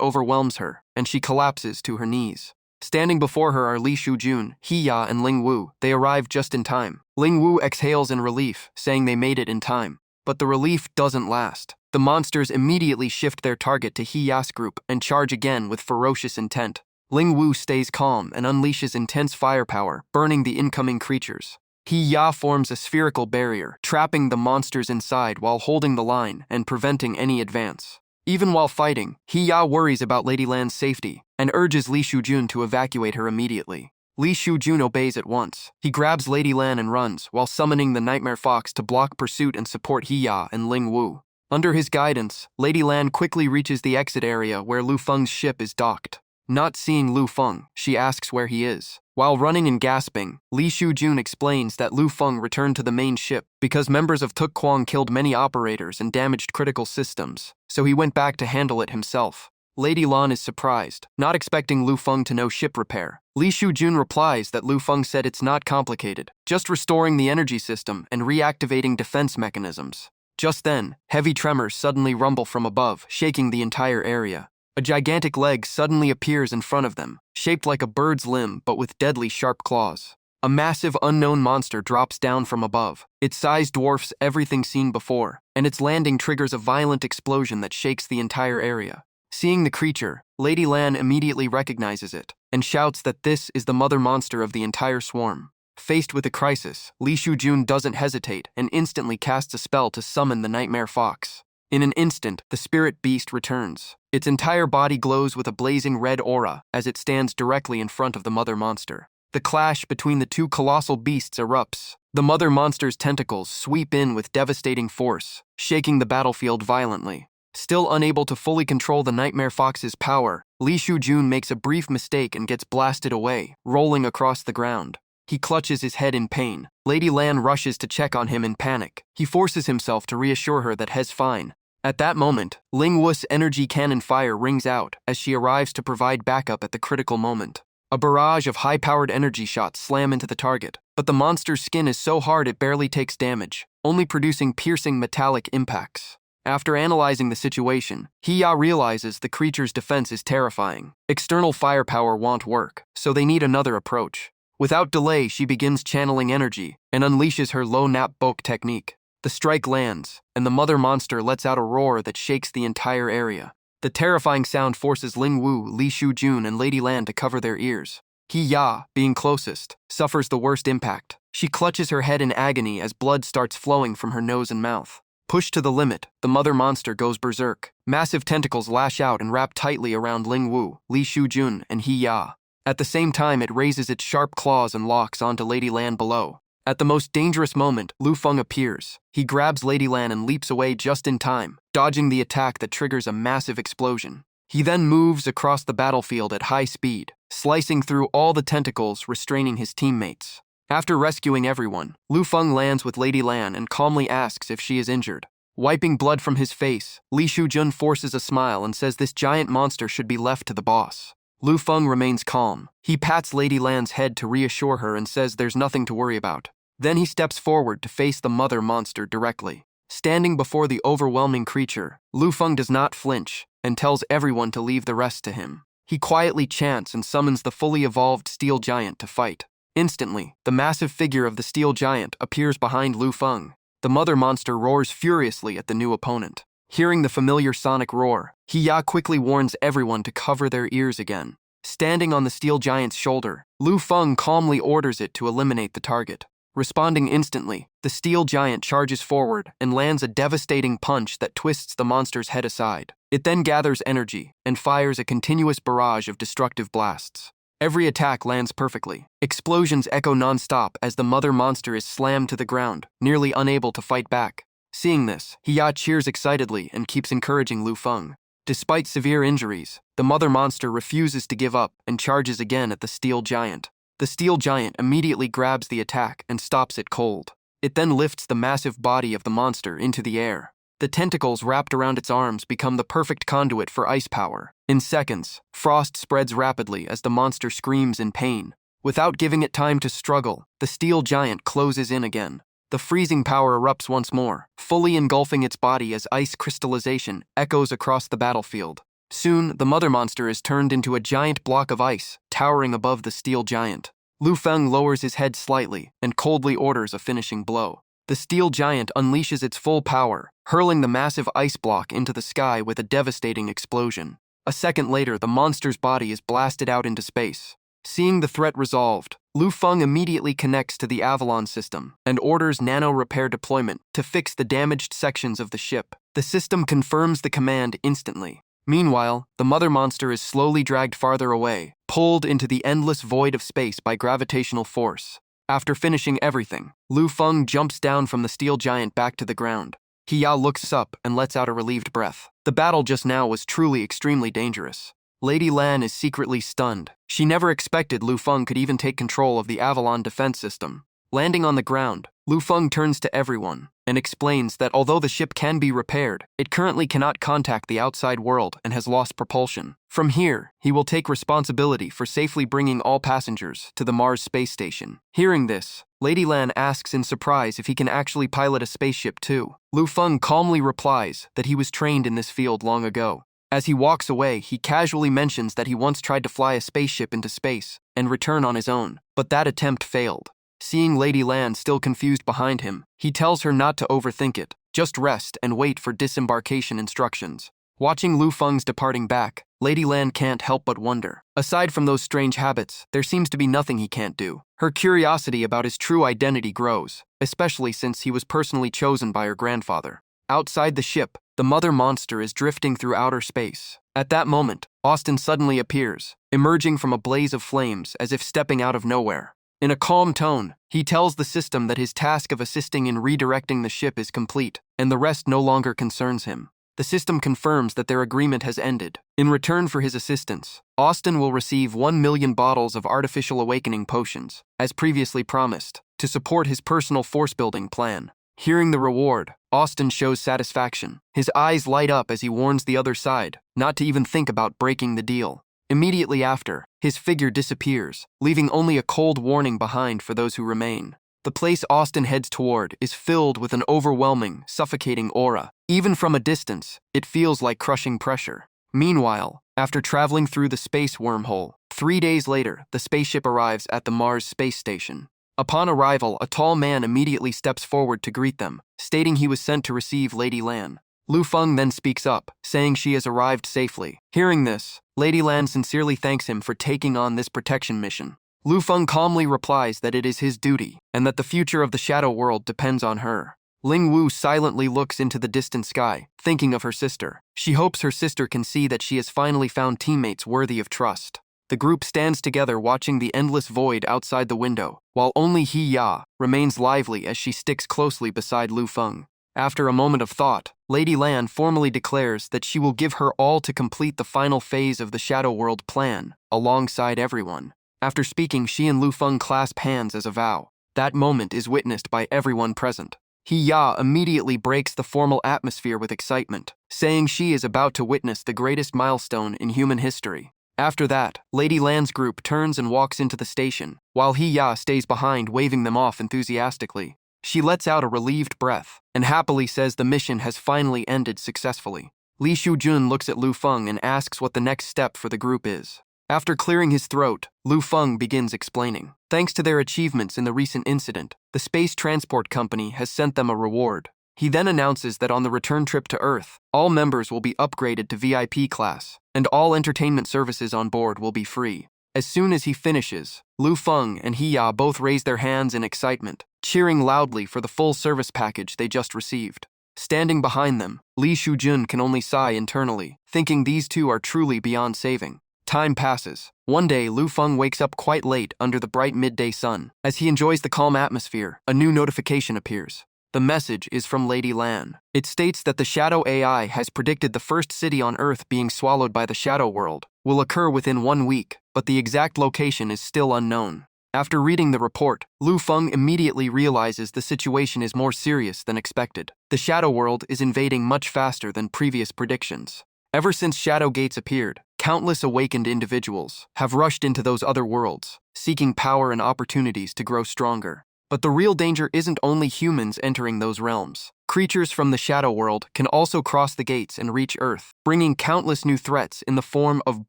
overwhelms her, and she collapses to her knees. Standing before her are Li Shujun, Hiya, and Ling Wu. They arrive just in time. Ling Wu exhales in relief, saying they made it in time. But the relief doesn't last. The monsters immediately shift their target to Hiya's group and charge again with ferocious intent. Ling Wu stays calm and unleashes intense firepower, burning the incoming creatures. Hiya forms a spherical barrier, trapping the monsters inside while holding the line and preventing any advance. Even while fighting, Hiya worries about Lady Lan's safety and urges Li Shujun to evacuate her immediately. Li Shujun obeys at once. He grabs Lady Lan and runs, while summoning the Nightmare Fox to block pursuit and support Hiya and Ling Wu. Under his guidance, Lady Lan quickly reaches the exit area where Lu Feng's ship is docked. Not seeing Lu Feng, she asks where he is. While running and gasping, Li Shujun explains that Lu Feng returned to the main ship because members of Tuk Kwang killed many operators and damaged critical systems, so he went back to handle it himself. Lady Lan is surprised, not expecting Lu Feng to know ship repair. Li Shujun replies that Lu Feng said it's not complicated, just restoring the energy system and reactivating defense mechanisms. Just then, heavy tremors suddenly rumble from above, shaking the entire area. A gigantic leg suddenly appears in front of them, shaped like a bird's limb but with deadly sharp claws. A massive unknown monster drops down from above. Its size dwarfs everything seen before, and its landing triggers a violent explosion that shakes the entire area. Seeing the creature, Lady Lan immediately recognizes it, and shouts that this is the mother monster of the entire swarm. Faced with a crisis, Li Shujun doesn't hesitate and instantly casts a spell to summon the Nightmare Fox. In an instant, the spirit beast returns. Its entire body glows with a blazing red aura as it stands directly in front of the mother monster. The clash between the two colossal beasts erupts. The mother monster's tentacles sweep in with devastating force, shaking the battlefield violently. Still unable to fully control the Nightmare Fox's power, Li Shujun makes a brief mistake and gets blasted away, rolling across the ground. He clutches his head in pain. Lady Lan rushes to check on him in panic. He forces himself to reassure her that he's fine. At that moment, Ling Wu's energy cannon fire rings out as she arrives to provide backup at the critical moment. A barrage of high-powered energy shots slam into the target, but the monster's skin is so hard it barely takes damage, only producing piercing metallic impacts. After analyzing the situation, Hiya realizes the creature's defense is terrifying. External firepower won't work, so they need another approach. Without delay, she begins channeling energy and unleashes her low nap bok technique. The strike lands, and the mother monster lets out a roar that shakes the entire area. The terrifying sound forces Ling Wu, Li Shujun, and Lady Lan to cover their ears. Hiya, being closest, suffers the worst impact. She clutches her head in agony as blood starts flowing from her nose and mouth. Pushed to the limit, the mother monster goes berserk. Massive tentacles lash out and wrap tightly around Ling Wu, Li Shujun, and Hiya. At the same time, it raises its sharp claws and locks onto Lady Lan below. At the most dangerous moment, Lu Feng appears. He grabs Lady Lan and leaps away just in time, dodging the attack that triggers a massive explosion. He then moves across the battlefield at high speed, slicing through all the tentacles, restraining his teammates. After rescuing everyone, Lu Feng lands with Lady Lan and calmly asks if she is injured. Wiping blood from his face, Li Shujun forces a smile and says this giant monster should be left to the boss. Lu Feng remains calm. He pats Lady Lan's head to reassure her and says there's nothing to worry about. Then he steps forward to face the mother monster directly. Standing before the overwhelming creature, Lu Feng does not flinch and tells everyone to leave the rest to him. He quietly chants and summons the fully evolved steel giant to fight. Instantly, the massive figure of the steel giant appears behind Lu Feng. The mother monster roars furiously at the new opponent. Hearing the familiar sonic roar, Hiya quickly warns everyone to cover their ears again. Standing on the steel giant's shoulder, Lu Feng calmly orders it to eliminate the target. Responding instantly, the steel giant charges forward and lands a devastating punch that twists the monster's head aside. It then gathers energy and fires a continuous barrage of destructive blasts. Every attack lands perfectly. Explosions echo non-stop as the mother monster is slammed to the ground, nearly unable to fight back. Seeing this, Hiya cheers excitedly and keeps encouraging Lu Feng. Despite severe injuries, the mother monster refuses to give up and charges again at the steel giant. The steel giant immediately grabs the attack and stops it cold. It then lifts the massive body of the monster into the air. The tentacles wrapped around its arms become the perfect conduit for ice power. In seconds, frost spreads rapidly as the monster screams in pain. Without giving it time to struggle, the steel giant closes in again. The freezing power erupts once more, fully engulfing its body as ice crystallization echoes across the battlefield. Soon, the mother monster is turned into a giant block of ice, towering above the steel giant. Lu Feng lowers his head slightly and coldly orders a finishing blow. The steel giant unleashes its full power, hurling the massive ice block into the sky with a devastating explosion. A second later, the monster's body is blasted out into space. Seeing the threat resolved, Lu Feng immediately connects to the Avalon system and orders nano-repair deployment to fix the damaged sections of the ship. The system confirms the command instantly. Meanwhile, the mother monster is slowly dragged farther away, pulled into the endless void of space by gravitational force. After finishing everything, Lu Feng jumps down from the steel giant back to the ground. Hiya looks up and lets out a relieved breath. The battle just now was truly extremely dangerous. Lady Lan is secretly stunned. She never expected Lu Feng could even take control of the Avalon defense system. Landing on the ground, Lu Feng turns to everyone and explains that although the ship can be repaired, it currently cannot contact the outside world and has lost propulsion. From here, he will take responsibility for safely bringing all passengers to the Mars space station. Hearing this, Lady Lan asks in surprise if he can actually pilot a spaceship too. Lu Feng calmly replies that he was trained in this field long ago. As he walks away, he casually mentions that he once tried to fly a spaceship into space and return on his own, but that attempt failed. Seeing Lady Lan still confused behind him, he tells her not to overthink it, just rest and wait for disembarkation instructions. Watching Lu Feng's departing back, Lady Lan can't help but wonder. Aside from those strange habits, there seems to be nothing he can't do. Her curiosity about his true identity grows, especially since he was personally chosen by her grandfather. Outside the ship, the mother monster is drifting through outer space. At that moment, Austin suddenly appears, emerging from a blaze of flames as if stepping out of nowhere. In a calm tone, he tells the system that his task of assisting in redirecting the ship is complete, and the rest no longer concerns him. The system confirms that their agreement has ended. In return for his assistance, Austin will receive 1 million bottles of artificial awakening potions, as previously promised, to support his personal force-building plan. Hearing the reward, Austin shows satisfaction. His eyes light up as he warns the other side not to even think about breaking the deal. Immediately after, his figure disappears, leaving only a cold warning behind for those who remain. The place Austin heads toward is filled with an overwhelming, suffocating aura. Even from a distance, it feels like crushing pressure. Meanwhile, after traveling through the space wormhole, 3 days later, the spaceship arrives at the Mars space station. Upon arrival, a tall man immediately steps forward to greet them, stating he was sent to receive Lady Lan. Lu Feng then speaks up, saying she has arrived safely. Hearing this, Lady Lan sincerely thanks him for taking on this protection mission. Lu Feng calmly replies that it is his duty, and that the future of the shadow world depends on her. Ling Wu silently looks into the distant sky, thinking of her sister. She hopes her sister can see that she has finally found teammates worthy of trust. The group stands together watching the endless void outside the window, while only Hiya remains lively as she sticks closely beside Lu Feng. After a moment of thought, Lady Lan formally declares that she will give her all to complete the final phase of the Shadow World plan, alongside everyone. After speaking, she and Lu Feng clasp hands as a vow. That moment is witnessed by everyone present. Hiya immediately breaks the formal atmosphere with excitement, saying she is about to witness the greatest milestone in human history. After that, Lady Lan's group turns and walks into the station, while Hiya stays behind waving them off enthusiastically. She lets out a relieved breath and happily says the mission has finally ended successfully. Li Shujun looks at Lu Feng and asks what the next step for the group is. After clearing his throat, Lu Feng begins explaining. Thanks to their achievements in the recent incident, the Space Transport Company has sent them a reward. He then announces that on the return trip to Earth, all members will be upgraded to VIP class, and all entertainment services on board will be free. As soon as he finishes, Lu Feng and Hiya both raise their hands in excitement, cheering loudly for the full service package they just received. Standing behind them, Li Shujun can only sigh internally, thinking these two are truly beyond saving. Time passes. One day, Lu Feng wakes up quite late under the bright midday sun. As he enjoys the calm atmosphere, a new notification appears. The message is from Lady Lan. It states that the Shadow AI has predicted the first city on Earth being swallowed by the Shadow World will occur within 1 week, but the exact location is still unknown. After reading the report, Lu Feng immediately realizes the situation is more serious than expected. The Shadow World is invading much faster than previous predictions. Ever since Shadow Gates appeared, countless awakened individuals have rushed into those other worlds, seeking power and opportunities to grow stronger. But the real danger isn't only humans entering those realms. Creatures from the Shadow World can also cross the gates and reach Earth, bringing countless new threats in the form of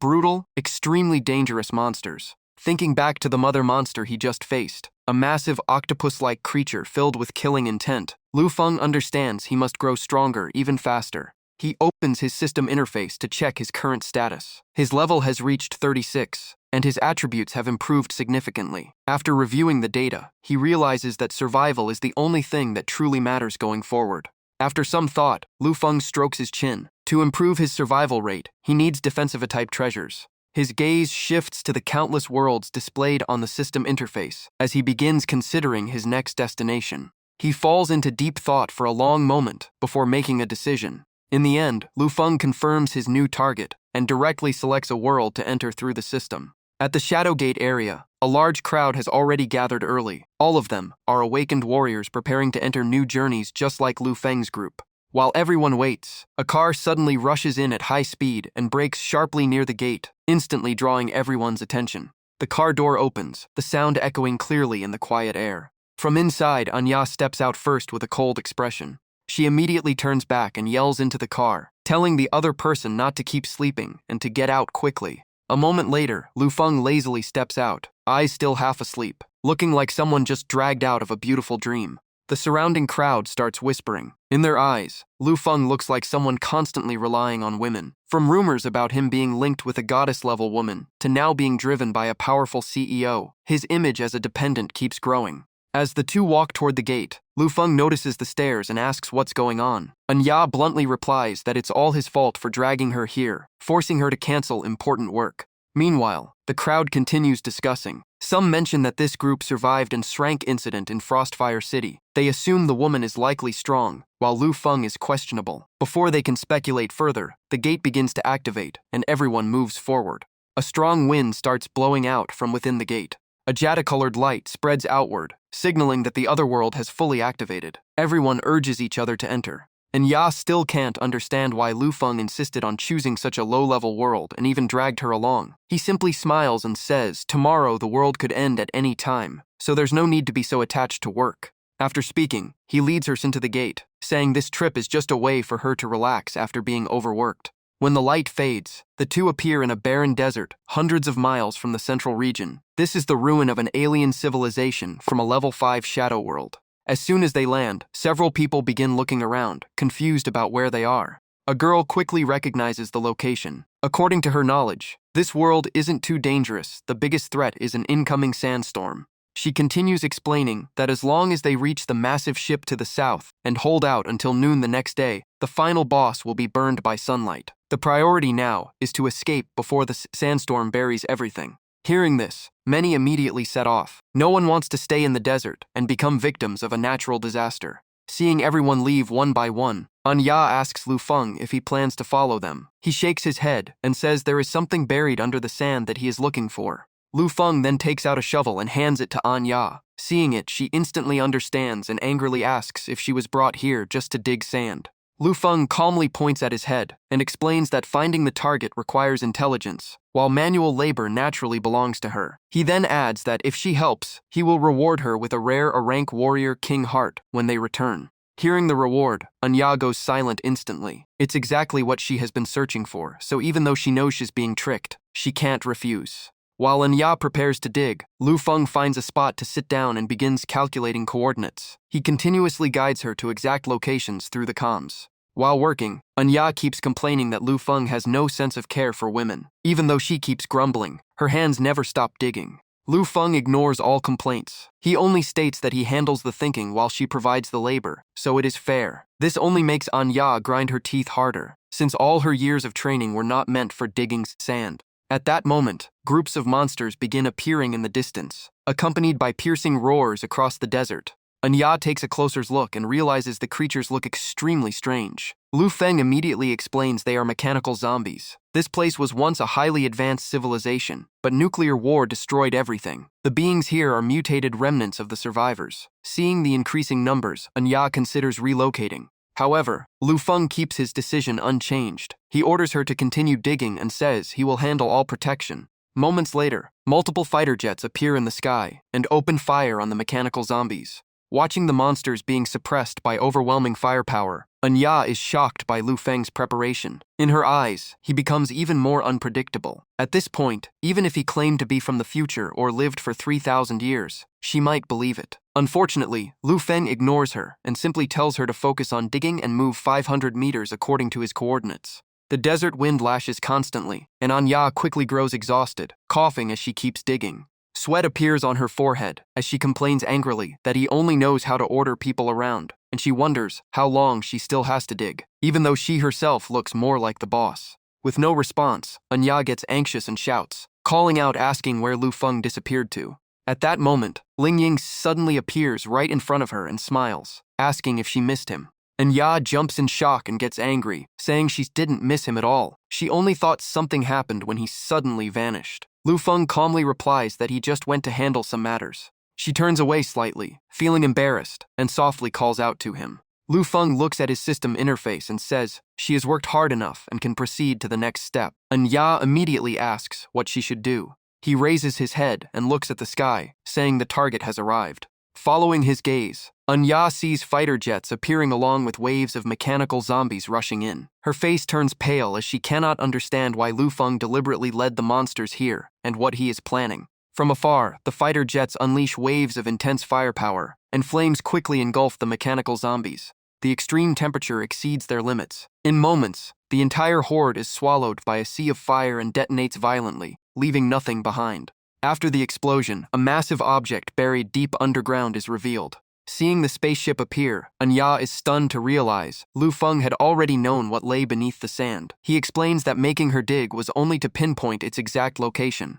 brutal, extremely dangerous monsters. Thinking back to the mother monster he just faced, a massive octopus-like creature filled with killing intent, Lu Feng understands he must grow stronger even faster. He opens his system interface to check his current status. His level has reached 36, and his attributes have improved significantly. After reviewing the data, he realizes that survival is the only thing that truly matters going forward. After some thought, Lu Feng strokes his chin. To improve his survival rate, he needs defensive-type treasures. His gaze shifts to the countless worlds displayed on the system interface as he begins considering his next destination. He falls into deep thought for a long moment before making a decision. In the end, Lu Feng confirms his new target and directly selects a world to enter through the system. At the Shadowgate area, a large crowd has already gathered early. All of them are awakened warriors preparing to enter new journeys just like Lu Feng's group. While everyone waits, a car suddenly rushes in at high speed and brakes sharply near the gate, instantly drawing everyone's attention. The car door opens, the sound echoing clearly in the quiet air. From inside, Anya steps out first with a cold expression. She immediately turns back and yells into the car, telling the other person not to keep sleeping and to get out quickly. A moment later, Lu Feng lazily steps out, eyes still half asleep, looking like someone just dragged out of a beautiful dream. The surrounding crowd starts whispering. In their eyes, Lu Feng looks like someone constantly relying on women. From rumors about him being linked with a goddess-level woman to now being driven by a powerful CEO, his image as a dependent keeps growing. As the two walk toward the gate, Lu Feng notices the stairs and asks what's going on. Anya bluntly replies that it's all his fault for dragging her here, forcing her to cancel important work. Meanwhile, the crowd continues discussing. Some mention that this group survived an Shrank incident in Frostfire City. They assume the woman is likely strong, while Lu Feng is questionable. Before they can speculate further, the gate begins to activate, and everyone moves forward. A strong wind starts blowing out from within the gate. A jade-colored light spreads outward, signaling that the other world has fully activated. Everyone urges each other to enter. And Ya still can't understand why Lu Feng insisted on choosing such a low-level world and even dragged her along. He simply smiles and says, tomorrow the world could end at any time, so there's no need to be so attached to work. After speaking, he leads her into the gate, saying this trip is just a way for her to relax after being overworked. When the light fades, the two appear in a barren desert, hundreds of miles from the central region. This is the ruin of an alien civilization from a level 5 shadow world. As soon as they land, several people begin looking around, confused about where they are. A girl quickly recognizes the location. According to her knowledge, this world isn't too dangerous. The biggest threat is an incoming sandstorm. She continues explaining that as long as they reach the massive ship to the south and hold out until noon the next day, the final boss will be burned by sunlight. The priority now is to escape before the sandstorm buries everything. Hearing this, many immediately set off. No one wants to stay in the desert and become victims of a natural disaster. Seeing everyone leave one by one, Anya asks Lu Feng if he plans to follow them. He shakes his head and says there is something buried under the sand that he is looking for. Lu Feng then takes out a shovel and hands it to Anya. Seeing it, she instantly understands and angrily asks if she was brought here just to dig sand. Lu Feng calmly points at his head and explains that finding the target requires intelligence, while manual labor naturally belongs to her. He then adds that if she helps, he will reward her with a rare rank warrior king heart when they return. Hearing the reward, Anya goes silent instantly. It's exactly what she has been searching for, so even though she knows she's being tricked, she can't refuse. While Anya prepares to dig, Lu Feng finds a spot to sit down and begins calculating coordinates. He continuously guides her to exact locations through the comms. While working, Anya keeps complaining that Lu Feng has no sense of care for women. Even though she keeps grumbling, her hands never stop digging. Lu Feng ignores all complaints. He only states that he handles the thinking while she provides the labor, so it is fair. This only makes Anya grind her teeth harder, since all her years of training were not meant for digging sand. At that moment, groups of monsters begin appearing in the distance, accompanied by piercing roars across the desert. Anya takes a closer look and realizes the creatures look extremely strange. Lu Feng immediately explains they are mechanical zombies. This place was once a highly advanced civilization, but nuclear war destroyed everything. The beings here are mutated remnants of the survivors. Seeing the increasing numbers, Anya considers relocating. However, Lu Feng keeps his decision unchanged. He orders her to continue digging and says he will handle all protection. Moments later, multiple fighter jets appear in the sky and open fire on the mechanical zombies. Watching the monsters being suppressed by overwhelming firepower, Anya is shocked by Lu Feng's preparation. In her eyes, he becomes even more unpredictable. At this point, even if he claimed to be from the future or lived for 3,000 years, she might believe it. Unfortunately, Lu Feng ignores her and simply tells her to focus on digging and move 500 meters according to his coordinates. The desert wind lashes constantly, and Anya quickly grows exhausted, coughing as she keeps digging. Sweat appears on her forehead as she complains angrily that he only knows how to order people around, and she wonders how long she still has to dig, even though she herself looks more like the boss. With no response, Anya gets anxious and shouts, calling out asking where Lu Feng disappeared to. At that moment, Ling Ying suddenly appears right in front of her and smiles, asking if she missed him. Anya jumps in shock and gets angry, saying she didn't miss him at all. She only thought something happened when he suddenly vanished. Lu Feng calmly replies that he just went to handle some matters. She turns away slightly, feeling embarrassed, and softly calls out to him. Lu Feng looks at his system interface and says she has worked hard enough and can proceed to the next step. Anya immediately asks what she should do. He raises his head and looks at the sky, saying the target has arrived. Following his gaze, Anya sees fighter jets appearing along with waves of mechanical zombies rushing in. Her face turns pale as she cannot understand why Lu Feng deliberately led the monsters here and what he is planning. From afar, the fighter jets unleash waves of intense firepower, and flames quickly engulf the mechanical zombies. The extreme temperature exceeds their limits. In moments, the entire horde is swallowed by a sea of fire and detonates violently, leaving nothing behind. After the explosion, a massive object buried deep underground is revealed. Seeing the spaceship appear, Anya is stunned to realize Lu Feng had already known what lay beneath the sand. He explains that making her dig was only to pinpoint its exact location.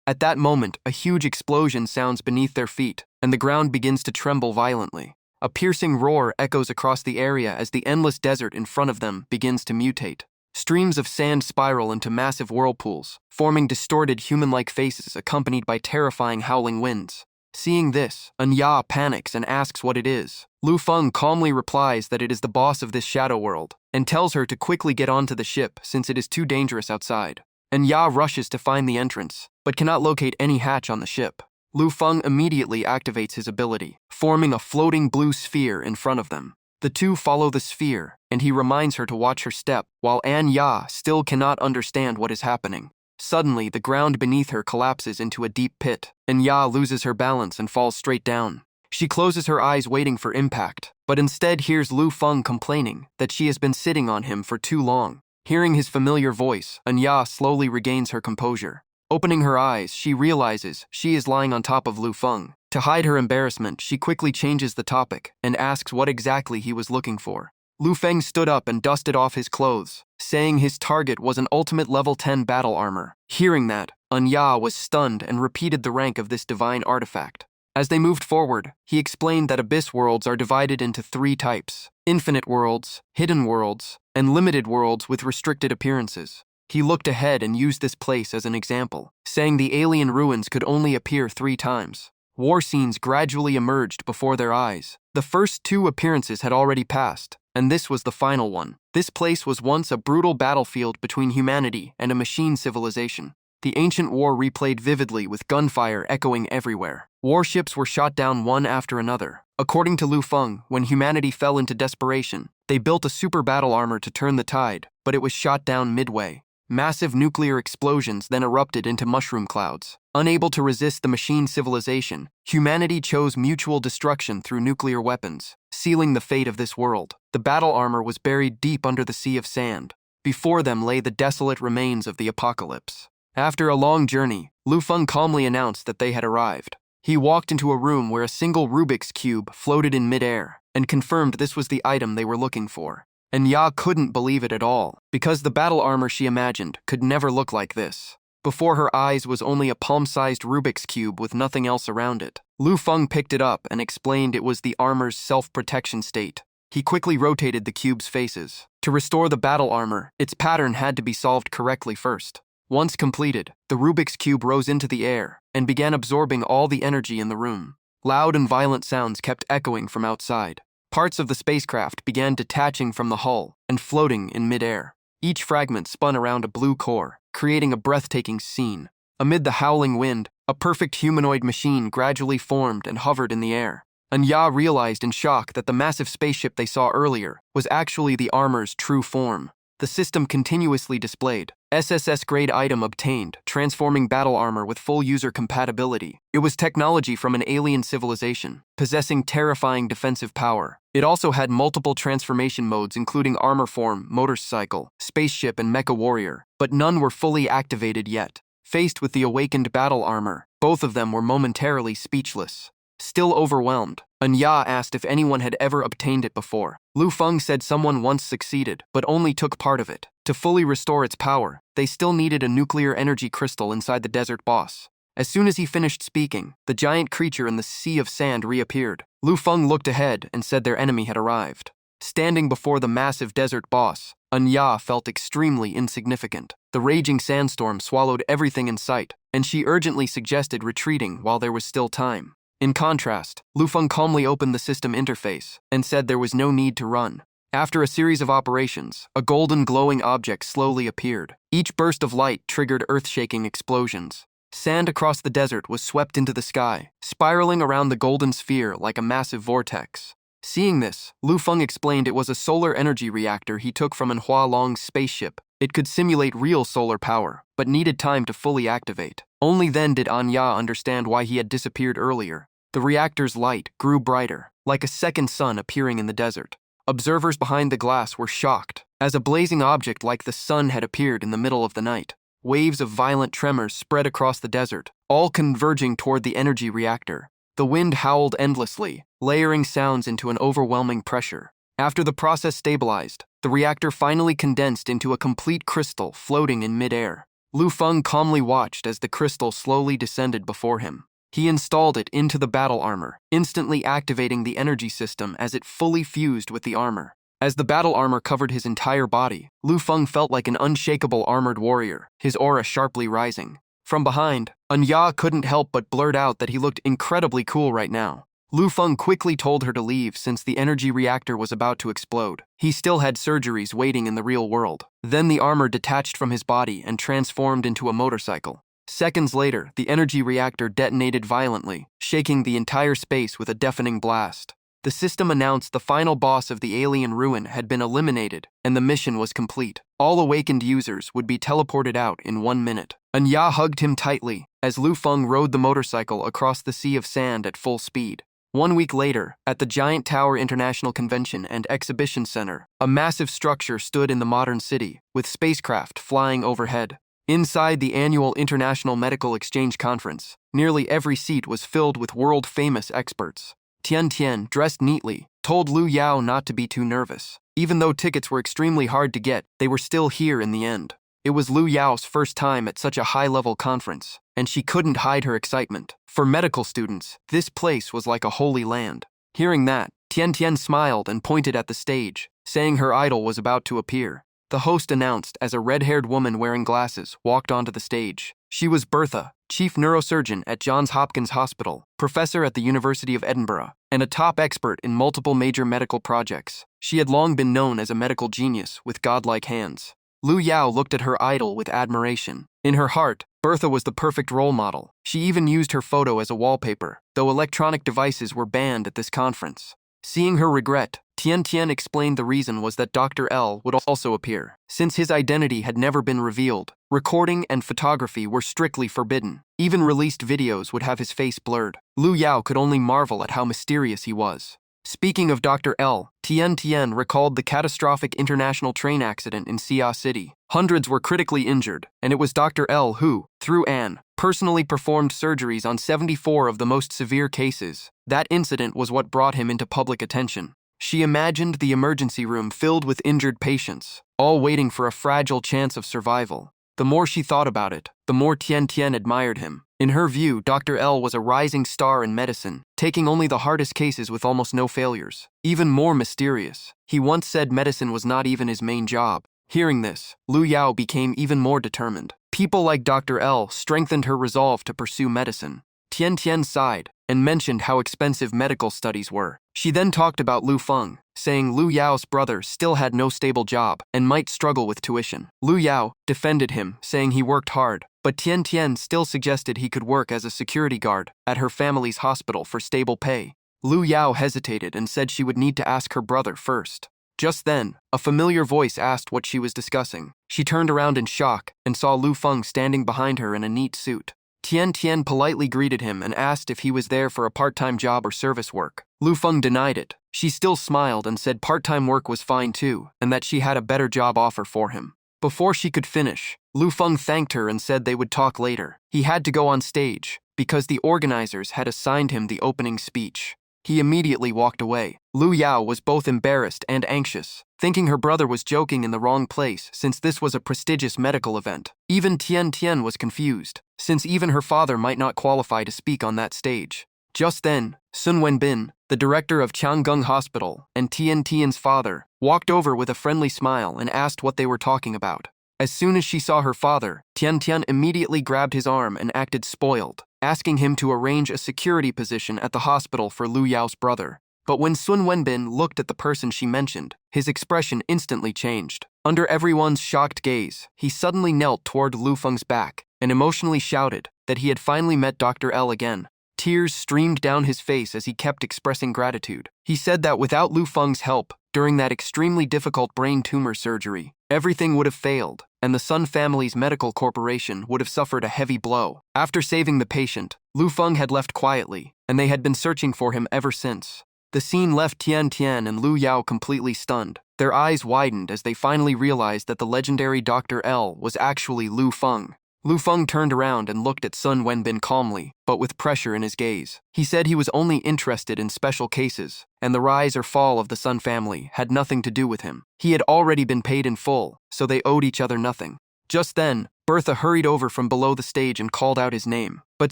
At that moment, a huge explosion sounds beneath their feet, and the ground begins to tremble violently. A piercing roar echoes across the area as the endless desert in front of them begins to mutate. Streams of sand spiral into massive whirlpools, forming distorted human-like faces accompanied by terrifying howling winds. Seeing this, Anya panics and asks what it is. Lu Feng calmly replies that it is the boss of this shadow world, and tells her to quickly get onto the ship since it is too dangerous outside. Anya rushes to find the entrance, but cannot locate any hatch on the ship. Lu Feng immediately activates his ability, forming a floating blue sphere in front of them. The two follow the sphere, and he reminds her to watch her step, while Anya still cannot understand what is happening. Suddenly, the ground beneath her collapses into a deep pit, and Ya loses her balance and falls straight down. She closes her eyes waiting for impact, but instead hears Lu Feng complaining that she has been sitting on him for too long. Hearing his familiar voice, Anya slowly regains her composure. Opening her eyes, she realizes she is lying on top of Lu Feng. To hide her embarrassment, she quickly changes the topic and asks what exactly he was looking for. Lu Feng stood up and dusted off his clothes, saying his target was an ultimate level 10 battle armor. Hearing that, Anya was stunned and repeated the rank of this divine artifact. As they moved forward, he explained that abyss worlds are divided into 3 types: infinite worlds, hidden worlds, and limited worlds with restricted appearances. He looked ahead and used this place as an example, saying the alien ruins could only appear 3 times. War scenes gradually emerged before their eyes. The first 2 appearances had already passed, and this was the final one. This place was once a brutal battlefield between humanity and a machine civilization. The ancient war replayed vividly with gunfire echoing everywhere. Warships were shot down one after another. According to Lu Feng, when humanity fell into desperation, they built a super battle armor to turn the tide, but it was shot down midway. Massive nuclear explosions then erupted into mushroom clouds. Unable to resist the machine civilization, humanity chose mutual destruction through nuclear weapons, sealing the fate of this world. The battle armor was buried deep under the sea of sand. Before them lay the desolate remains of the apocalypse. After a long journey, Lu Feng calmly announced that they had arrived. He walked into a room where a single Rubik's Cube floated in midair and confirmed this was the item they were looking for. And Ya couldn't believe it at all, because the battle armor she imagined could never look like this. Before her eyes was only a palm-sized Rubik's Cube with nothing else around it. Lu Feng picked it up and explained it was the armor's self-protection state. He quickly rotated the cube's faces. To restore the battle armor, its pattern had to be solved correctly first. Once completed, the Rubik's Cube rose into the air and began absorbing all the energy in the room. Loud and violent sounds kept echoing from outside. Parts of the spacecraft began detaching from the hull and floating in midair. Each fragment spun around a blue core, creating a breathtaking scene. Amid the howling wind, a perfect humanoid machine gradually formed and hovered in the air. And Ya realized in shock that the massive spaceship they saw earlier was actually the armor's true form. The system continuously displayed SSS-grade item obtained, transforming battle armor with full user compatibility. It was technology from an alien civilization, possessing terrifying defensive power. It also had multiple transformation modes including armor form, motorcycle, spaceship, and mecha warrior, but none were fully activated yet. Faced with the awakened battle armor, both of them were momentarily speechless. Still overwhelmed, Anya asked if anyone had ever obtained it before. Lu Feng said someone once succeeded, but only took part of it. To fully restore its power, they still needed a nuclear energy crystal inside the desert boss. As soon as he finished speaking, the giant creature in the sea of sand reappeared. Lu Feng looked ahead and said their enemy had arrived. Standing before the massive desert boss, Anya felt extremely insignificant. The raging sandstorm swallowed everything in sight, and she urgently suggested retreating while there was still time. In contrast, Lu Feng calmly opened the system interface and said there was no need to run. After a series of operations, a golden glowing object slowly appeared. Each burst of light triggered earth-shaking explosions. Sand across the desert was swept into the sky, spiraling around the golden sphere like a massive vortex. Seeing this, Lu Feng explained it was a solar energy reactor he took from Manhwa Long's spaceship. It could simulate real solar power, but needed time to fully activate. Only then did Anya understand why he had disappeared earlier. The reactor's light grew brighter, like a second sun appearing in the desert. Observers behind the glass were shocked, as a blazing object like the sun had appeared in the middle of the night. Waves of violent tremors spread across the desert, all converging toward the energy reactor. The wind howled endlessly, layering sounds into an overwhelming pressure. After the process stabilized, the reactor finally condensed into a complete crystal floating in midair. Lu Feng calmly watched as the crystal slowly descended before him. He installed it into the battle armor, instantly activating the energy system as it fully fused with the armor. As the battle armor covered his entire body, Lu Feng felt like an unshakable armored warrior, his aura sharply rising. From behind, Anya couldn't help but blurt out that he looked incredibly cool right now. Lu Feng quickly told her to leave since the energy reactor was about to explode. He still had surgeries waiting in the real world. Then the armor detached from his body and transformed into a motorcycle. Seconds later, the energy reactor detonated violently, shaking the entire space with a deafening blast. The system announced the final boss of the alien ruin had been eliminated, and the mission was complete. All awakened users would be teleported out in 1 minute. Anya hugged him tightly as Lu Feng rode the motorcycle across the sea of sand at full speed. 1 week later, at the Giant Tower International Convention and Exhibition Center, a massive structure stood in the modern city, with spacecraft flying overhead. Inside the annual International Medical Exchange Conference, nearly every seat was filled with world-famous experts. Tian Tian, dressed neatly, told Lu Yao not to be too nervous. Even though tickets were extremely hard to get, they were still here in the end. It was Lu Yao's first time at such a high-level conference, and she couldn't hide her excitement. For medical students, this place was like a holy land. Hearing that, Tian Tian smiled and pointed at the stage, saying her idol was about to appear. The host announced as a red-haired woman wearing glasses walked onto the stage. She was Bertha, chief neurosurgeon at Johns Hopkins Hospital, professor at the University of Edinburgh, and a top expert in multiple major medical projects. She had long been known as a medical genius with godlike hands. Lu Yao looked at her idol with admiration. In her heart, Bertha was the perfect role model. She even used her photo as a wallpaper, though electronic devices were banned at this conference. Seeing her regret, Tian Tian explained the reason was that Dr. L would also appear. Since his identity had never been revealed, recording and photography were strictly forbidden. Even released videos would have his face blurred. Lu Yao could only marvel at how mysterious he was. Speaking of Dr. L, Tian Tian recalled the catastrophic international train accident in Xia City. Hundreds were critically injured, and it was Dr. L who, through Anne, personally performed surgeries on 74 of the most severe cases. That incident was what brought him into public attention. She imagined the emergency room filled with injured patients, all waiting for a fragile chance of survival. The more she thought about it, the more Tian Tian admired him. In her view, Dr. L was a rising star in medicine, taking only the hardest cases with almost no failures. Even more mysterious, he once said medicine was not even his main job. Hearing this, Lu Yao became even more determined. People like Dr. L strengthened her resolve to pursue medicine. Tian Tian sighed and mentioned how expensive medical studies were. She then talked about Lu Feng, saying Lu Yao's brother still had no stable job and might struggle with tuition. Lu Yao defended him, saying he worked hard, but Tian Tian still suggested he could work as a security guard at her family's hospital for stable pay. Lu Yao hesitated and said she would need to ask her brother first. Just then, a familiar voice asked what she was discussing. She turned around in shock and saw Lu Feng standing behind her in a neat suit. Tian Tian politely greeted him and asked if he was there for a part-time job or service work. Lu Feng denied it. She still smiled and said part-time work was fine too, and that she had a better job offer for him. Before she could finish, Lu Feng thanked her and said they would talk later. He had to go on stage, because the organizers had assigned him the opening speech. He immediately walked away. Lu Yao was both embarrassed and anxious, thinking her brother was joking in the wrong place since this was a prestigious medical event. Even Tian Tian was confused, since even her father might not qualify to speak on that stage. Just then, Sun Wenbin, the director of Changgung Hospital, and Tian Tian's father, walked over with a friendly smile and asked what they were talking about. As soon as she saw her father, Tian Tian immediately grabbed his arm and acted spoiled, asking him to arrange a security position at the hospital for Lu Yao's brother. But when Sun Wenbin looked at the person she mentioned, his expression instantly changed. Under everyone's shocked gaze, he suddenly knelt toward Lu Feng's back and emotionally shouted that he had finally met Dr. L again. Tears streamed down his face as he kept expressing gratitude. He said that without Lu Feng's help, during that extremely difficult brain tumor surgery, everything would have failed, and the Sun family's medical corporation would have suffered a heavy blow. After saving the patient, Lu Feng had left quietly, and they had been searching for him ever since. The scene left Tian Tian and Lu Yao completely stunned. Their eyes widened as they finally realized that the legendary Dr. L was actually Lu Feng. Lu Feng turned around and looked at Sun Wenbin calmly, but with pressure in his gaze. He said he was only interested in special cases, and the rise or fall of the Sun family had nothing to do with him. He had already been paid in full, so they owed each other nothing. Just then, Bertha hurried over from below the stage and called out his name. But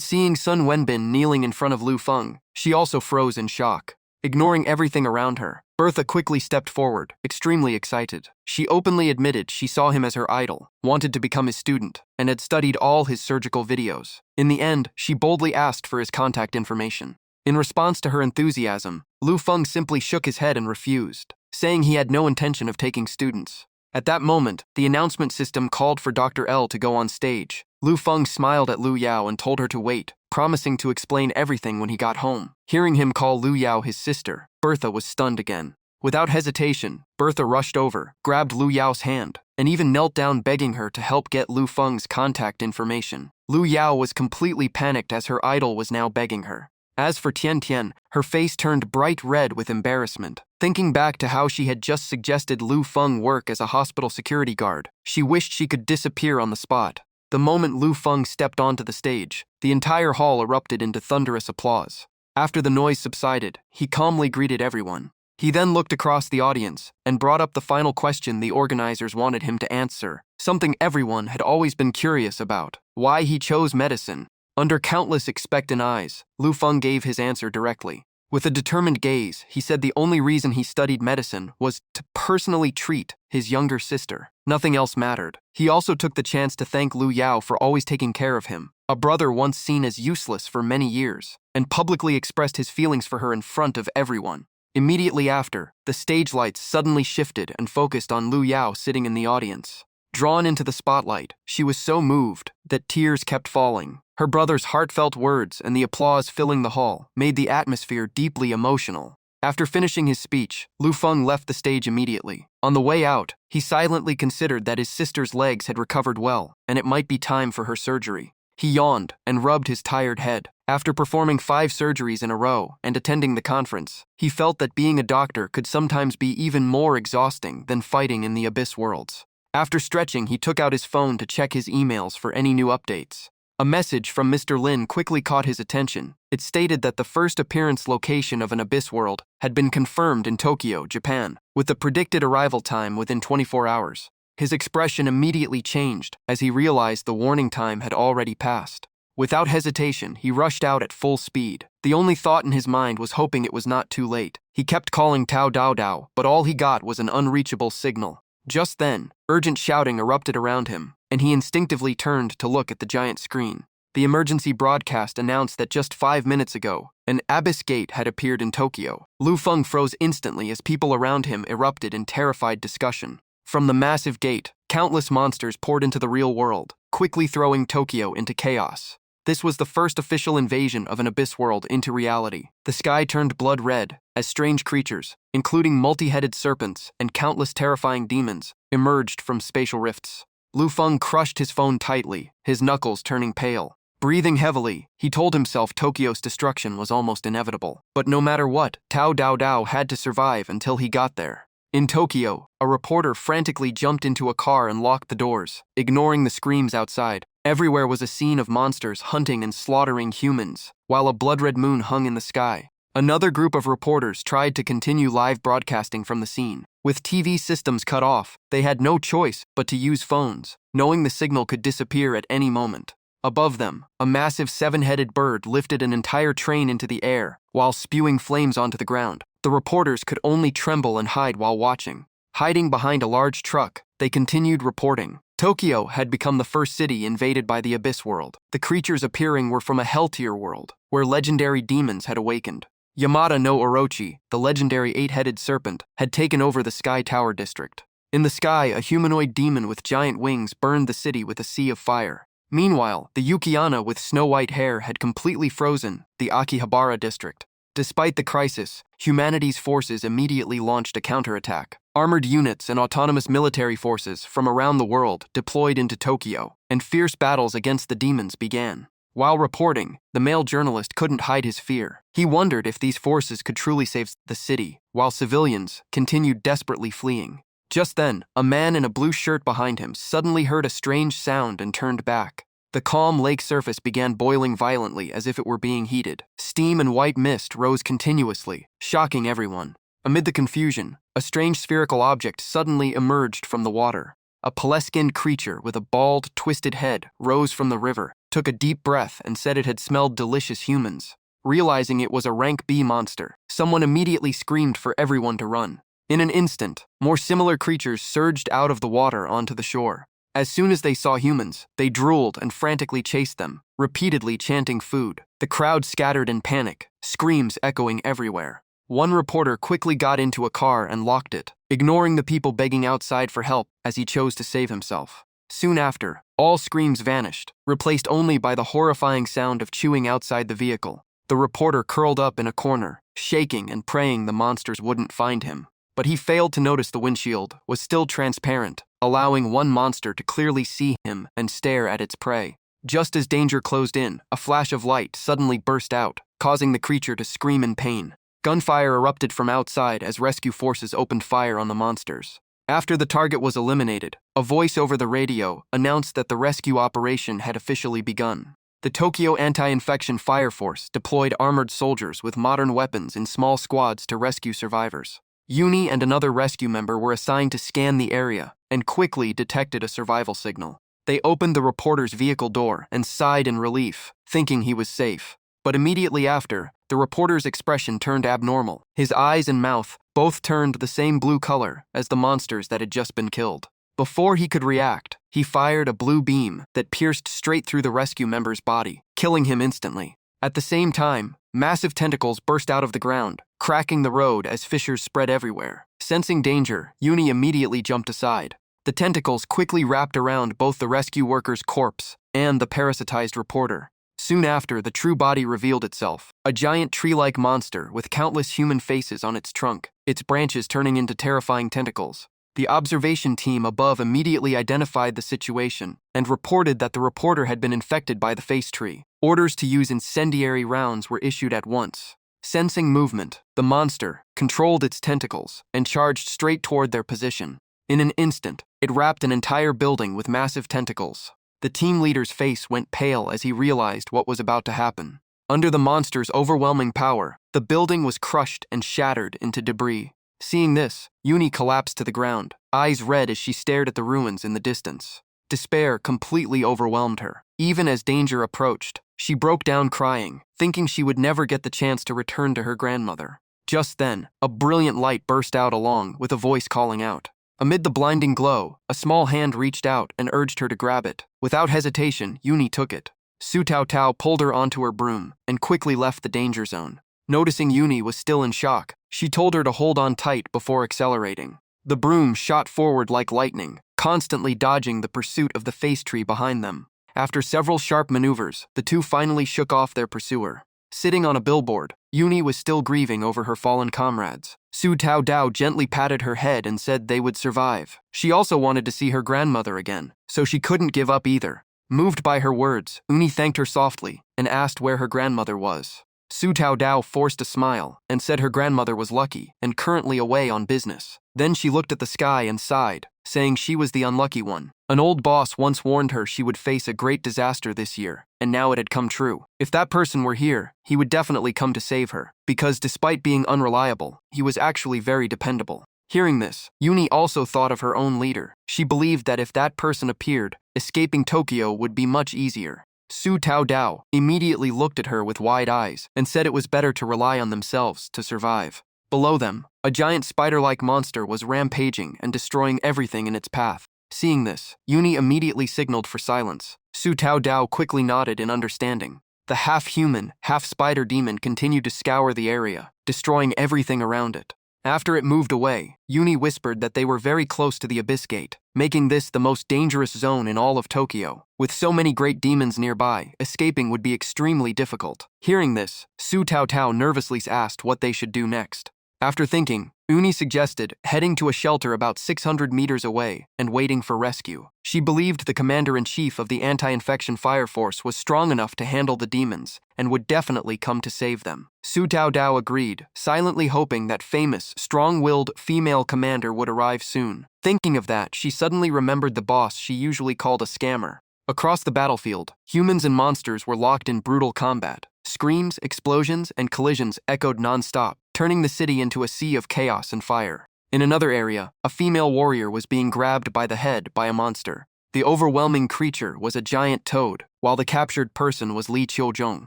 seeing Sun Wenbin kneeling in front of Lu Feng, she also froze in shock. Ignoring everything around her, Bertha quickly stepped forward, extremely excited. She openly admitted she saw him as her idol, wanted to become his student, and had studied all his surgical videos. In the end, she boldly asked for his contact information. In response to her enthusiasm, Lu Feng simply shook his head and refused, saying he had no intention of taking students. At that moment, the announcement system called for Dr. L to go on stage. Lu Feng smiled at Lu Yao and told her to wait, promising to explain everything when he got home. Hearing him call Lu Yao his sister, Bertha was stunned again. Without hesitation, Bertha rushed over, grabbed Lu Yao's hand, and even knelt down begging her to help get Lu Feng's contact information. Lu Yao was completely panicked as her idol was now begging her. As for Tian Tian, her face turned bright red with embarrassment. Thinking back to how she had just suggested Lu Feng work as a hospital security guard, she wished she could disappear on the spot. The moment Lu Feng stepped onto the stage, the entire hall erupted into thunderous applause. After the noise subsided, he calmly greeted everyone. He then looked across the audience and brought up the final question the organizers wanted him to answer, something everyone had always been curious about: why he chose medicine. Under countless expectant eyes, Lu Feng gave his answer directly. With a determined gaze, he said the only reason he studied medicine was to personally treat his younger sister. Nothing else mattered. He also took the chance to thank Lu Yao for always taking care of him, a brother once seen as useless for many years, and publicly expressed his feelings for her in front of everyone. Immediately after, the stage lights suddenly shifted and focused on Lu Yao sitting in the audience. Drawn into the spotlight, she was so moved that tears kept falling. Her brother's heartfelt words and the applause filling the hall made the atmosphere deeply emotional. After finishing his speech, Lu Feng left the stage immediately. On the way out, he silently considered that his sister's legs had recovered well, and it might be time for her surgery. He yawned and rubbed his tired head. After performing 5 surgeries in a row and attending the conference, he felt that being a doctor could sometimes be even more exhausting than fighting in the abyss worlds. After stretching, he took out his phone to check his emails for any new updates. A message from Mr. Lin quickly caught his attention. It stated that the first appearance location of an abyss world had been confirmed in Tokyo, Japan, with the predicted arrival time within 24 hours. His expression immediately changed as he realized the warning time had already passed. Without hesitation, he rushed out at full speed. The only thought in his mind was hoping it was not too late. He kept calling Tao Dao Dao, but all he got was an unreachable signal. Just then, urgent shouting erupted around him, and he instinctively turned to look at the giant screen. The emergency broadcast announced that just 5 minutes ago, an abyss gate had appeared in Tokyo. Lu Feng froze instantly as people around him erupted in terrified discussion. From the massive gate, countless monsters poured into the real world, quickly throwing Tokyo into chaos. This was the first official invasion of an abyss world into reality. The sky turned blood red as strange creatures, including multi-headed serpents and countless terrifying demons, emerged from spatial rifts. Lu Feng crushed his phone tightly, his knuckles turning pale. Breathing heavily, he told himself Tokyo's destruction was almost inevitable. But no matter what, Tao Dao Dao had to survive until he got there. In Tokyo, a reporter frantically jumped into a car and locked the doors, ignoring the screams outside. Everywhere was a scene of monsters hunting and slaughtering humans, while a blood-red moon hung in the sky. Another group of reporters tried to continue live broadcasting from the scene. With TV systems cut off, they had no choice but to use phones, knowing the signal could disappear at any moment. Above them, a massive 7-headed bird lifted an entire train into the air, while spewing flames onto the ground. The reporters could only tremble and hide while watching. Hiding behind a large truck, they continued reporting. Tokyo had become the first city invaded by the abyss world. The creatures appearing were from a hell-tier world, where legendary demons had awakened. Yamada no Orochi, the legendary 8-headed serpent, had taken over the Sky Tower district. In the sky, a humanoid demon with giant wings burned the city with a sea of fire. Meanwhile, the Yukiana with snow-white hair had completely frozen the Akihabara district. Despite the crisis, humanity's forces immediately launched a counterattack. Armored units and autonomous military forces from around the world deployed into Tokyo, and fierce battles against the demons began. While reporting, the male journalist couldn't hide his fear. He wondered if these forces could truly save the city, while civilians continued desperately fleeing. Just then, a man in a blue shirt behind him suddenly heard a strange sound and turned back. The calm lake surface began boiling violently as if it were being heated. Steam and white mist rose continuously, shocking everyone. Amid the confusion, a strange spherical object suddenly emerged from the water. A pale-skinned creature with a bald, twisted head rose from the river, took a deep breath, and said it had smelled delicious humans. Realizing it was a rank B monster, someone immediately screamed for everyone to run. In an instant, more similar creatures surged out of the water onto the shore. As soon as they saw humans, they drooled and frantically chased them, repeatedly chanting food. The crowd scattered in panic, screams echoing everywhere. One reporter quickly got into a car and locked it, ignoring the people begging outside for help as he chose to save himself. Soon after, all screams vanished, replaced only by the horrifying sound of chewing outside the vehicle. The reporter curled up in a corner, shaking and praying the monsters wouldn't find him. But he failed to notice the windshield was still transparent, allowing one monster to clearly see him and stare at its prey. Just as danger closed in, a flash of light suddenly burst out, causing the creature to scream in pain. Gunfire erupted from outside as rescue forces opened fire on the monsters. After the target was eliminated, a voice over the radio announced that the rescue operation had officially begun. The Tokyo Anti-Infection Fire Force deployed armored soldiers with modern weapons in small squads to rescue survivors. Uni and another rescue member were assigned to scan the area and quickly detected a survival signal. They opened the reporter's vehicle door and sighed in relief, thinking he was safe. But immediately after, the reporter's expression turned abnormal. His eyes and mouth both turned the same blue color as the monsters that had just been killed. Before he could react, he fired a blue beam that pierced straight through the rescue member's body, killing him instantly. At the same time, massive tentacles burst out of the ground, cracking the road as fissures spread everywhere. Sensing danger, Uni immediately jumped aside. The tentacles quickly wrapped around both the rescue worker's corpse and the parasitized reporter. Soon after, the true body revealed itself, a giant tree-like monster with countless human faces on its trunk, its branches turning into terrifying tentacles. The observation team above immediately identified the situation and reported that the reporter had been infected by the face tree. Orders to use incendiary rounds were issued at once. Sensing movement, the monster controlled its tentacles and charged straight toward their position. In an instant, it wrapped an entire building with massive tentacles. The team leader's face went pale as he realized what was about to happen. Under the monster's overwhelming power, the building was crushed and shattered into debris. Seeing this, Uni collapsed to the ground, eyes red as she stared at the ruins in the distance. Despair completely overwhelmed her. Even as danger approached, she broke down crying, thinking she would never get the chance to return to her grandmother. Just then, a brilliant light burst out along with a voice calling out. Amid the blinding glow, a small hand reached out and urged her to grab it. Without hesitation, Uni took it. Su Tao Tao pulled her onto her broom and quickly left the danger zone. Noticing Uni was still in shock, she told her to hold on tight before accelerating. The broom shot forward like lightning, constantly dodging the pursuit of the face tree behind them. After several sharp maneuvers, the two finally shook off their pursuer. Sitting on a billboard, Uni was still grieving over her fallen comrades. Su Tao Dao gently patted her head and said they would survive. She also wanted to see her grandmother again, so she couldn't give up either. Moved by her words, Uni thanked her softly and asked where her grandmother was. Su Tao Dao forced a smile and said her grandmother was lucky and currently away on business. Then she looked at the sky and sighed, saying she was the unlucky one. An old boss once warned her she would face a great disaster this year, and now it had come true. If that person were here, he would definitely come to save her, because despite being unreliable, he was actually very dependable. Hearing this, Uni also thought of her own leader. She believed that if that person appeared, escaping Tokyo would be much easier. Su Tao Dao immediately looked at her with wide eyes and said it was better to rely on themselves to survive. Below them, a giant spider-like monster was rampaging and destroying everything in its path. Seeing this, Uni immediately signaled for silence. Su Tao Dao quickly nodded in understanding. The half-human, half-spider demon continued to scour the area, destroying everything around it. After it moved away, Uni whispered that they were very close to the Abyss Gate, making this the most dangerous zone in all of Tokyo. With so many great demons nearby, escaping would be extremely difficult. Hearing this, Su Tao Tao nervously asked what they should do next. After thinking, Uni suggested heading to a shelter about 600 meters away and waiting for rescue. She believed the commander-in-chief of the anti-infection fire force was strong enough to handle the demons and would definitely come to save them. Su Tao Dao agreed, silently hoping that famous, strong-willed female commander would arrive soon. Thinking of that, she suddenly remembered the boss she usually called a scammer. Across the battlefield, humans and monsters were locked in brutal combat. Screams, explosions, and collisions echoed non-stop, turning the city into a sea of chaos and fire. In another area, a female warrior was being grabbed by the head by a monster. The overwhelming creature was a giant toad, while the captured person was Li Qiuzhong.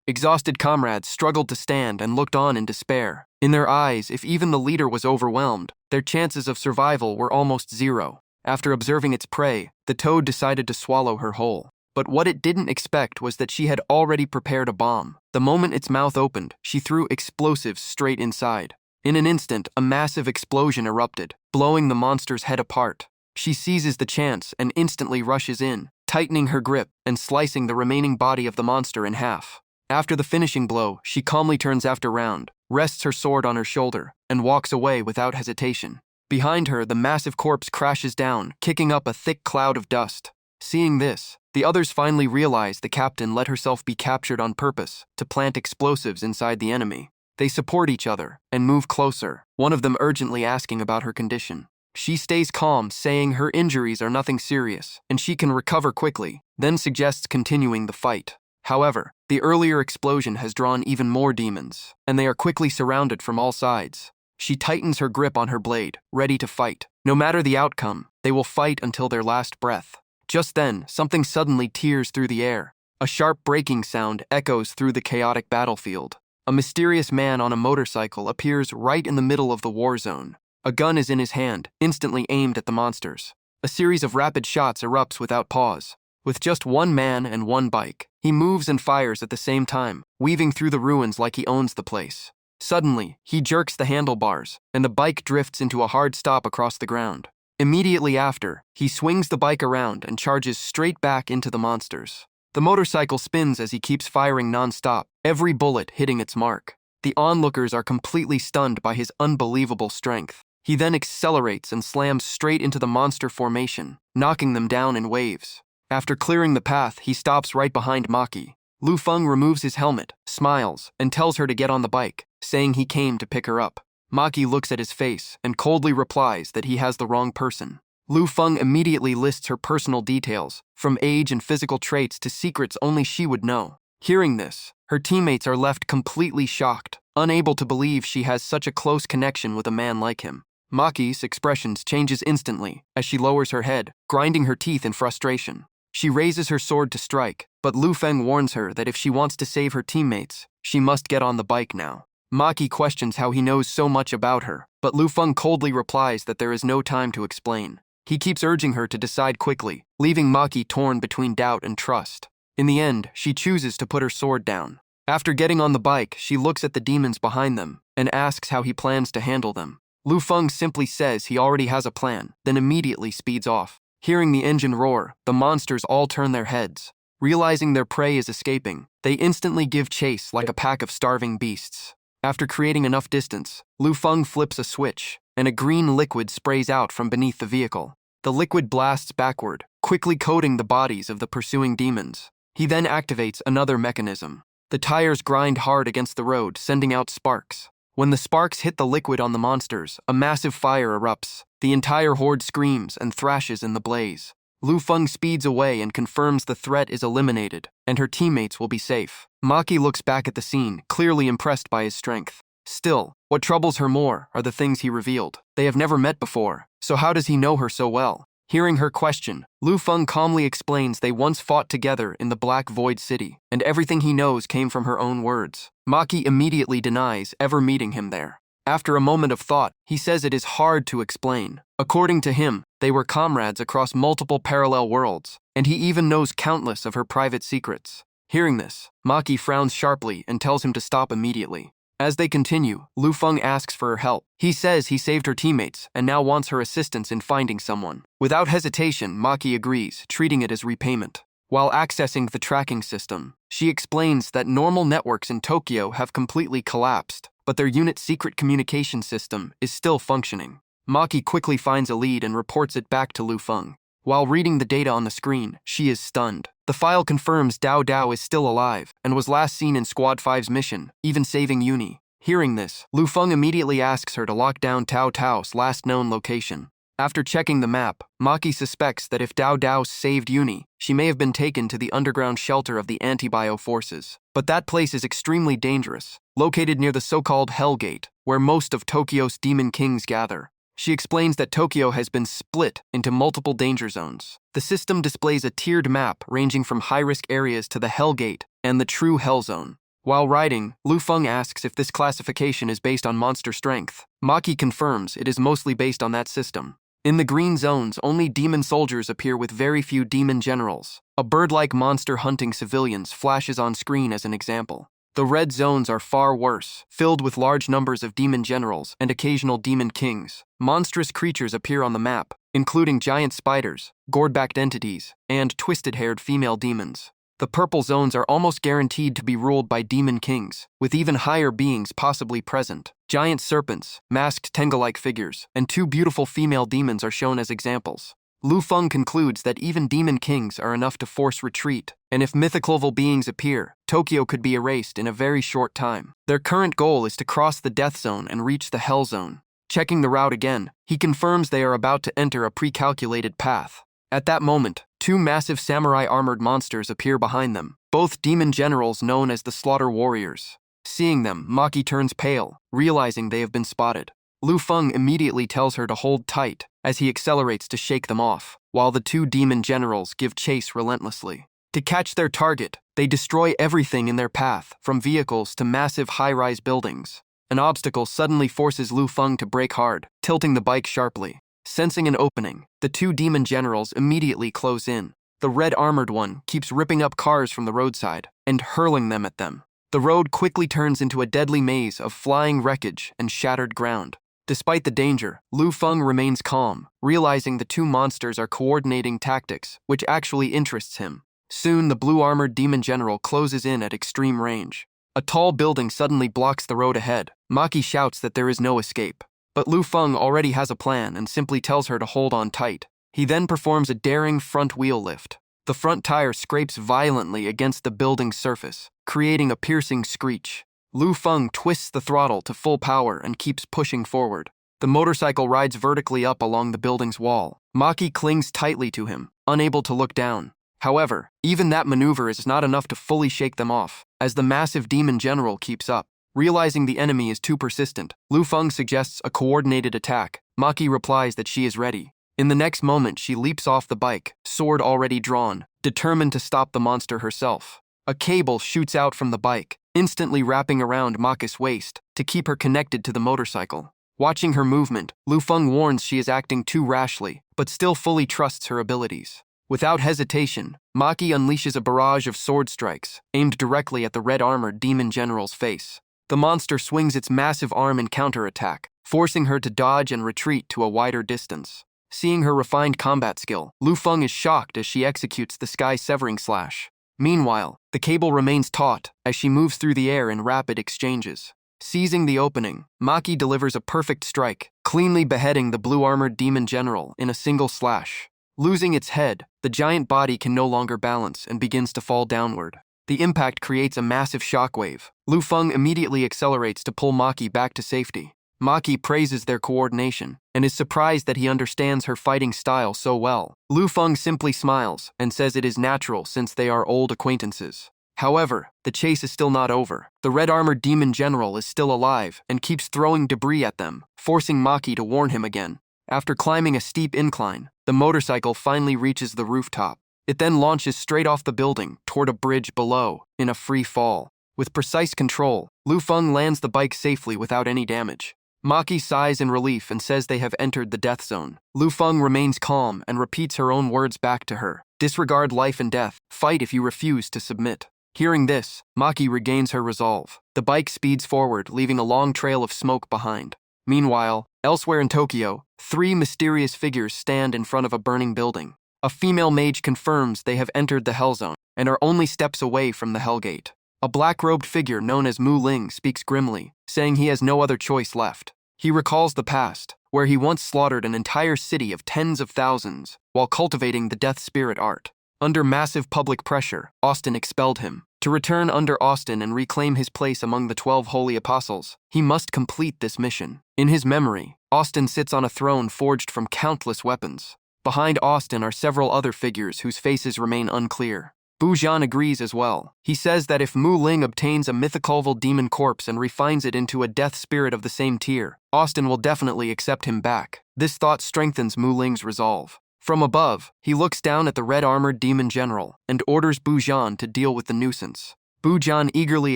Exhausted comrades struggled to stand and looked on in despair. In their eyes, if even the leader was overwhelmed, their chances of survival were almost zero. After observing its prey, the toad decided to swallow her whole. But what it didn't expect was that she had already prepared a bomb. The moment its mouth opened, she threw explosives straight inside. In an instant, a massive explosion erupted, blowing the monster's head apart. She seizes the chance and instantly rushes in, tightening her grip and slicing the remaining body of the monster in half. After the finishing blow, she calmly turns after round, rests her sword on her shoulder, and walks away without hesitation. Behind her, the massive corpse crashes down, kicking up a thick cloud of dust. Seeing this, the others finally realize the captain let herself be captured on purpose to plant explosives inside the enemy. They support each other and move closer, one of them urgently asking about her condition. She stays calm, saying her injuries are nothing serious and she can recover quickly, then suggests continuing the fight. However, the earlier explosion has drawn even more demons, and they are quickly surrounded from all sides. She tightens her grip on her blade, ready to fight. No matter the outcome, they will fight until their last breath. Just then, something suddenly tears through the air. A sharp breaking sound echoes through the chaotic battlefield. A mysterious man on a motorcycle appears right in the middle of the war zone. A gun is in his hand, instantly aimed at the monsters. A series of rapid shots erupts without pause. With just one man and one bike, he moves and fires at the same time, weaving through the ruins like he owns the place. Suddenly, he jerks the handlebars, and the bike drifts into a hard stop across the ground. Immediately after, he swings the bike around and charges straight back into the monsters. The motorcycle spins as he keeps firing non-stop, every bullet hitting its mark. The onlookers are completely stunned by his unbelievable strength. He then accelerates and slams straight into the monster formation, knocking them down in waves. After clearing the path, he stops right behind Maki. Lu Feng removes his helmet, smiles, and tells her to get on the bike, saying he came to pick her up. Maki looks at his face and coldly replies that he has the wrong person. Lu Feng immediately lists her personal details, from age and physical traits to secrets only she would know. Hearing this, her teammates are left completely shocked, unable to believe she has such a close connection with a man like him. Maki's expressions changes instantly as she lowers her head, grinding her teeth in frustration. She raises her sword to strike, but Lu Feng warns her that if she wants to save her teammates, she must get on the bike now. Maki questions how he knows so much about her, but Lu Feng coldly replies that there is no time to explain. He keeps urging her to decide quickly, leaving Maki torn between doubt and trust. In the end, she chooses to put her sword down. After getting on the bike, she looks at the demons behind them and asks how he plans to handle them. Lu Feng simply says he already has a plan, then immediately speeds off. Hearing the engine roar, the monsters all turn their heads. Realizing their prey is escaping, they instantly give chase like a pack of starving beasts. After creating enough distance, Lu Feng flips a switch, and a green liquid sprays out from beneath the vehicle. The liquid blasts backward, quickly coating the bodies of the pursuing demons. He then activates another mechanism. The tires grind hard against the road, sending out sparks. When the sparks hit the liquid on the monsters, a massive fire erupts. The entire horde screams and thrashes in the blaze. Lu Feng speeds away and confirms the threat is eliminated, and her teammates will be safe. Maki looks back at the scene, clearly impressed by his strength. Still, what troubles her more are the things he revealed. They have never met before, so how does he know her so well? Hearing her question, Lu Feng calmly explains they once fought together in the Black Void City, and everything he knows came from her own words. Maki immediately denies ever meeting him there. After a moment of thought, he says it is hard to explain. According to him, they were comrades across multiple parallel worlds, and he even knows countless of her private secrets. Hearing this, Maki frowns sharply and tells him to stop immediately. As they continue, Lu Feng asks for her help. He says he saved her teammates and now wants her assistance in finding someone. Without hesitation, Maki agrees, treating it as repayment. While accessing the tracking system, she explains that normal networks in Tokyo have completely collapsed, but their unit's secret communication system is still functioning. Maki quickly finds a lead and reports it back to Lu Feng. While reading the data on the screen, she is stunned. The file confirms Dao Dao is still alive and was last seen in Squad 5's mission, even saving Uni. Hearing this, Lu Feng immediately asks her to lock down Tao Tao's last known location. After checking the map, Maki suspects that if Dao Dao saved Uni, she may have been taken to the underground shelter of the anti-bio forces. But that place is extremely dangerous, located near the so-called Hell Gate, where most of Tokyo's demon kings gather. She explains that Tokyo has been split into multiple danger zones. The system displays a tiered map ranging from high-risk areas to the Hell Gate and the true Hell Zone. While riding, Lu Feng asks if this classification is based on monster strength. Maki confirms it is mostly based on that system. In the green zones, only demon soldiers appear with very few demon generals. A bird-like monster hunting civilians flashes on screen as an example. The red zones are far worse, filled with large numbers of demon generals and occasional demon kings. Monstrous creatures appear on the map, including giant spiders, gourd-backed entities, and twisted-haired female demons. The purple zones are almost guaranteed to be ruled by demon kings, with even higher beings possibly present. Giant serpents, masked Tenga-like figures, and two beautiful female demons are shown as examples. Lu Feng concludes that even demon kings are enough to force retreat, and if mythical beings appear, Tokyo could be erased in a very short time. Their current goal is to cross the Death Zone and reach the Hell Zone. Checking the route again, he confirms they are about to enter a pre-calculated path. At that moment, two massive samurai-armored monsters appear behind them, both demon generals known as the Slaughter Warriors. Seeing them, Maki turns pale, realizing they have been spotted. Lu Feng immediately tells her to hold tight as he accelerates to shake them off, while the two demon generals give chase relentlessly. To catch their target, they destroy everything in their path, from vehicles to massive high-rise buildings. An obstacle suddenly forces Lu Feng to brake hard, tilting the bike sharply. Sensing an opening, the two demon generals immediately close in. The red armored one keeps ripping up cars from the roadside and hurling them at them. The road quickly turns into a deadly maze of flying wreckage and shattered ground. Despite the danger, Lu Feng remains calm, realizing the two monsters are coordinating tactics, which actually interests him. Soon, the blue-armored demon general closes in at extreme range. A tall building suddenly blocks the road ahead. Maki shouts that there is no escape. but Lu Feng already has a plan and simply tells her to hold on tight. He then performs a daring front wheel lift. The front tire scrapes violently against the building's surface, creating a piercing screech. Lu Feng twists the throttle to full power and keeps pushing forward. The motorcycle rides vertically up along the building's wall. Maki clings tightly to him, unable to look down. However, even that maneuver is not enough to fully shake them off, as the massive demon general keeps up. Realizing the enemy is too persistent, Lu Feng suggests a coordinated attack. Maki replies that she is ready. In the next moment, she leaps off the bike, sword already drawn, determined to stop the monster herself. A cable shoots out from the bike, instantly wrapping around Maki's waist to keep her connected to the motorcycle. Watching her movement, Lu Feng warns she is acting too rashly, but still fully trusts her abilities. Without hesitation, Maki unleashes a barrage of sword strikes, aimed directly at the red-armored demon general's face. The monster swings its massive arm in counterattack, forcing her to dodge and retreat to a wider distance. Seeing her refined combat skill, Lu Feng is shocked as she executes the sky-severing slash. Meanwhile, the cable remains taut as she moves through the air in rapid exchanges. Seizing the opening, Maki delivers a perfect strike, cleanly beheading the blue-armored demon general in a single slash. Losing its head, the giant body can no longer balance and begins to fall downward. The impact creates a massive shockwave. Lu Feng immediately accelerates to pull Maki back to safety. Maki praises their coordination and is surprised that he understands her fighting style so well. Lu Feng simply smiles and says it is natural since they are old acquaintances. However, the chase is still not over. The red-armored demon general is still alive and keeps throwing debris at them, forcing Maki to warn him again. After climbing a steep incline, the motorcycle finally reaches the rooftop. It then launches straight off the building toward a bridge below, in a free fall. With precise control, Lu Feng lands the bike safely without any damage. Maki sighs in relief and says they have entered the death zone. Lu Feng remains calm and repeats her own words back to her. Disregard life and death. Fight if you refuse to submit. Hearing this, Maki regains her resolve. The bike speeds forward, leaving a long trail of smoke behind. Meanwhile, elsewhere in Tokyo, 3 mysterious figures stand in front of a burning building. A female mage confirms they have entered the Hell Zone and are only steps away from the Hell Gate. A black-robed figure known as Mu Ling speaks grimly, saying he has no other choice left. He recalls the past, where he once slaughtered an entire city of tens of thousands while cultivating the death spirit art. Under massive public pressure, Austin expelled him. To return under Austin and reclaim his place among the 12 holy apostles, he must complete this mission. In his memory, Austin sits on a throne forged from countless weapons. Behind Austin are several other figures whose faces remain unclear. Bujan agrees as well. He says that if Mu Ling obtains a mythical demon corpse and refines it into a death spirit of the same tier, Austin will definitely accept him back. This thought strengthens Mu Ling's resolve. From above, he looks down at the red-armored demon general and orders Bujan to deal with the nuisance. Bujan eagerly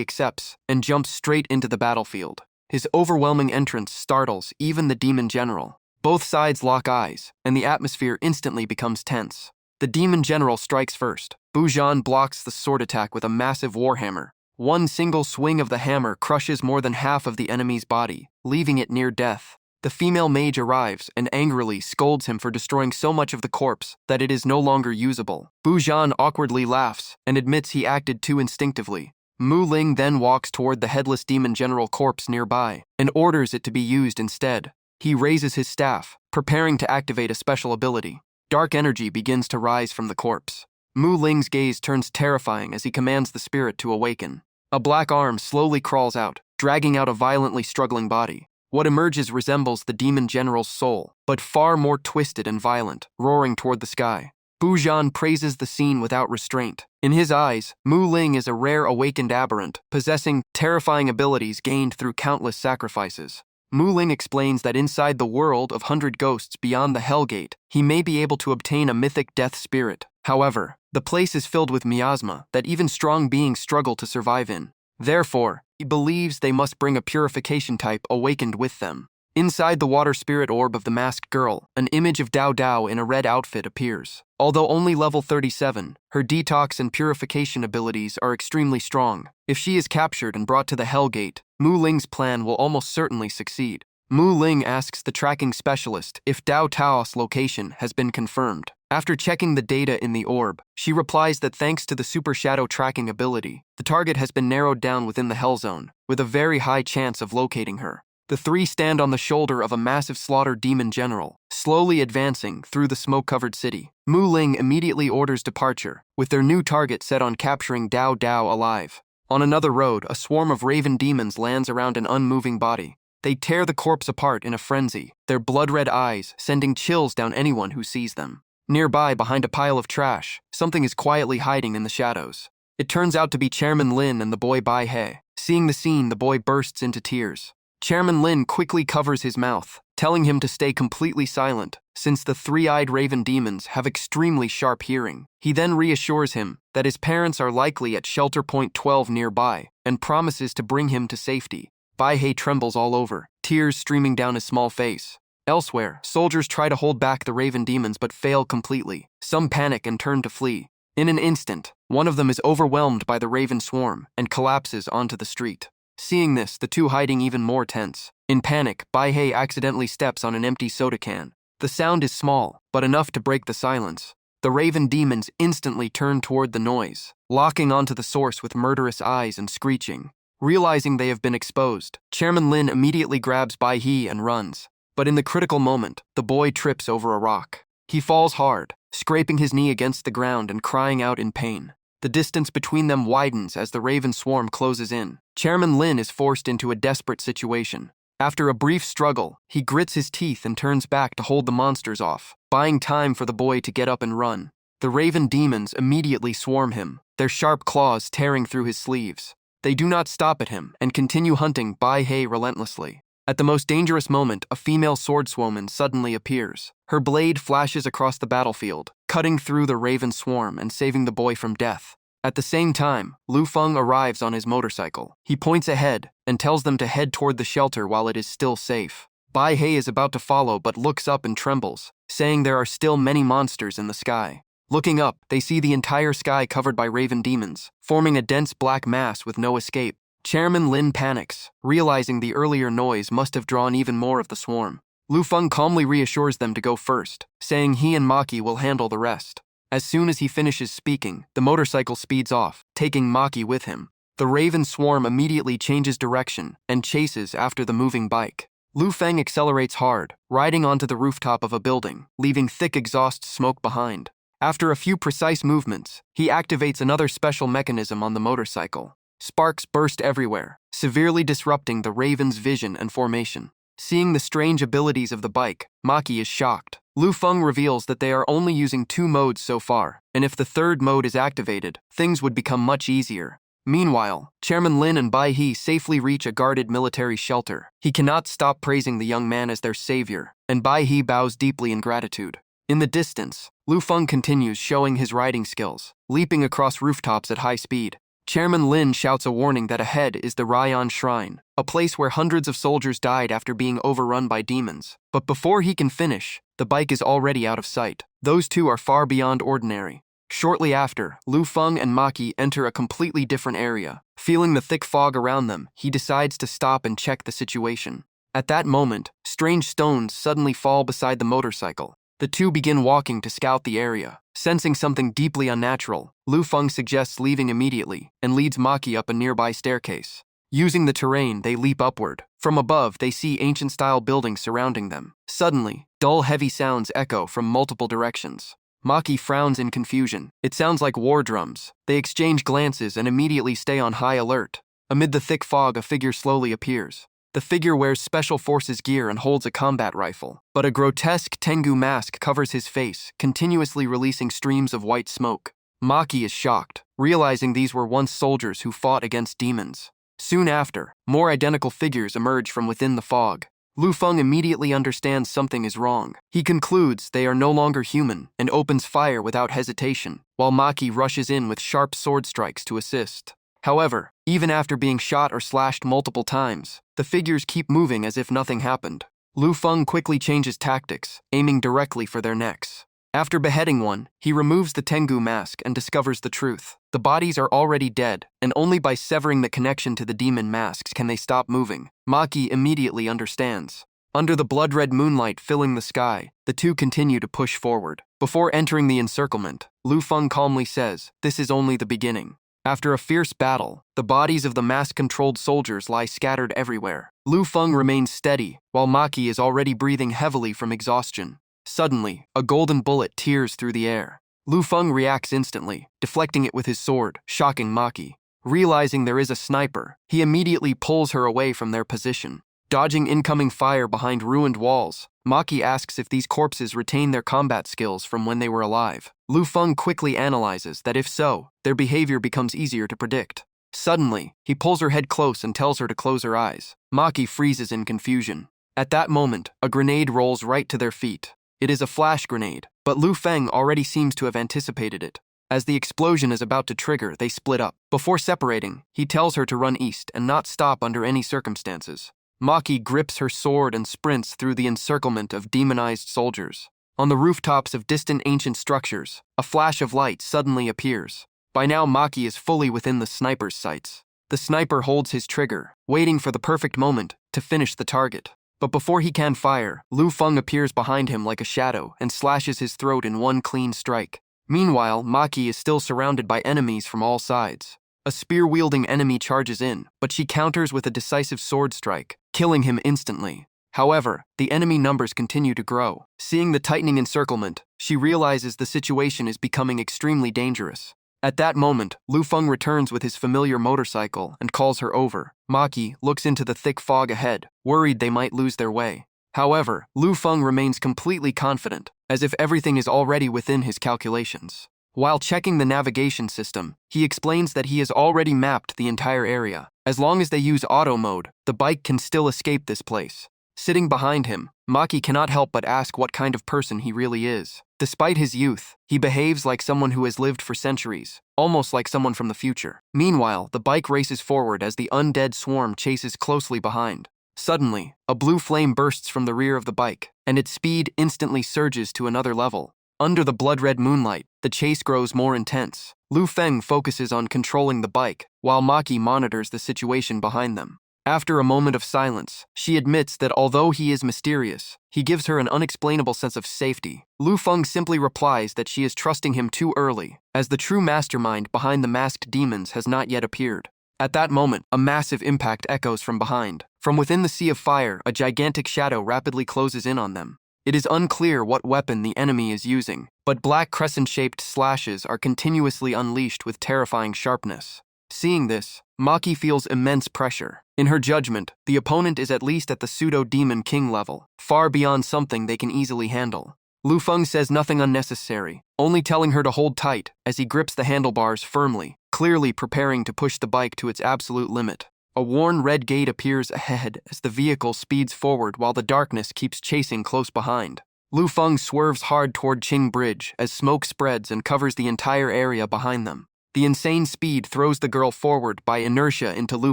accepts and jumps straight into the battlefield. His overwhelming entrance startles even the demon general. Both sides lock eyes, and the atmosphere instantly becomes tense. The demon general strikes first. Bujan blocks the sword attack with a massive warhammer. One single swing of the hammer crushes more than half of the enemy's body, leaving it near death. The female mage arrives and angrily scolds him for destroying so much of the corpse that it is no longer usable. Bujan awkwardly laughs and admits he acted too instinctively. Mu Ling then walks toward the headless demon general corpse nearby and orders it to be used instead. He raises his staff, preparing to activate a special ability. Dark energy begins to rise from the corpse. Mu Ling's gaze turns terrifying as he commands the spirit to awaken. A black arm slowly crawls out, dragging out a violently struggling body. What emerges resembles the demon general's soul, but far more twisted and violent, roaring toward the sky. Bujan praises the scene without restraint. In his eyes, Mu Ling is a rare awakened aberrant, possessing terrifying abilities gained through countless sacrifices. Mu Ling explains that inside the world of 100 ghosts beyond the Hell Gate, he may be able to obtain a mythic death spirit. However, the place is filled with miasma that even strong beings struggle to survive in. Therefore, he believes they must bring a purification type awakened with them. Inside the water spirit orb of the masked girl, an image of Dao Dao in a red outfit appears. Although only level 37, her detox and purification abilities are extremely strong. If she is captured and brought to the Hell Gate, Mu Ling's plan will almost certainly succeed. Mu Ling asks the tracking specialist if Dao Tao's location has been confirmed. After checking the data in the orb, she replies that thanks to the super shadow tracking ability, the target has been narrowed down within the Hell Zone, with a very high chance of locating her. The three stand on the shoulder of a massive slaughter demon general, slowly advancing through the smoke-covered city. Mu Ling immediately orders departure, with their new target set on capturing Dao Dao alive. On another road, a swarm of raven demons lands around an unmoving body. They tear the corpse apart in a frenzy, their blood-red eyes sending chills down anyone who sees them. Nearby, behind a pile of trash, something is quietly hiding in the shadows. It turns out to be Chairman Lin and the boy Bai He. Seeing the scene, the boy bursts into tears. Chairman Lin quickly covers his mouth, telling him to stay completely silent, since the three-eyed raven demons have extremely sharp hearing. He then reassures him that his parents are likely at Shelter Point 12 nearby, and promises to bring him to safety. Bai He trembles all over, tears streaming down his small face. Elsewhere, soldiers try to hold back the raven demons but fail completely. Some panic and turn to flee. In an instant, one of them is overwhelmed by the raven swarm and collapses onto the street. Seeing this, the two hiding even more tense. In panic, Bai He accidentally steps on an empty soda can. The sound is small, but enough to break the silence. The raven demons instantly turn toward the noise, locking onto the source with murderous eyes and screeching. Realizing they have been exposed, Chairman Lin immediately grabs Bai He and runs. But in the critical moment, the boy trips over a rock. He falls hard, scraping his knee against the ground and crying out in pain. The distance between them widens as the raven swarm closes in. Chairman Lin is forced into a desperate situation. After a brief struggle, he grits his teeth and turns back to hold the monsters off, buying time for the boy to get up and run. The raven demons immediately swarm him, their sharp claws tearing through his sleeves. They do not stop at him and continue hunting Bai He relentlessly. At the most dangerous moment, a female swordswoman suddenly appears. Her blade flashes across the battlefield, cutting through the raven swarm and saving the boy from death. At the same time, Lu Feng arrives on his motorcycle. He points ahead and tells them to head toward the shelter while it is still safe. Bai He is about to follow but looks up and trembles, saying there are still many monsters in the sky. Looking up, they see the entire sky covered by raven demons, forming a dense black mass with no escape. Chairman Lin panics, realizing the earlier noise must have drawn even more of the swarm. Lu Feng calmly reassures them to go first, saying he and Maki will handle the rest. As soon as he finishes speaking, the motorcycle speeds off, taking Maki with him. The raven swarm immediately changes direction and chases after the moving bike. Lu Feng accelerates hard, riding onto the rooftop of a building, leaving thick exhaust smoke behind. After a few precise movements, he activates another special mechanism on the motorcycle. Sparks burst everywhere, severely disrupting the raven's vision and formation. Seeing the strange abilities of the bike, Maki is shocked. Lu Feng reveals that they are only using 2 modes so far, and if the third mode is activated, things would become much easier. Meanwhile, Chairman Lin and Bai He safely reach a guarded military shelter. He cannot stop praising the young man as their savior, and Bai He bows deeply in gratitude. In the distance, Lu Feng continues showing his riding skills, leaping across rooftops at high speed. Chairman Lin shouts a warning that ahead is the Ryan Shrine, a place where hundreds of soldiers died after being overrun by demons. But before he can finish, the bike is already out of sight. Those two are far beyond ordinary. Shortly after, Lu Feng and Maki enter a completely different area. Feeling the thick fog around them, he decides to stop and check the situation. At that moment, strange stones suddenly fall beside the motorcycle. The two begin walking to scout the area. Sensing something deeply unnatural, Lu Feng suggests leaving immediately and leads Maki up a nearby staircase. Using the terrain, they leap upward. From above, they see ancient-style buildings surrounding them. Suddenly, dull, heavy sounds echo from multiple directions. Maki frowns in confusion. It sounds like war drums. They exchange glances and immediately stay on high alert. Amid the thick fog, a figure slowly appears. The figure wears special forces gear and holds a combat rifle, but a grotesque Tengu mask covers his face, continuously releasing streams of white smoke. Maki is shocked, realizing these were once soldiers who fought against demons. Soon after, more identical figures emerge from within the fog. Lu Feng immediately understands something is wrong. He concludes they are no longer human and opens fire without hesitation, while Maki rushes in with sharp sword strikes to assist. However, even after being shot or slashed multiple times, the figures keep moving as if nothing happened. Lu Feng quickly changes tactics, aiming directly for their necks. After beheading one, he removes the Tengu mask and discovers the truth. The bodies are already dead, and only by severing the connection to the demon masks can they stop moving. Maki immediately understands. Under the blood-red moonlight filling the sky, the two continue to push forward. Before entering the encirclement, Lu Feng calmly says, "This is only the beginning." After a fierce battle, the bodies of the mask-controlled soldiers lie scattered everywhere. Lu Feng remains steady, while Maki is already breathing heavily from exhaustion. Suddenly, a golden bullet tears through the air. Lu Feng reacts instantly, deflecting it with his sword, shocking Maki. Realizing there is a sniper, he immediately pulls her away from their position. Dodging incoming fire behind ruined walls, Maki asks if these corpses retain their combat skills from when they were alive. Lu Feng quickly analyzes that if so, their behavior becomes easier to predict. Suddenly, he pulls her head close and tells her to close her eyes. Maki freezes in confusion. At that moment, a grenade rolls right to their feet. It is a flash grenade, but Lu Feng already seems to have anticipated it. As the explosion is about to trigger, they split up. Before separating, he tells her to run east and not stop under any circumstances. Maki grips her sword and sprints through the encirclement of demonized soldiers. On the rooftops of distant ancient structures, a flash of light suddenly appears. By now, Maki is fully within the sniper's sights. The sniper holds his trigger, waiting for the perfect moment to finish the target. But before he can fire, Lu Feng appears behind him like a shadow and slashes his throat in one clean strike. Meanwhile, Maki is still surrounded by enemies from all sides. A spear-wielding enemy charges in, but she counters with a decisive sword strike, killing him instantly. However, the enemy numbers continue to grow. Seeing the tightening encirclement, she realizes the situation is becoming extremely dangerous. At that moment, Lu Feng returns with his familiar motorcycle and calls her over. Maki looks into the thick fog ahead, worried they might lose their way. However, Lu Feng remains completely confident, as if everything is already within his calculations. While checking the navigation system, he explains that he has already mapped the entire area. As long as they use auto mode, the bike can still escape this place. Sitting behind him, Maki cannot help but ask what kind of person he really is. Despite his youth, he behaves like someone who has lived for centuries, almost like someone from the future. Meanwhile, the bike races forward as the undead swarm chases closely behind. Suddenly, a blue flame bursts from the rear of the bike, and its speed instantly surges to another level. Under the blood-red moonlight, the chase grows more intense. Lu Feng focuses on controlling the bike, while Maki monitors the situation behind them. After a moment of silence, she admits that although he is mysterious, he gives her an unexplainable sense of safety. Lu Feng simply replies that she is trusting him too early, as the true mastermind behind the masked demons has not yet appeared. At that moment, a massive impact echoes from behind. From within the sea of fire, a gigantic shadow rapidly closes in on them. It is unclear what weapon the enemy is using, but black crescent-shaped slashes are continuously unleashed with terrifying sharpness. Seeing this, Maki feels immense pressure. In her judgment, the opponent is at least at the pseudo-demon king level, far beyond something they can easily handle. Lu Feng says nothing unnecessary, only telling her to hold tight as he grips the handlebars firmly, clearly preparing to push the bike to its absolute limit. A worn red gate appears ahead as the vehicle speeds forward while the darkness keeps chasing close behind. Lu Feng swerves hard toward Qing Bridge as smoke spreads and covers the entire area behind them. The insane speed throws the girl forward by inertia into Lu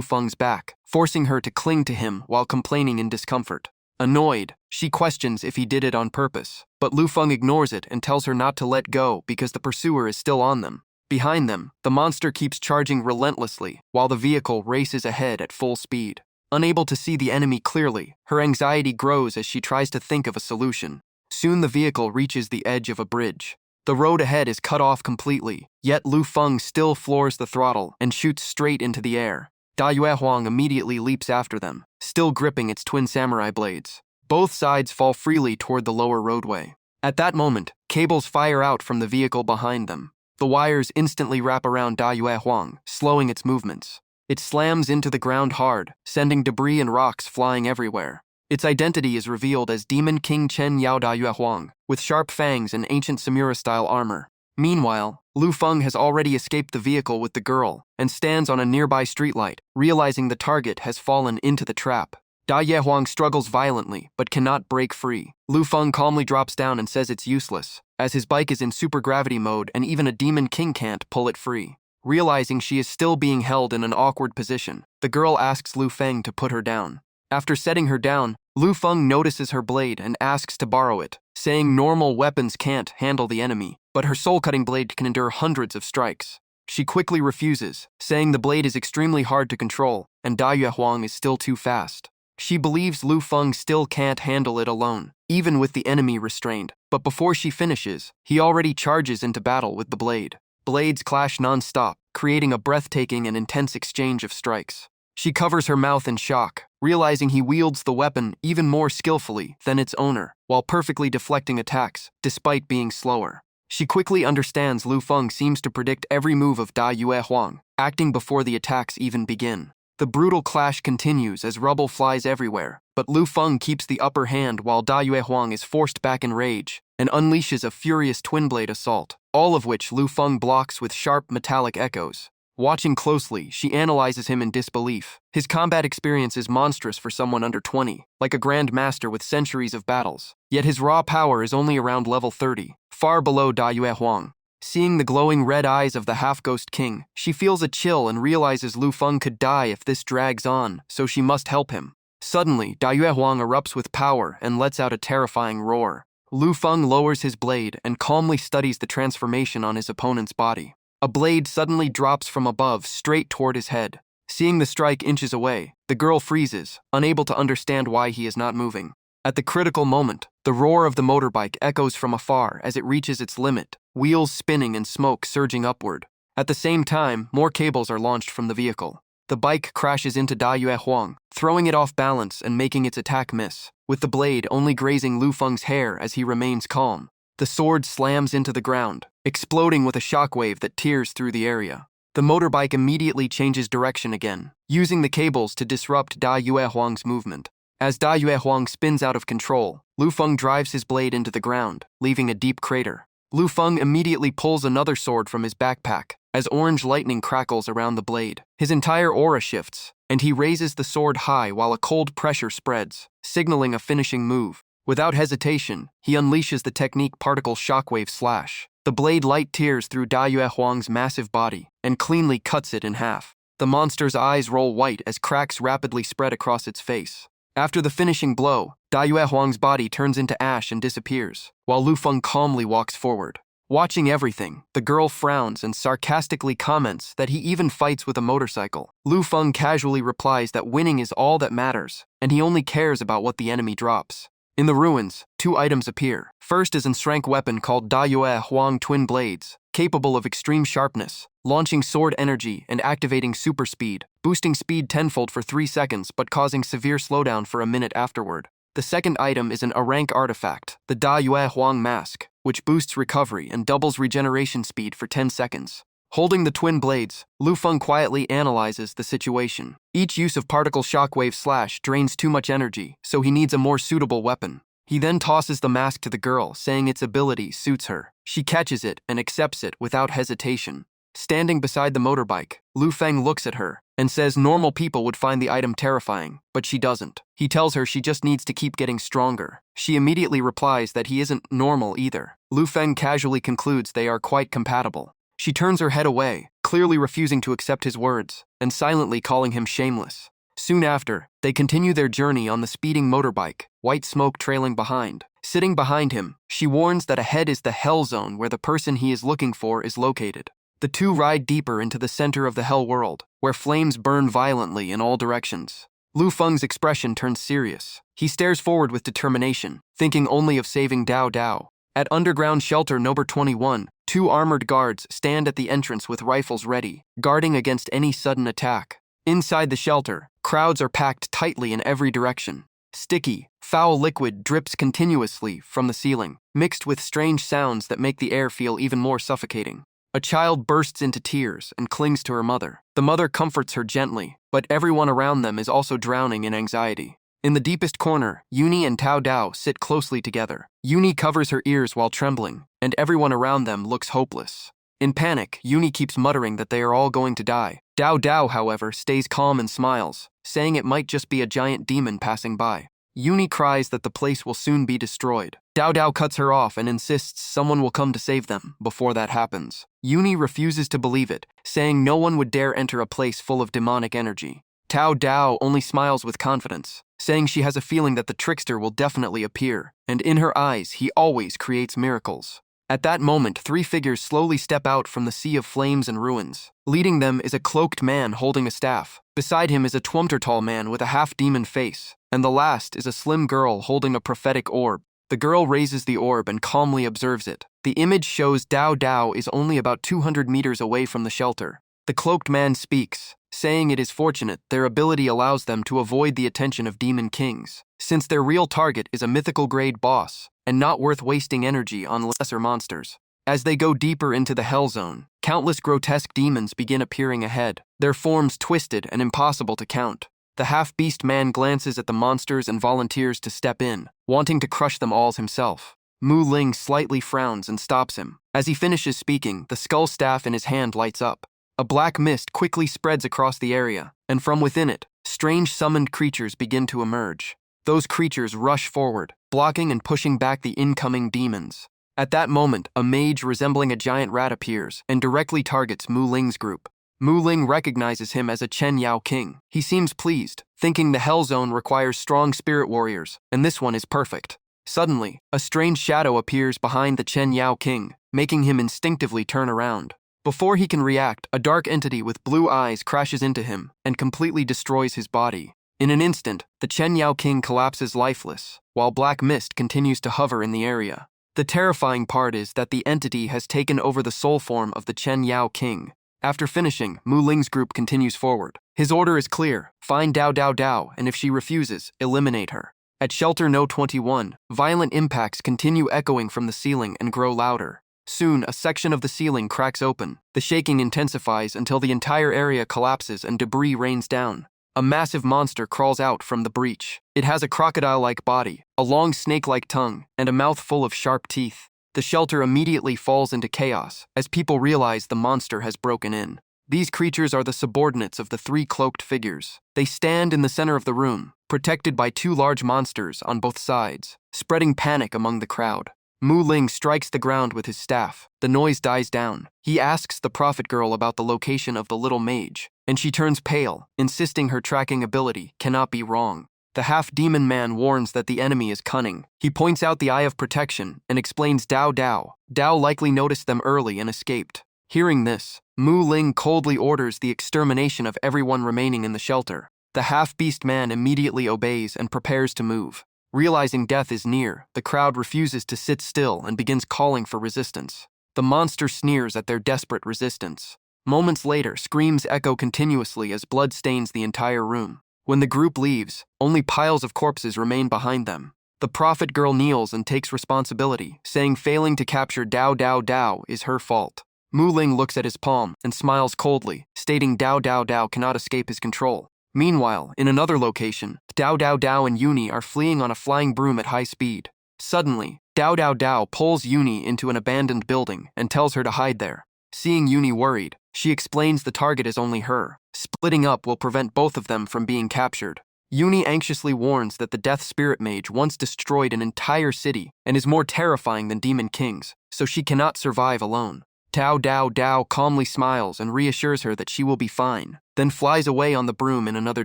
Feng's back, forcing her to cling to him while complaining in discomfort. Annoyed, she questions if he did it on purpose, but Lu Feng ignores it and tells her not to let go because the pursuer is still on them. Behind them, the monster keeps charging relentlessly while the vehicle races ahead at full speed. Unable to see the enemy clearly, her anxiety grows as she tries to think of a solution. Soon the vehicle reaches the edge of a bridge. The road ahead is cut off completely, yet Lu Feng still floors the throttle and shoots straight into the air. Da Yue Huang immediately leaps after them, still gripping its twin samurai blades. Both sides fall freely toward the lower roadway. At that moment, cables fire out from the vehicle behind them. The wires instantly wrap around Da Yue Huang, slowing its movements. It slams into the ground hard, sending debris and rocks flying everywhere. Its identity is revealed as Demon King Chen Yao Da Yue Huang, with sharp fangs and ancient Samura-style armor. Meanwhile, Lu Feng has already escaped the vehicle with the girl and stands on a nearby streetlight, realizing the target has fallen into the trap. Da Ye Huang struggles violently, but cannot break free. Lu Feng calmly drops down and says it's useless, as his bike is in supergravity mode and even a Demon King can't pull it free. Realizing she is still being held in an awkward position, the girl asks Lu Feng to put her down. After setting her down, Lu Feng notices her blade and asks to borrow it, saying normal weapons can't handle the enemy, but her soul-cutting blade can endure hundreds of strikes. She quickly refuses, saying the blade is extremely hard to control, and Da Yue Huang is still too fast. She believes Lu Feng still can't handle it alone, even with the enemy restrained, but before she finishes, he already charges into battle with the blade. Blades clash non-stop, creating a breathtaking and intense exchange of strikes. She covers her mouth in shock, realizing he wields the weapon even more skillfully than its owner, while perfectly deflecting attacks, despite being slower. She quickly understands Lu Feng seems to predict every move of Da Yue Huang, acting before the attacks even begin. The brutal clash continues as rubble flies everywhere, but Lu Feng keeps the upper hand while Da Yue Huang is forced back in rage and unleashes a furious twin-blade assault, all of which Lu Feng blocks with sharp metallic echoes. Watching closely, she analyzes him in disbelief. His combat experience is monstrous for someone under 20, like a grand master with centuries of battles. Yet his raw power is only around level 30, far below Da Yue Huang. Seeing the glowing red eyes of the half-ghost king, she feels a chill and realizes Lu Feng could die if this drags on, so she must help him. Suddenly, Da Yue Huang erupts with power and lets out a terrifying roar. Lu Feng lowers his blade and calmly studies the transformation on his opponent's body. A blade suddenly drops from above straight toward his head. Seeing the strike inches away, the girl freezes, unable to understand why he is not moving. At the critical moment, the roar of the motorbike echoes from afar as it reaches its limit, wheels spinning and smoke surging upward. At the same time, more cables are launched from the vehicle. The bike crashes into Da Yue Huang, throwing it off balance and making its attack miss, with the blade only grazing Lu Feng's hair as he remains calm. The sword slams into the ground, exploding with a shockwave that tears through the area. The motorbike immediately changes direction again, using the cables to disrupt Da Yue Huang's movement. As Da Yue Huang spins out of control, Lu Feng drives his blade into the ground, leaving a deep crater. Lu Feng immediately pulls another sword from his backpack, as orange lightning crackles around the blade. His entire aura shifts, and he raises the sword high while a cold pressure spreads, signaling a finishing move. Without hesitation, he unleashes the technique particle shockwave slash. The blade light tears through Da Yue Huang's massive body and cleanly cuts it in half. The monster's eyes roll white as cracks rapidly spread across its face. After the finishing blow, Da Yue Huang's body turns into ash and disappears, while Lu Feng calmly walks forward. Watching everything, the girl frowns and sarcastically comments that he even fights with a motorcycle. Lu Feng casually replies that winning is all that matters, and he only cares about what the enemy drops. In the ruins, two items appear. First is a strength weapon called Da Yue Huang Twin Blades, capable of extreme sharpness, launching sword energy and activating super speed, boosting speed tenfold for 3 seconds but causing severe slowdown for a minute afterward. The second item is an A-rank artifact, the Da Yue Huang Mask, which boosts recovery and doubles regeneration speed for 10 seconds. Holding the twin blades, Lu Feng quietly analyzes the situation. Each use of particle shockwave slash drains too much energy, so he needs a more suitable weapon. He then tosses the mask to the girl, saying its ability suits her. She catches it and accepts it without hesitation. Standing beside the motorbike, Lu Feng looks at her and says normal people would find the item terrifying, but she doesn't. He tells her she just needs to keep getting stronger. She immediately replies that he isn't normal either. Lu Feng casually concludes they are quite compatible. She turns her head away, clearly refusing to accept his words, and silently calling him shameless. Soon after, they continue their journey on the speeding motorbike, white smoke trailing behind. Sitting behind him, she warns that ahead is the hell zone where the person he is looking for is located. The two ride deeper into the center of the hell world, where flames burn violently in all directions. Lu Feng's expression turns serious. He stares forward with determination, thinking only of saving Dao Dao. At underground shelter number 21, two armored guards stand at the entrance with rifles ready, guarding against any sudden attack. Inside the shelter, crowds are packed tightly in every direction. Sticky, foul liquid drips continuously from the ceiling, mixed with strange sounds that make the air feel even more suffocating. A child bursts into tears and clings to her mother. The mother comforts her gently, but everyone around them is also drowning in anxiety. In the deepest corner, Yuni and Tao Dao sit closely together. Yuni covers her ears while trembling, and everyone around them looks hopeless. In panic, Yuni keeps muttering that they are all going to die. Dao Dao, however, stays calm and smiles, saying it might just be a giant demon passing by. Yuni cries that the place will soon be destroyed. Dao Dao cuts her off and insists someone will come to save them before that happens. Yuni refuses to believe it, saying no one would dare enter a place full of demonic energy. Tao Dao only smiles with confidence, saying she has a feeling that the trickster will definitely appear, and in her eyes he always creates miracles. At that moment, three figures slowly step out from the sea of flames and ruins. Leading them is a cloaked man holding a staff. Beside him is a tall man with a half-demon face, and the last is a slim girl holding a prophetic orb. The girl raises the orb and calmly observes it. The image shows Dao Dao is only about 200 meters away from the shelter. The cloaked man speaks, saying it is fortunate their ability allows them to avoid the attention of demon kings, since their real target is a mythical grade boss, and not worth wasting energy on lesser monsters. As they go deeper into the Hell Zone, countless grotesque demons begin appearing ahead, their forms twisted and impossible to count. The half-beast man glances at the monsters and volunteers to step in, wanting to crush them all himself. Mu Ling slightly frowns and stops him. As he finishes speaking, the skull staff in his hand lights up. A black mist quickly spreads across the area, and from within it, strange summoned creatures begin to emerge. Those creatures rush forward, blocking and pushing back the incoming demons. At that moment, a mage resembling a giant rat appears and directly targets Mu Ling's group. Mu Ling recognizes him as a Chen Yao king. He seems pleased, thinking the Hell Zone requires strong spirit warriors, and this one is perfect. Suddenly, a strange shadow appears behind the Chen Yao king, making him instinctively turn around. Before he can react, a dark entity with blue eyes crashes into him and completely destroys his body. In an instant, the Chen Yao king collapses lifeless, while black mist continues to hover in the area. The terrifying part is that the entity has taken over the soul form of the Chen Yao king. After finishing, Mu Ling's group continues forward. His order is clear: find Dao Dao Dao, and if she refuses, eliminate her. At Shelter No. 21, violent impacts continue echoing from the ceiling and grow louder. Soon, a section of the ceiling cracks open. The shaking intensifies until the entire area collapses and debris rains down. A massive monster crawls out from the breach. It has a crocodile-like body, a long snake-like tongue, and a mouth full of sharp teeth. The shelter immediately falls into chaos as people realize the monster has broken in. These creatures are the subordinates of the three cloaked figures. They stand in the center of the room, protected by two large monsters on both sides, spreading panic among the crowd. Mu Ling strikes the ground with his staff. The noise dies down. He asks the prophet girl about the location of the little mage, and she turns pale, insisting her tracking ability cannot be wrong. The half-demon man warns that the enemy is cunning. He points out the Eye of Protection and explains Dao Dao. Dao likely noticed them early and escaped. Hearing this, Mu Ling coldly orders the extermination of everyone remaining in the shelter. The half-beast man immediately obeys and prepares to move. Realizing death is near, the crowd refuses to sit still and begins calling for resistance. The monster sneers at their desperate resistance. Moments later, screams echo continuously as blood stains the entire room. When the group leaves, only piles of corpses remain behind them. The prophet girl kneels and takes responsibility, saying failing to capture Dao Dao Dao is her fault. Mu Ling looks at his palm and smiles coldly, stating Dao Dao Dao cannot escape his control. Meanwhile, in another location, Dao Dao Dao and Uni are fleeing on a flying broom at high speed. Suddenly, Dao Dao Dao pulls Uni into an abandoned building and tells her to hide there. Seeing Uni worried, she explains the target is only her. Splitting up will prevent both of them from being captured. Uni anxiously warns that the Death Spirit Mage once destroyed an entire city and is more terrifying than demon kings, so she cannot survive alone. Dao Dao Dao calmly smiles and reassures her that she will be fine, then flies away on the broom in another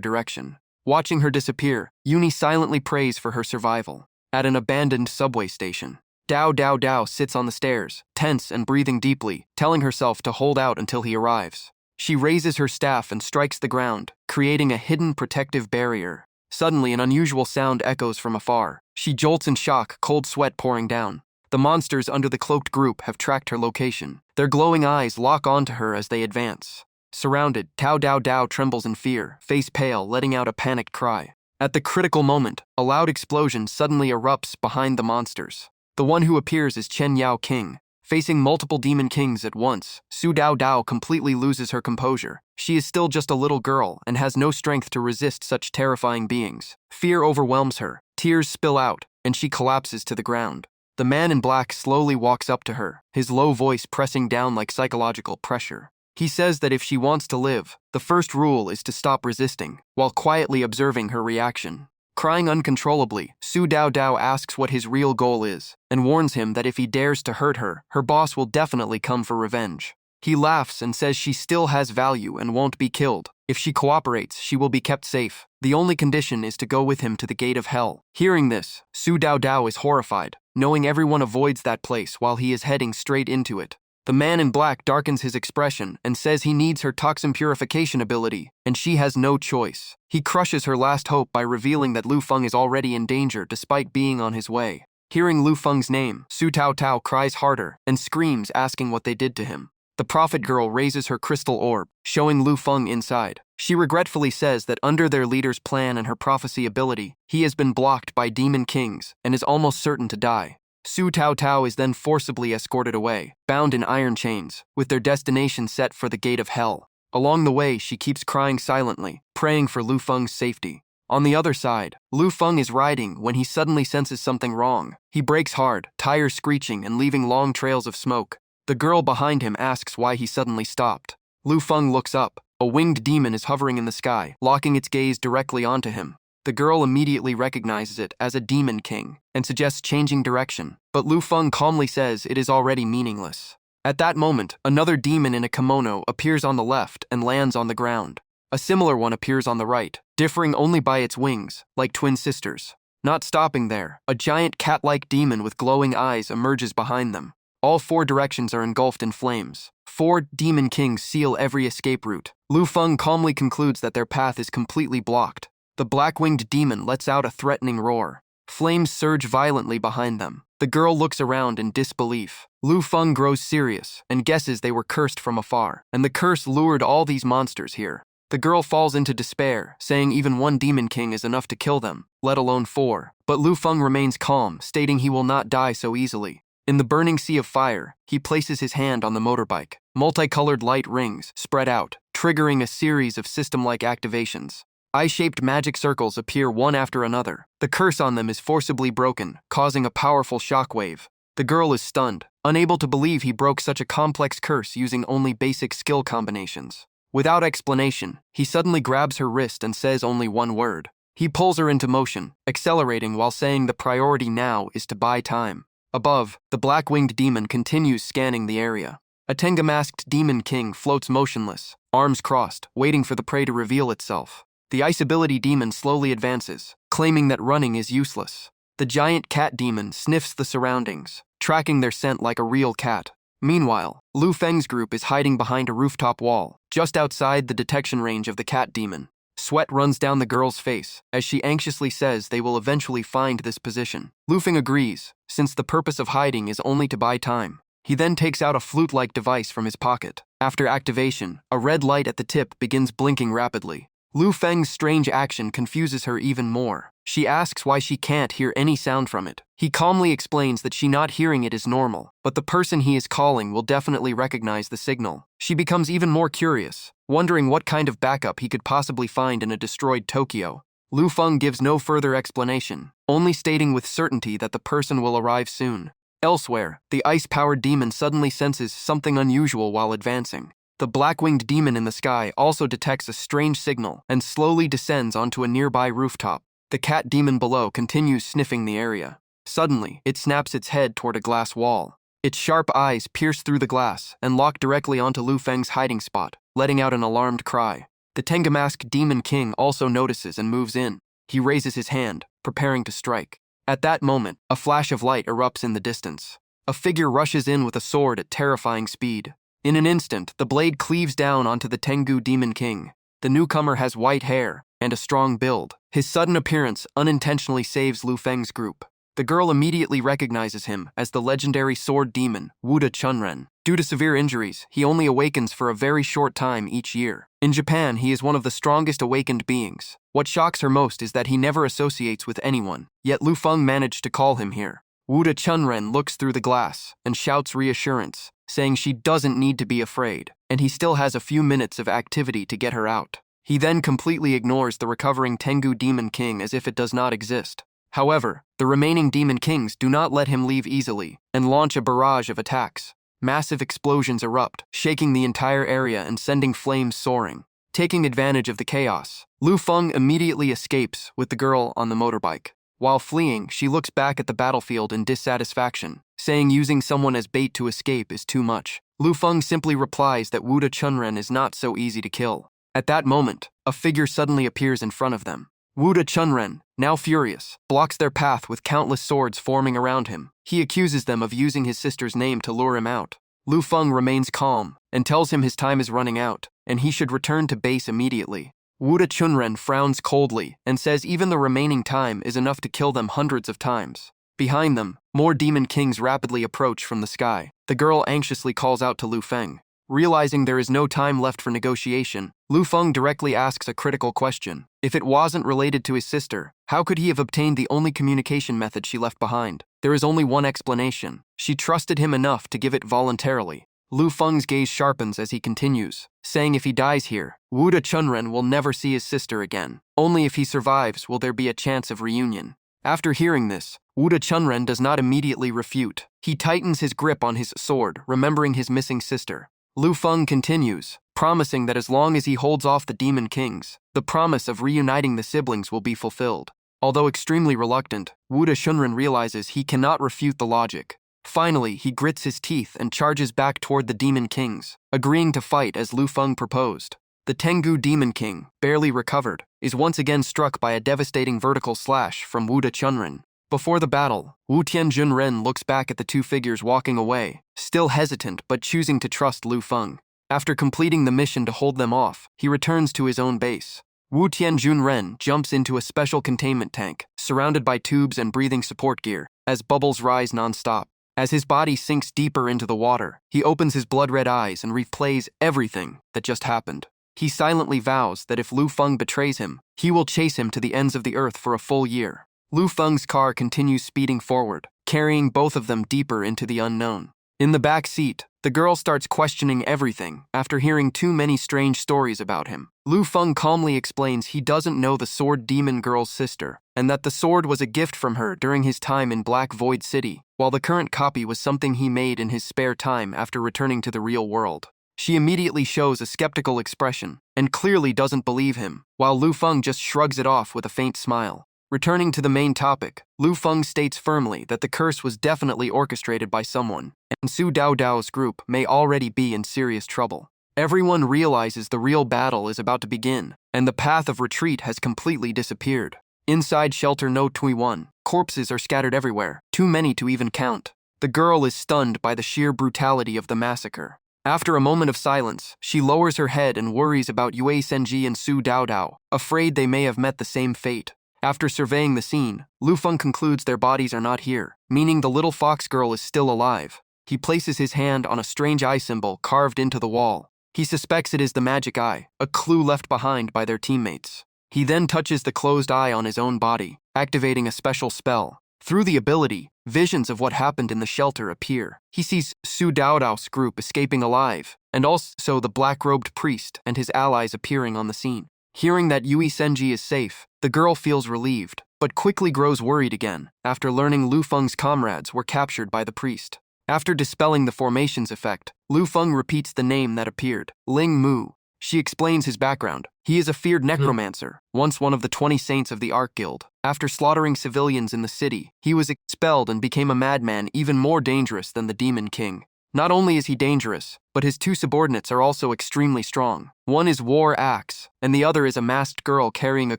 direction. Watching her disappear, Uni silently prays for her survival. At an abandoned subway station, Dao Dao Dao sits on the stairs, tense and breathing deeply, telling herself to hold out until he arrives. She raises her staff and strikes the ground, creating a hidden protective barrier. Suddenly, an unusual sound echoes from afar. She jolts in shock, cold sweat pouring down. The monsters under the cloaked group have tracked her location. Their glowing eyes lock onto her as they advance. Surrounded, Dao Dao Dao trembles in fear, face pale, letting out a panicked cry. At the critical moment, a loud explosion suddenly erupts behind the monsters. The one who appears is Chen Yao King. Facing multiple demon kings at once, Su Dao Dao completely loses her composure. She is still just a little girl and has no strength to resist such terrifying beings. Fear overwhelms her, tears spill out, and she collapses to the ground. The man in black slowly walks up to her, his low voice pressing down like psychological pressure. He says that if she wants to live, the first rule is to stop resisting, while quietly observing her reaction. Crying uncontrollably, Su Dao Dao asks what his real goal is, and warns him that if he dares to hurt her, her boss will definitely come for revenge. He laughs and says she still has value and won't be killed. If she cooperates, she will be kept safe. The only condition is to go with him to the gate of hell. Hearing this, Su Dao Dao is horrified, knowing everyone avoids that place while he is heading straight into it. The man in black darkens his expression and says he needs her toxin purification ability, and she has no choice. He crushes her last hope by revealing that Lu Feng is already in danger despite being on his way. Hearing Lu Feng's name, Su Tao Tao cries harder and screams asking what they did to him. The prophet girl raises her crystal orb, showing Lu Feng inside. She regretfully says that under their leader's plan and her prophecy ability, he has been blocked by demon kings and is almost certain to die. Su Tao Tao is then forcibly escorted away, bound in iron chains, with their destination set for the gate of hell. Along the way, she keeps crying silently, praying for Lu Feng's safety. On the other side, Lu Feng is riding when he suddenly senses something wrong. He brakes hard, tires screeching and leaving long trails of smoke. The girl behind him asks why he suddenly stopped. Lu Feng looks up. A winged demon is hovering in the sky, locking its gaze directly onto him. The girl immediately recognizes it as a demon king and suggests changing direction, but Lu Feng calmly says it is already meaningless. At that moment, another demon in a kimono appears on the left and lands on the ground. A similar one appears on the right, differing only by its wings, like twin sisters. Not stopping there, a giant cat-like demon with glowing eyes emerges behind them. All 4 directions are engulfed in flames. 4 demon kings seal every escape route. Lu Feng calmly concludes that their path is completely blocked. The black-winged demon lets out a threatening roar. Flames surge violently behind them. The girl looks around in disbelief. Lu Feng grows serious and guesses they were cursed from afar, and the curse lured all these monsters here. The girl falls into despair, saying even 1 demon king is enough to kill them, let alone 4. But Lu Feng remains calm, stating he will not die so easily. In the burning sea of fire, he places his hand on the motorbike. Multicolored light rings spread out, triggering a series of system-like activations. Eye-shaped magic circles appear one after another. The curse on them is forcibly broken, causing a powerful shockwave. The girl is stunned, unable to believe he broke such a complex curse using only basic skill combinations. Without explanation, he suddenly grabs her wrist and says only 1 word. He pulls her into motion, accelerating while saying the priority now is to buy time. Above, the black-winged demon continues scanning the area. A Tenga-masked demon king floats motionless, arms crossed, waiting for the prey to reveal itself. The ice ability demon slowly advances, claiming that running is useless. The giant cat demon sniffs the surroundings, tracking their scent like a real cat. Meanwhile, Lu Feng's group is hiding behind a rooftop wall, just outside the detection range of the cat demon. Sweat runs down the girl's face as she anxiously says they will eventually find this position. Lu Feng agrees, since the purpose of hiding is only to buy time. He then takes out a flute-like device from his pocket. After activation, a red light at the tip begins blinking rapidly. Lu Feng's strange action confuses her even more. She asks why she can't hear any sound from it. He calmly explains that she not hearing it is normal, but the person he is calling will definitely recognize the signal. She becomes even more curious, wondering what kind of backup he could possibly find in a destroyed Tokyo. Lu Feng gives no further explanation, only stating with certainty that the person will arrive soon. Elsewhere, the ice-powered demon suddenly senses something unusual while advancing. The black-winged demon in the sky also detects a strange signal and slowly descends onto a nearby rooftop. The cat demon below continues sniffing the area. Suddenly, it snaps its head toward a glass wall. Its sharp eyes pierce through the glass and lock directly onto Lu Feng's hiding spot, letting out an alarmed cry. The Tenga-masked demon king also notices and moves in. He raises his hand, preparing to strike. At that moment, a flash of light erupts in the distance. A figure rushes in with a sword at terrifying speed. In an instant, the blade cleaves down onto the Tengu demon king. The newcomer has white hair and a strong build. His sudden appearance unintentionally saves Lu Feng's group. The girl immediately recognizes him as the legendary sword demon, Wuda Chunren. Due to severe injuries, he only awakens for a very short time each year. In Japan, he is one of the strongest awakened beings. What shocks her most is that he never associates with anyone, yet Lu Feng managed to call him here. Wuda Chunren looks through the glass and shouts reassurance, saying she doesn't need to be afraid, and he still has a few minutes of activity to get her out. He then completely ignores the recovering Tengu Demon King as if it does not exist. However, the remaining Demon Kings do not let him leave easily and launch a barrage of attacks. Massive explosions erupt, shaking the entire area and sending flames soaring. Taking advantage of the chaos, Lu Feng immediately escapes with the girl on the motorbike. While fleeing, she looks back at the battlefield in dissatisfaction, saying using someone as bait to escape is too much. Lu Feng simply replies that Wuda Chunren is not so easy to kill. At that moment, a figure suddenly appears in front of them. Wuda Chunren, now furious, blocks their path with countless swords forming around him. He accuses them of using his sister's name to lure him out. Lu Feng remains calm and tells him his time is running out, and he should return to base immediately. Wuda Chunren frowns coldly and says even the remaining time is enough to kill them hundreds of times. Behind them, more demon kings rapidly approach from the sky. The girl anxiously calls out to Lu Feng. Realizing there is no time left for negotiation, Lu Feng directly asks a critical question. If it wasn't related to his sister, how could he have obtained the only communication method she left behind? There is only one explanation. She trusted him enough to give it voluntarily. Lu Feng's gaze sharpens as he continues, saying if he dies here, Wuda Chunren will never see his sister again. Only if he survives will there be a chance of reunion. After hearing this, Wuda Chunren does not immediately refute. He tightens his grip on his sword, remembering his missing sister. Lu Feng continues, promising that as long as he holds off the Demon Kings, the promise of reuniting the siblings will be fulfilled. Although extremely reluctant, Wuda Chunren realizes he cannot refute the logic. Finally, he grits his teeth and charges back toward the Demon Kings, agreeing to fight as Lu Feng proposed. The Tengu Demon King, barely recovered, is once again struck by a devastating vertical slash from Wuda Chunren. Before the battle, Wu Tianjunren looks back at the two figures walking away, still hesitant but choosing to trust Lu Feng. After completing the mission to hold them off, he returns to his own base. Wu Tianjunren jumps into a special containment tank, surrounded by tubes and breathing support gear, as bubbles rise non-stop. As his body sinks deeper into the water, he opens his blood-red eyes and replays everything that just happened. He silently vows that if Lu Feng betrays him, he will chase him to the ends of the earth for a full year. Lu Feng's car continues speeding forward, carrying both of them deeper into the unknown. In the back seat, the girl starts questioning everything after hearing too many strange stories about him. Lu Feng calmly explains he doesn't know the sword demon girl's sister, and that the sword was a gift from her during his time in Black Void City, while the current copy was something he made in his spare time after returning to the real world. She immediately shows a skeptical expression, and clearly doesn't believe him, while Lu Feng just shrugs it off with a faint smile. Returning to the main topic, Lu Feng states firmly that the curse was definitely orchestrated by someone, and Su Daodao's group may already be in serious trouble. Everyone realizes the real battle is about to begin, and the path of retreat has completely disappeared. Inside Shelter No. 21, corpses are scattered everywhere, too many to even count. The girl is stunned by the sheer brutality of the massacre. After a moment of silence, she lowers her head and worries about Yue Senji and Su Daodao, afraid they may have met the same fate. After surveying the scene, Lu Feng concludes their bodies are not here, meaning the little fox girl is still alive. He places his hand on a strange eye symbol carved into the wall. He suspects it is the magic eye, a clue left behind by their teammates. He then touches the closed eye on his own body, activating a special spell. Through the ability, visions of what happened in the shelter appear. He sees Su Daodao's group escaping alive, and also the black-robed priest and his allies appearing on the scene. Hearing that Yue Senji is safe, the girl feels relieved, but quickly grows worried again after learning Lu Feng's comrades were captured by the priest. After dispelling the formations effect, Lu Feng repeats the name that appeared, Ling Mu. She explains his background. He is a feared necromancer, once one of the 20 saints of the Ark Guild. After slaughtering civilians in the city, he was expelled and became a madman even more dangerous than the Demon King. Not only is he dangerous, but his two subordinates are also extremely strong. One is War Axe, and the other is a masked girl carrying a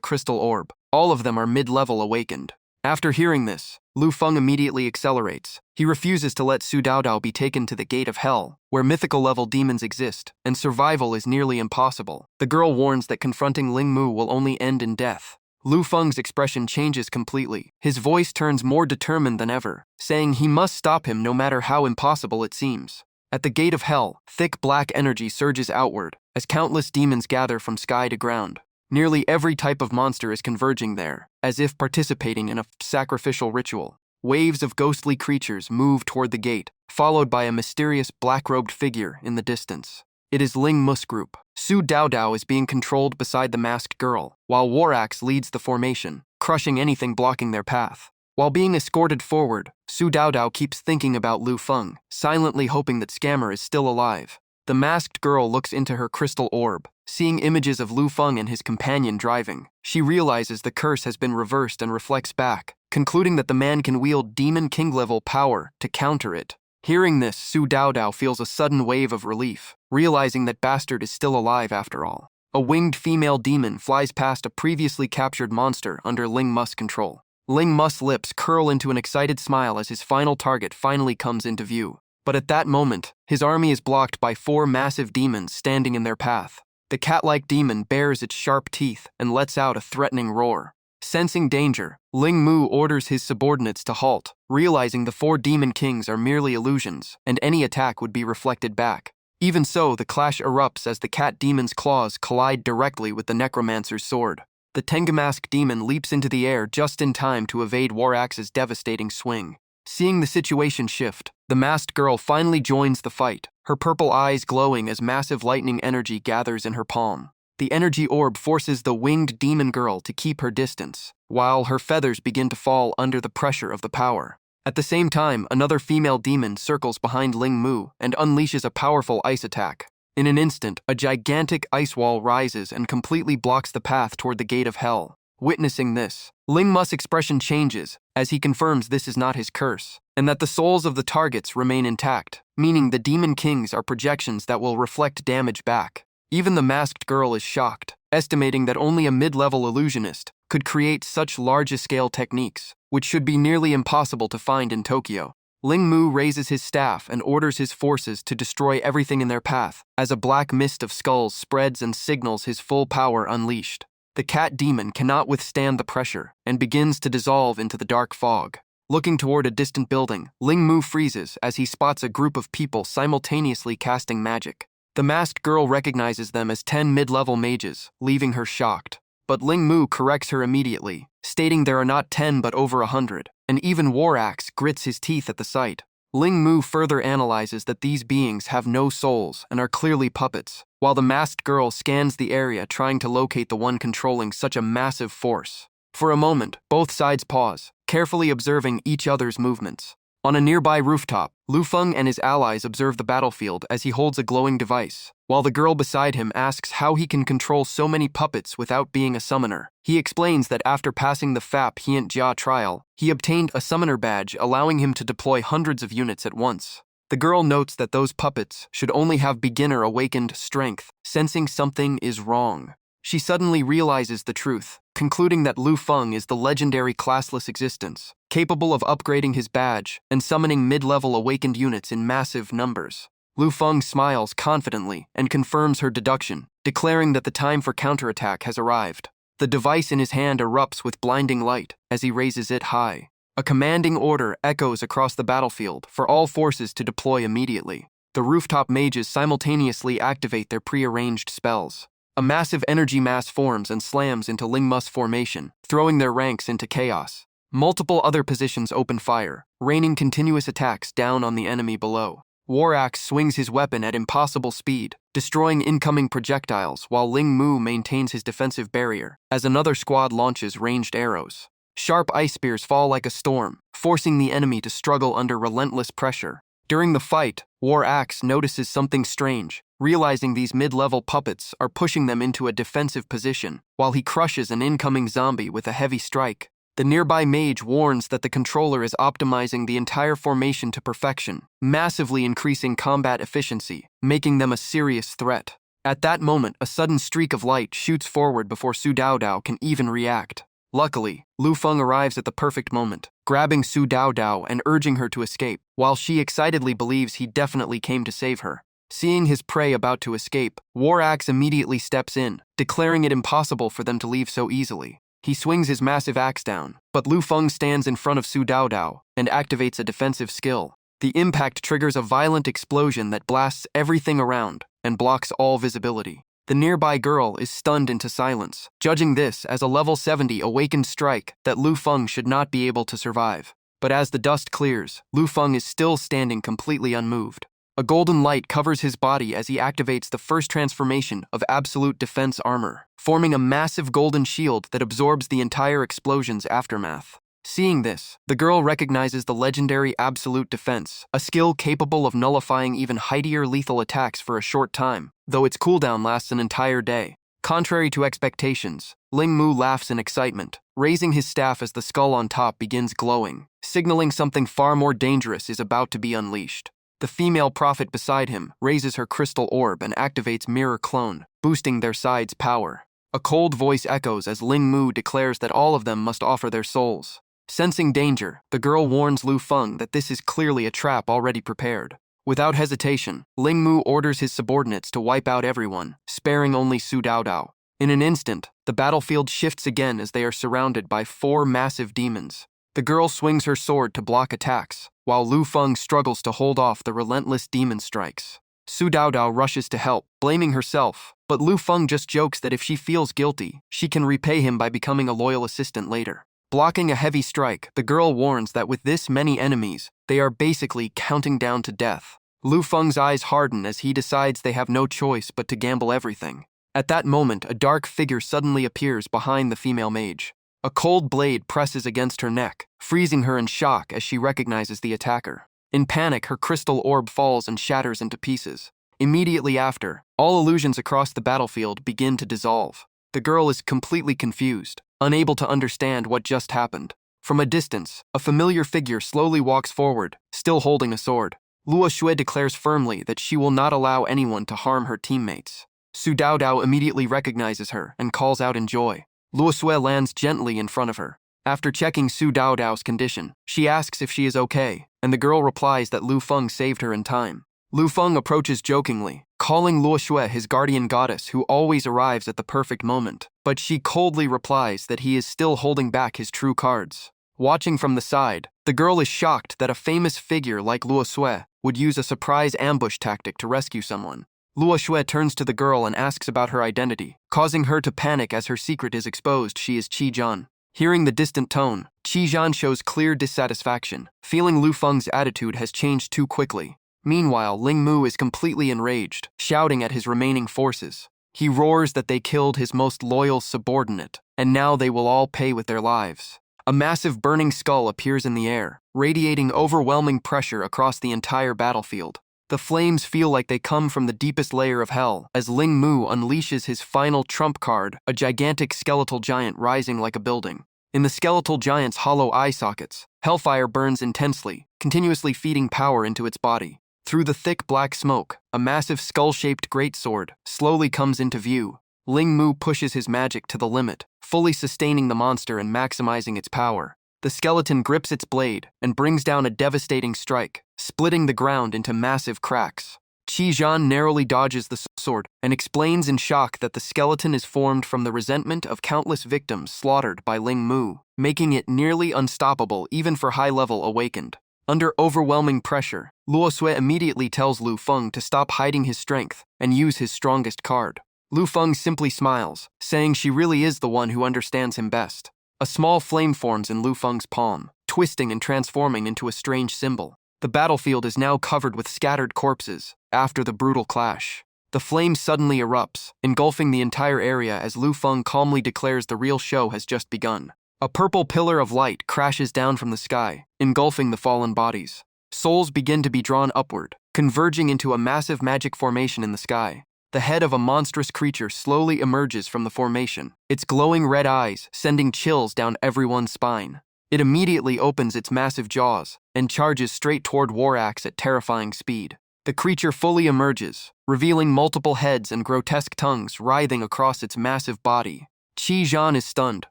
crystal orb. All of them are mid-level awakened. After hearing this, Lu Feng immediately accelerates. He refuses to let Su Daodao be taken to the Gate of Hell, where mythical-level demons exist, and survival is nearly impossible. The girl warns that confronting Ling Mu will only end in death. Lu Feng's expression changes completely. His voice turns more determined than ever, saying he must stop him no matter how impossible it seems. At the Gate of Hell, thick black energy surges outward, as countless demons gather from sky to ground. Nearly every type of monster is converging there, as if participating in a sacrificial ritual. Waves of ghostly creatures move toward the gate, followed by a mysterious black-robed figure in the distance. It is Ling Mu's group. Su Daodao is being controlled beside the masked girl, while Warax leads the formation, crushing anything blocking their path. While being escorted forward, Su Daodao keeps thinking about Lu Feng, silently hoping that Scammer is still alive. The masked girl looks into her crystal orb, seeing images of Lu Feng and his companion driving. She realizes the curse has been reversed and reflects back, concluding that the man can wield Demon King-level power to counter it. Hearing this, Su Daodao feels a sudden wave of relief, realizing that Bastard is still alive after all. A winged female demon flies past a previously captured monster under Ling Mu's control. Ling Mu's lips curl into an excited smile as his final target finally comes into view. But at that moment, his army is blocked by 4 massive demons standing in their path. The cat-like demon bares its sharp teeth and lets out a threatening roar. Sensing danger, Ling Mu orders his subordinates to halt, realizing the 4 demon kings are merely illusions, and any attack would be reflected back. Even so, the clash erupts as the cat demon's claws collide directly with the necromancer's sword. The Tengamask demon leaps into the air just in time to evade Warax's devastating swing. Seeing the situation shift, the masked girl finally joins the fight, her purple eyes glowing as massive lightning energy gathers in her palm. The energy orb forces the winged demon girl to keep her distance, while her feathers begin to fall under the pressure of the power. At the same time, another female demon circles behind Ling Mu and unleashes a powerful ice attack. In an instant, a gigantic ice wall rises and completely blocks the path toward the gate of hell. Witnessing this, Ling Mu's expression changes as he confirms this is not his curse, and that the souls of the targets remain intact, meaning the demon kings are projections that will reflect damage back. Even the masked girl is shocked, estimating that only a mid-level illusionist could create such large-scale techniques, which should be nearly impossible to find in Tokyo. Ling Mu raises his staff and orders his forces to destroy everything in their path, as a black mist of skulls spreads and signals his full power unleashed. The cat demon cannot withstand the pressure and begins to dissolve into the dark fog. Looking toward a distant building, Ling Mu freezes as he spots a group of people simultaneously casting magic. The masked girl recognizes them as 10 mid-level mages, leaving her shocked. But Ling Mu corrects her immediately, stating there are not 10 but over 100, and even Warax grits his teeth at the sight. Ling Mu further analyzes that these beings have no souls and are clearly puppets, while the masked girl scans the area trying to locate the one controlling such a massive force. For a moment, both sides pause, carefully observing each other's movements. On a nearby rooftop, Lu Feng and his allies observe the battlefield as he holds a glowing device, while the girl beside him asks how he can control so many puppets without being a summoner. He explains that after passing the Fap Hient Jia trial, he obtained a summoner badge allowing him to deploy hundreds of units at once. The girl notes that those puppets should only have beginner awakened strength, sensing something is wrong. She suddenly realizes the truth, concluding that Lu Feng is the legendary classless existence, capable of upgrading his badge and summoning mid-level awakened units in massive numbers. Lu Feng smiles confidently and confirms her deduction, declaring that the time for counterattack has arrived. The device in his hand erupts with blinding light as he raises it high. A commanding order echoes across the battlefield for all forces to deploy immediately. The rooftop mages simultaneously activate their prearranged spells. A massive energy mass forms and slams into Ling Mu's formation, throwing their ranks into chaos. Multiple other positions open fire, raining continuous attacks down on the enemy below. Warax swings his weapon at impossible speed, destroying incoming projectiles while Ling Mu maintains his defensive barrier, as another squad launches ranged arrows. Sharp ice spears fall like a storm, forcing the enemy to struggle under relentless pressure. During the fight, Warax notices something strange, realizing these mid-level puppets are pushing them into a defensive position, while he crushes an incoming zombie with a heavy strike. The nearby mage warns that the controller is optimizing the entire formation to perfection, massively increasing combat efficiency, making them a serious threat. At that moment, a sudden streak of light shoots forward before Su Daodao can even react. Luckily, Lu Feng arrives at the perfect moment, grabbing Su Daodao and urging her to escape, while she excitedly believes he definitely came to save her. Seeing his prey about to escape, Warax immediately steps in, declaring it impossible for them to leave so easily. He swings his massive axe down, but Lu Feng stands in front of Su Daodao and activates a defensive skill. The impact triggers a violent explosion that blasts everything around and blocks all visibility. The nearby girl is stunned into silence, judging this as a level 70 awakened strike that Lu Feng should not be able to survive. But as the dust clears, Lu Feng is still standing completely unmoved. A golden light covers his body as he activates the first transformation of absolute defense armor, forming a massive golden shield that absorbs the entire explosion's aftermath. Seeing this, the girl recognizes the legendary absolute defense, a skill capable of nullifying even mightier lethal attacks for a short time, though its cooldown lasts an entire day. Contrary to expectations, Ling Mu laughs in excitement, raising his staff as the skull on top begins glowing, signaling something far more dangerous is about to be unleashed. The female prophet beside him raises her crystal orb and activates Mirror Clone, boosting their side's power. A cold voice echoes as Ling Mu declares that all of them must offer their souls. Sensing danger, the girl warns Lu Feng that this is clearly a trap already prepared. Without hesitation, Ling Mu orders his subordinates to wipe out everyone, sparing only Su Daodao. In an instant, the battlefield shifts again as they are surrounded by 4 massive demons. The girl swings her sword to block attacks, while Lu Feng struggles to hold off the relentless demon strikes. Su Daodao rushes to help, blaming herself, but Lu Feng just jokes that if she feels guilty, she can repay him by becoming a loyal assistant later. Blocking a heavy strike, the girl warns that with this many enemies, they are basically counting down to death. Lu Feng's eyes harden as he decides they have no choice but to gamble everything. At that moment, a dark figure suddenly appears behind the female mage. A cold blade presses against her neck, freezing her in shock as she recognizes the attacker. In panic, her crystal orb falls and shatters into pieces. Immediately after, all illusions across the battlefield begin to dissolve. The girl is completely confused, unable to understand what just happened. From a distance, a familiar figure slowly walks forward, still holding a sword. Luo Xue declares firmly that she will not allow anyone to harm her teammates. Su Daodao immediately recognizes her and calls out in joy. Luo Xue lands gently in front of her. After checking Su Daodao's condition, she asks if she is okay, and the girl replies that Lu Feng saved her in time. Lu Feng approaches jokingly, calling Luo Xue his guardian goddess who always arrives at the perfect moment, but she coldly replies that he is still holding back his true cards. Watching from the side, the girl is shocked that a famous figure like Luo Xue would use a surprise ambush tactic to rescue someone. Luo Xue turns to the girl and asks about her identity, causing her to panic as her secret is exposed. She is Qi Zhan. Hearing the distant tone, Qi Zhan shows clear dissatisfaction, feeling Lu Feng's attitude has changed too quickly. Meanwhile, Ling Mu is completely enraged, shouting at his remaining forces. He roars that they killed his most loyal subordinate, and now they will all pay with their lives. A massive burning skull appears in the air, radiating overwhelming pressure across the entire battlefield. The flames feel like they come from the deepest layer of hell as Ling Mu unleashes his final trump card, a gigantic skeletal giant rising like a building. In the skeletal giant's hollow eye sockets, hellfire burns intensely, continuously feeding power into its body. Through the thick black smoke, a massive skull-shaped greatsword slowly comes into view. Ling Mu pushes his magic to the limit, fully sustaining the monster and maximizing its power. The skeleton grips its blade and brings down a devastating strike, splitting the ground into massive cracks. Qi Zhan narrowly dodges the sword and explains in shock that the skeleton is formed from the resentment of countless victims slaughtered by Ling Mu, making it nearly unstoppable even for high-level awakened. Under overwhelming pressure, Luo Xue immediately tells Lu Feng to stop hiding his strength and use his strongest card. Lu Feng simply smiles, saying she really is the one who understands him best. A small flame forms in Lu Feng's palm, twisting and transforming into a strange symbol. The battlefield is now covered with scattered corpses after the brutal clash. The flame suddenly erupts, engulfing the entire area as Lu Feng calmly declares the real show has just begun. A purple pillar of light crashes down from the sky, engulfing the fallen bodies. Souls begin to be drawn upward, converging into a massive magic formation in the sky. The head of a monstrous creature slowly emerges from the formation, its glowing red eyes sending chills down everyone's spine. It immediately opens its massive jaws and charges straight toward War Axe at terrifying speed. The creature fully emerges, revealing multiple heads and grotesque tongues writhing across its massive body. Qi Zhan is stunned,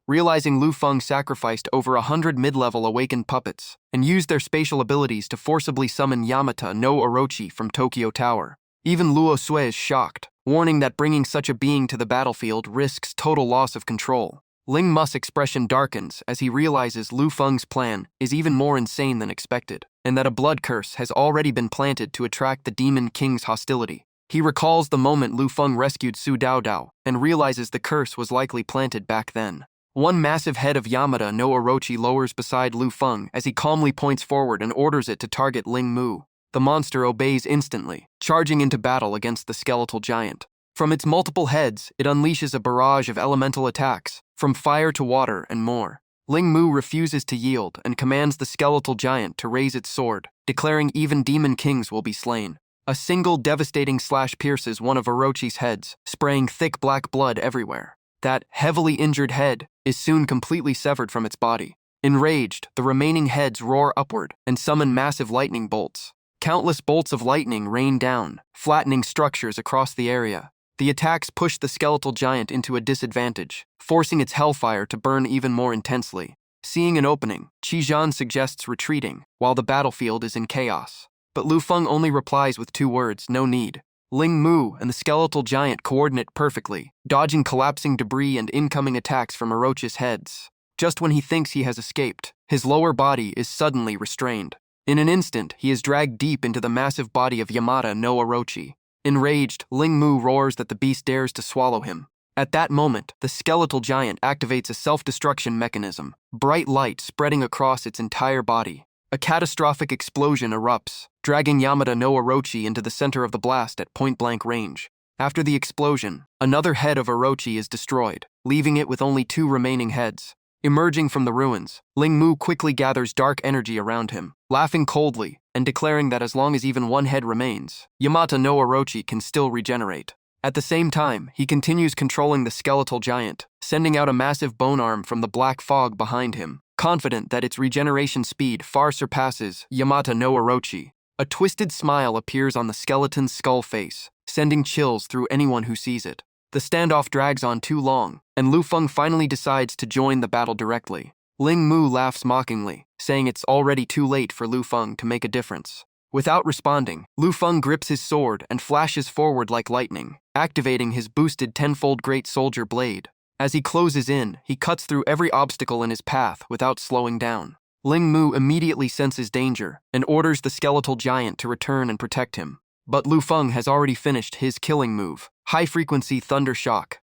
realizing Lu Feng sacrificed over 100 mid-level awakened puppets and used their spatial abilities to forcibly summon Yamata no Orochi from Tokyo Tower. Even Luo Xue is shocked, warning that bringing such a being to the battlefield risks total loss of control. Ling Mu's expression darkens as he realizes Lu Feng's plan is even more insane than expected, and that a blood curse has already been planted to attract the Demon King's hostility. He recalls the moment Lu Feng rescued Su Daodao and realizes the curse was likely planted back then. One massive head of Yamata no Orochi lowers beside Lu Feng as he calmly points forward and orders it to target Ling Mu. The monster obeys instantly, charging into battle against the skeletal giant. From its multiple heads, it unleashes a barrage of elemental attacks, from fire to water and more. Ling Mu refuses to yield and commands the skeletal giant to raise its sword, declaring even demon kings will be slain. A single devastating slash pierces one of Orochi's heads, spraying thick black blood everywhere. That heavily injured head is soon completely severed from its body. Enraged, the remaining heads roar upward and summon massive lightning bolts. Countless bolts of lightning rain down, flattening structures across the area. The attacks push the skeletal giant into a disadvantage, forcing its hellfire to burn even more intensely. Seeing an opening, Qi Zhan suggests retreating, while the battlefield is in chaos. But Lu Feng only replies with 2 words, no need. Ling Mu and the skeletal giant coordinate perfectly, dodging collapsing debris and incoming attacks from Orochi's heads. Just when he thinks he has escaped, his lower body is suddenly restrained. In an instant, he is dragged deep into the massive body of Yamata no Orochi. Enraged, Ling Mu roars that the beast dares to swallow him. At that moment, the skeletal giant activates a self-destruction mechanism, bright light spreading across its entire body. A catastrophic explosion erupts, dragging Yamada no Orochi into the center of the blast at point-blank range. After the explosion, another head of Orochi is destroyed, leaving it with only 2 remaining heads. Emerging from the ruins, Ling Mu quickly gathers dark energy around him, laughing coldly and declaring that as long as even 1 head remains, Yamada no Orochi can still regenerate. At the same time, he continues controlling the skeletal giant, sending out a massive bone arm from the black fog behind him, confident that its regeneration speed far surpasses Yamada no Orochi. A twisted smile appears on the skeleton's skull face, sending chills through anyone who sees it. The standoff drags on too long, and Lu Feng finally decides to join the battle directly. Ling Mu laughs mockingly, saying it's already too late for Lu Feng to make a difference. Without responding, Lu Feng grips his sword and flashes forward like lightning, activating his boosted 10-fold Great Soldier Blade. As he closes in, he cuts through every obstacle in his path without slowing down. Ling Mu immediately senses danger and orders the skeletal giant to return and protect him. But Lu Feng has already finished his killing move. High-frequency thunder shock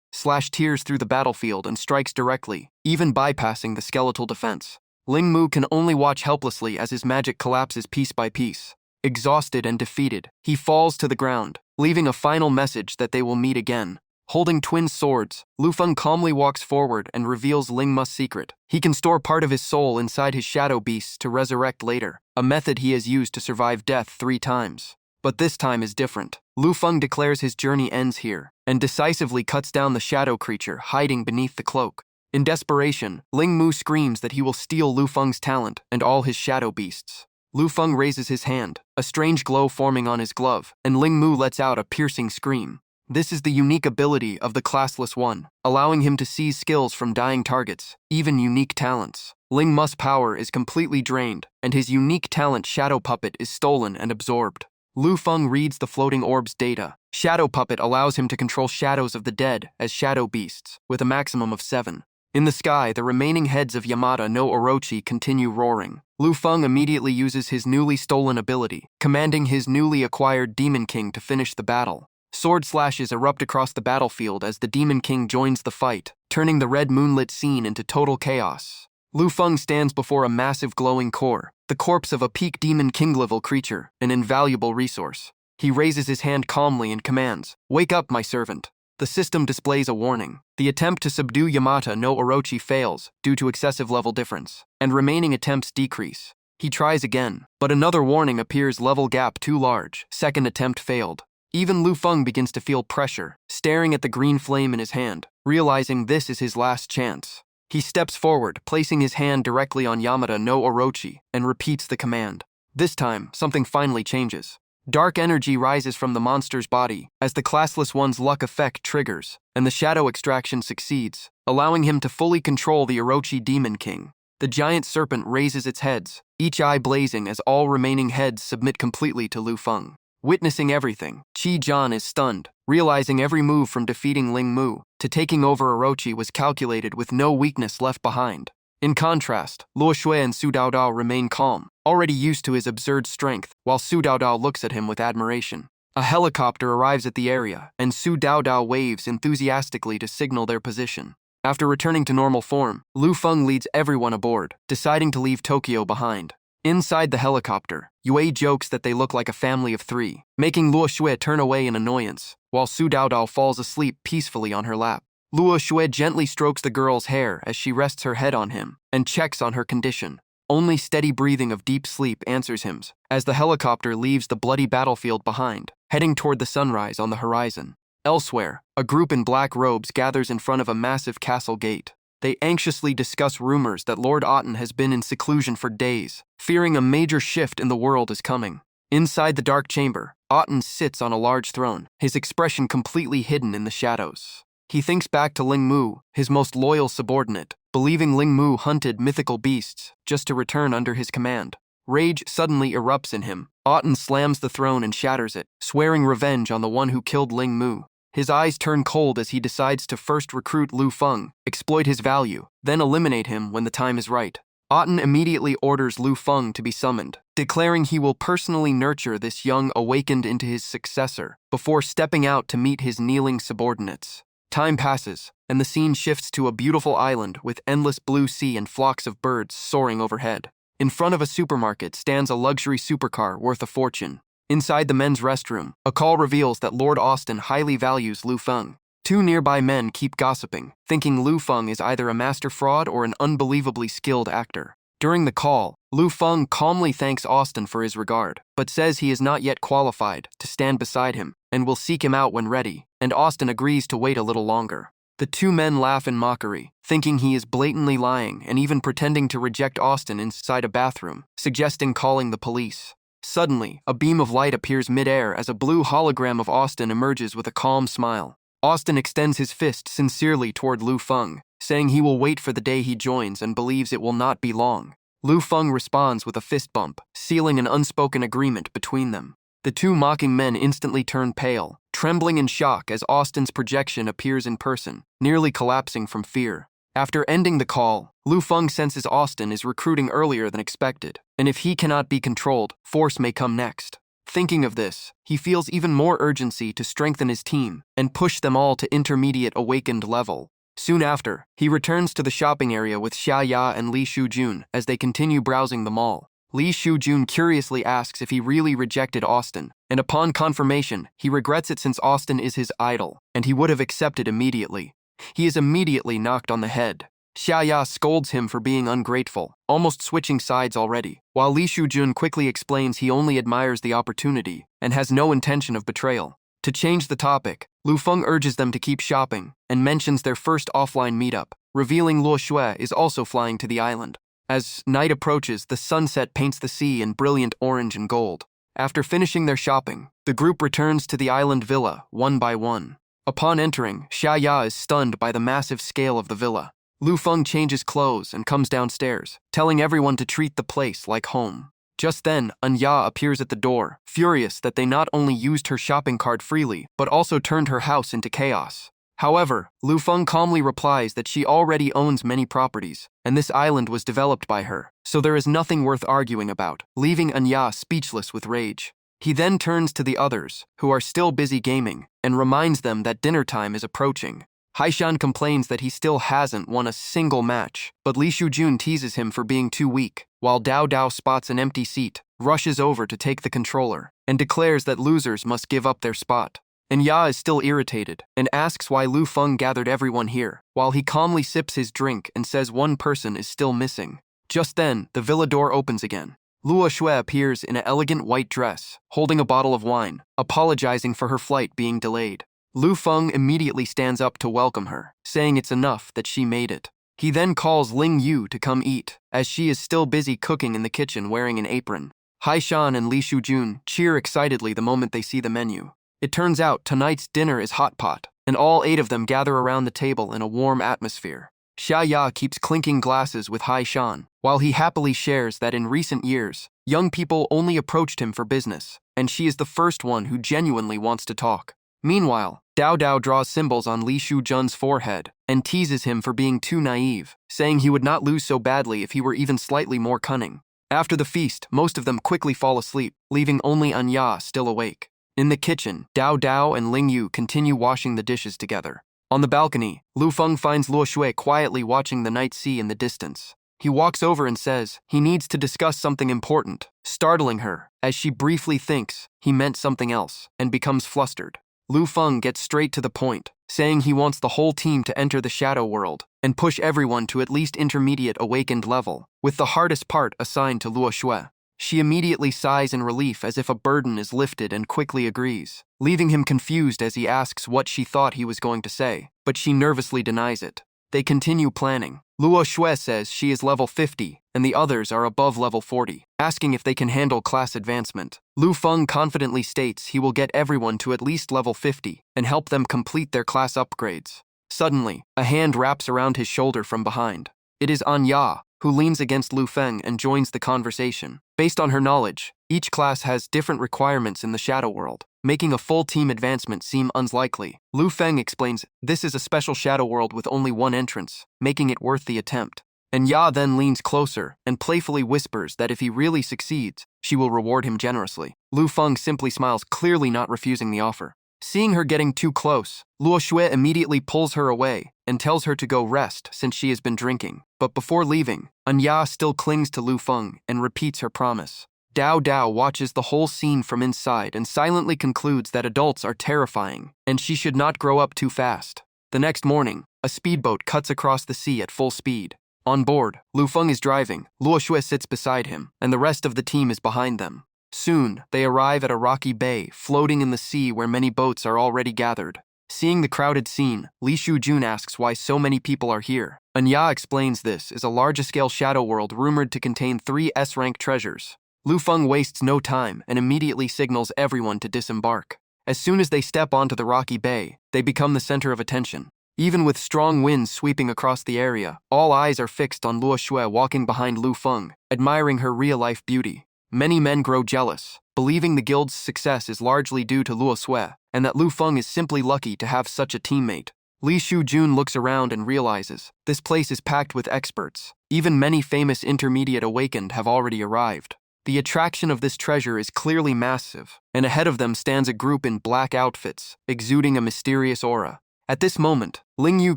tears through the battlefield and strikes directly, even bypassing the skeletal defense. Ling Mu can only watch helplessly as his magic collapses piece by piece. Exhausted and defeated, he falls to the ground, leaving a final message that they will meet again. Holding twin swords, Lu Feng calmly walks forward and reveals Ling Mu's secret. He can store part of his soul inside his shadow beasts to resurrect later, a method he has used to survive death 3 times. But this time is different. Lu Feng declares his journey ends here, and decisively cuts down the shadow creature hiding beneath the cloak. In desperation, Ling Mu screams that he will steal Lu Feng's talent and all his shadow beasts. Lu Feng raises his hand, a strange glow forming on his glove, and Ling Mu lets out a piercing scream. This is the unique ability of the Classless One, allowing him to seize skills from dying targets, even unique talents. Ling Mu's power is completely drained, and his unique talent Shadow Puppet is stolen and absorbed. Lu Feng reads the floating orb's data. Shadow Puppet allows him to control shadows of the dead as shadow beasts, with a maximum of 7. In the sky, the remaining heads of Yamada no Orochi continue roaring. Lu Feng immediately uses his newly stolen ability, commanding his newly acquired Demon King to finish the battle. Sword slashes erupt across the battlefield as the Demon King joins the fight, turning the red moonlit scene into total chaos. Lu Feng stands before a massive glowing core, the corpse of a peak Demon King-level creature, an invaluable resource. He raises his hand calmly and commands, "Wake up, my servant." The system displays a warning. The attempt to subdue Yamada no Orochi fails due to excessive level difference, and remaining attempts decrease. He tries again, but another warning appears: level gap too large. Second attempt failed. Even Lu Feng begins to feel pressure, staring at the green flame in his hand, realizing this is his last chance. He steps forward, placing his hand directly on Yamada no Orochi, and repeats the command. This time, something finally changes. Dark energy rises from the monster's body as the Classless One's luck effect triggers, and the shadow extraction succeeds, allowing him to fully control the Orochi Demon King. The giant serpent raises its heads, each eye blazing as all remaining heads submit completely to Lu Feng. Witnessing everything, Qi Jian is stunned, realizing every move from defeating Ling Mu to taking over Orochi was calculated with no weakness left behind. In contrast, Luo Shui and Su Daodao remain calm, already used to his absurd strength, while Su Daodao looks at him with admiration. A helicopter arrives at the area, and Su Daodao waves enthusiastically to signal their position. After returning to normal form, Lu Feng leads everyone aboard, deciding to leave Tokyo behind. Inside the helicopter, Yue jokes that they look like a family of 3, making Luo Shui turn away in annoyance, while Su Daodao falls asleep peacefully on her lap. Luo Shui gently strokes the girl's hair as she rests her head on him and checks on her condition. Only steady breathing of deep sleep answers him as the helicopter leaves the bloody battlefield behind, heading toward the sunrise on the horizon. Elsewhere, a group in black robes gathers in front of a massive castle gate. They anxiously discuss rumors that Lord Otten has been in seclusion for days, fearing a major shift in the world is coming. Inside the dark chamber, Otten sits on a large throne, his expression completely hidden in the shadows. He thinks back to Ling Mu, his most loyal subordinate, believing Ling Mu hunted mythical beasts just to return under his command. Rage suddenly erupts in him. Otten slams the throne and shatters it, swearing revenge on the one who killed Ling Mu. His eyes turn cold as he decides to first recruit Lu Feng, exploit his value, then eliminate him when the time is right. Aten immediately orders Lu Feng to be summoned, declaring he will personally nurture this young awakened into his successor before stepping out to meet his kneeling subordinates. Time passes, and the scene shifts to a beautiful island with endless blue sea and flocks of birds soaring overhead. In front of a supermarket stands a luxury supercar worth a fortune. Inside the men's restroom, a call reveals that Lord Austin highly values Lu Feng. Two nearby men keep gossiping, thinking Lu Feng is either a master fraud or an unbelievably skilled actor. During the call, Lu Feng calmly thanks Austin for his regard, but says he is not yet qualified to stand beside him and will seek him out when ready, and Austin agrees to wait a little longer. The two men laugh in mockery, thinking he is blatantly lying and even pretending to reject Austin inside a bathroom, suggesting calling the police. Suddenly, a beam of light appears mid-air as a blue hologram of Austin emerges with a calm smile. Austin extends his fist sincerely toward Lu Feng, saying he will wait for the day he joins and believes it will not be long. Lu Feng responds with a fist bump, sealing an unspoken agreement between them. The two mocking men instantly turn pale, trembling in shock as Austin's projection appears in person, nearly collapsing from fear. After ending the call, Lu Feng senses Austin is recruiting earlier than expected, and if he cannot be controlled, force may come next. Thinking of this, he feels even more urgency to strengthen his team and push them all to intermediate awakened level. Soon after, he returns to the shopping area with Xia Ya and Li Shujun as they continue browsing the mall. Li Shujun curiously asks if he really rejected Austin, and upon confirmation, he regrets it since Austin is his idol, and he would have accepted immediately. He is immediately knocked on the head. Xia Ya scolds him for being ungrateful, almost switching sides already, while Li Shujun quickly explains he only admires the opportunity and has no intention of betrayal. To change the topic, Lu Feng urges them to keep shopping and mentions their first offline meetup, revealing Luo Shui is also flying to the island. As night approaches, the sunset paints the sea in brilliant orange and gold. After finishing their shopping, the group returns to the island villa, one by one. Upon entering, Xia Ya is stunned by the massive scale of the villa. Lu Feng changes clothes and comes downstairs, telling everyone to treat the place like home. Just then, Anya appears at the door, furious that they not only used her shopping cart freely, but also turned her house into chaos. However, Lu Feng calmly replies that she already owns many properties, and this island was developed by her, so there is nothing worth arguing about, leaving Anya speechless with rage. He then turns to the others, who are still busy gaming, and reminds them that dinner time is approaching. Haishan complains that he still hasn't won a single match, but Li Shujun teases him for being too weak, while Dao Dao spots an empty seat, rushes over to take the controller, and declares that losers must give up their spot. And Ya is still irritated, and asks why Lu Feng gathered everyone here, while he calmly sips his drink and says one person is still missing. Just then, the villa door opens again. Luo Shui appears in an elegant white dress, holding a bottle of wine, apologizing for her flight being delayed. Lu Feng immediately stands up to welcome her, saying it's enough that she made it. He then calls Ling Yu to come eat, as she is still busy cooking in the kitchen wearing an apron. Haishan and Li Shujun cheer excitedly the moment they see the menu. It turns out tonight's dinner is hot pot, and all 8 of them gather around the table in a warm atmosphere. Xia Ya keeps clinking glasses with Haishan, while he happily shares that in recent years, young people only approached him for business, and she is the first one who genuinely wants to talk. Meanwhile, Dao Dao draws symbols on Li Shujun's forehead and teases him for being too naive, saying he would not lose so badly if he were even slightly more cunning. After the feast, most of them quickly fall asleep, leaving only Anya still awake. In the kitchen, Dao Dao and Ling Yu continue washing the dishes together. On the balcony, Lu Feng finds Luo Shui quietly watching the night sea in the distance. He walks over and says he needs to discuss something important, startling her, as she briefly thinks he meant something else and becomes flustered. Lu Feng gets straight to the point, saying he wants the whole team to enter the shadow world and push everyone to at least intermediate awakened level, with the hardest part assigned to Luo Shui. She immediately sighs in relief as if a burden is lifted and quickly agrees, leaving him confused as he asks what she thought he was going to say, but she nervously denies it. They continue planning. Luo Shui says she is level 50 and the others are above level 40, asking if they can handle class advancement. Lu Feng confidently states he will get everyone to at least level 50 and help them complete their class upgrades. Suddenly, a hand wraps around his shoulder from behind. It is Anya, who leans against Lu Feng and joins the conversation. Based on her knowledge, each class has different requirements in the shadow world, making a full team advancement seem unlikely. Lu Feng explains this is a special shadow world with only one entrance, making it worth the attempt. And Ya then leans closer and playfully whispers that if he really succeeds, she will reward him generously. Lu Feng simply smiles, clearly not refusing the offer. Seeing her getting too close, Luo Shui immediately pulls her away and tells her to go rest since she has been drinking. But before leaving, Anya still clings to Lu Feng and repeats her promise. Dao Dao watches the whole scene from inside and silently concludes that adults are terrifying and she should not grow up too fast. The next morning, a speedboat cuts across the sea at full speed. On board, Lu Feng is driving, Luo Shui sits beside him, and the rest of the team is behind them. Soon, they arrive at a rocky bay, floating in the sea where many boats are already gathered. Seeing the crowded scene, Li Shujun asks why so many people are here. Anya explains this is a large-scale shadow world rumored to contain 3 S-rank treasures. Lu Feng wastes no time and immediately signals everyone to disembark. As soon as they step onto the rocky bay, they become the center of attention. Even with strong winds sweeping across the area, all eyes are fixed on Luo Shui walking behind Lu Feng, admiring her real-life beauty. Many men grow jealous, believing the guild's success is largely due to Luo Shui, and that Lu Feng is simply lucky to have such a teammate. Li Shujun looks around and realizes this place is packed with experts. Even many famous intermediate awakened have already arrived. The attraction of this treasure is clearly massive, and ahead of them stands a group in black outfits, exuding a mysterious aura. At this moment, Ling Yu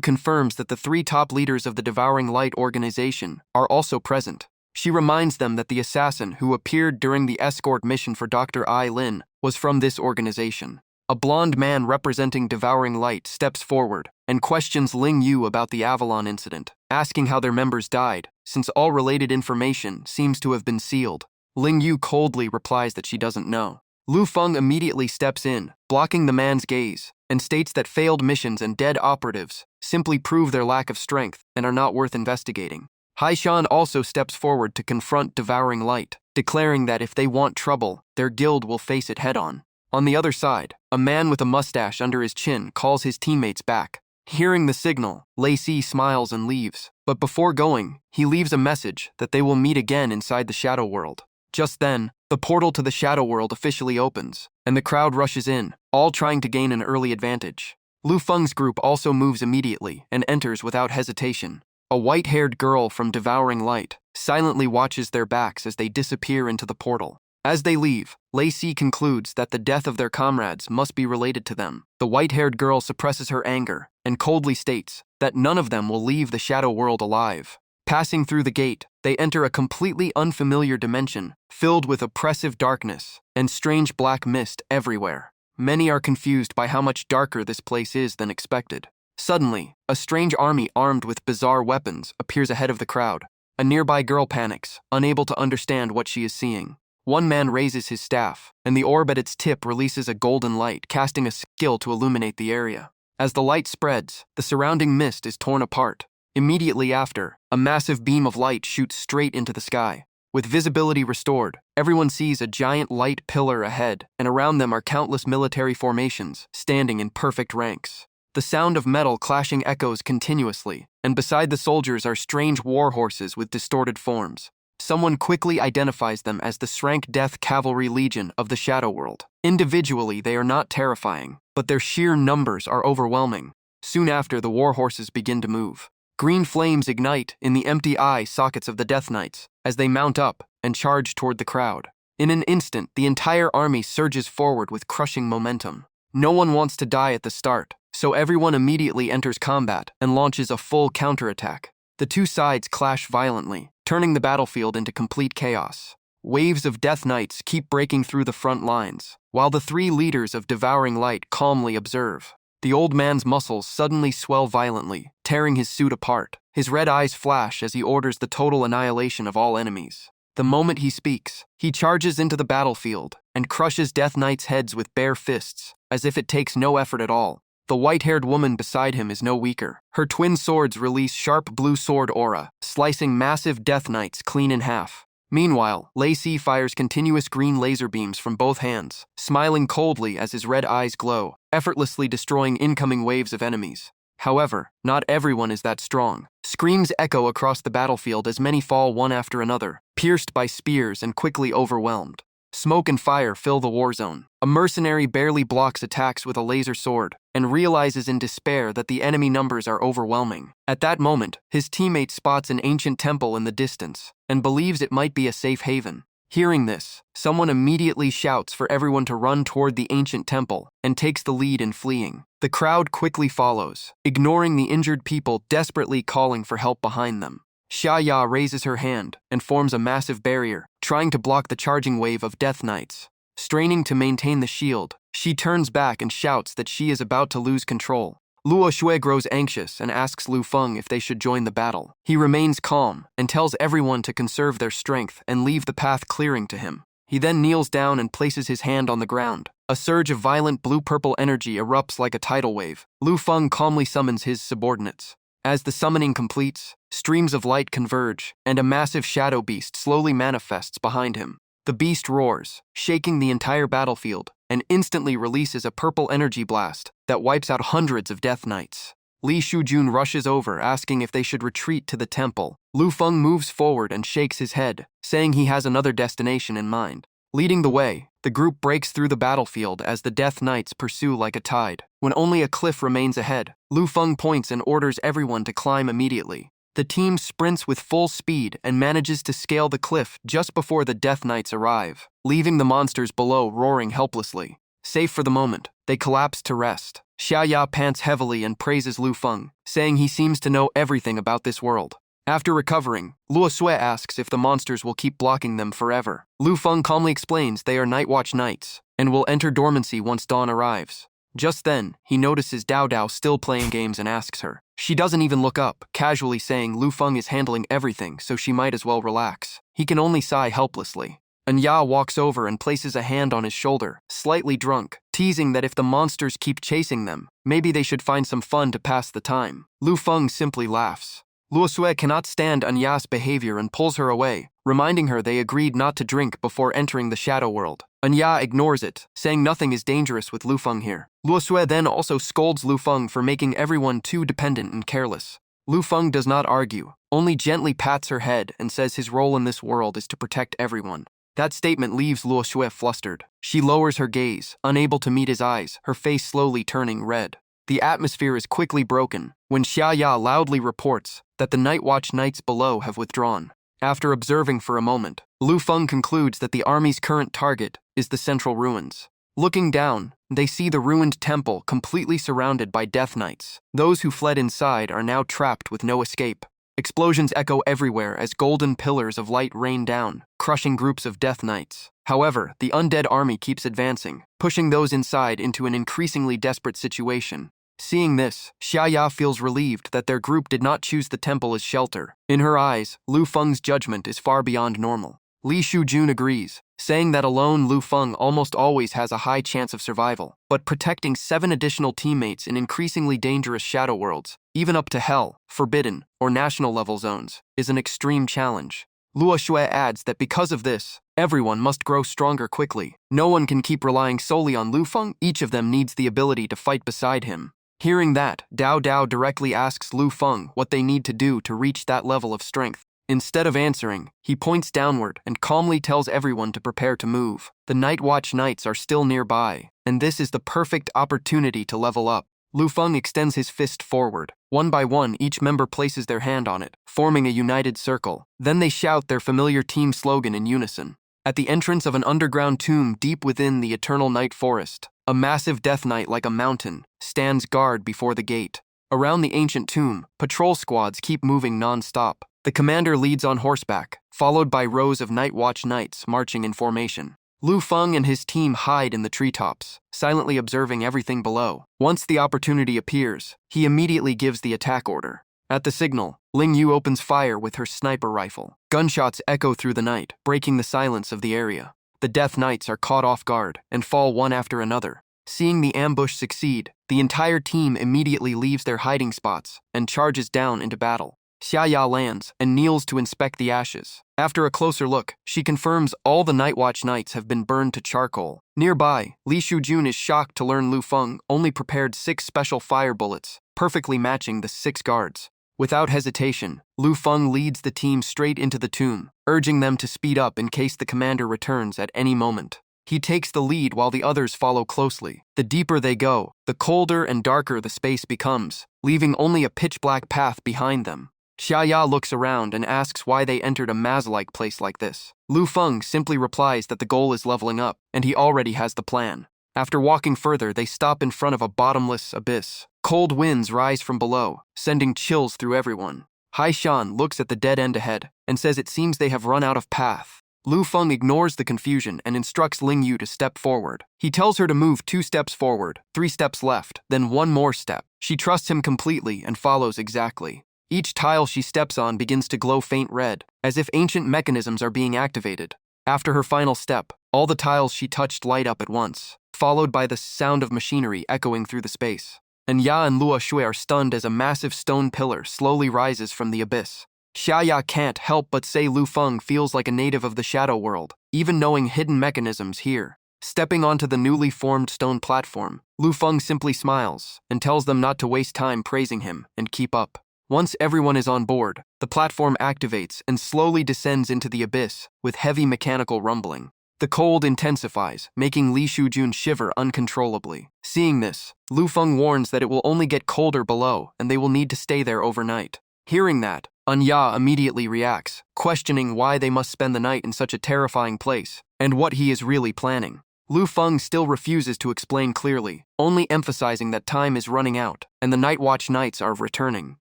confirms that the 3 top leaders of the Devouring Light organization are also present. She reminds them that the assassin who appeared during the escort mission for Dr. Ai Lin was from this organization. A blonde man representing Devouring Light steps forward and questions Ling Yu about the Avalon incident, asking how their members died, since all related information seems to have been sealed. Ling Yu coldly replies that she doesn't know. Lu Feng immediately steps in, blocking the man's gaze, and states that failed missions and dead operatives simply prove their lack of strength and are not worth investigating. Haishan also steps forward to confront Devouring Light, declaring that if they want trouble, their guild will face it head-on. On the other side, a man with a mustache under his chin calls his teammates back. Hearing the signal, Lei Si smiles and leaves, but before going, he leaves a message that they will meet again inside the Shadow World. Just then, the portal to the Shadow World officially opens, and the crowd rushes in, all trying to gain an early advantage. Lu Feng's group also moves immediately and enters without hesitation. A white-haired girl from Devouring Light silently watches their backs as they disappear into the portal. As they leave, Lei Si concludes that the death of their comrades must be related to them. The white-haired girl suppresses her anger and coldly states that none of them will leave the Shadow World alive. Passing through the gate, they enter a completely unfamiliar dimension, filled with oppressive darkness and strange black mist everywhere. Many are confused by how much darker this place is than expected. Suddenly, a strange army armed with bizarre weapons appears ahead of the crowd. A nearby girl panics, unable to understand what she is seeing. One man raises his staff, and the orb at its tip releases a golden light, casting a skill to illuminate the area. As the light spreads, the surrounding mist is torn apart. Immediately after, a massive beam of light shoots straight into the sky. With visibility restored, everyone sees a giant light pillar ahead, and around them are countless military formations, standing in perfect ranks. The sound of metal clashing echoes continuously, and beside the soldiers are strange war horses with distorted forms. Someone quickly identifies them as the Shrank Death Cavalry Legion of the Shadow World. Individually, they are not terrifying, but their sheer numbers are overwhelming. Soon after, the war horses begin to move. Green flames ignite in the empty eye sockets of the Death Knights as they mount up and charge toward the crowd. In an instant, the entire army surges forward with crushing momentum. No one wants to die at the start, so everyone immediately enters combat and launches a full counterattack. The two sides clash violently, turning the battlefield into complete chaos. Waves of Death Knights keep breaking through the front lines, while the 3 leaders of Devouring Light calmly observe. The old man's muscles suddenly swell violently, tearing his suit apart. His red eyes flash as he orders the total annihilation of all enemies. The moment he speaks, he charges into the battlefield and crushes Death Knights' heads with bare fists, as if it takes no effort at all. The white-haired woman beside him is no weaker. Her twin swords release sharp blue sword aura, slicing massive Death Knights clean in half. Meanwhile, Lei Si fires continuous green laser beams from both hands, smiling coldly as his red eyes glow, effortlessly destroying incoming waves of enemies. However, not everyone is that strong. Screams echo across the battlefield as many fall one after another, pierced by spears and quickly overwhelmed. Smoke and fire fill the war zone. A mercenary barely blocks attacks with a laser sword, and realizes in despair that the enemy numbers are overwhelming. At that moment, his teammate spots an ancient temple in the distance and believes it might be a safe haven. Hearing this, someone immediately shouts for everyone to run toward the ancient temple and takes the lead in fleeing. The crowd quickly follows, ignoring the injured people desperately calling for help behind them. Xia raises her hand and forms a massive barrier, trying to block the charging wave of Death Knights. Straining to maintain the shield, she turns back and shouts that she is about to lose control. Luo Shui grows anxious and asks Lu Feng if they should join the battle. He remains calm and tells everyone to conserve their strength and leave the path clearing to him. He then kneels down and places his hand on the ground. A surge of violent blue-purple energy erupts like a tidal wave. Lu Feng calmly summons his subordinates. As the summoning completes, streams of light converge, and a massive shadow beast slowly manifests behind him. The beast roars, shaking the entire battlefield, and instantly releases a purple energy blast that wipes out hundreds of Death Knights. Li Shujun rushes over, asking if they should retreat to the temple. Lu Feng moves forward and shakes his head, saying he has another destination in mind. Leading the way, the group breaks through the battlefield as the Death Knights pursue like a tide. When only a cliff remains ahead, Lu Feng points and orders everyone to climb immediately. The team sprints with full speed and manages to scale the cliff just before the Death Knights arrive, leaving the monsters below roaring helplessly. Safe for the moment, they collapse to rest. Xia pants heavily and praises Lu Feng, saying he seems to know everything about this world. After recovering, Luo Sui asks if the monsters will keep blocking them forever. Lu Feng calmly explains they are Nightwatch Knights and will enter dormancy once dawn arrives. Just then, he notices Dao Dao still playing games and asks her. She doesn't even look up, casually saying Lu Feng is handling everything, so she might as well relax. He can only sigh helplessly. Anya walks over and places a hand on his shoulder, slightly drunk, teasing that if the monsters keep chasing them, maybe they should find some fun to pass the time. Lu Feng simply laughs. Luo Sui cannot stand Anya's behavior and pulls her away, reminding her they agreed not to drink before entering the shadow world. Anya ignores it, saying nothing is dangerous with Lu Feng here. Luo Sui then also scolds Lu Feng for making everyone too dependent and careless. Lu Feng does not argue, only gently pats her head and says his role in this world is to protect everyone. That statement leaves Luo Sui flustered. She lowers her gaze, unable to meet his eyes, her face slowly turning red. The atmosphere is quickly broken when Xia loudly reports that the Nightwatch Knights below have withdrawn. After observing for a moment, Lu Feng concludes that the army's current target is the central ruins. Looking down, they see the ruined temple completely surrounded by Death Knights. Those who fled inside are now trapped with no escape. Explosions echo everywhere as golden pillars of light rain down, crushing groups of Death Knights. However, the undead army keeps advancing, pushing those inside into an increasingly desperate situation. Seeing this, Xia feels relieved that their group did not choose the temple as shelter. In her eyes, Lu Feng's judgment is far beyond normal. Li Shujun agrees, saying that alone Lu Feng almost always has a high chance of survival, but protecting 7 additional teammates in increasingly dangerous shadow worlds, even up to Hell, Forbidden, or National level zones, is an extreme challenge. Luo Shui adds that because of this, everyone must grow stronger quickly. No one can keep relying solely on Lu Feng, each of them needs the ability to fight beside him. Hearing that, Dao Dao directly asks Lu Feng what they need to do to reach that level of strength. Instead of answering, he points downward and calmly tells everyone to prepare to move. The Nightwatch Knights are still nearby, and this is the perfect opportunity to level up. Lu Feng extends his fist forward. One by one, each member places their hand on it, forming a united circle. Then they shout their familiar team slogan in unison. At the entrance of an underground tomb deep within the Eternal Night Forest, a massive Death Knight like a mountain stands guard before the gate. Around the ancient tomb, patrol squads keep moving non-stop. The commander leads on horseback, followed by rows of Nightwatch Knights marching in formation. Lu Feng and his team hide in the treetops, silently observing everything below. Once the opportunity appears, he immediately gives the attack order. At the signal, Ling Yu opens fire with her sniper rifle. Gunshots echo through the night, breaking the silence of the area. The Death Knights are caught off guard and fall one after another. Seeing the ambush succeed, the entire team immediately leaves their hiding spots and charges down into battle. Xia lands and kneels to inspect the ashes. After a closer look, she confirms all the Nightwatch Knights have been burned to charcoal. Nearby, Li Shujun is shocked to learn Lu Feng only prepared 6 special fire bullets, perfectly matching the 6 guards. Without hesitation, Lu Feng leads the team straight into the tomb, urging them to speed up in case the commander returns at any moment. He takes the lead while the others follow closely. The deeper they go, the colder and darker the space becomes, leaving only a pitch-black path behind them. Xiaya looks around and asks why they entered a maze-like place like this. Lu Feng simply replies that the goal is leveling up, and he already has the plan. After walking further, they stop in front of a bottomless abyss. Cold winds rise from below, sending chills through everyone. Haishan looks at the dead end ahead and says it seems they have run out of path. Lu Feng ignores the confusion and instructs Ling Yu to step forward. He tells her to move 2 steps forward, 3 steps left, then 1 more step. She trusts him completely and follows exactly. Each tile she steps on begins to glow faint red, as if ancient mechanisms are being activated. After her final step, all the tiles she touched light up at once, followed by the sound of machinery echoing through the space. And Ya and Luo Shui are stunned as a massive stone pillar slowly rises from the abyss. Xiaya can't help but say Lu Feng feels like a native of the shadow world, even knowing hidden mechanisms here. Stepping onto the newly formed stone platform, Lu Feng simply smiles and tells them not to waste time praising him and keep up. Once everyone is on board, the platform activates and slowly descends into the abyss with heavy mechanical rumbling. The cold intensifies, making Li Shujun shiver uncontrollably. Seeing this, Lu Feng warns that it will only get colder below and they will need to stay there overnight. Hearing that, Anya immediately reacts, questioning why they must spend the night in such a terrifying place and what he is really planning. Lu Feng still refuses to explain clearly, only emphasizing that time is running out and the Night Watch Knights are returning.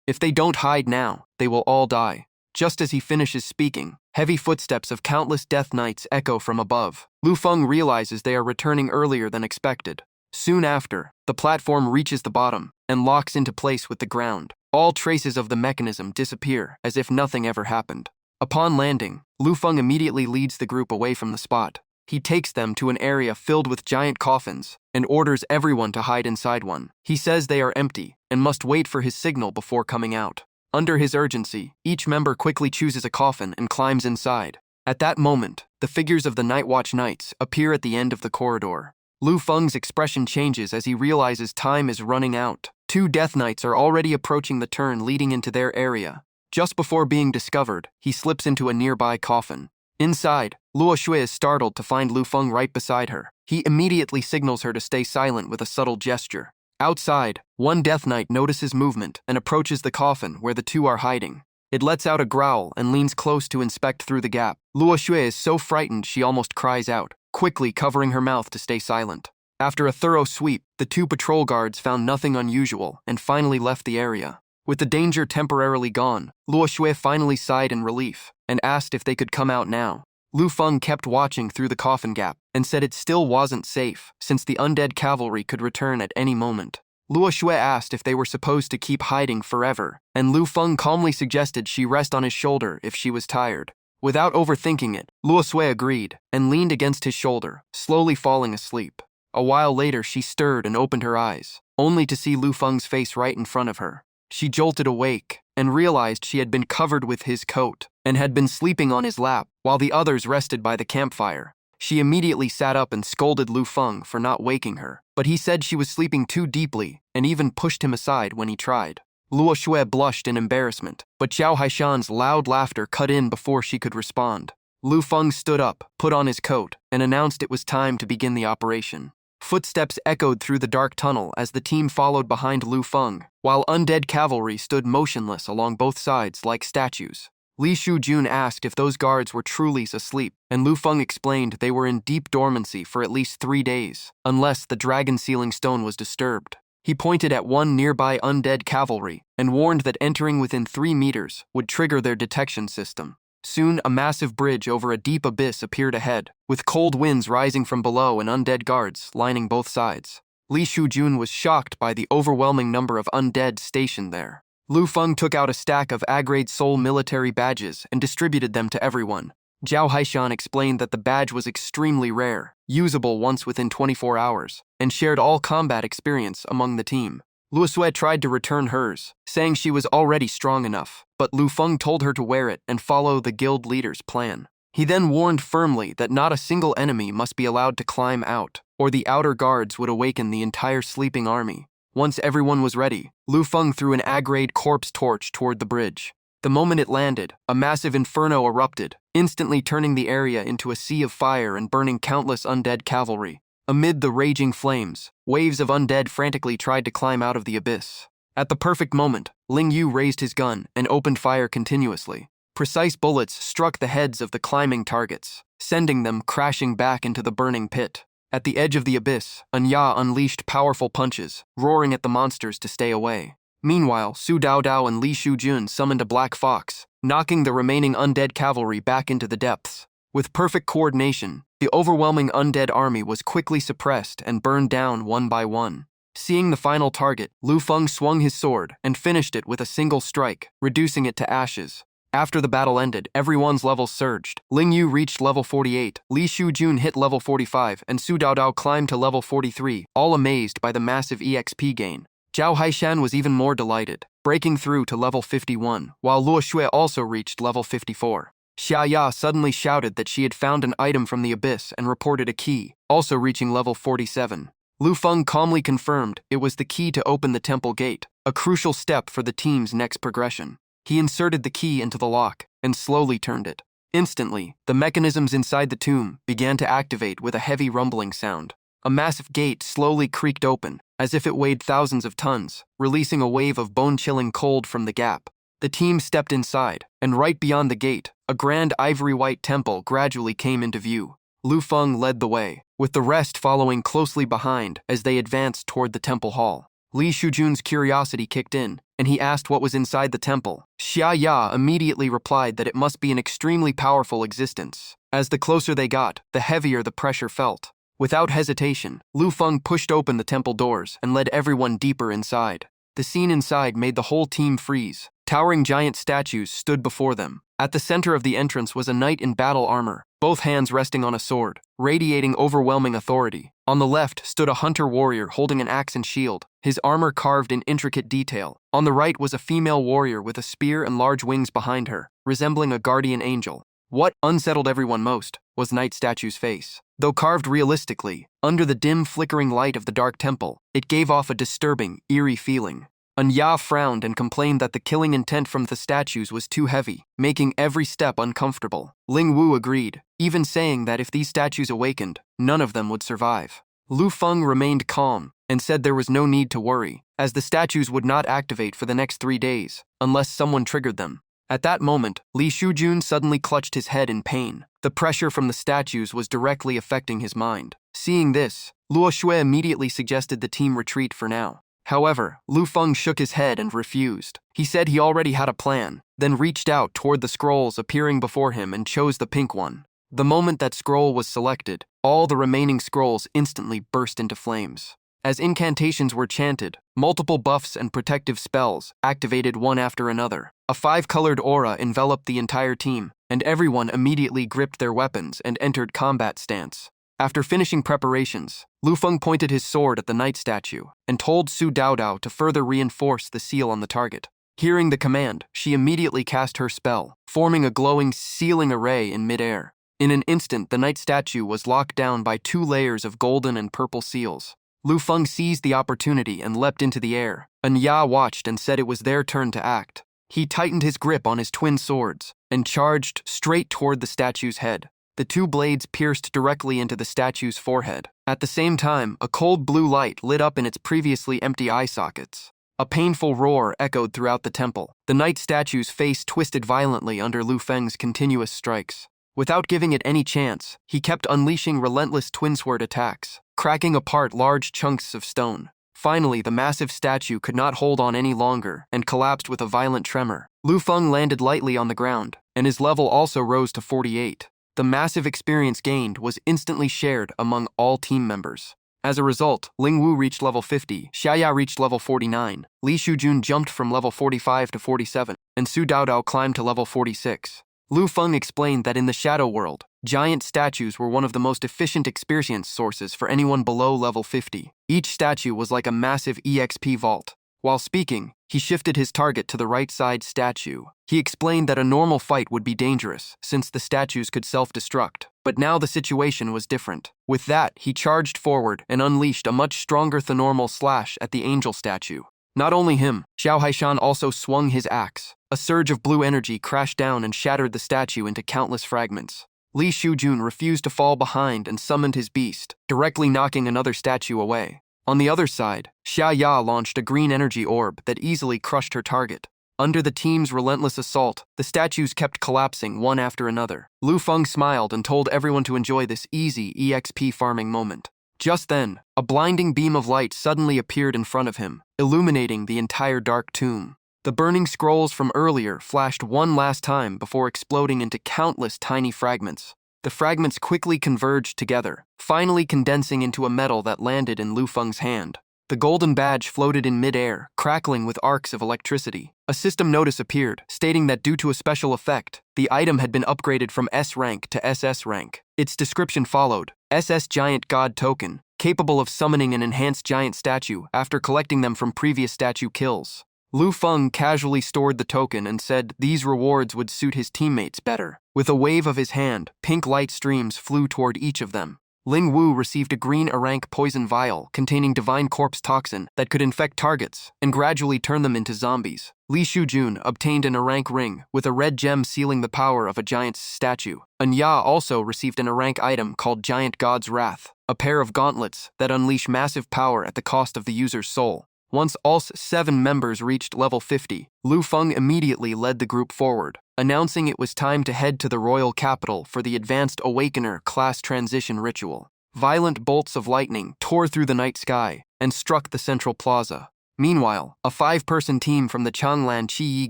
If they don't hide now, they will all die. Just as he finishes speaking, heavy footsteps of countless Death Knights echo from above. Lu Feng realizes they are returning earlier than expected. Soon after, the platform reaches the bottom and locks into place with the ground. All traces of the mechanism disappear as if nothing ever happened. Upon landing, Lu Feng immediately leads the group away from the spot. He takes them to an area filled with giant coffins and orders everyone to hide inside one. He says they are empty and must wait for his signal before coming out. Under his urgency, each member quickly chooses a coffin and climbs inside. At that moment, the figures of the Night Watch Knights appear at the end of the corridor. Lu Feng's expression changes as he realizes time is running out. 2 Death Knights are already approaching the turn leading into their area. Just before being discovered, he slips into a nearby coffin. Inside, Luo Shui is startled to find Lu Feng right beside her. He immediately signals her to stay silent with a subtle gesture. Outside, 1 Death Knight notices movement and approaches the coffin where the 2 are hiding. It lets out a growl and leans close to inspect through the gap. Luo Shui is so frightened she almost cries out, quickly covering her mouth to stay silent. After a thorough sweep, the 2 patrol guards found nothing unusual and finally left the area. With the danger temporarily gone, Luo Shui finally sighed in relief and asked if they could come out now. Lu Feng kept watching through the coffin gap and said it still wasn't safe since the undead cavalry could return at any moment. Luo Shui asked if they were supposed to keep hiding forever, and Lu Feng calmly suggested she rest on his shoulder if she was tired. Without overthinking it, Luo Shui agreed and leaned against his shoulder, slowly falling asleep. A while later, she stirred and opened her eyes, only to see Lu Feng's face right in front of her. She jolted awake and realized she had been covered with his coat and had been sleeping on his lap while the others rested by the campfire. She immediately sat up and scolded Lu Feng for not waking her, but he said she was sleeping too deeply and even pushed him aside when he tried. Luo Shui blushed in embarrassment, but Xiao Haishan's loud laughter cut in before she could respond. Lu Feng stood up, put on his coat, and announced it was time to begin the operation. Footsteps echoed through the dark tunnel as the team followed behind Lu Feng, while undead cavalry stood motionless along both sides like statues. Li Shujun asked if those guards were truly asleep, and Lu Feng explained they were in deep dormancy for at least 3 days, unless the dragon sealing stone was disturbed. He pointed at 1 nearby undead cavalry and warned that entering within 3 meters would trigger their detection system. Soon, a massive bridge over a deep abyss appeared ahead, with cold winds rising from below and undead guards lining both sides. Li Shujun was shocked by the overwhelming number of undead stationed there. Lu Feng took out a stack of A-grade Soul military badges and distributed them to everyone. Zhao Haishan explained that the badge was extremely rare, usable once within 24 hours, and shared all combat experience among the team. Luo Shui tried to return hers, saying she was already strong enough, but Lu Feng told her to wear it and follow the guild leader's plan. He then warned firmly that not a single enemy must be allowed to climb out, or the outer guards would awaken the entire sleeping army. Once everyone was ready, Lu Feng threw an A-grade corpse torch toward the bridge. The moment it landed, a massive inferno erupted, instantly turning the area into a sea of fire and burning countless undead cavalry. Amid the raging flames, waves of undead frantically tried to climb out of the abyss. At the perfect moment, Ling Yu raised his gun and opened fire continuously. Precise bullets struck the heads of the climbing targets, sending them crashing back into the burning pit. At the edge of the abyss, Anya unleashed powerful punches, roaring at the monsters to stay away. Meanwhile, Su Daodao and Li Shujun summoned a black fox, knocking the remaining undead cavalry back into the depths. With perfect coordination, the overwhelming undead army was quickly suppressed and burned down one by one. Seeing the final target, Lu Feng swung his sword and finished it with a single strike, reducing it to ashes. After the battle ended, everyone's levels surged. Ling Yu reached level 48, Li Shujun hit level 45, and Su Daodao climbed to level 43, all amazed by the massive EXP gain. Zhao Haishan was even more delighted, breaking through to level 51, while Luo Shui also reached level 54. Xia Ya suddenly shouted that she had found an item from the abyss and reported a key, also reaching level 47. Lu Feng calmly confirmed it was the key to open the temple gate, a crucial step for the team's next progression. He inserted the key into the lock and slowly turned it. Instantly, the mechanisms inside the tomb began to activate with a heavy rumbling sound. A massive gate slowly creaked open, as if it weighed thousands of tons, releasing a wave of bone-chilling cold from the gap. The team stepped inside, and right beyond the gate, a grand ivory-white temple gradually came into view. Lu Feng led the way, with the rest following closely behind as they advanced toward the temple hall. Li Shujun's curiosity kicked in, and he asked what was inside the temple. Xia Ya immediately replied that it must be an extremely powerful existence. As the closer they got, the heavier the pressure felt. Without hesitation, Lu Feng pushed open the temple doors and led everyone deeper inside. The scene inside made the whole team freeze. Towering giant statues stood before them. At the center of the entrance was a knight in battle armor, both hands resting on a sword, radiating overwhelming authority. On the left stood a hunter warrior holding an axe and shield, his armor carved in intricate detail. On the right was a female warrior with a spear and large wings behind her, resembling a guardian angel. What unsettled everyone most was Knight Statue's face. Though carved realistically, under the dim flickering light of the dark temple, it gave off a disturbing, eerie feeling. Anya frowned and complained that the killing intent from the statues was too heavy, making every step uncomfortable. Ling Wu agreed, even saying that if these statues awakened, none of them would survive. Lu Feng remained calm and said there was no need to worry, as the statues would not activate for the next 3 days, unless someone triggered them. At that moment, Li Shujun suddenly clutched his head in pain. The pressure from the statues was directly affecting his mind. Seeing this, Luo Shui immediately suggested the team retreat for now. However, Lu Feng shook his head and refused. He said he already had a plan, then reached out toward the scrolls appearing before him and chose the pink one. The moment that scroll was selected, all the remaining scrolls instantly burst into flames. As incantations were chanted, multiple buffs and protective spells activated one after another. A 5-colored aura enveloped the entire team, and everyone immediately gripped their weapons and entered combat stance. After finishing preparations, Lu Feng pointed his sword at the knight statue and told Su Daodao to further reinforce the seal on the target. Hearing the command, she immediately cast her spell, forming a glowing sealing array in midair. In an instant, the knight statue was locked down by 2 layers of golden and purple seals. Lu Feng seized the opportunity and leapt into the air. Anya watched and said it was their turn to act. He tightened his grip on his twin swords and charged straight toward the statue's head. The 2 blades pierced directly into the statue's forehead. At the same time, a cold blue light lit up in its previously empty eye sockets. A painful roar echoed throughout the temple. The knight statue's face twisted violently under Lu Feng's continuous strikes. Without giving it any chance, he kept unleashing relentless twin-sword attacks, cracking apart large chunks of stone. Finally, the massive statue could not hold on any longer and collapsed with a violent tremor. Lu Feng landed lightly on the ground, and his level also rose to 48. The massive experience gained was instantly shared among all team members. As a result, Ling Wu reached level 50, Xiaya reached level 49, Li Shujun jumped from level 45 to 47, and Su Daodao climbed to level 46. Lu Feng explained that in the Shadow World, giant statues were one of the most efficient experience sources for anyone below level 50. Each statue was like a massive EXP vault. While speaking, he shifted his target to the right side statue. He explained that a normal fight would be dangerous, since the statues could self-destruct. But now the situation was different. With that, he charged forward and unleashed a much stronger than normal slash at the angel statue. Not only him, Zhao Haishan also swung his axe. A surge of blue energy crashed down and shattered the statue into countless fragments. Li Shujun refused to fall behind and summoned his beast, directly knocking another statue away. On the other side, Xia Ya launched a green energy orb that easily crushed her target. Under the team's relentless assault, the statues kept collapsing one after another. Lu Feng smiled and told everyone to enjoy this easy EXP farming moment. Just then, a blinding beam of light suddenly appeared in front of him, illuminating the entire dark tomb. The burning scrolls from earlier flashed one last time before exploding into countless tiny fragments. The fragments quickly converged together, finally condensing into a metal that landed in Lu Feng's hand. The golden badge floated in mid-air, crackling with arcs of electricity. A system notice appeared, stating that due to a special effect, the item had been upgraded from S rank to SS rank. Its description followed: SS Giant God Token, capable of summoning an enhanced giant statue after collecting them from previous statue kills. Lu Feng casually stored the token and said these rewards would suit his teammates better. With a wave of his hand, pink light streams flew toward each of them. Ling Wu received a green Arank poison vial containing divine corpse toxin that could infect targets and gradually turn them into zombies. Li Shujun obtained an Arank ring with a red gem sealing the power of a giant's statue. Anya also received an Arank item called Giant God's Wrath, a pair of gauntlets that unleash massive power at the cost of the user's soul. Once all 7 members reached level 50, Lu Feng immediately led the group forward, announcing it was time to head to the royal capital for the Advanced Awakener class transition ritual. Violent bolts of lightning tore through the night sky and struck the central plaza. Meanwhile, a 5-person team from the Changlan Chiyi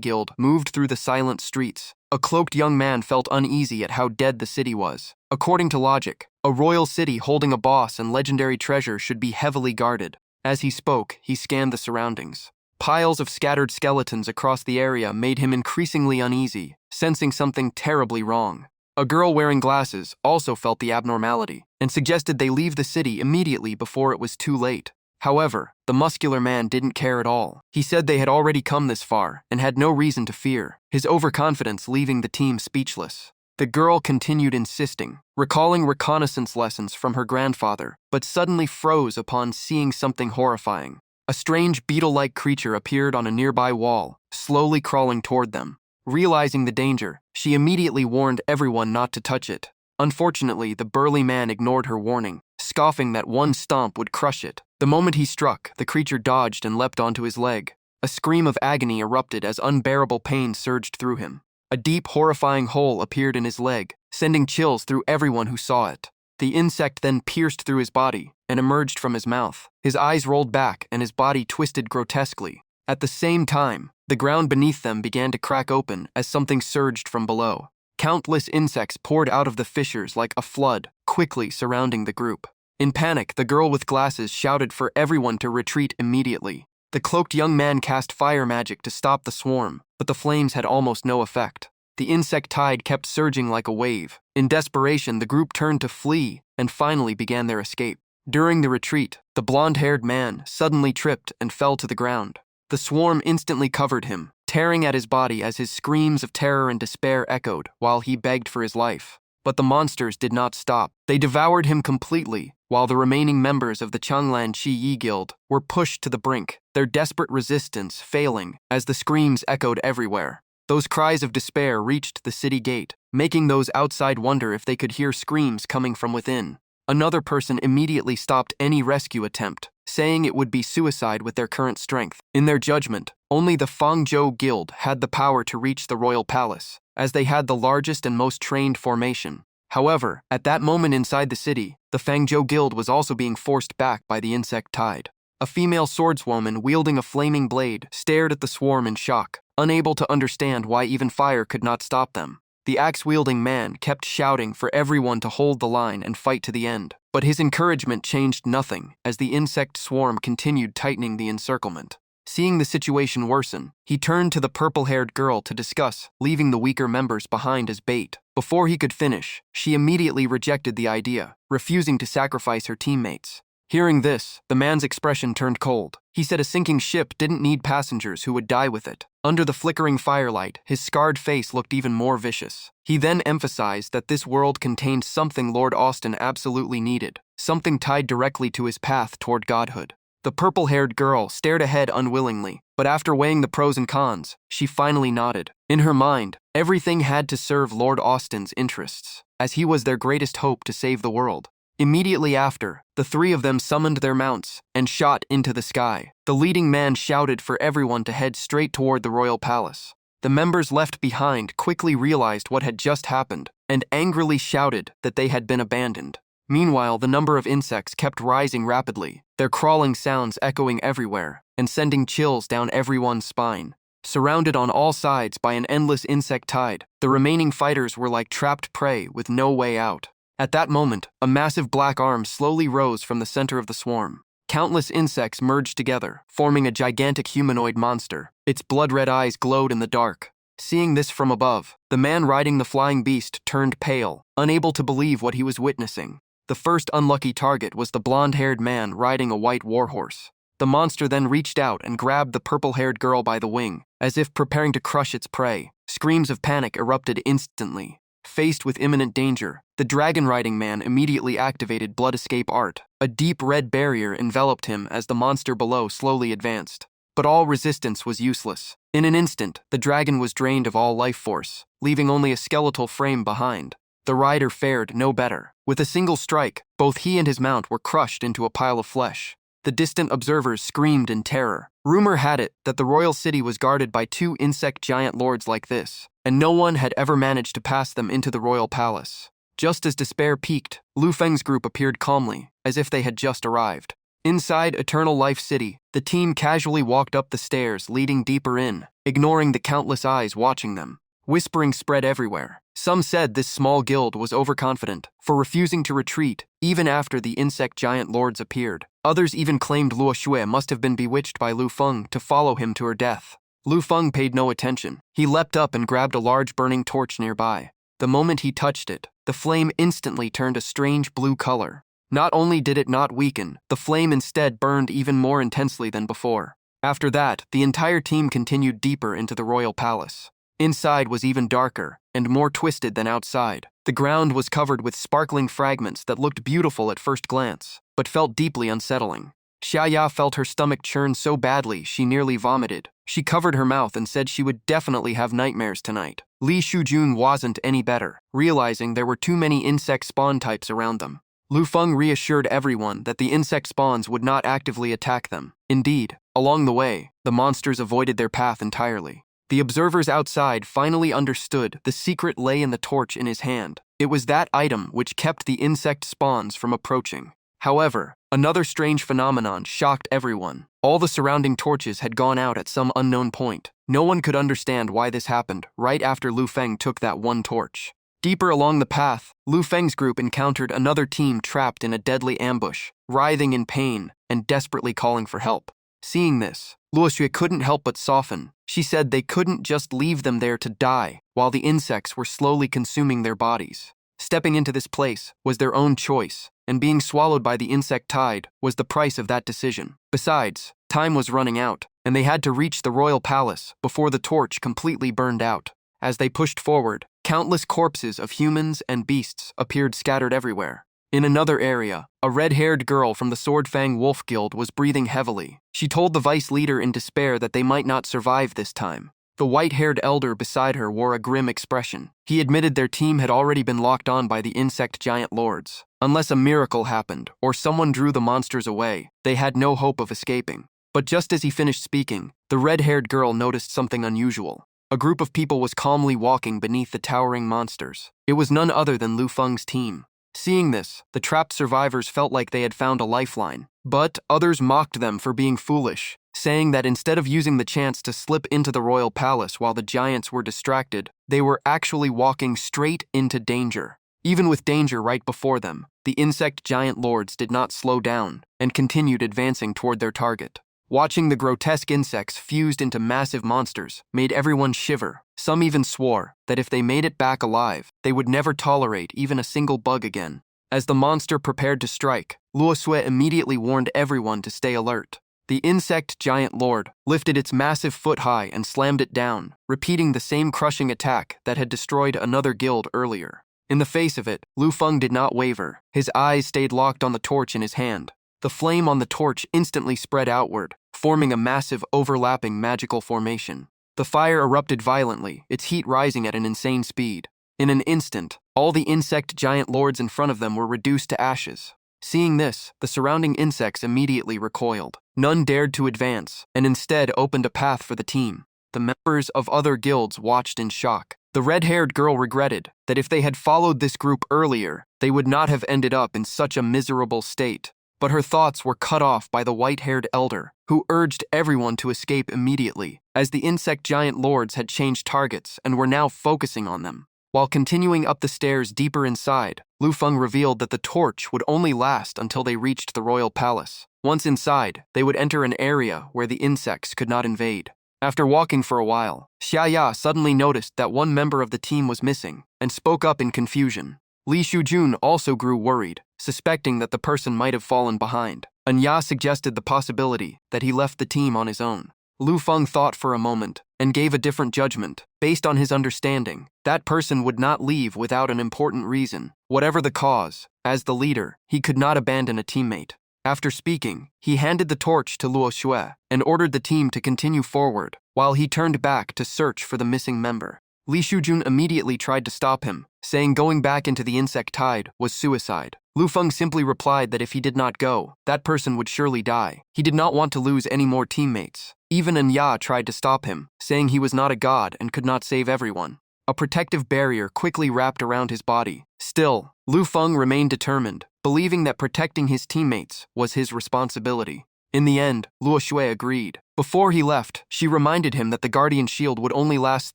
Guild moved through the silent streets. A cloaked young man felt uneasy at how dead the city was. According to logic, a royal city holding a boss and legendary treasure should be heavily guarded. As he spoke, he scanned the surroundings. Piles of scattered skeletons across the area made him increasingly uneasy, sensing something terribly wrong. A girl wearing glasses also felt the abnormality and suggested they leave the city immediately before it was too late. However, the muscular man didn't care at all. He said they had already come this far and had no reason to fear, his overconfidence leaving the team speechless. The girl continued insisting, recalling reconnaissance lessons from her grandfather, but suddenly froze upon seeing something horrifying. A strange beetle-like creature appeared on a nearby wall, slowly crawling toward them. Realizing the danger, she immediately warned everyone not to touch it. Unfortunately, the burly man ignored her warning, scoffing that one stomp would crush it. The moment he struck, the creature dodged and leapt onto his leg. A scream of agony erupted as unbearable pain surged through him. A deep, horrifying hole appeared in his leg, sending chills through everyone who saw it. The insect then pierced through his body and emerged from his mouth. His eyes rolled back and his body twisted grotesquely. At the same time, the ground beneath them began to crack open as something surged from below. Countless insects poured out of the fissures like a flood, quickly surrounding the group. In panic, the girl with glasses shouted for everyone to retreat immediately. The cloaked young man cast fire magic to stop the swarm, but the flames had almost no effect. The insect tide kept surging like a wave. In desperation, the group turned to flee and finally began their escape. During the retreat, the blonde-haired man suddenly tripped and fell to the ground. The swarm instantly covered him, tearing at his body as his screams of terror and despair echoed while he begged for his life. But the monsters did not stop. They devoured him completely, while the remaining members of the Changlan Chiyi Guild were pushed to the brink, their desperate resistance failing as the screams echoed everywhere. Those cries of despair reached the city gate, making those outside wonder if they could hear screams coming from within. Another person immediately stopped any rescue attempt, saying it would be suicide with their current strength. In their judgment, only the Fangzhou Guild had the power to reach the royal palace, as they had the largest and most trained formation. However, at that moment inside the city, the Fangzhou Guild was also being forced back by the insect tide. A female swordswoman wielding a flaming blade stared at the swarm in shock, unable to understand why even fire could not stop them. The axe-wielding man kept shouting for everyone to hold the line and fight to the end, but his encouragement changed nothing as the insect swarm continued tightening the encirclement. Seeing the situation worsen, he turned to the purple-haired girl to discuss, leaving the weaker members behind as bait. Before he could finish, she immediately rejected the idea, refusing to sacrifice her teammates. Hearing this, the man's expression turned cold. He said a sinking ship didn't need passengers who would die with it. Under the flickering firelight, his scarred face looked even more vicious. He then emphasized that this world contained something Lord Austin absolutely needed, something tied directly to his path toward godhood. The purple-haired girl stared ahead unwillingly, but after weighing the pros and cons, she finally nodded. In her mind, everything had to serve Lord Austen's interests, as he was their greatest hope to save the world. Immediately after, the three of them summoned their mounts and shot into the sky. The leading man shouted for everyone to head straight toward the royal palace. The members left behind quickly realized what had just happened and angrily shouted that they had been abandoned. Meanwhile, the number of insects kept rising rapidly, their crawling sounds echoing everywhere and sending chills down everyone's spine. Surrounded on all sides by an endless insect tide, the remaining fighters were like trapped prey with no way out. At that moment, a massive black arm slowly rose from the center of the swarm. Countless insects merged together, forming a gigantic humanoid monster. Its blood-red eyes glowed in the dark. Seeing this from above, the man riding the flying beast turned pale, unable to believe what he was witnessing. The first unlucky target was the blonde-haired man riding a white warhorse. The monster then reached out and grabbed the purple-haired girl by the wing, as if preparing to crush its prey. Screams of panic erupted instantly. Faced with imminent danger, the dragon-riding man immediately activated Blood Escape Art. A deep red barrier enveloped him as the monster below slowly advanced. But all resistance was useless. In an instant, the dragon was drained of all life force, leaving only a skeletal frame behind. The rider fared no better. With a single strike, both he and his mount were crushed into a pile of flesh. The distant observers screamed in terror. Rumor had it that the royal city was guarded by two insect giant lords like this, and no one had ever managed to pass them into the royal palace. Just as despair peaked, Lu Feng's group appeared calmly, as if they had just arrived. Inside Eternal Life City, the team casually walked up the stairs leading deeper in, ignoring the countless eyes watching them. Whispering spread everywhere. Some said this small guild was overconfident for refusing to retreat even after the insect giant lords appeared. Others even claimed Luo Xue must have been bewitched by Lu Feng to follow him to her death. Lu Feng paid no attention. He leapt up and grabbed a large burning torch nearby. The moment he touched it, the flame instantly turned a strange blue color. Not only did it not weaken, the flame instead burned even more intensely than before. After that, the entire team continued deeper into the royal palace. Inside was even darker and more twisted than outside. The ground was covered with sparkling fragments that looked beautiful at first glance, but felt deeply unsettling. Xiaya felt her stomach churn so badly she nearly vomited. She covered her mouth and said she would definitely have nightmares tonight. Li Shujun wasn't any better, realizing there were too many insect spawn types around them. Lu Feng reassured everyone that the insect spawns would not actively attack them. Indeed, along the way, the monsters avoided their path entirely. The observers outside finally understood the secret lay in the torch in his hand. It was that item which kept the insect spawns from approaching. However, another strange phenomenon shocked everyone. All the surrounding torches had gone out at some unknown point. No one could understand why this happened right after Lu Feng took that one torch. Deeper along the path, Lu Feng's group encountered another team trapped in a deadly ambush, writhing in pain and desperately calling for help. Seeing this, Luo Xue couldn't help but soften. She said they couldn't just leave them there to die while the insects were slowly consuming their bodies. Stepping into this place was their own choice, and being swallowed by the insect tide was the price of that decision. Besides, time was running out, and they had to reach the royal palace before the torch completely burned out. As they pushed forward, countless corpses of humans and beasts appeared scattered everywhere. In another area, a red-haired girl from the Swordfang Wolf Guild was breathing heavily. She told the vice leader in despair that they might not survive this time. The white-haired elder beside her wore a grim expression. He admitted their team had already been locked on by the insect giant lords. Unless a miracle happened or someone drew the monsters away, they had no hope of escaping. But just as he finished speaking, the red-haired girl noticed something unusual. A group of people was calmly walking beneath the towering monsters. It was none other than Lu Feng's team. Seeing this, the trapped survivors felt like they had found a lifeline. But others mocked them for being foolish, saying that instead of using the chance to slip into the royal palace while the giants were distracted, they were actually walking straight into danger. Even with danger right before them, the insect giant lords did not slow down and continued advancing toward their target. Watching the grotesque insects fused into massive monsters made everyone shiver. Some even swore that if they made it back alive, they would never tolerate even a single bug again. As the monster prepared to strike, Luo Xue immediately warned everyone to stay alert. The insect giant lord lifted its massive foot high and slammed it down, repeating the same crushing attack that had destroyed another guild earlier. In the face of it, Lu Feng did not waver. His eyes stayed locked on the torch in his hand. The flame on the torch instantly spread outward, forming a massive overlapping magical formation. The fire erupted violently, its heat rising at an insane speed. In an instant, all the insect giant lords in front of them were reduced to ashes. Seeing this, the surrounding insects immediately recoiled. None dared to advance, and instead opened a path for the team. The members of other guilds watched in shock. The red-haired girl regretted that if they had followed this group earlier, they would not have ended up in such a miserable state. But her thoughts were cut off by the white-haired elder, who urged everyone to escape immediately, as the insect giant lords had changed targets and were now focusing on them. While continuing up the stairs deeper inside, Lu Feng revealed that the torch would only last until they reached the royal palace. Once inside, they would enter an area where the insects could not invade. After walking for a while, Xiaya suddenly noticed that one member of the team was missing and spoke up in confusion. Li Shujun also grew worried, suspecting that the person might have fallen behind. Anya suggested the possibility that he left the team on his own. Lu Feng thought for a moment and gave a different judgment. Based on his understanding, that person would not leave without an important reason. Whatever the cause, as the leader, he could not abandon a teammate. After speaking, he handed the torch to Luo Xue and ordered the team to continue forward, while he turned back to search for the missing member. Li Shujun immediately tried to stop him, saying going back into the insect tide was suicide. Lu Feng simply replied that if he did not go, that person would surely die. He did not want to lose any more teammates. Even Anya tried to stop him, saying he was not a god and could not save everyone. A protective barrier quickly wrapped around his body. Still, Lu Feng remained determined, believing that protecting his teammates was his responsibility. In the end, Luo Xue agreed. Before he left, she reminded him that the guardian shield would only last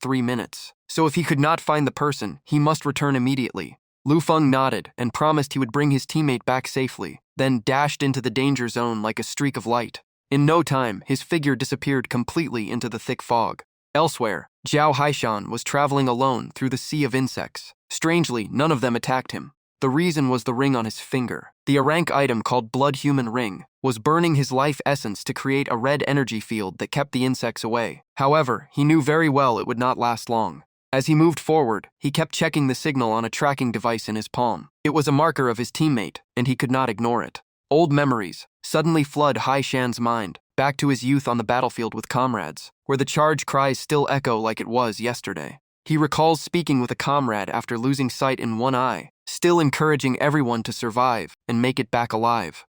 3 minutes, so if he could not find the person, he must return immediately. Lu Feng nodded and promised he would bring his teammate back safely, then dashed into the danger zone like a streak of light. In no time, his figure disappeared completely into the thick fog. Elsewhere, Zhao Haishan was traveling alone through the sea of insects. Strangely, none of them attacked him. The reason was the ring on his finger. The rank item called Blood Human Ring was burning his life essence to create a red energy field that kept the insects away. However, he knew very well it would not last long. As he moved forward, he kept checking the signal on a tracking device in his palm. It was a marker of his teammate, and he could not ignore it. Old memories suddenly flood Hai Shan's mind, back to his youth on the battlefield with comrades, where the charge cries still echo like it was yesterday. He recalls speaking with a comrade after losing sight in one eye, still encouraging everyone to survive and make it back alive.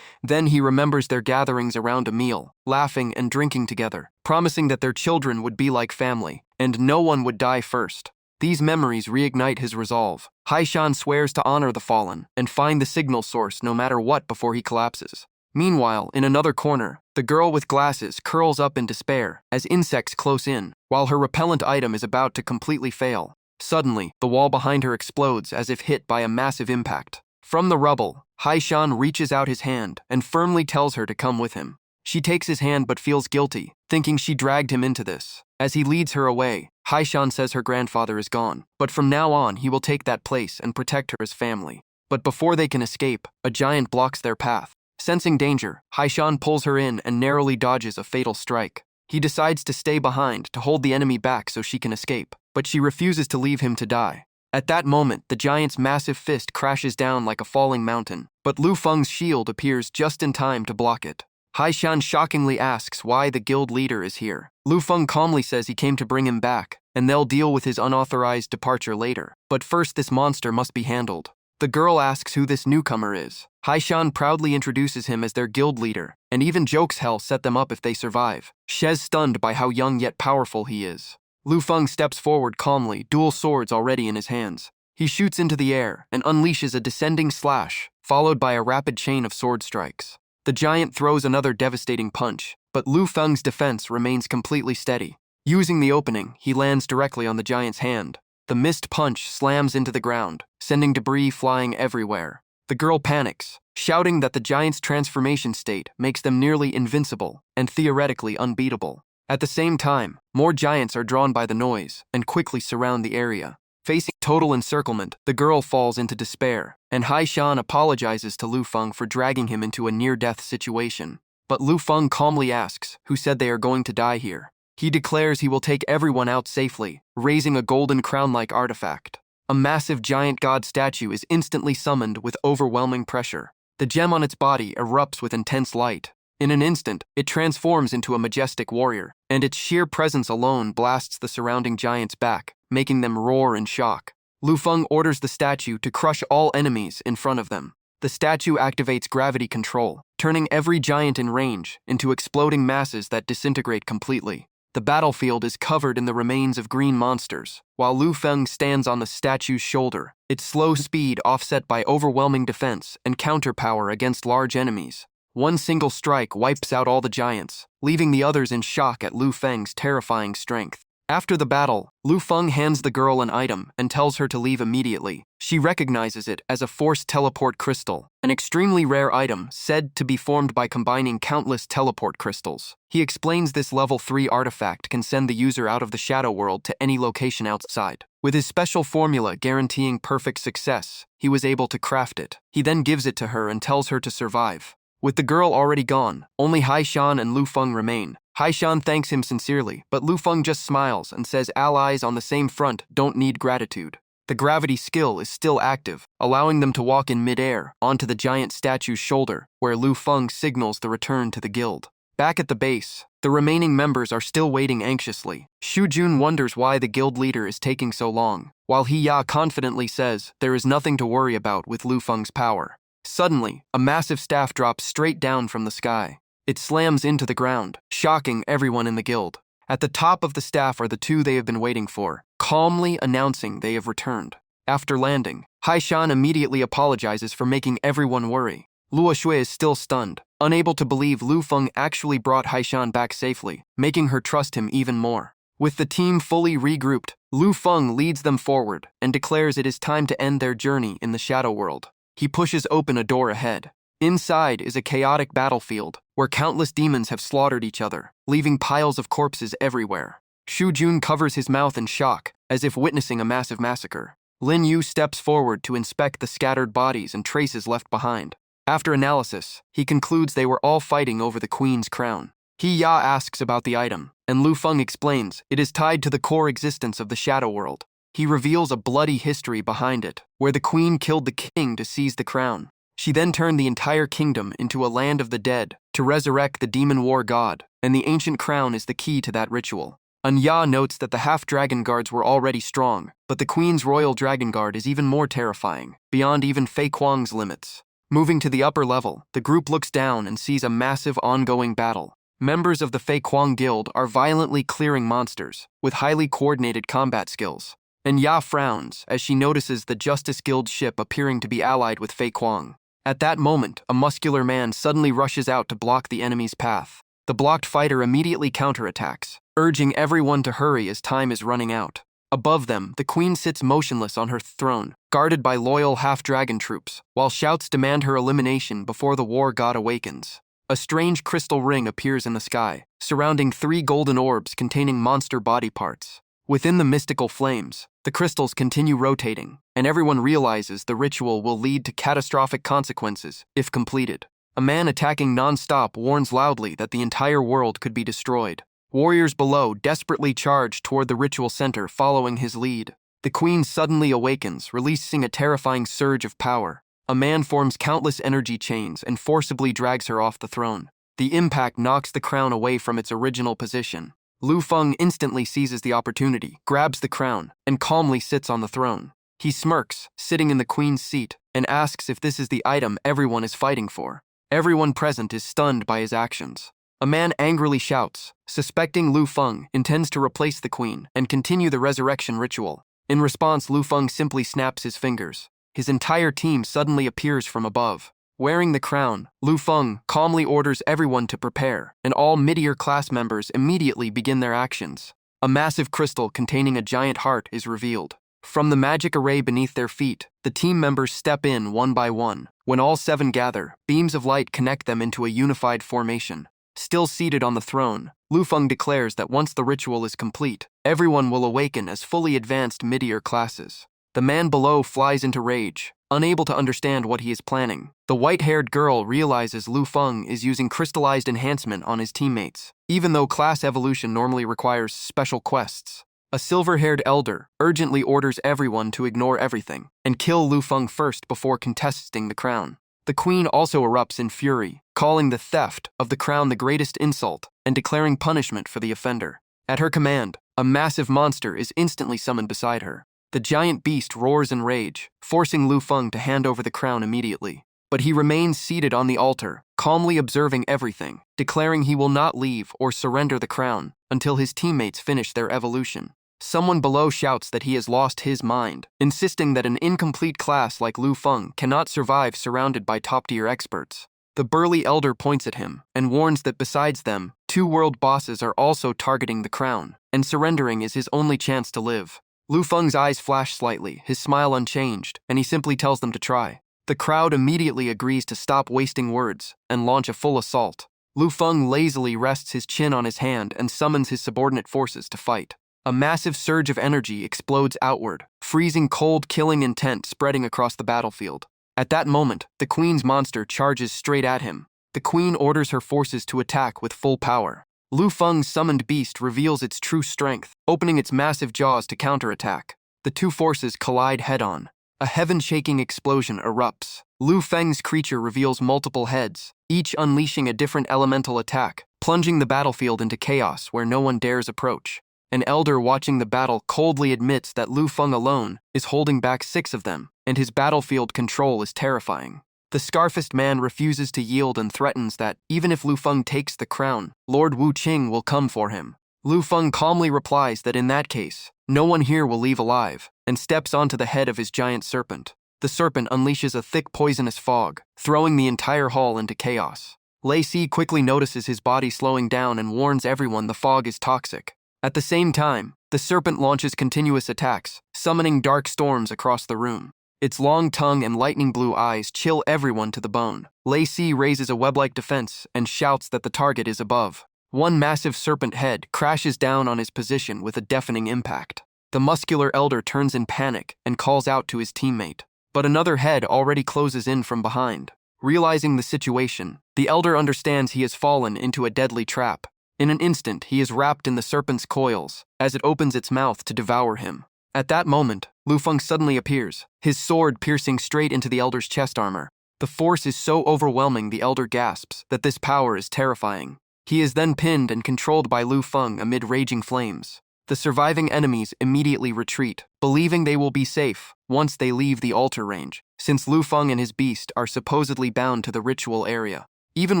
Then he remembers their gatherings around a meal, laughing and drinking together, promising that their children would be like family, and no one would die first. These memories reignite his resolve. Haishan swears to honor the fallen and find the signal source no matter what before he collapses. Meanwhile, in another corner, the girl with glasses curls up in despair as insects close in, while her repellent item is about to completely fail. Suddenly, the wall behind her explodes as if hit by a massive impact. From the rubble, Haishan reaches out his hand and firmly tells her to come with him. She takes his hand but feels guilty, thinking she dragged him into this. As he leads her away, Haishan says her grandfather is gone, but from now on he will take that place and protect her as family. But before they can escape, a giant blocks their path. Sensing danger, Haishan pulls her in and narrowly dodges a fatal strike. He decides to stay behind to hold the enemy back so she can escape, but she refuses to leave him to die. At that moment, the giant's massive fist crashes down like a falling mountain, but Lu Feng's shield appears just in time to block it. Haishan shockingly asks why the guild leader is here. Lu Feng calmly says he came to bring him back, and they'll deal with his unauthorized departure later. But first this monster must be handled. The girl asks who this newcomer is. Haishan proudly introduces him as their guild leader, and even jokes he'll set them up if they survive. She's stunned by how young yet powerful he is. Lu Feng steps forward calmly, dual swords already in his hands. He shoots into the air and unleashes a descending slash, followed by a rapid chain of sword strikes. The giant throws another devastating punch, but Lu Feng's defense remains completely steady. Using the opening, he lands directly on the giant's hand. The missed punch slams into the ground, sending debris flying everywhere. The girl panics, shouting that the giant's transformation state makes them nearly invincible and theoretically unbeatable. At the same time, more giants are drawn by the noise and quickly surround the area. Facing total encirclement, the girl falls into despair, and Haishan apologizes to Lu Feng for dragging him into a near-death situation. But Lu Feng calmly asks who said they are going to die here. He declares he will take everyone out safely, raising a golden crown-like artifact. A massive giant god statue is instantly summoned with overwhelming pressure. The gem on its body erupts with intense light. In an instant, it transforms into a majestic warrior, and its sheer presence alone blasts the surrounding giants back, making them roar in shock. Lu Feng orders the statue to crush all enemies in front of them. The statue activates gravity control, turning every giant in range into exploding masses that disintegrate completely. The battlefield is covered in the remains of green monsters, while Lu Feng stands on the statue's shoulder, its slow speed offset by overwhelming defense and counterpower against large enemies. One single strike wipes out all the giants, leaving the others in shock at Lu Feng's terrifying strength. After the battle, Lu Feng hands the girl an item and tells her to leave immediately. She recognizes it as a forced teleport crystal, an extremely rare item said to be formed by combining countless teleport crystals. He explains this level 3 artifact can send the user out of the shadow world to any location outside. With his special formula guaranteeing perfect success, he was able to craft it. He then gives it to her and tells her to survive. With the girl already gone, only Haishan and Lu Feng remain. Haishan thanks him sincerely, but Lu Feng just smiles and says allies on the same front don't need gratitude. The gravity skill is still active, allowing them to walk in mid-air onto the giant statue's shoulder, where Lu Feng signals the return to the guild. Back at the base, the remaining members are still waiting anxiously. Shu Jun wonders why the guild leader is taking so long, while He Ya confidently says there is nothing to worry about with Lu Feng's power. Suddenly, a massive staff drops straight down from the sky. It slams into the ground, shocking everyone in the guild. At the top of the staff are the two they have been waiting for, calmly announcing they have returned. After landing, Haishan immediately apologizes for making everyone worry. Luo Shui is still stunned, unable to believe Lu Feng actually brought Haishan back safely, making her trust him even more. With the team fully regrouped, Lu Feng leads them forward and declares it is time to end their journey in the shadow world. He pushes open a door ahead. Inside is a chaotic battlefield where countless demons have slaughtered each other, leaving piles of corpses everywhere. Shu Jun covers his mouth in shock, as if witnessing a massive massacre. Lin Yu steps forward to inspect the scattered bodies and traces left behind. After analysis, he concludes they were all fighting over the queen's crown. He Ya asks about the item, and Lu Feng explains it is tied to the core existence of the shadow world. He reveals a bloody history behind it, where the queen killed the king to seize the crown. She then turned the entire kingdom into a land of the dead to resurrect the demon war god, and the ancient crown is the key to that ritual. Anya notes that the half-dragon guards were already strong, but the queen's royal dragon guard is even more terrifying, beyond even Fei Kuang's limits. Moving to the upper level, the group looks down and sees a massive ongoing battle. Members of the Fei Kuang guild are violently clearing monsters, with highly coordinated combat skills. And Ya frowns as she notices the Justice Guild ship appearing to be allied with Fei Kuang. At that moment, a muscular man suddenly rushes out to block the enemy's path. The blocked fighter immediately counterattacks, urging everyone to hurry as time is running out. Above them, the queen sits motionless on her throne, guarded by loyal half-dragon troops, while shouts demand her elimination before the war god awakens. A strange crystal ring appears in the sky, surrounding 3 golden orbs containing monster body parts. Within the mystical flames, the crystals continue rotating, and everyone realizes the ritual will lead to catastrophic consequences if completed. A man attacking non-stop warns loudly that the entire world could be destroyed. Warriors below desperately charge toward the ritual center following his lead. The queen suddenly awakens, releasing a terrifying surge of power. A man forms countless energy chains and forcibly drags her off the throne. The impact knocks the crown away from its original position. Lu Feng instantly seizes the opportunity, grabs the crown, and calmly sits on the throne. He smirks, sitting in the queen's seat, and asks if this is the item everyone is fighting for. Everyone present is stunned by his actions. A man angrily shouts, suspecting Lu Feng intends to replace the queen and continue the resurrection ritual. In response, Lu Feng simply snaps his fingers. His entire team suddenly appears from above. Wearing the crown, Lu Feng calmly orders everyone to prepare, and all mid-year class members immediately begin their actions. A massive crystal containing a giant heart is revealed. From the magic array beneath their feet, the team members step in one by one. When all 7 gather, beams of light connect them into a unified formation. Still seated on the throne, Lu Feng declares that once the ritual is complete, everyone will awaken as fully advanced mid-year classes. The man below flies into rage, unable to understand what he is planning. The white-haired girl realizes Lu Feng is using crystallized enhancement on his teammates, even though class evolution normally requires special quests. A silver-haired elder urgently orders everyone to ignore everything and kill Lu Feng first before contesting the crown. The queen also erupts in fury, calling the theft of the crown the greatest insult and declaring punishment for the offender. At her command, a massive monster is instantly summoned beside her. The giant beast roars in rage, forcing Lu Feng to hand over the crown immediately. But he remains seated on the altar, calmly observing everything, declaring he will not leave or surrender the crown until his teammates finish their evolution. Someone below shouts that he has lost his mind, insisting that an incomplete class like Lu Feng cannot survive surrounded by top-tier experts. The burly elder points at him and warns that besides them, 2 world bosses are also targeting the crown, and surrendering is his only chance to live. Lu Feng's eyes flash slightly, his smile unchanged, and he simply tells them to try. The crowd immediately agrees to stop wasting words and launch a full assault. Lu Feng lazily rests his chin on his hand and summons his subordinate forces to fight. A massive surge of energy explodes outward, freezing cold killing intent spreading across the battlefield. At that moment, the queen's monster charges straight at him. The queen orders her forces to attack with full power. Lu Feng's summoned beast reveals its true strength, opening its massive jaws to counterattack. The 2 forces collide head-on. A heaven-shaking explosion erupts. Lu Feng's creature reveals multiple heads, each unleashing a different elemental attack, plunging the battlefield into chaos where no one dares approach. An elder watching the battle coldly admits that Lu Feng alone is holding back 6 of them, and his battlefield control is terrifying. The Scarfist man refuses to yield and threatens that, even if Lu Feng takes the crown, Lord Wu Qing will come for him. Lu Feng calmly replies that in that case, no one here will leave alive, and steps onto the head of his giant serpent. The serpent unleashes a thick poisonous fog, throwing the entire hall into chaos. Lei Si quickly notices his body slowing down and warns everyone the fog is toxic. At the same time, the serpent launches continuous attacks, summoning dark storms across the room. Its long tongue and lightning blue eyes chill everyone to the bone. Lei Si raises a web-like defense and shouts that the target is above. One massive serpent head crashes down on his position with a deafening impact. The muscular elder turns in panic and calls out to his teammate. But another head already closes in from behind. Realizing the situation, the elder understands he has fallen into a deadly trap. In an instant, he is wrapped in the serpent's coils, as it opens its mouth to devour him. At that moment, Lu Feng suddenly appears, his sword piercing straight into the elder's chest armor. The force is so overwhelming the elder gasps that this power is terrifying. He is then pinned and controlled by Lu Feng amid raging flames. The surviving enemies immediately retreat, believing they will be safe once they leave the altar range, since Lu Feng and his beast are supposedly bound to the ritual area. Even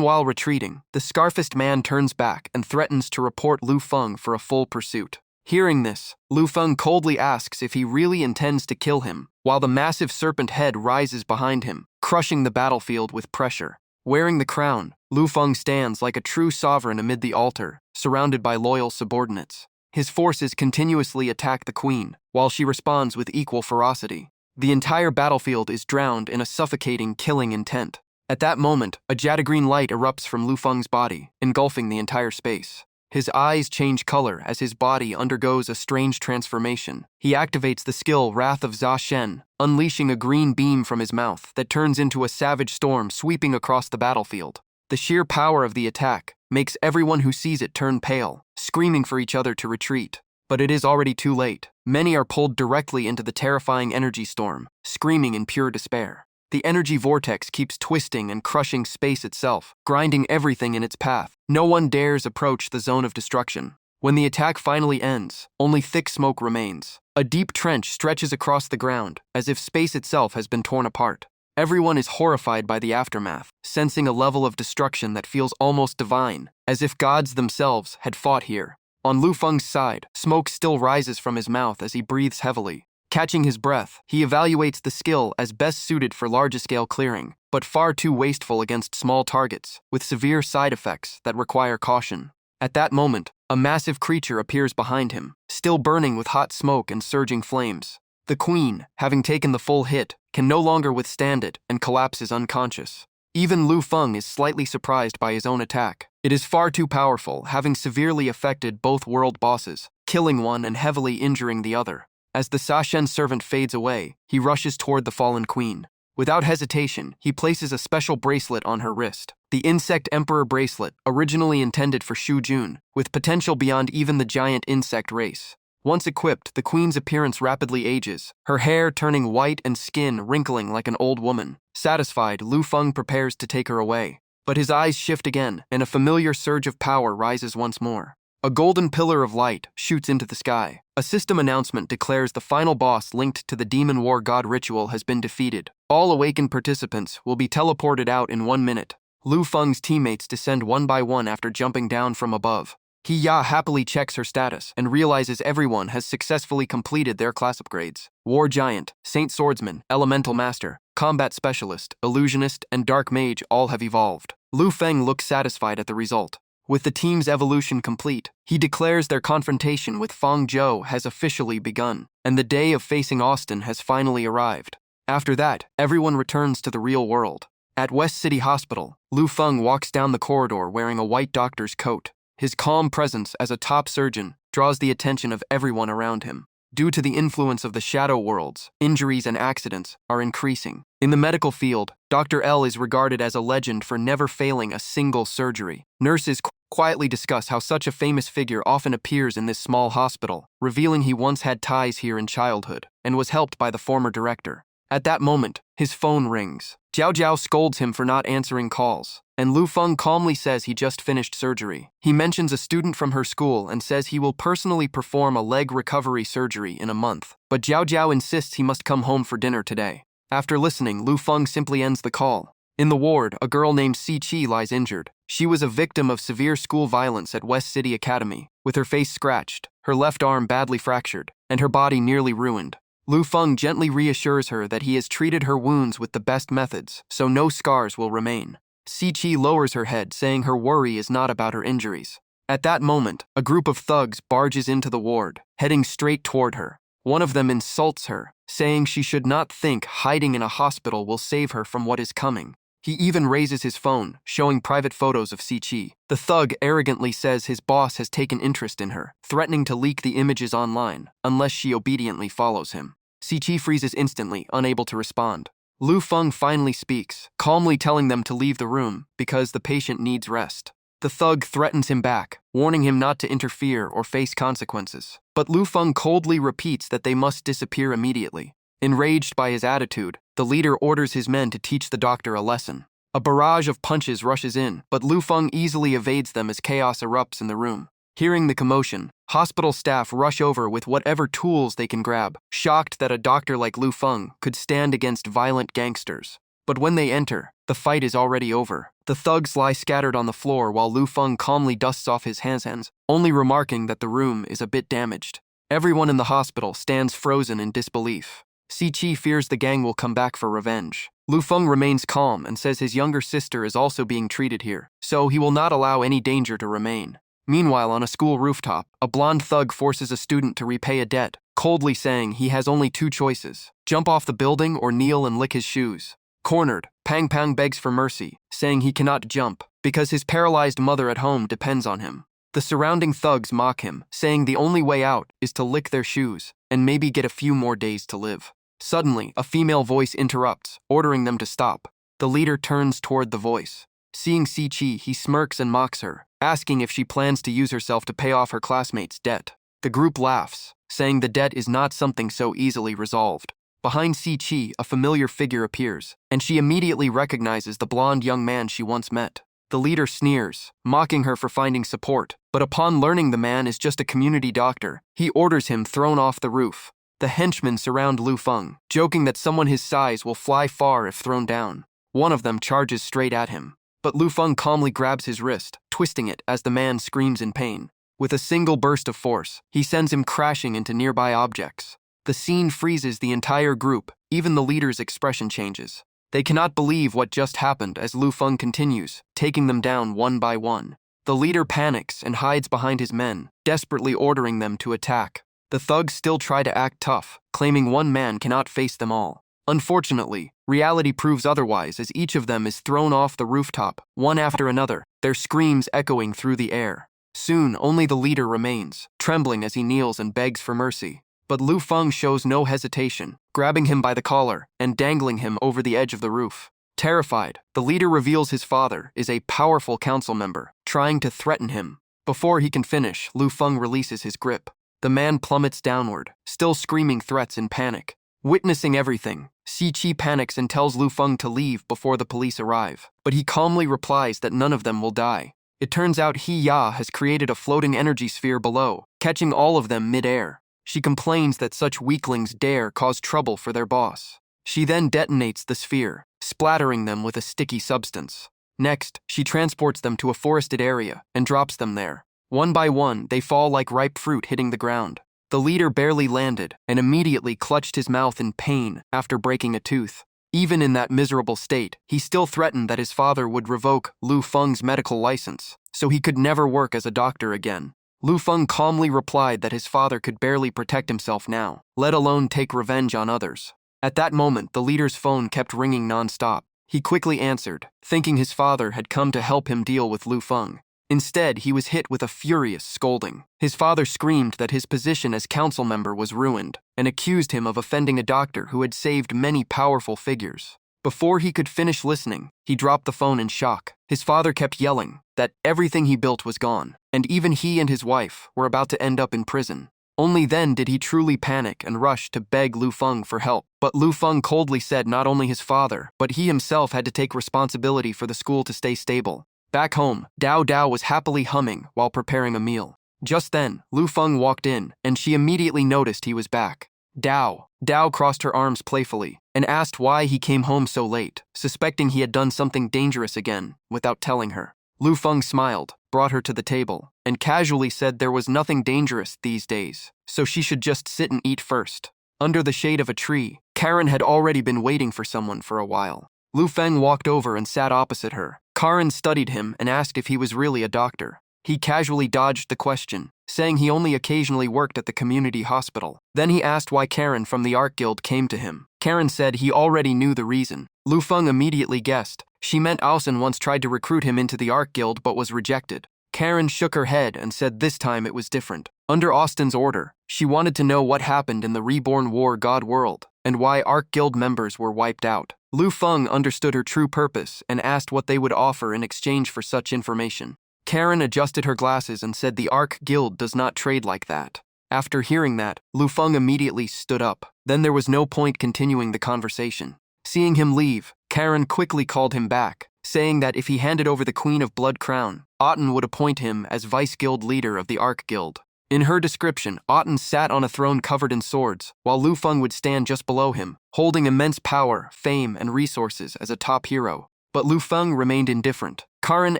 while retreating, the Scarfist man turns back and threatens to report Lu Feng for a full pursuit. Hearing this, Lu Feng coldly asks if he really intends to kill him, while the massive serpent head rises behind him, crushing the battlefield with pressure. Wearing the crown, Lu Feng stands like a true sovereign amid the altar, surrounded by loyal subordinates. His forces continuously attack the queen, while she responds with equal ferocity. The entire battlefield is drowned in a suffocating, killing intent. At that moment, a jadagreen light erupts from Lu Feng's body, engulfing the entire space. His eyes change color as his body undergoes a strange transformation. He activates the skill Wrath of Za Shen, unleashing a green beam from his mouth that turns into a savage storm sweeping across the battlefield. The sheer power of the attack makes everyone who sees it turn pale, screaming for each other to retreat. But it is already too late. Many are pulled directly into the terrifying energy storm, screaming in pure despair. The energy vortex keeps twisting and crushing space itself, grinding everything in its path. No one dares approach the zone of destruction. When the attack finally ends, only thick smoke remains. A deep trench stretches across the ground, as if space itself has been torn apart. Everyone is horrified by the aftermath, sensing a level of destruction that feels almost divine, as if gods themselves had fought here. On Lu Feng's side, smoke still rises from his mouth as he breathes heavily. Catching his breath, he evaluates the skill as best suited for large-scale clearing, but far too wasteful against small targets, with severe side effects that require caution. At that moment, a massive creature appears behind him, still burning with hot smoke and surging flames. The queen, having taken the full hit, can no longer withstand it and collapses unconscious. Even Lu Feng is slightly surprised by his own attack. It is far too powerful, having severely affected both world bosses, killing one and heavily injuring the other. As the Sashen servant fades away, he rushes toward the fallen queen. Without hesitation, he places a special bracelet on her wrist. The Insect Emperor bracelet, originally intended for Shu Jun, with potential beyond even the giant insect race. Once equipped, the queen's appearance rapidly ages, her hair turning white and skin wrinkling like an old woman. Satisfied, Lu Feng prepares to take her away. But his eyes shift again, and a familiar surge of power rises once more. A golden pillar of light shoots into the sky. A system announcement declares the final boss linked to the Demon War God ritual has been defeated. All awakened participants will be teleported out in 1 minute. Lu Feng's teammates descend one by one after jumping down from above. He happily checks her status and realizes everyone has successfully completed their class upgrades. War Giant, Saint Swordsman, Elemental Master, Combat Specialist, Illusionist, and Dark Mage all have evolved. Lu Feng looks satisfied at the result. With the team's evolution complete, he declares their confrontation with Feng Zhou has officially begun, and the day of facing Austin has finally arrived. After that, everyone returns to the real world. At West City Hospital, Lu Feng walks down the corridor wearing a white doctor's coat. His calm presence as a top surgeon draws the attention of everyone around him. Due to the influence of the shadow worlds, injuries and accidents are increasing. In the medical field, Dr. L is regarded as a legend for never failing a single surgery. Nurses quietly discuss how such a famous figure often appears in this small hospital, revealing he once had ties here in childhood and was helped by the former director. At that moment, his phone rings. Jiao Jiao scolds him for not answering calls, and Lu Feng calmly says he just finished surgery. He mentions a student from her school and says he will personally perform a leg recovery surgery in a month, but Jiao Jiao insists he must come home for dinner today. After listening, Lu Feng simply ends the call. In the ward, a girl named Si Chi lies injured. She was a victim of severe school violence at West City Academy, with her face scratched, her left arm badly fractured, and her body nearly ruined. Lu Feng gently reassures her that he has treated her wounds with the best methods, so no scars will remain. Si Chi lowers her head, saying her worry is not about her injuries. At that moment, a group of thugs barges into the ward, heading straight toward her. One of them insults her, saying she should not think hiding in a hospital will save her from what is coming. He even raises his phone, showing private photos of Si Chi. The thug arrogantly says his boss has taken interest in her, threatening to leak the images online, unless she obediently follows him. Si Chi freezes instantly, unable to respond. Lu Feng finally speaks, calmly telling them to leave the room because the patient needs rest. The thug threatens him back, warning him not to interfere or face consequences. But Lu Feng coldly repeats that they must disappear immediately. Enraged by his attitude, the leader orders his men to teach the doctor a lesson. A barrage of punches rushes in, but Lu Feng easily evades them as chaos erupts in the room. Hearing the commotion, hospital staff rush over with whatever tools they can grab, shocked that a doctor like Lu Feng could stand against violent gangsters. But when they enter, the fight is already over. The thugs lie scattered on the floor while Lu Feng calmly dusts off his hands, only remarking that the room is a bit damaged. Everyone in the hospital stands frozen in disbelief. Si Chi fears the gang will come back for revenge. Lu Feng remains calm and says his younger sister is also being treated here, so he will not allow any danger to remain. Meanwhile, on a school rooftop, a blonde thug forces a student to repay a debt, coldly saying he has only 2 choices: jump off the building or kneel and lick his shoes. Cornered, Pang Pang begs for mercy, saying he cannot jump because his paralyzed mother at home depends on him. The surrounding thugs mock him, saying the only way out is to lick their shoes and maybe get a few more days to live. Suddenly, a female voice interrupts, ordering them to stop. The leader turns toward the voice. Seeing Si Chi, he smirks and mocks her, asking if she plans to use herself to pay off her classmates' debt. The group laughs, saying the debt is not something so easily resolved. Behind Si Chi, a familiar figure appears, and she immediately recognizes the blonde young man she once met. The leader sneers, mocking her for finding support, but upon learning the man is just a community doctor, he orders him thrown off the roof. The henchmen surround Lu Feng, joking that someone his size will fly far if thrown down. One of them charges straight at him, but Lu Feng calmly grabs his wrist, twisting it as the man screams in pain. With a single burst of force, he sends him crashing into nearby objects. The scene freezes the entire group, even the leader's expression changes. They cannot believe what just happened as Lu Feng continues, taking them down one by one. The leader panics and hides behind his men, desperately ordering them to attack. The thugs still try to act tough, claiming one man cannot face them all. Unfortunately, reality proves otherwise as each of them is thrown off the rooftop, one after another, their screams echoing through the air. Soon, only the leader remains, trembling as he kneels and begs for mercy. But Lu Feng shows no hesitation, grabbing him by the collar and dangling him over the edge of the roof. Terrified, the leader reveals his father is a powerful council member, trying to threaten him. Before he can finish, Lu Feng releases his grip. The man plummets downward, still screaming threats in panic. Witnessing everything, Si Chi panics and tells Lu Feng to leave before the police arrive, but he calmly replies that none of them will die. It turns out He Ya has created a floating energy sphere below, catching all of them mid-air. She complains that such weaklings dare cause trouble for their boss. She then detonates the sphere, splattering them with a sticky substance. Next, she transports them to a forested area and drops them there. One by one, they fall like ripe fruit hitting the ground. The leader barely landed and immediately clutched his mouth in pain after breaking a tooth. Even in that miserable state, he still threatened that his father would revoke Lu Feng's medical license, so he could never work as a doctor again. Lu Feng calmly replied that his father could barely protect himself now, let alone take revenge on others. At that moment, the leader's phone kept ringing non-stop. He quickly answered, thinking his father had come to help him deal with Lu Feng. Instead, he was hit with a furious scolding. His father screamed that his position as council member was ruined and accused him of offending a doctor who had saved many powerful figures. Before he could finish listening, he dropped the phone in shock. His father kept yelling that everything he built was gone, and even he and his wife were about to end up in prison. Only then did he truly panic and rush to beg Lu Feng for help. But Lu Feng coldly said not only his father, but he himself had to take responsibility for the school to stay stable. Back home, Dao Dao was happily humming while preparing a meal. Just then, Lu Feng walked in, and she immediately noticed he was back. Dao crossed her arms playfully and asked why he came home so late, suspecting he had done something dangerous again, without telling her. Lu Feng smiled, brought her to the table, and casually said there was nothing dangerous these days, so she should just sit and eat first. Under the shade of a tree, Karen had already been waiting for someone for a while. Lu Feng walked over and sat opposite her. Karen studied him and asked if he was really a doctor. He casually dodged the question, saying he only occasionally worked at the community hospital. Then he asked why Karen from the art guild came to him. Karen said he already knew the reason. Lu Feng immediately guessed. She meant Austin once tried to recruit him into the art guild but was rejected. Karen shook her head and said this time it was different. Under Austin's order, she wanted to know what happened in the Reborn War God world and why Arc Guild members were wiped out. Lu Feng understood her true purpose and asked what they would offer in exchange for such information. Karen adjusted her glasses and said the Arc Guild does not trade like that. After hearing that, Lu Feng immediately stood up. Then there was no point continuing the conversation. Seeing him leave, Karen quickly called him back, saying that if he handed over the Queen of Blood crown, Otten would appoint him as vice-guild leader of the Arc Guild. In her description, Otten sat on a throne covered in swords, while Lu Feng would stand just below him, holding immense power, fame, and resources as a top hero. But Lu Feng remained indifferent. Karen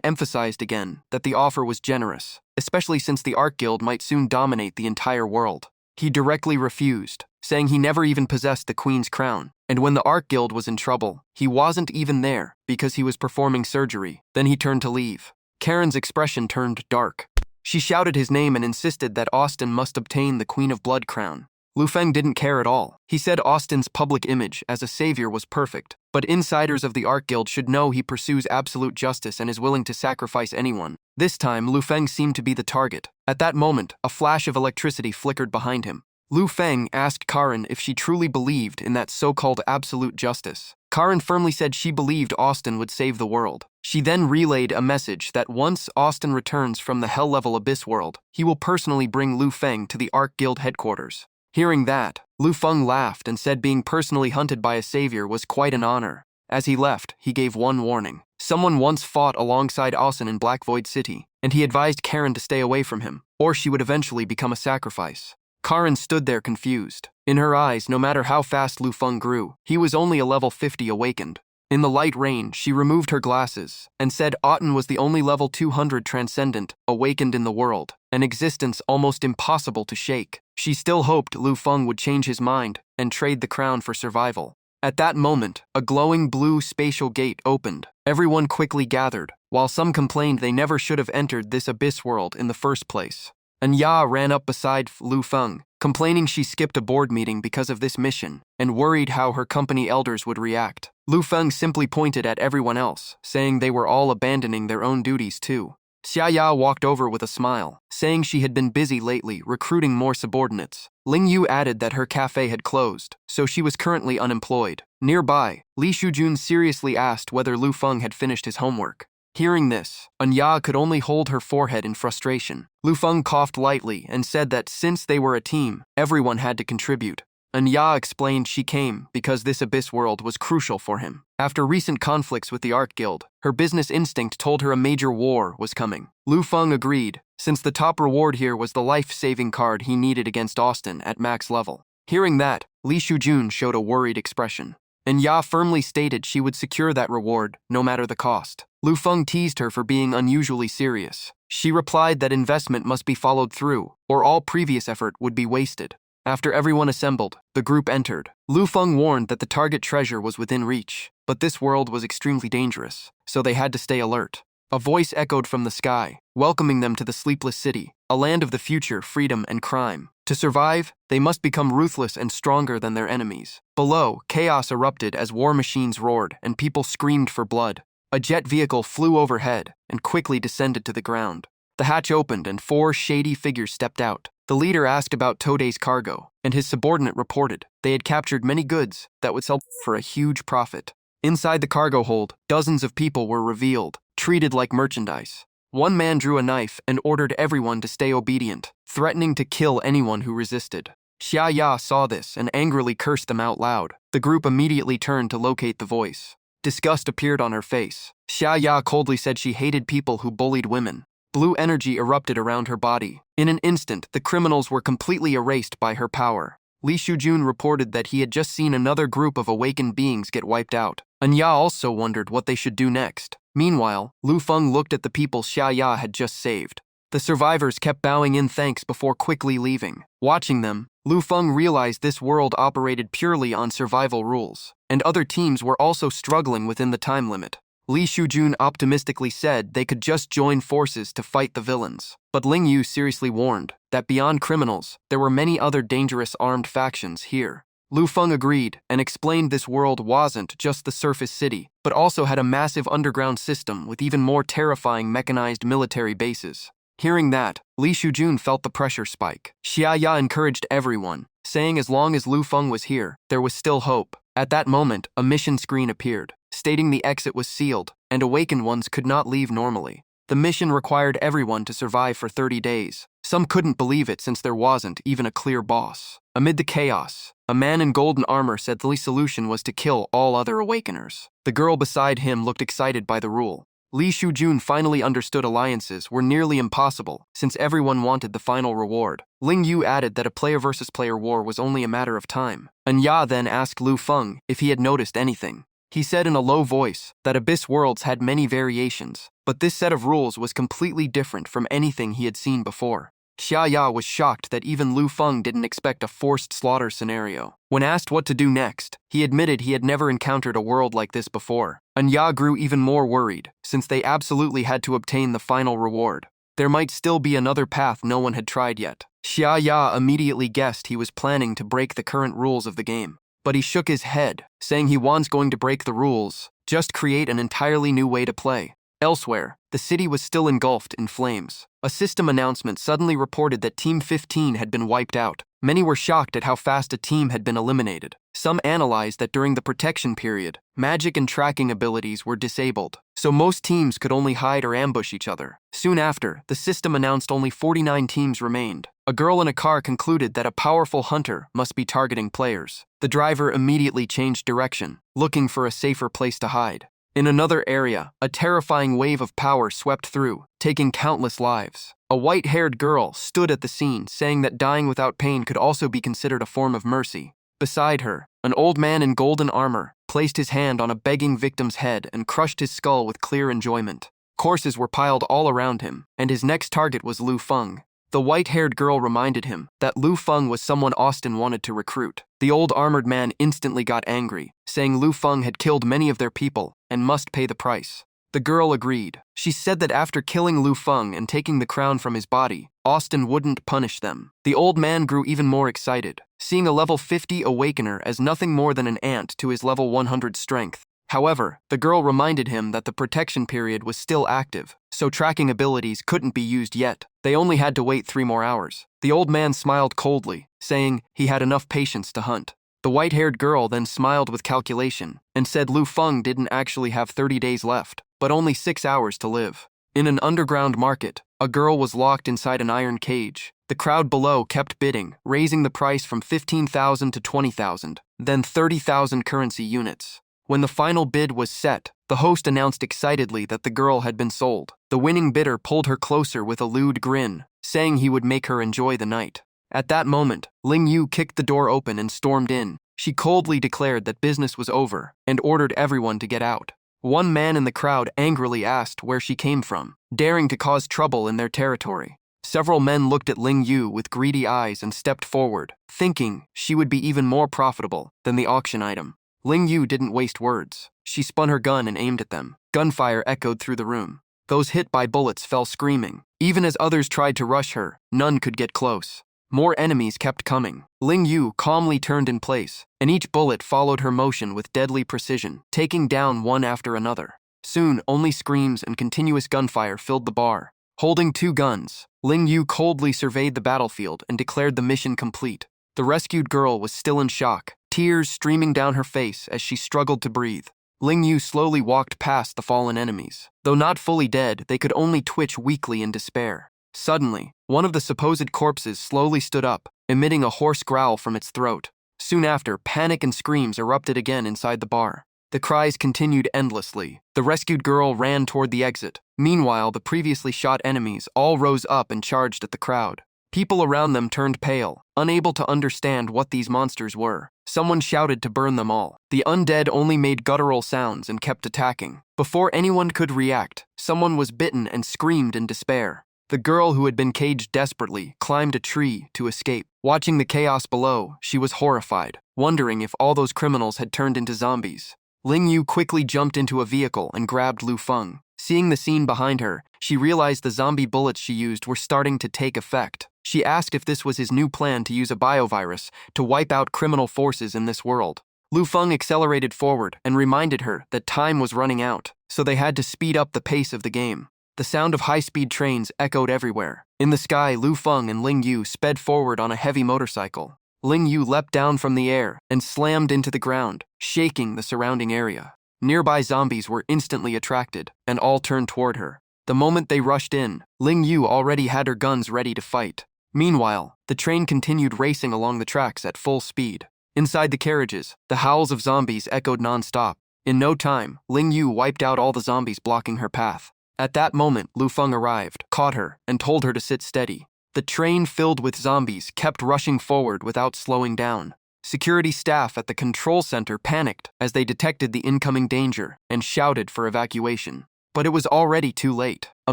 emphasized again that the offer was generous, especially since the Arc Guild might soon dominate the entire world. He directly refused, saying he never even possessed the Queen's crown, and when the Arc Guild was in trouble, he wasn't even there because he was performing surgery. Then he turned to leave. Karen's expression turned dark. She shouted his name and insisted that Austin must obtain the Queen of Blood crown. Lu Feng didn't care at all. He said Austin's public image as a savior was perfect, but insiders of the Arc Guild should know he pursues absolute justice and is willing to sacrifice anyone. This time, Lu Feng seemed to be the target. At that moment, a flash of electricity flickered behind him. Lu Feng asked Karen if she truly believed in that so-called absolute justice. Karen firmly said she believed Austin would save the world. She then relayed a message that once Austin returns from the hell-level abyss world, he will personally bring Lu Feng to the Arc Guild headquarters. Hearing that, Lu Feng laughed and said being personally hunted by a savior was quite an honor. As he left, he gave one warning. Someone once fought alongside Austin in Black Void City, and he advised Karen to stay away from him, or she would eventually become a sacrifice. Karen stood there confused. In her eyes, no matter how fast Lu Feng grew, he was only a level 50 awakened. In the light rain, she removed her glasses and said Otten was the only level 200 transcendent awakened in the world, an existence almost impossible to shake. She still hoped Lu Feng would change his mind and trade the crown for survival. At that moment, a glowing blue spatial gate opened. Everyone quickly gathered, while some complained they never should have entered this abyss world in the first place. Anya ran up beside Lu Feng, complaining she skipped a board meeting because of this mission, and worried how her company elders would react. Lu Feng simply pointed at everyone else, saying they were all abandoning their own duties too. Xiaya walked over with a smile, saying she had been busy lately recruiting more subordinates. Ling Yu added that her cafe had closed, so she was currently unemployed. Nearby, Li Shujun seriously asked whether Lu Feng had finished his homework. Hearing this, Anya could only hold her forehead in frustration. Lu Feng coughed lightly and said that since they were a team, everyone had to contribute. Anya explained she came because this abyss world was crucial for him. After recent conflicts with the Art Guild, her business instinct told her a major war was coming. Lu Feng agreed, since the top reward here was the life-saving card he needed against Austin at max level. Hearing that, Li Shujun showed a worried expression. Anya firmly stated she would secure that reward, no matter the cost. Lu Feng teased her for being unusually serious. She replied that investment must be followed through, or all previous effort would be wasted. After everyone assembled, the group entered. Lu Feng warned that the target treasure was within reach, but this world was extremely dangerous, so they had to stay alert. A voice echoed from the sky, welcoming them to the sleepless city, a land of the future, freedom, and crime. To survive, they must become ruthless and stronger than their enemies. Below, chaos erupted as war machines roared and people screamed for blood. A jet vehicle flew overhead and quickly descended to the ground. The hatch opened and 4 shady figures stepped out. The leader asked about Today's cargo, and his subordinate reported they had captured many goods that would sell for a huge profit. Inside the cargo hold, dozens of people were revealed, treated like merchandise. One man drew a knife and ordered everyone to stay obedient, threatening to kill anyone who resisted. Xia Ya saw this and angrily cursed them out loud. The group immediately turned to locate the voice. Disgust appeared on her face. Xia Ya coldly said she hated people who bullied women. Blue energy erupted around her body. In an instant, the criminals were completely erased by her power. Li Shujun reported that he had just seen another group of awakened beings get wiped out. Anya also wondered what they should do next. Meanwhile, Lu Feng looked at the people Xia Ya had just saved. The survivors kept bowing in thanks before quickly leaving. Watching them, Lu Feng realized this world operated purely on survival rules, and other teams were also struggling within the time limit. Li Shujun optimistically said they could just join forces to fight the villains. But Ling Yu seriously warned that beyond criminals, there were many other dangerous armed factions here. Lu Feng agreed and explained this world wasn't just the surface city, but also had a massive underground system with even more terrifying mechanized military bases. Hearing that, Li Shujun felt the pressure spike. Xia Ya encouraged everyone, saying as long as Lu Feng was here, there was still hope. At that moment, a mission screen appeared, stating the exit was sealed, and awakened ones could not leave normally. The mission required everyone to survive for 30 days. Some couldn't believe it since there wasn't even a clear boss. Amid the chaos, a man in golden armor said the solution was to kill all other awakeners. The girl beside him looked excited by the rule. Li Shujun finally understood alliances were nearly impossible since everyone wanted the final reward. Ling Yu added that a player versus player war was only a matter of time. Anya then asked Lu Feng if he had noticed anything. He said in a low voice that Abyss Worlds had many variations, but this set of rules was completely different from anything he had seen before. Xia Ya was shocked that even Lu Feng didn't expect a forced slaughter scenario. When asked what to do next, he admitted he had never encountered a world like this before. Anya grew even more worried, since they absolutely had to obtain the final reward. There might still be another path no one had tried yet. Xia Ya immediately guessed he was planning to break the current rules of the game. But he shook his head, saying he wasn't going to break the rules, just create an entirely new way to play. Elsewhere, the city was still engulfed in flames. A system announcement suddenly reported that Team 15 had been wiped out. Many were shocked at how fast a team had been eliminated. Some analyzed that during the protection period, magic and tracking abilities were disabled, so most teams could only hide or ambush each other. Soon after, the system announced only 49 teams remained. A girl in a car concluded that a powerful hunter must be targeting players. The driver immediately changed direction, looking for a safer place to hide. In another area, a terrifying wave of power swept through, taking countless lives. A white-haired girl stood at the scene, saying that dying without pain could also be considered a form of mercy. Beside her, an old man in golden armor placed his hand on a begging victim's head and crushed his skull with clear enjoyment. Corpses were piled all around him, and his next target was Lu Feng. The white-haired girl reminded him that Lu Feng was someone Austin wanted to recruit. The old armored man instantly got angry, saying Lu Feng had killed many of their people and must pay the price. The girl agreed. She said that after killing Lu Feng and taking the crown from his body, Austin wouldn't punish them. The old man grew even more excited, seeing a level 50 awakener as nothing more than an ant to his level 100 strength. However, the girl reminded him that the protection period was still active, so tracking abilities couldn't be used yet. They only had to wait 3 more hours. The old man smiled coldly, saying he had enough patience to hunt. The white-haired girl then smiled with calculation and said Lu Feng didn't actually have 30 days left. but only 6 hours to live. In an underground market, a girl was locked inside an iron cage. The crowd below kept bidding, raising the price from 15,000 to 20,000, then 30,000 currency units. When the final bid was set, the host announced excitedly that the girl had been sold. The winning bidder pulled her closer with a lewd grin, saying he would make her enjoy the night. At that moment, Ling Yu kicked the door open and stormed in. She coldly declared that business was over and ordered everyone to get out. One man in the crowd angrily asked where she came from, daring to cause trouble in their territory. Several men looked at Ling Yu with greedy eyes and stepped forward, thinking she would be even more profitable than the auction item. Ling Yu didn't waste words. She spun her gun and aimed at them. Gunfire echoed through the room. Those hit by bullets fell screaming. Even as others tried to rush her, none could get close. More enemies kept coming. Ling Yu calmly turned in place, and each bullet followed her motion with deadly precision, taking down one after another. Soon, only screams and continuous gunfire filled the bar. Holding 2 guns, Ling Yu coldly surveyed the battlefield and declared the mission complete. The rescued girl was still in shock, tears streaming down her face as she struggled to breathe. Ling Yu slowly walked past the fallen enemies. Though not fully dead, they could only twitch weakly in despair. Suddenly, one of the supposed corpses slowly stood up, emitting a hoarse growl from its throat. Soon after, panic and screams erupted again inside the bar. The cries continued endlessly. The rescued girl ran toward the exit. Meanwhile, the previously shot enemies all rose up and charged at the crowd. People around them turned pale, unable to understand what these monsters were. Someone shouted to burn them all. The undead only made guttural sounds and kept attacking. Before anyone could react, someone was bitten and screamed in despair. The girl who had been caged desperately climbed a tree to escape. Watching the chaos below, she was horrified, wondering if all those criminals had turned into zombies. Ling Yu quickly jumped into a vehicle and grabbed Lu Feng. Seeing the scene behind her, she realized the zombie bullets she used were starting to take effect. She asked if this was his new plan to use a biovirus to wipe out criminal forces in this world. Lu Feng accelerated forward and reminded her that time was running out, so they had to speed up the pace of the game. The sound of high-speed trains echoed everywhere. In the sky, Lu Feng and Ling Yu sped forward on a heavy motorcycle. Ling Yu leapt down from the air and slammed into the ground, shaking the surrounding area. Nearby zombies were instantly attracted, and all turned toward her. The moment they rushed in, Ling Yu already had her guns ready to fight. Meanwhile, the train continued racing along the tracks at full speed. Inside the carriages, the howls of zombies echoed non-stop. In no time, Ling Yu wiped out all the zombies blocking her path. At that moment, Lu Feng arrived, caught her, and told her to sit steady. The train filled with zombies kept rushing forward without slowing down. Security staff at the control center panicked as they detected the incoming danger and shouted for evacuation. But it was already too late. A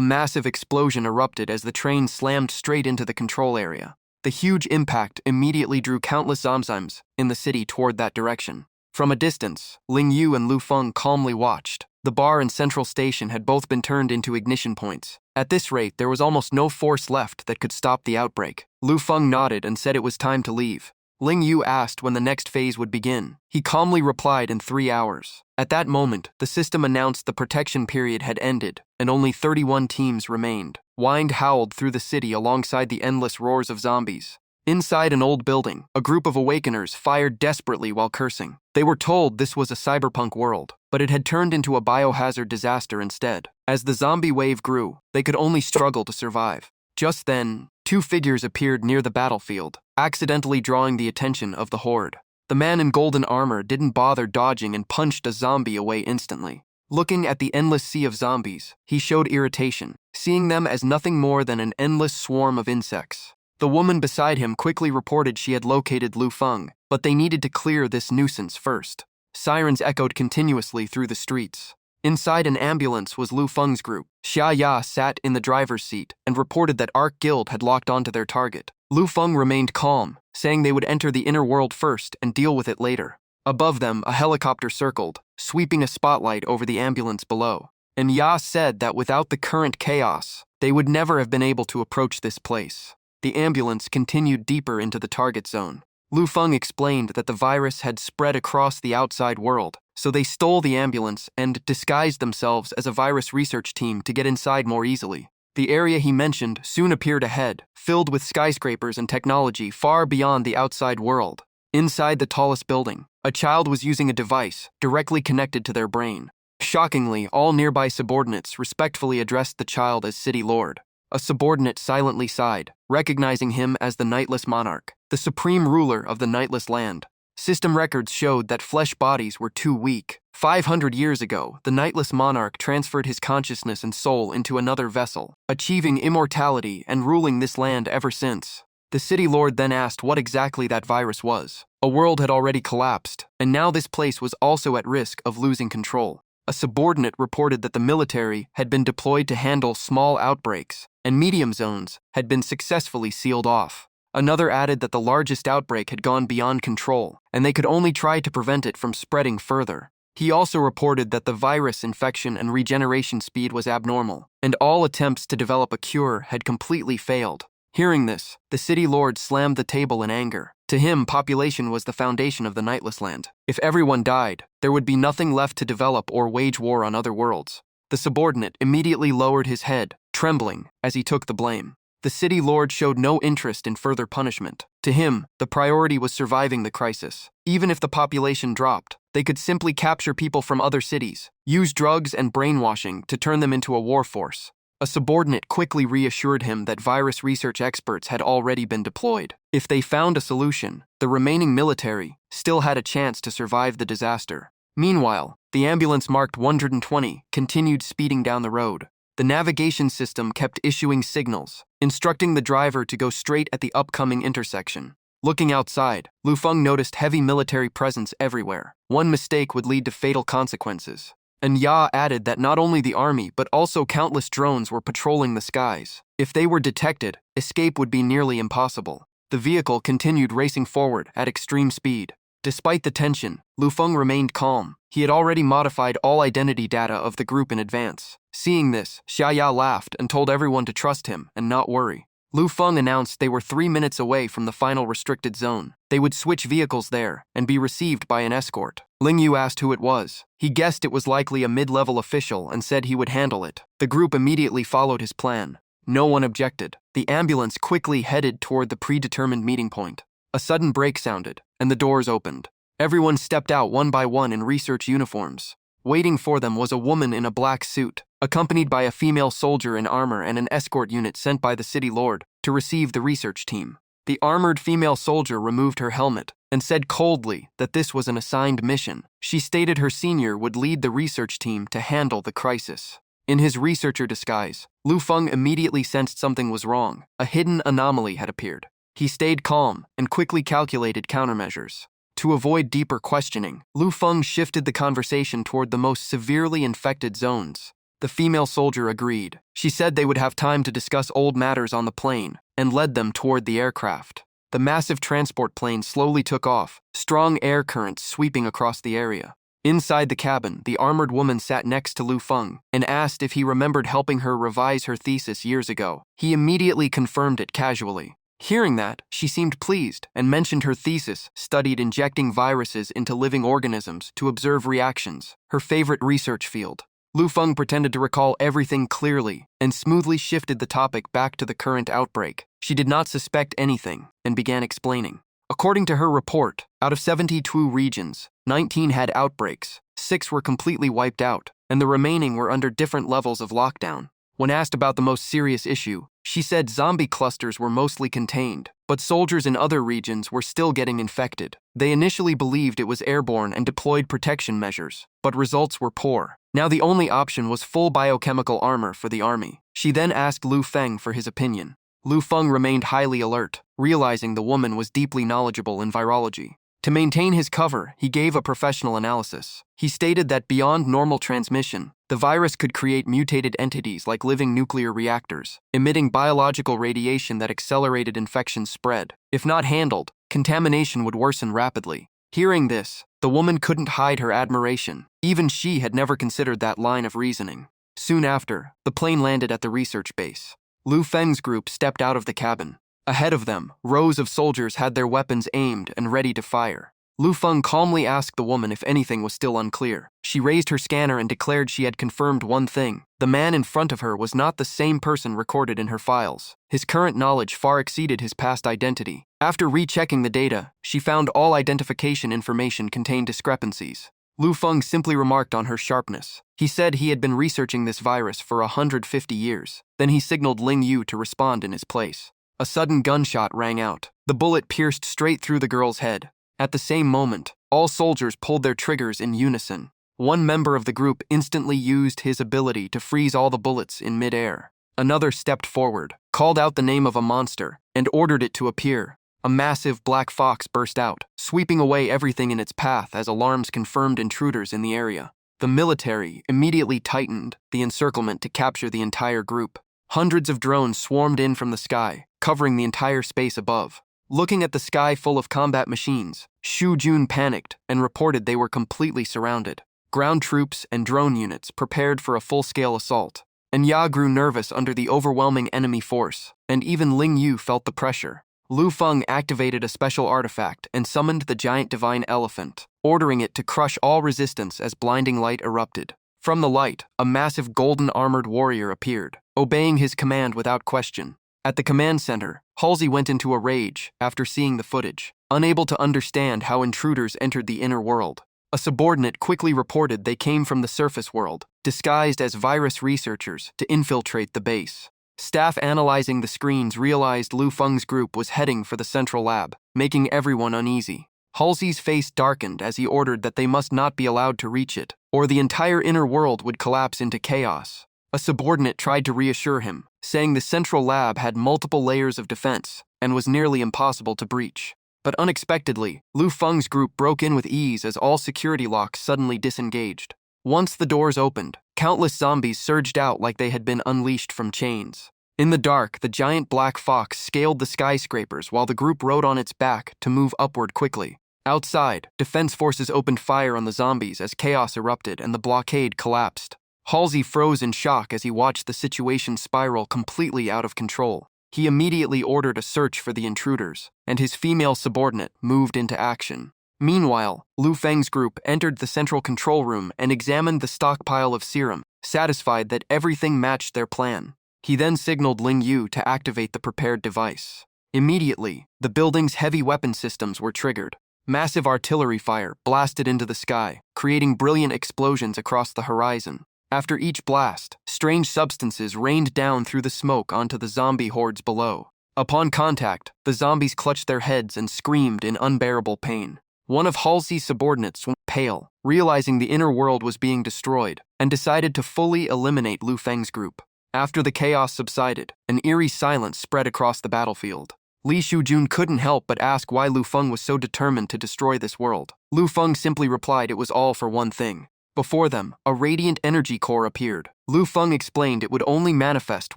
massive explosion erupted as the train slammed straight into the control area. The huge impact immediately drew countless zombies in the city toward that direction. From a distance, Ling Yu and Lu Feng calmly watched. The bar and central station had both been turned into ignition points. At this rate, there was almost no force left that could stop the outbreak. Lu Feng nodded and said it was time to leave. Ling Yu asked when the next phase would begin. He calmly replied in 3 hours. At that moment, the system announced the protection period had ended, and only 31 teams remained. Wind howled through the city alongside the endless roars of zombies. Inside an old building, a group of awakeners fired desperately while cursing. They were told this was a cyberpunk world, but it had turned into a biohazard disaster instead. As the zombie wave grew, they could only struggle to survive. Just then, 2 figures appeared near the battlefield, accidentally drawing the attention of the horde. The man in golden armor didn't bother dodging and punched a zombie away instantly. Looking at the endless sea of zombies, he showed irritation, seeing them as nothing more than an endless swarm of insects. The woman beside him quickly reported she had located Lu Feng, but they needed to clear this nuisance first. Sirens echoed continuously through the streets. Inside an ambulance was Lu Feng's group. Xia Ya sat in the driver's seat and reported that Ark Guild had locked onto their target. Lu Feng remained calm, saying they would enter the inner world first and deal with it later. Above them, a helicopter circled, sweeping a spotlight over the ambulance below. And Ya said that without the current chaos, they would never have been able to approach this place. The ambulance continued deeper into the target zone. Lu Feng explained that the virus had spread across the outside world, so they stole the ambulance and disguised themselves as a virus research team to get inside more easily. The area he mentioned soon appeared ahead, filled with skyscrapers and technology far beyond the outside world. Inside the tallest building, a child was using a device directly connected to their brain. Shockingly, all nearby subordinates respectfully addressed the child as city lord. A subordinate silently sighed, recognizing him as the Nightless Monarch, the supreme ruler of the Nightless Land. System records showed that flesh bodies were too weak. 500 years ago, the Nightless Monarch transferred his consciousness and soul into another vessel, achieving immortality and ruling this land ever since. The city lord then asked what exactly that virus was. A world had already collapsed, and now this place was also at risk of losing control. A subordinate reported that the military had been deployed to handle small outbreaks, and medium zones had been successfully sealed off. Another added that the largest outbreak had gone beyond control, and they could only try to prevent it from spreading further. He also reported that the virus infection and regeneration speed was abnormal, and all attempts to develop a cure had completely failed. Hearing this, the city lord slammed the table in anger. To him, population was the foundation of the Nightless Land. If everyone died, there would be nothing left to develop or wage war on other worlds. The subordinate immediately lowered his head, trembling, as he took the blame. The city lord showed no interest in further punishment. To him, the priority was surviving the crisis. Even if the population dropped, they could simply capture people from other cities, use drugs and brainwashing to turn them into a war force. A subordinate quickly reassured him that virus research experts had already been deployed. If they found a solution, the remaining military still had a chance to survive the disaster. Meanwhile, the ambulance marked 120 continued speeding down the road. The navigation system kept issuing signals, instructing the driver to go straight at the upcoming intersection. Looking outside, Lu Feng noticed heavy military presence everywhere. One mistake would lead to fatal consequences. And Ya added that not only the army but also countless drones were patrolling the skies. If they were detected, escape would be nearly impossible. The vehicle continued racing forward at extreme speed. Despite the tension, Lu Feng remained calm. He had already modified all identity data of the group in advance. Seeing this, Xiaya laughed and told everyone to trust him and not worry. Lu Feng announced they were 3 minutes away from the final restricted zone. They would switch vehicles there and be received by an escort. Ling Yu asked who it was. He guessed it was likely a mid-level official and said he would handle it. The group immediately followed his plan. No one objected. The ambulance quickly headed toward the predetermined meeting point. A sudden brake sounded, and the doors opened. Everyone stepped out one by one in research uniforms. Waiting for them was a woman in a black suit, accompanied by a female soldier in armor and an escort unit sent by the city lord to receive the research team. The armored female soldier removed her helmet and said coldly that this was an assigned mission. She stated her senior would lead the research team to handle the crisis. In his researcher disguise, Lu Feng immediately sensed something was wrong. A hidden anomaly had appeared. He stayed calm and quickly calculated countermeasures. To avoid deeper questioning, Lu Feng shifted the conversation toward the most severely infected zones. The female soldier agreed. She said they would have time to discuss old matters on the plane and led them toward the aircraft. The massive transport plane slowly took off, strong air currents sweeping across the area. Inside the cabin, the armored woman sat next to Lu Feng and asked if he remembered helping her revise her thesis years ago. He immediately confirmed it casually. Hearing that, she seemed pleased and mentioned her thesis studied injecting viruses into living organisms to observe reactions, her favorite research field. Lu Feng pretended to recall everything clearly and smoothly shifted the topic back to the current outbreak. She did not suspect anything and began explaining. According to her report, out of 72 regions, 19 had outbreaks, 6 were completely wiped out, and the remaining were under different levels of lockdown. When asked about the most serious issue, she said zombie clusters were mostly contained, but soldiers in other regions were still getting infected. They initially believed it was airborne and deployed protection measures, but results were poor. Now the only option was full biochemical armor for the army. She then asked Lu Feng for his opinion. Lu Feng remained highly alert, realizing the woman was deeply knowledgeable in virology. To maintain his cover, he gave a professional analysis. He stated that beyond normal transmission, the virus could create mutated entities like living nuclear reactors, emitting biological radiation that accelerated infection spread. If not handled, contamination would worsen rapidly. Hearing this, the woman couldn't hide her admiration. Even she had never considered that line of reasoning. Soon after, the plane landed at the research base. Lu Feng's group stepped out of the cabin. Ahead of them, rows of soldiers had their weapons aimed and ready to fire. Lu Feng calmly asked the woman if anything was still unclear. She raised her scanner and declared she had confirmed one thing. The man in front of her was not the same person recorded in her files. His current knowledge far exceeded his past identity. After rechecking the data, she found all identification information contained discrepancies. Lu Feng simply remarked on her sharpness. He said he had been researching this virus for 150 years. Then he signaled Ling Yu to respond in his place. A sudden gunshot rang out. The bullet pierced straight through the girl's head. At the same moment, all soldiers pulled their triggers in unison. One member of the group instantly used his ability to freeze all the bullets in midair. Another stepped forward, called out the name of a monster, and ordered it to appear. A massive black fox burst out, sweeping away everything in its path as alarms confirmed intruders in the area. The military immediately tightened the encirclement to capture the entire group. Hundreds of drones swarmed in from the sky, covering the entire space above. Looking at the sky full of combat machines, Shu Jun panicked and reported they were completely surrounded. Ground troops and drone units prepared for a full-scale assault. And Ya grew nervous under the overwhelming enemy force, and even Ling Yu felt the pressure. Lu Feng activated a special artifact and summoned the giant divine elephant, ordering it to crush all resistance as blinding light erupted. From the light, a massive golden armored warrior appeared, obeying his command without question. At the command center, Halsey went into a rage after seeing the footage, unable to understand how intruders entered the inner world. A subordinate quickly reported they came from the surface world, disguised as virus researchers to infiltrate the base. Staff analyzing the screens realized Lu Feng's group was heading for the central lab, making everyone uneasy. Halsey's face darkened as he ordered that they must not be allowed to reach it, or the entire inner world would collapse into chaos. A subordinate tried to reassure him, saying the central lab had multiple layers of defense and was nearly impossible to breach. But unexpectedly, Lu Feng's group broke in with ease as all security locks suddenly disengaged. Once the doors opened, countless zombies surged out like they had been unleashed from chains. In the dark, the giant black fox scaled the skyscrapers while the group rode on its back to move upward quickly. Outside, defense forces opened fire on the zombies as chaos erupted and the blockade collapsed. Halsey froze in shock as he watched the situation spiral completely out of control. He immediately ordered a search for the intruders, and his female subordinate moved into action. Meanwhile, Lu Feng's group entered the central control room and examined the stockpile of serum, satisfied that everything matched their plan. He then signaled Ling Yu to activate the prepared device. Immediately, the building's heavy weapon systems were triggered. Massive artillery fire blasted into the sky, creating brilliant explosions across the horizon. After each blast, strange substances rained down through the smoke onto the zombie hordes below. Upon contact, the zombies clutched their heads and screamed in unbearable pain. One of Halsey's subordinates went pale, realizing the inner world was being destroyed, and decided to fully eliminate Lu Feng's group. After the chaos subsided, an eerie silence spread across the battlefield. Li Shujun couldn't help but ask why Lu Feng was so determined to destroy this world. Lu Feng simply replied it was all for one thing. Before them, a radiant energy core appeared. Lu Feng explained it would only manifest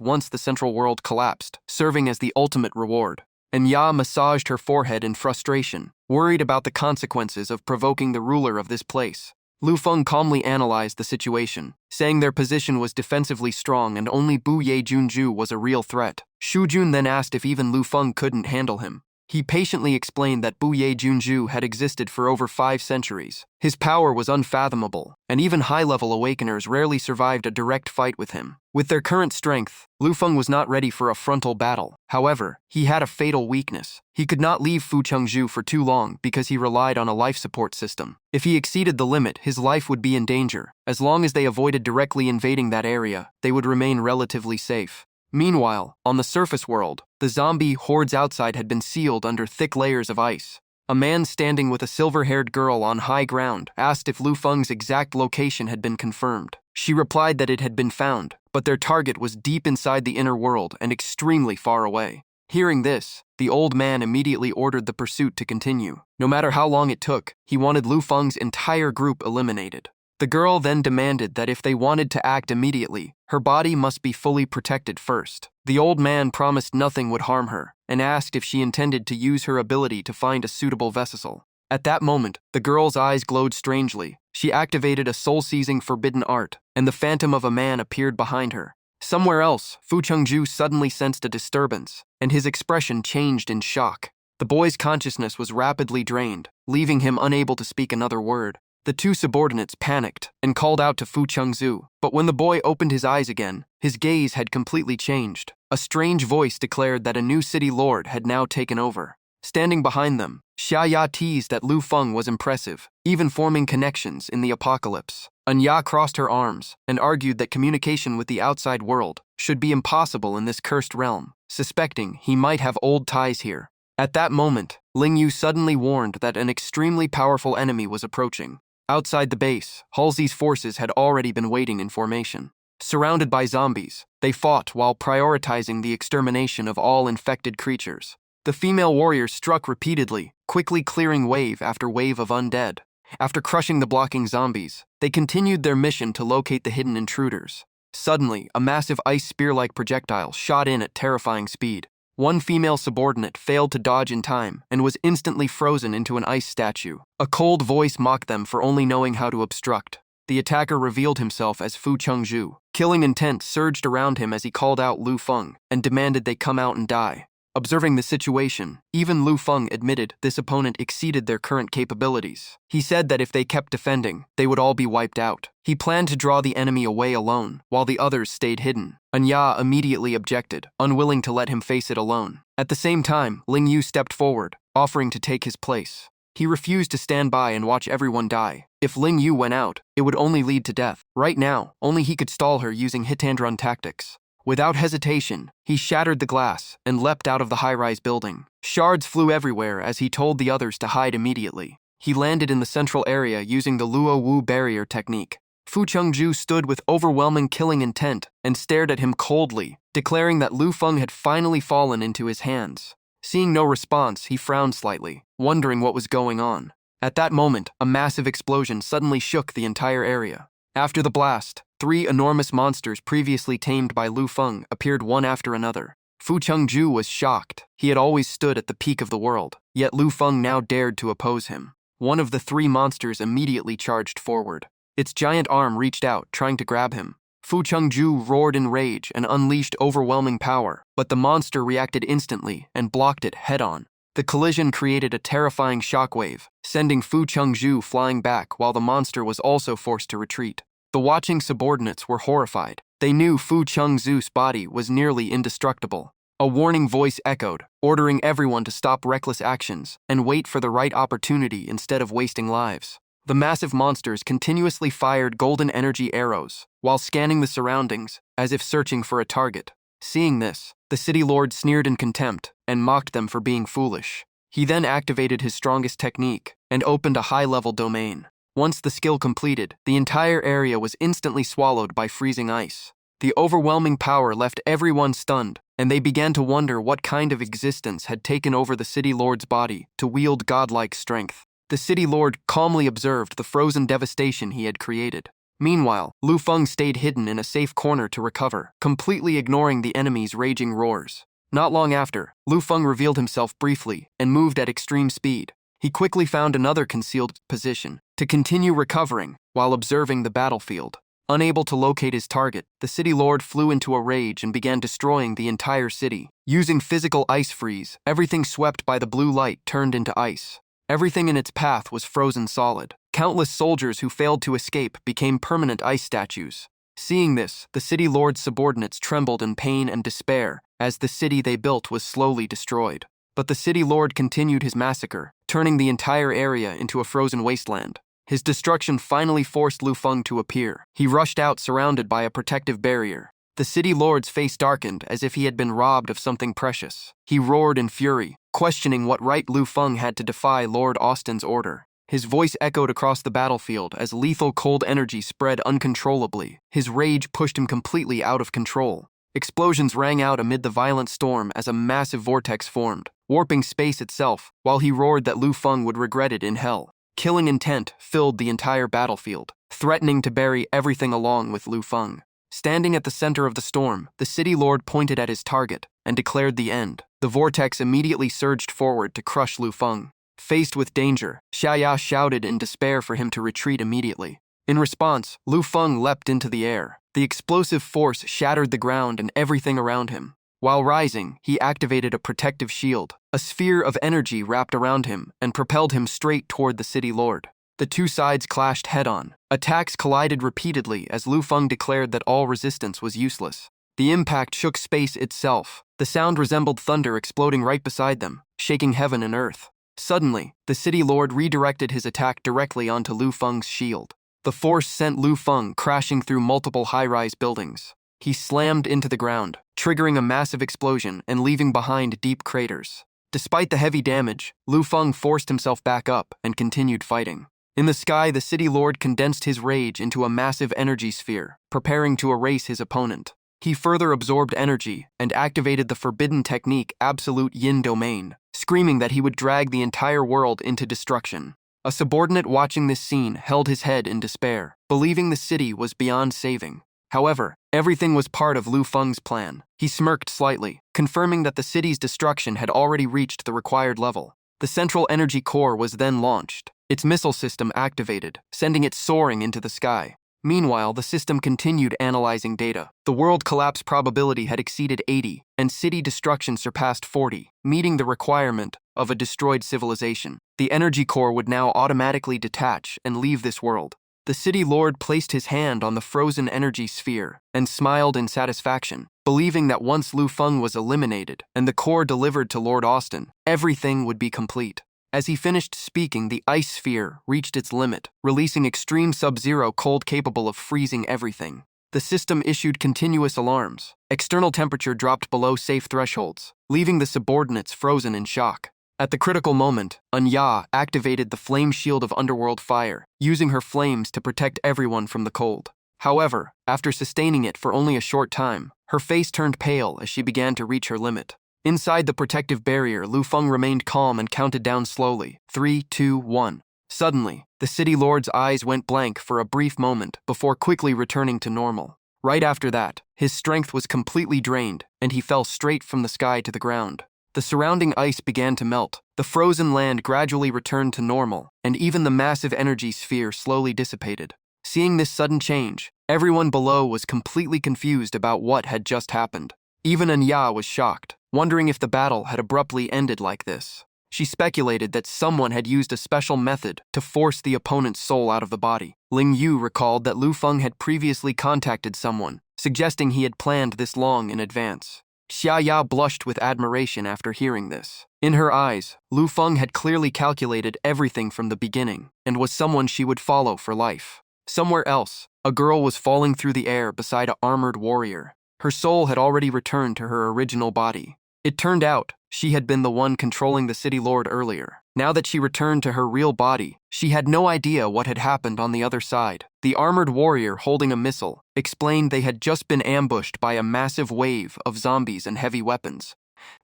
once the central world collapsed, serving as the ultimate reward. And Ya massaged her forehead in frustration, worried about the consequences of provoking the ruler of this place. Lu Feng calmly analyzed the situation, saying their position was defensively strong and only Bu Ye Junju was a real threat. Shu Jun then asked if even Lu Feng couldn't handle him. He patiently explained that Bu Ye Junju had existed for over 5 centuries. His power was unfathomable, and even high-level awakeners rarely survived a direct fight with him. With their current strength, Lu Feng was not ready for a frontal battle. However, he had a fatal weakness. He could not leave Fu Chengzhu for too long because he relied on a life support system. If he exceeded the limit, his life would be in danger. As long as they avoided directly invading that area, they would remain relatively safe. Meanwhile, on the surface world, the zombie hordes outside had been sealed under thick layers of ice. A man standing with a silver-haired girl on high ground asked if Lu Feng's exact location had been confirmed. She replied that it had been found, but their target was deep inside the inner world and extremely far away. Hearing this, the old man immediately ordered the pursuit to continue. No matter how long it took, he wanted Lu Feng's entire group eliminated. The girl then demanded that if they wanted to act immediately, her body must be fully protected first. The old man promised nothing would harm her, and asked if she intended to use her ability to find a suitable vessel. At that moment, the girl's eyes glowed strangely. She activated a soul-seizing forbidden art, and the phantom of a man appeared behind her. Somewhere else, Fu Chengzhu suddenly sensed a disturbance, and his expression changed in shock. The boy's consciousness was rapidly drained, leaving him unable to speak another word. The 2 subordinates panicked and called out to Fu Chengzhu, but when the boy opened his eyes again, his gaze had completely changed. A strange voice declared that a new city lord had now taken over. Standing behind them, Xiaya teased that Lu Feng was impressive, even forming connections in the apocalypse. Anya crossed her arms and argued that communication with the outside world should be impossible in this cursed realm, suspecting he might have old ties here. At that moment, Ling Yu suddenly warned that an extremely powerful enemy was approaching. Outside the base, Halsey's forces had already been waiting in formation. Surrounded by zombies, they fought while prioritizing the extermination of all infected creatures. The female warriors struck repeatedly, quickly clearing wave after wave of undead. After crushing the blocking zombies, they continued their mission to locate the hidden intruders. Suddenly, a massive ice spear-like projectile shot in at terrifying speed. One female subordinate failed to dodge in time and was instantly frozen into an ice statue. A cold voice mocked them for only knowing how to obstruct. The attacker revealed himself as Fu Chengzhu. Killing intent surged around him as he called out Lu Feng and demanded they come out and die. Observing the situation, even Lu Feng admitted this opponent exceeded their current capabilities. He said that if they kept defending, they would all be wiped out. He planned to draw the enemy away alone, while the others stayed hidden. Anya immediately objected, unwilling to let him face it alone. At the same time, Ling Yu stepped forward, offering to take his place. He refused to stand by and watch everyone die. If Ling Yu went out, it would only lead to death. Right now, only he could stall her using hit-and-run tactics. Without hesitation, he shattered the glass and leapt out of the high-rise building. Shards flew everywhere as he told the others to hide immediately. He landed in the central area using the Luo Wu barrier technique. Fu Chengzhu stood with overwhelming killing intent and stared at him coldly, declaring that Lu Feng had finally fallen into his hands. Seeing no response, he frowned slightly, wondering what was going on. At that moment, a massive explosion suddenly shook the entire area. After the blast, 3 enormous monsters previously tamed by Lu Feng appeared one after another. Fu Chengzhu was shocked. He had always stood at the peak of the world, yet Lu Feng now dared to oppose him. One of the 3 monsters immediately charged forward. Its giant arm reached out, trying to grab him. Fu Chengzhu roared in rage and unleashed overwhelming power, but the monster reacted instantly and blocked it head-on. The collision created a terrifying shockwave, sending Fu Chengzhu flying back while the monster was also forced to retreat. The watching subordinates were horrified. They knew Fu Chengzhu's body was nearly indestructible. A warning voice echoed, ordering everyone to stop reckless actions and wait for the right opportunity instead of wasting lives. The massive monsters continuously fired golden energy arrows while scanning the surroundings as if searching for a target. Seeing this, the city lord sneered in contempt and mocked them for being foolish. He then activated his strongest technique and opened a high-level domain. Once the skill completed, the entire area was instantly swallowed by freezing ice. The overwhelming power left everyone stunned, and they began to wonder what kind of existence had taken over the city lord's body to wield godlike strength. The city lord calmly observed the frozen devastation he had created. Meanwhile, Lu Feng stayed hidden in a safe corner to recover, completely ignoring the enemy's raging roars. Not long after, Lu Feng revealed himself briefly and moved at extreme speed. He quickly found another concealed position to continue recovering while observing the battlefield. Unable to locate his target, the city lord flew into a rage and began destroying the entire city. Using physical ice freeze, everything swept by the blue light turned into ice. Everything in its path was frozen solid. Countless soldiers who failed to escape became permanent ice statues. Seeing this, the city lord's subordinates trembled in pain and despair as the city they built was slowly destroyed. But the city lord continued his massacre, turning the entire area into a frozen wasteland. His destruction finally forced Lu Feng to appear. He rushed out surrounded by a protective barrier. The city lord's face darkened as if he had been robbed of something precious. He roared in fury, questioning what right Lu Feng had to defy Lord Austin's order. His voice echoed across the battlefield as lethal cold energy spread uncontrollably. His rage pushed him completely out of control. Explosions rang out amid the violent storm as a massive vortex formed, warping space itself, while he roared that Lu Feng would regret it in hell. Killing intent filled the entire battlefield, threatening to bury everything along with Lu Feng. Standing at the center of the storm, the city lord pointed at his target and declared the end. The vortex immediately surged forward to crush Lu Feng. Faced with danger, Xiaya shouted in despair for him to retreat immediately. In response, Lu Feng leapt into the air. The explosive force shattered the ground and everything around him. While rising, he activated a protective shield. A sphere of energy wrapped around him and propelled him straight toward the city lord. The two sides clashed head-on. Attacks collided repeatedly as Lu Feng declared that all resistance was useless. The impact shook space itself. The sound resembled thunder exploding right beside them, shaking heaven and earth. Suddenly, the city lord redirected his attack directly onto Lu Feng's shield. The force sent Lu Feng crashing through multiple high-rise buildings. He slammed into the ground, triggering a massive explosion and leaving behind deep craters. Despite the heavy damage, Lu Feng forced himself back up and continued fighting. In the sky, the city lord condensed his rage into a massive energy sphere, preparing to erase his opponent. He further absorbed energy and activated the forbidden technique Absolute Yin Domain, screaming that he would drag the entire world into destruction. A subordinate watching this scene held his head in despair, believing the city was beyond saving. However, everything was part of Lu Feng's plan. He smirked slightly, confirming that the city's destruction had already reached the required level. The central energy core was then launched, its missile system activated, sending it soaring into the sky. Meanwhile, the system continued analyzing data. The world collapse probability had exceeded 80, and city destruction surpassed 40, meeting the requirement of a destroyed civilization. The energy core would now automatically detach and leave this world. The city lord placed his hand on the frozen energy sphere and smiled in satisfaction, believing that once Lu Feng was eliminated and the core delivered to Lord Austin, everything would be complete. As he finished speaking, the ice sphere reached its limit, releasing extreme sub-zero cold capable of freezing everything. The system issued continuous alarms. External temperature dropped below safe thresholds, leaving the subordinates frozen in shock. At the critical moment, Anya activated the flame shield of underworld fire, using her flames to protect everyone from the cold. However, after sustaining it for only a short time, her face turned pale as she began to reach her limit. Inside the protective barrier, Lu Feng remained calm and counted down slowly. 3, 2, 1. Suddenly, the city lord's eyes went blank for a brief moment before quickly returning to normal. Right after that, his strength was completely drained, and he fell straight from the sky to the ground. The surrounding ice began to melt, the frozen land gradually returned to normal, and even the massive energy sphere slowly dissipated. Seeing this sudden change, everyone below was completely confused about what had just happened. Even Anya was shocked, wondering if the battle had abruptly ended like this. She speculated that someone had used a special method to force the opponent's soul out of the body. Ling Yu recalled that Lu Feng had previously contacted someone, suggesting he had planned this long in advance. Xia Ya blushed with admiration after hearing this. In her eyes, Lu Feng had clearly calculated everything from the beginning and was someone she would follow for life. Somewhere else, a girl was falling through the air beside an armored warrior. Her soul had already returned to her original body. It turned out she had been the one controlling the city lord earlier. Now that she returned to her real body, she had no idea what had happened on the other side. The armored warrior holding a missile explained they had just been ambushed by a massive wave of zombies and heavy weapons.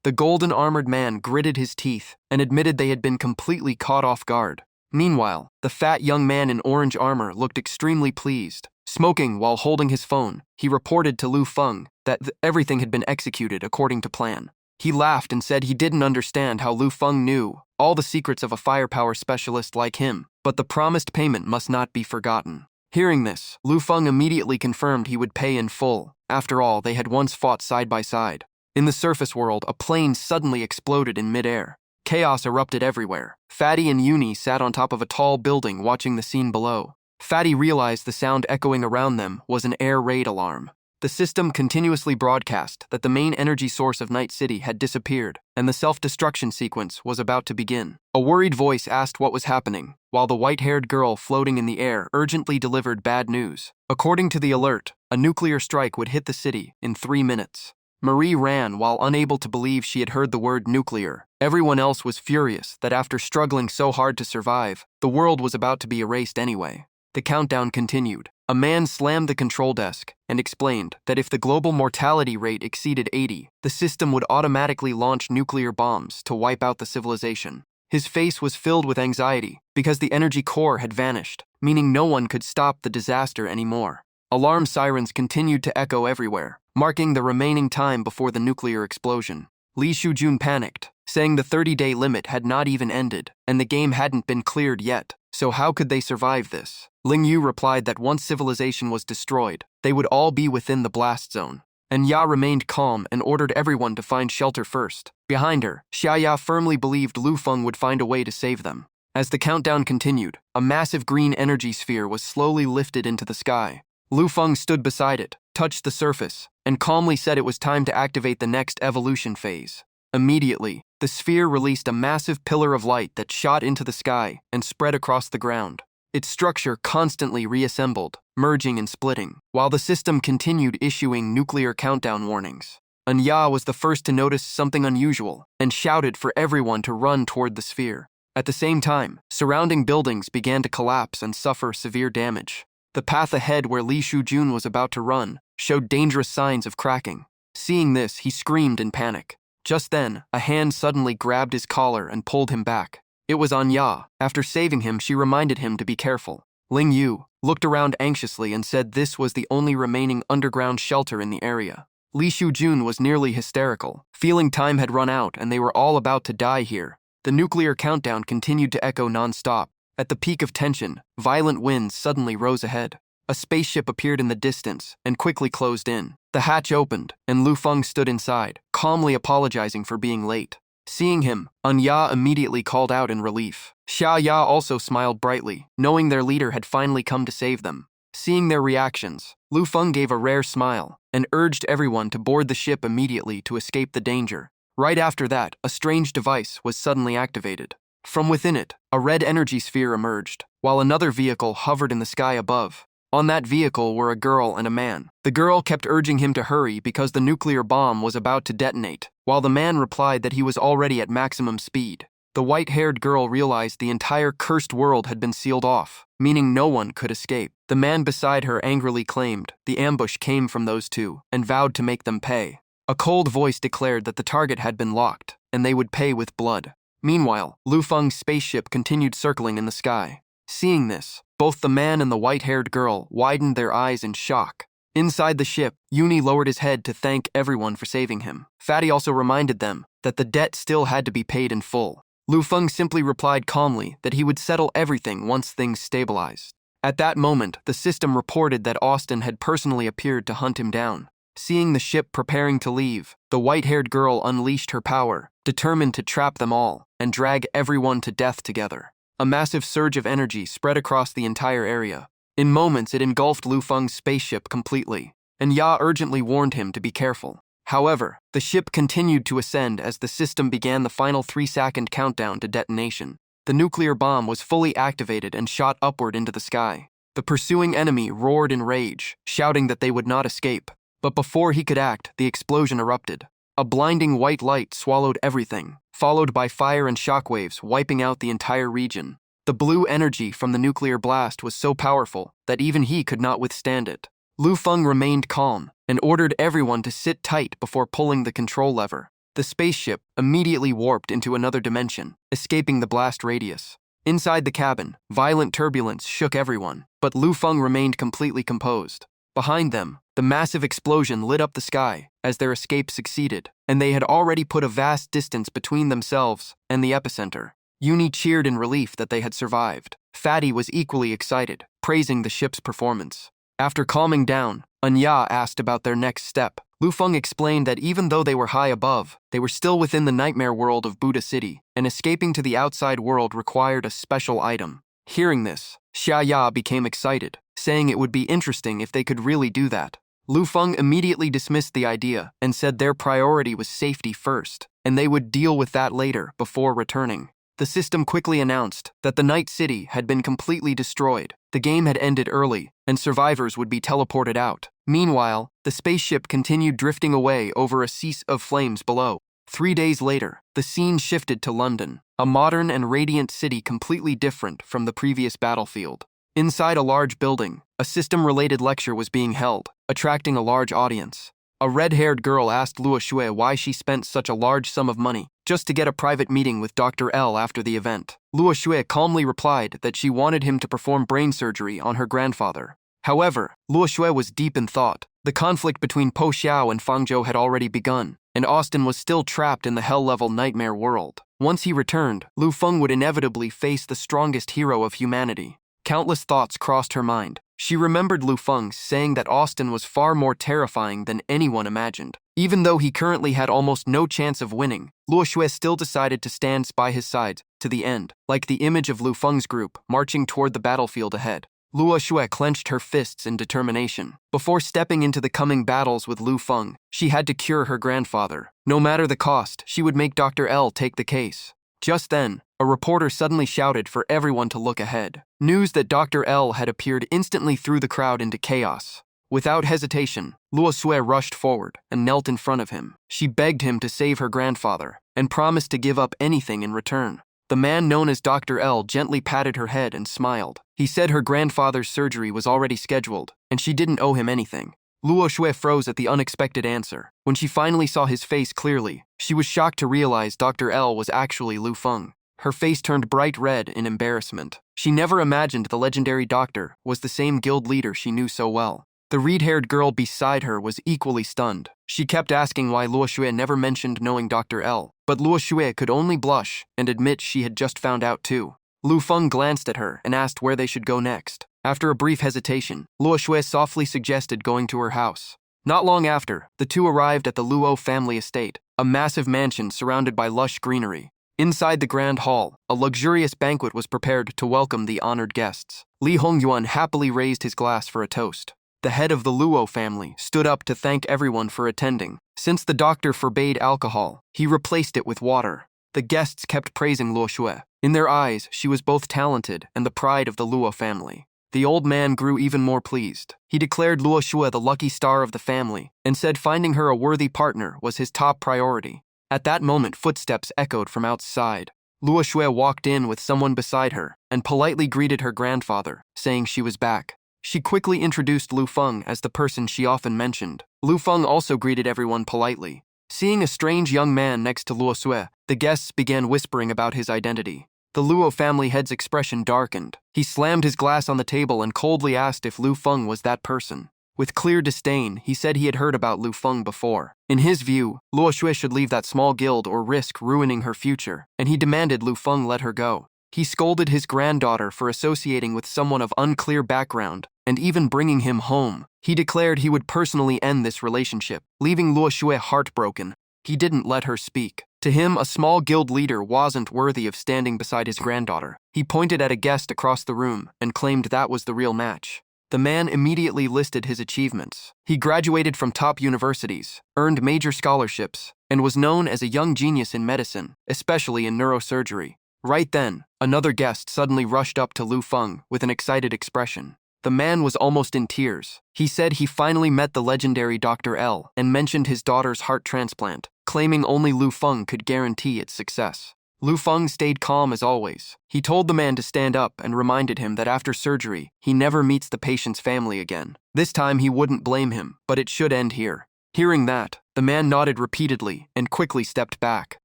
The golden armored man gritted his teeth and admitted they had been completely caught off guard. Meanwhile, the fat young man in orange armor looked extremely pleased. Smoking while holding his phone, he reported to Lu Feng that everything had been executed according to plan. He laughed and said he didn't understand how Lu Feng knew all the secrets of a firepower specialist like him, but the promised payment must not be forgotten. Hearing this, Lu Feng immediately confirmed he would pay in full. After all, they had once fought side by side. In the surface world, a plane suddenly exploded in midair. Chaos erupted everywhere. Fatty and Uni sat on top of a tall building watching the scene below. Fatty realized the sound echoing around them was an air raid alarm. The system continuously broadcast that the main energy source of Night City had disappeared, and the self-destruction sequence was about to begin. A worried voice asked what was happening, while the white-haired girl floating in the air urgently delivered bad news. According to the alert, a nuclear strike would hit the city in 3 minutes. Marie ran while unable to believe she had heard the word nuclear. Everyone else was furious that after struggling so hard to survive, the world was about to be erased anyway. The countdown continued. A man slammed the control desk and explained that if the global mortality rate exceeded 80, the system would automatically launch nuclear bombs to wipe out the civilization. His face was filled with anxiety because the energy core had vanished, meaning no one could stop the disaster anymore. Alarm sirens continued to echo everywhere, marking the remaining time before the nuclear explosion. Li Shujun panicked, saying the 30-day limit had not even ended, and the game hadn't been cleared yet. So how could they survive this? Ling Yu replied that once civilization was destroyed, they would all be within the blast zone. And Ya remained calm and ordered everyone to find shelter first. Behind her, Xia Ya firmly believed Lu Feng would find a way to save them. As the countdown continued, a massive green energy sphere was slowly lifted into the sky. Lu Feng stood beside it, touched the surface, and calmly said it was time to activate the next evolution phase. Immediately, the sphere released a massive pillar of light that shot into the sky and spread across the ground. Its structure constantly reassembled, merging and splitting, while the system continued issuing nuclear countdown warnings. Anya was the first to notice something unusual and shouted for everyone to run toward the sphere. At the same time, surrounding buildings began to collapse and suffer severe damage. The path ahead where Li Shujun was about to run showed dangerous signs of cracking. Seeing this, he screamed in panic. Just then, a hand suddenly grabbed his collar and pulled him back. It was Anya. After saving him, she reminded him to be careful. Ling Yu looked around anxiously and said this was the only remaining underground shelter in the area. Li Shujun was nearly hysterical, feeling time had run out and they were all about to die here. The nuclear countdown continued to echo non-stop. At the peak of tension, violent winds suddenly rose ahead. A spaceship appeared in the distance and quickly closed in. The hatch opened, and Lu Feng stood inside, calmly apologizing for being late. Seeing him, Anya immediately called out in relief. Xia Ya also smiled brightly, knowing their leader had finally come to save them. Seeing their reactions, Lu Feng gave a rare smile and urged everyone to board the ship immediately to escape the danger. Right after that, a strange device was suddenly activated. From within it, a red energy sphere emerged, while another vehicle hovered in the sky above. On that vehicle were a girl and a man. The girl kept urging him to hurry because the nuclear bomb was about to detonate, while the man replied that he was already at maximum speed. The white-haired girl realized the entire cursed world had been sealed off, meaning no one could escape. The man beside her angrily claimed the ambush came from those two and vowed to make them pay. A cold voice declared that the target had been locked, and they would pay with blood. Meanwhile, Lu Feng's spaceship continued circling in the sky. Seeing this, both the man and the white-haired girl widened their eyes in shock. Inside the ship, Uni lowered his head to thank everyone for saving him. Fatty also reminded them that the debt still had to be paid in full. Lu Feng simply replied calmly that he would settle everything once things stabilized. At that moment, the system reported that Austin had personally appeared to hunt him down. Seeing the ship preparing to leave, the white-haired girl unleashed her power, determined to trap them all and drag everyone to death together. A massive surge of energy spread across the entire area. In moments, it engulfed Lu Feng's spaceship completely, and Ya urgently warned him to be careful. However, the ship continued to ascend as the system began the final 3-second countdown to detonation. The nuclear bomb was fully activated and shot upward into the sky. The pursuing enemy roared in rage, shouting that they would not escape. But before he could act, the explosion erupted. A blinding white light swallowed everything, followed by fire and shockwaves wiping out the entire region. The blue energy from the nuclear blast was so powerful that even he could not withstand it. Lu Feng remained calm and ordered everyone to sit tight before pulling the control lever. The spaceship immediately warped into another dimension, escaping the blast radius. Inside the cabin, violent turbulence shook everyone, but Lu Feng remained completely composed. Behind them, the massive explosion lit up the sky as their escape succeeded, and they had already put a vast distance between themselves and the epicenter. Uni cheered in relief that they had survived. Fatty was equally excited, praising the ship's performance. After calming down, Anya asked about their next step. Lu Feng explained that even though they were high above, they were still within the nightmare world of Buddha City, and escaping to the outside world required a special item. Hearing this, Xia Ya became excited, saying it would be interesting if they could really do that. Lu Feng immediately dismissed the idea and said their priority was safety first, and they would deal with that later before returning. The system quickly announced that the Night City had been completely destroyed. The game had ended early, and survivors would be teleported out. Meanwhile, the spaceship continued drifting away over a sea of flames below. 3 days later, the scene shifted to London, a modern and radiant city completely different from the previous battlefield. Inside a large building, a system-related lecture was being held, attracting a large audience. A red-haired girl asked Luo Shui why she spent such a large sum of money just to get a private meeting with Dr. L after the event. Luo Shui calmly replied that she wanted him to perform brain surgery on her grandfather. However, Luo Shui was deep in thought. The conflict between Po Xiao and Fang Zhou had already begun, and Austin was still trapped in the hell-level nightmare world. Once he returned, Lu Feng would inevitably face the strongest hero of humanity. Countless thoughts crossed her mind. She remembered Lu Feng saying that Austin was far more terrifying than anyone imagined. Even though he currently had almost no chance of winning, Luo Shui still decided to stand by his side to the end, like the image of Lu Feng's group marching toward the battlefield ahead. Luo Xue clenched her fists in determination. Before stepping into the coming battles with Lu Feng, she had to cure her grandfather. No matter the cost, she would make Dr. L take the case. Just then, a reporter suddenly shouted for everyone to look ahead. News that Dr. L had appeared instantly threw the crowd into chaos. Without hesitation, Luo Xue rushed forward and knelt in front of him. She begged him to save her grandfather and promised to give up anything in return. The man known as Dr. L gently patted her head and smiled. He said her grandfather's surgery was already scheduled, and she didn't owe him anything. Luo Xue froze at the unexpected answer. When she finally saw his face clearly, she was shocked to realize Dr. L was actually Lu Feng. Her face turned bright red in embarrassment. She never imagined the legendary doctor was the same guild leader she knew so well. The reed-haired girl beside her was equally stunned. She kept asking why Luo Xue never mentioned knowing Dr. L, but Luo Xue could only blush and admit she had just found out too. Lu Feng glanced at her and asked where they should go next. After a brief hesitation, Luo Xue softly suggested going to her house. Not long after, the two arrived at the Luo family estate, a massive mansion surrounded by lush greenery. Inside the grand hall, a luxurious banquet was prepared to welcome the honored guests. Li Hongyuan happily raised his glass for a toast. The head of the Luo family stood up to thank everyone for attending. Since the doctor forbade alcohol, he replaced it with water. The guests kept praising Luo Xue. In their eyes, she was both talented and the pride of the Luo family. The old man grew even more pleased. He declared Luo Xue the lucky star of the family and said finding her a worthy partner was his top priority. At that moment, footsteps echoed from outside. Luo Xue walked in with someone beside her and politely greeted her grandfather, saying she was back. She quickly introduced Lu Feng as the person she often mentioned. Lu Feng also greeted everyone politely. Seeing a strange young man next to Luo Xue, the guests began whispering about his identity. The Luo family head's expression darkened. He slammed his glass on the table and coldly asked if Lu Feng was that person. With clear disdain, he said he had heard about Lu Feng before. In his view, Luo Xue should leave that small guild or risk ruining her future, and he demanded Lu Feng let her go. He scolded his granddaughter for associating with someone of unclear background and even bringing him home. He declared he would personally end this relationship, leaving Luo Xue heartbroken. He didn't let her speak. To him, a small guild leader wasn't worthy of standing beside his granddaughter. He pointed at a guest across the room and claimed that was the real match. The man immediately listed his achievements. He graduated from top universities, earned major scholarships, and was known as a young genius in medicine, especially in neurosurgery. Right then, another guest suddenly rushed up to Lu Feng with an excited expression. The man was almost in tears. He said he finally met the legendary Dr. L and mentioned his daughter's heart transplant, claiming only Lu Feng could guarantee its success. Lu Feng stayed calm as always. He told the man to stand up and reminded him that after surgery, he never meets the patient's family again. This time he wouldn't blame him, but it should end here. Hearing that, the man nodded repeatedly and quickly stepped back.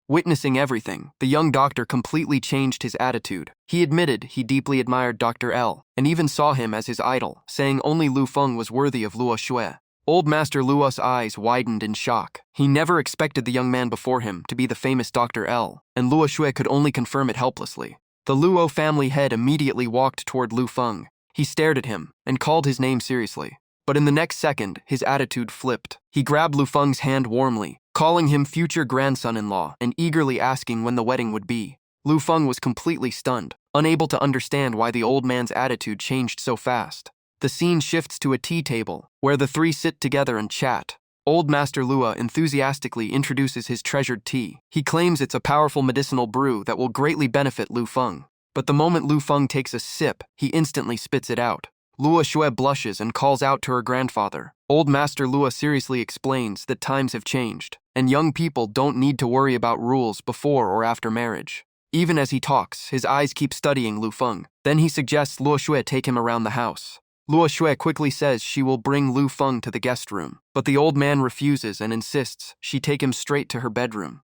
Witnessing everything, the young doctor completely changed his attitude. He admitted he deeply admired Dr. L and even saw him as his idol, saying only Lu Feng was worthy of Luo Xue. Old Master Luo's eyes widened in shock. He never expected the young man before him to be the famous Dr. L, and Luo Xue could only confirm it helplessly. The Luo family head immediately walked toward Lu Feng. He stared at him and called his name seriously. But in the next second, his attitude flipped. He grabbed Lu Feng's hand warmly, calling him future grandson-in-law and eagerly asking when the wedding would be. Lu Feng was completely stunned, unable to understand why the old man's attitude changed so fast. The scene shifts to a tea table, where the three sit together and chat. Old Master Lua enthusiastically introduces his treasured tea. He claims it's a powerful medicinal brew that will greatly benefit Lu Feng. But the moment Lu Feng takes a sip, he instantly spits it out. Luo Xue blushes and calls out to her grandfather. Old Master Lua seriously explains that times have changed, and young people don't need to worry about rules before or after marriage. Even as he talks, his eyes keep studying Lu Feng. Then he suggests Luo Xue take him around the house. Luo Xue quickly says she will bring Lu Feng to the guest room, but the old man refuses and insists she take him straight to her bedroom.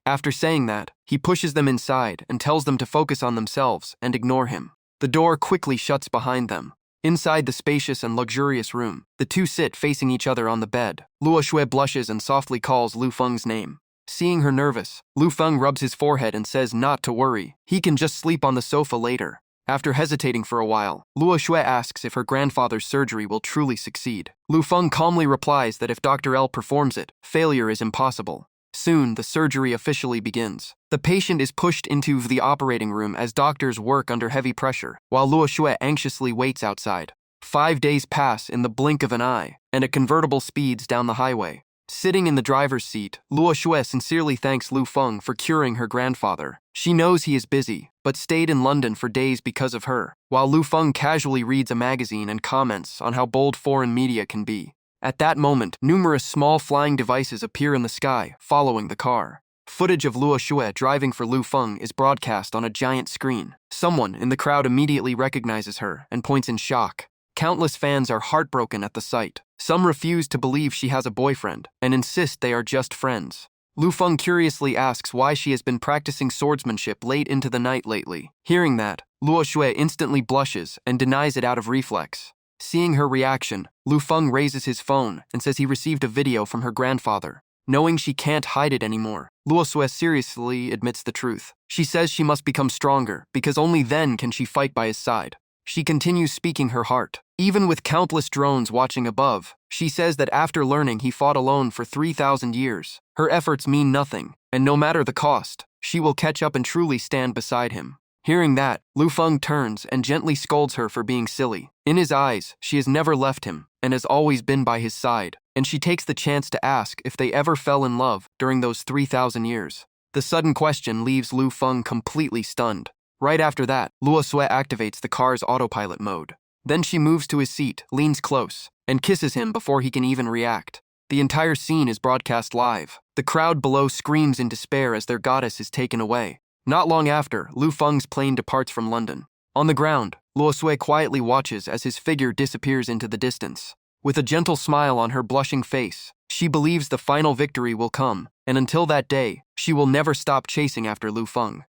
After saying that, he pushes them inside and tells them to focus on themselves and ignore him. The door quickly shuts behind them. Inside the spacious and luxurious room, the two sit facing each other on the bed. Luo Xue blushes and softly calls Lu Feng's name. Seeing her nervous, Lu Feng rubs his forehead and says not to worry. He can just sleep on the sofa later. After hesitating for a while, Luo Xue asks if her grandfather's surgery will truly succeed. Lu Feng calmly replies that if Dr. L performs it, failure is impossible. Soon, the surgery officially begins. The patient is pushed into the operating room as doctors work under heavy pressure, while Luo Xue anxiously waits outside. 5 days pass in the blink of an eye, and a convertible speeds down the highway. Sitting in the driver's seat, Luo Xue sincerely thanks Lu Feng for curing her grandfather. She knows he is busy, but stayed in London for days because of her, while Lu Feng casually reads a magazine and comments on how bold foreign media can be. At that moment, numerous small flying devices appear in the sky, following the car. Footage of Luo Xue driving for Lu Feng is broadcast on a giant screen. Someone in the crowd immediately recognizes her and points in shock. Countless fans are heartbroken at the sight. Some refuse to believe she has a boyfriend and insist they are just friends. Lu Feng curiously asks why she has been practicing swordsmanship late into the night lately. Hearing that, Luo Xue instantly blushes and denies it out of reflex. Seeing her reaction, Lu Feng raises his phone and says he received a video from her grandfather. Knowing she can't hide it anymore, Luo Xue seriously admits the truth. She says she must become stronger because only then can she fight by his side. She continues speaking her heart. Even with countless drones watching above, she says that after learning he fought alone for 3,000 years, her efforts mean nothing, and no matter the cost, she will catch up and truly stand beside him. Hearing that, Lu Feng turns and gently scolds her for being silly. In his eyes, she has never left him and has always been by his side, and she takes the chance to ask if they ever fell in love during those 3,000 years. The sudden question leaves Lu Feng completely stunned. Right after that, Luo Xue activates the car's autopilot mode. Then she moves to his seat, leans close, and kisses him before he can even react. The entire scene is broadcast live. The crowd below screams in despair as their goddess is taken away. Not long after, Lu Feng's plane departs from London. On the ground, Luo Xue quietly watches as his figure disappears into the distance. With a gentle smile on her blushing face, she believes the final victory will come, and until that day, she will never stop chasing after Lu Feng.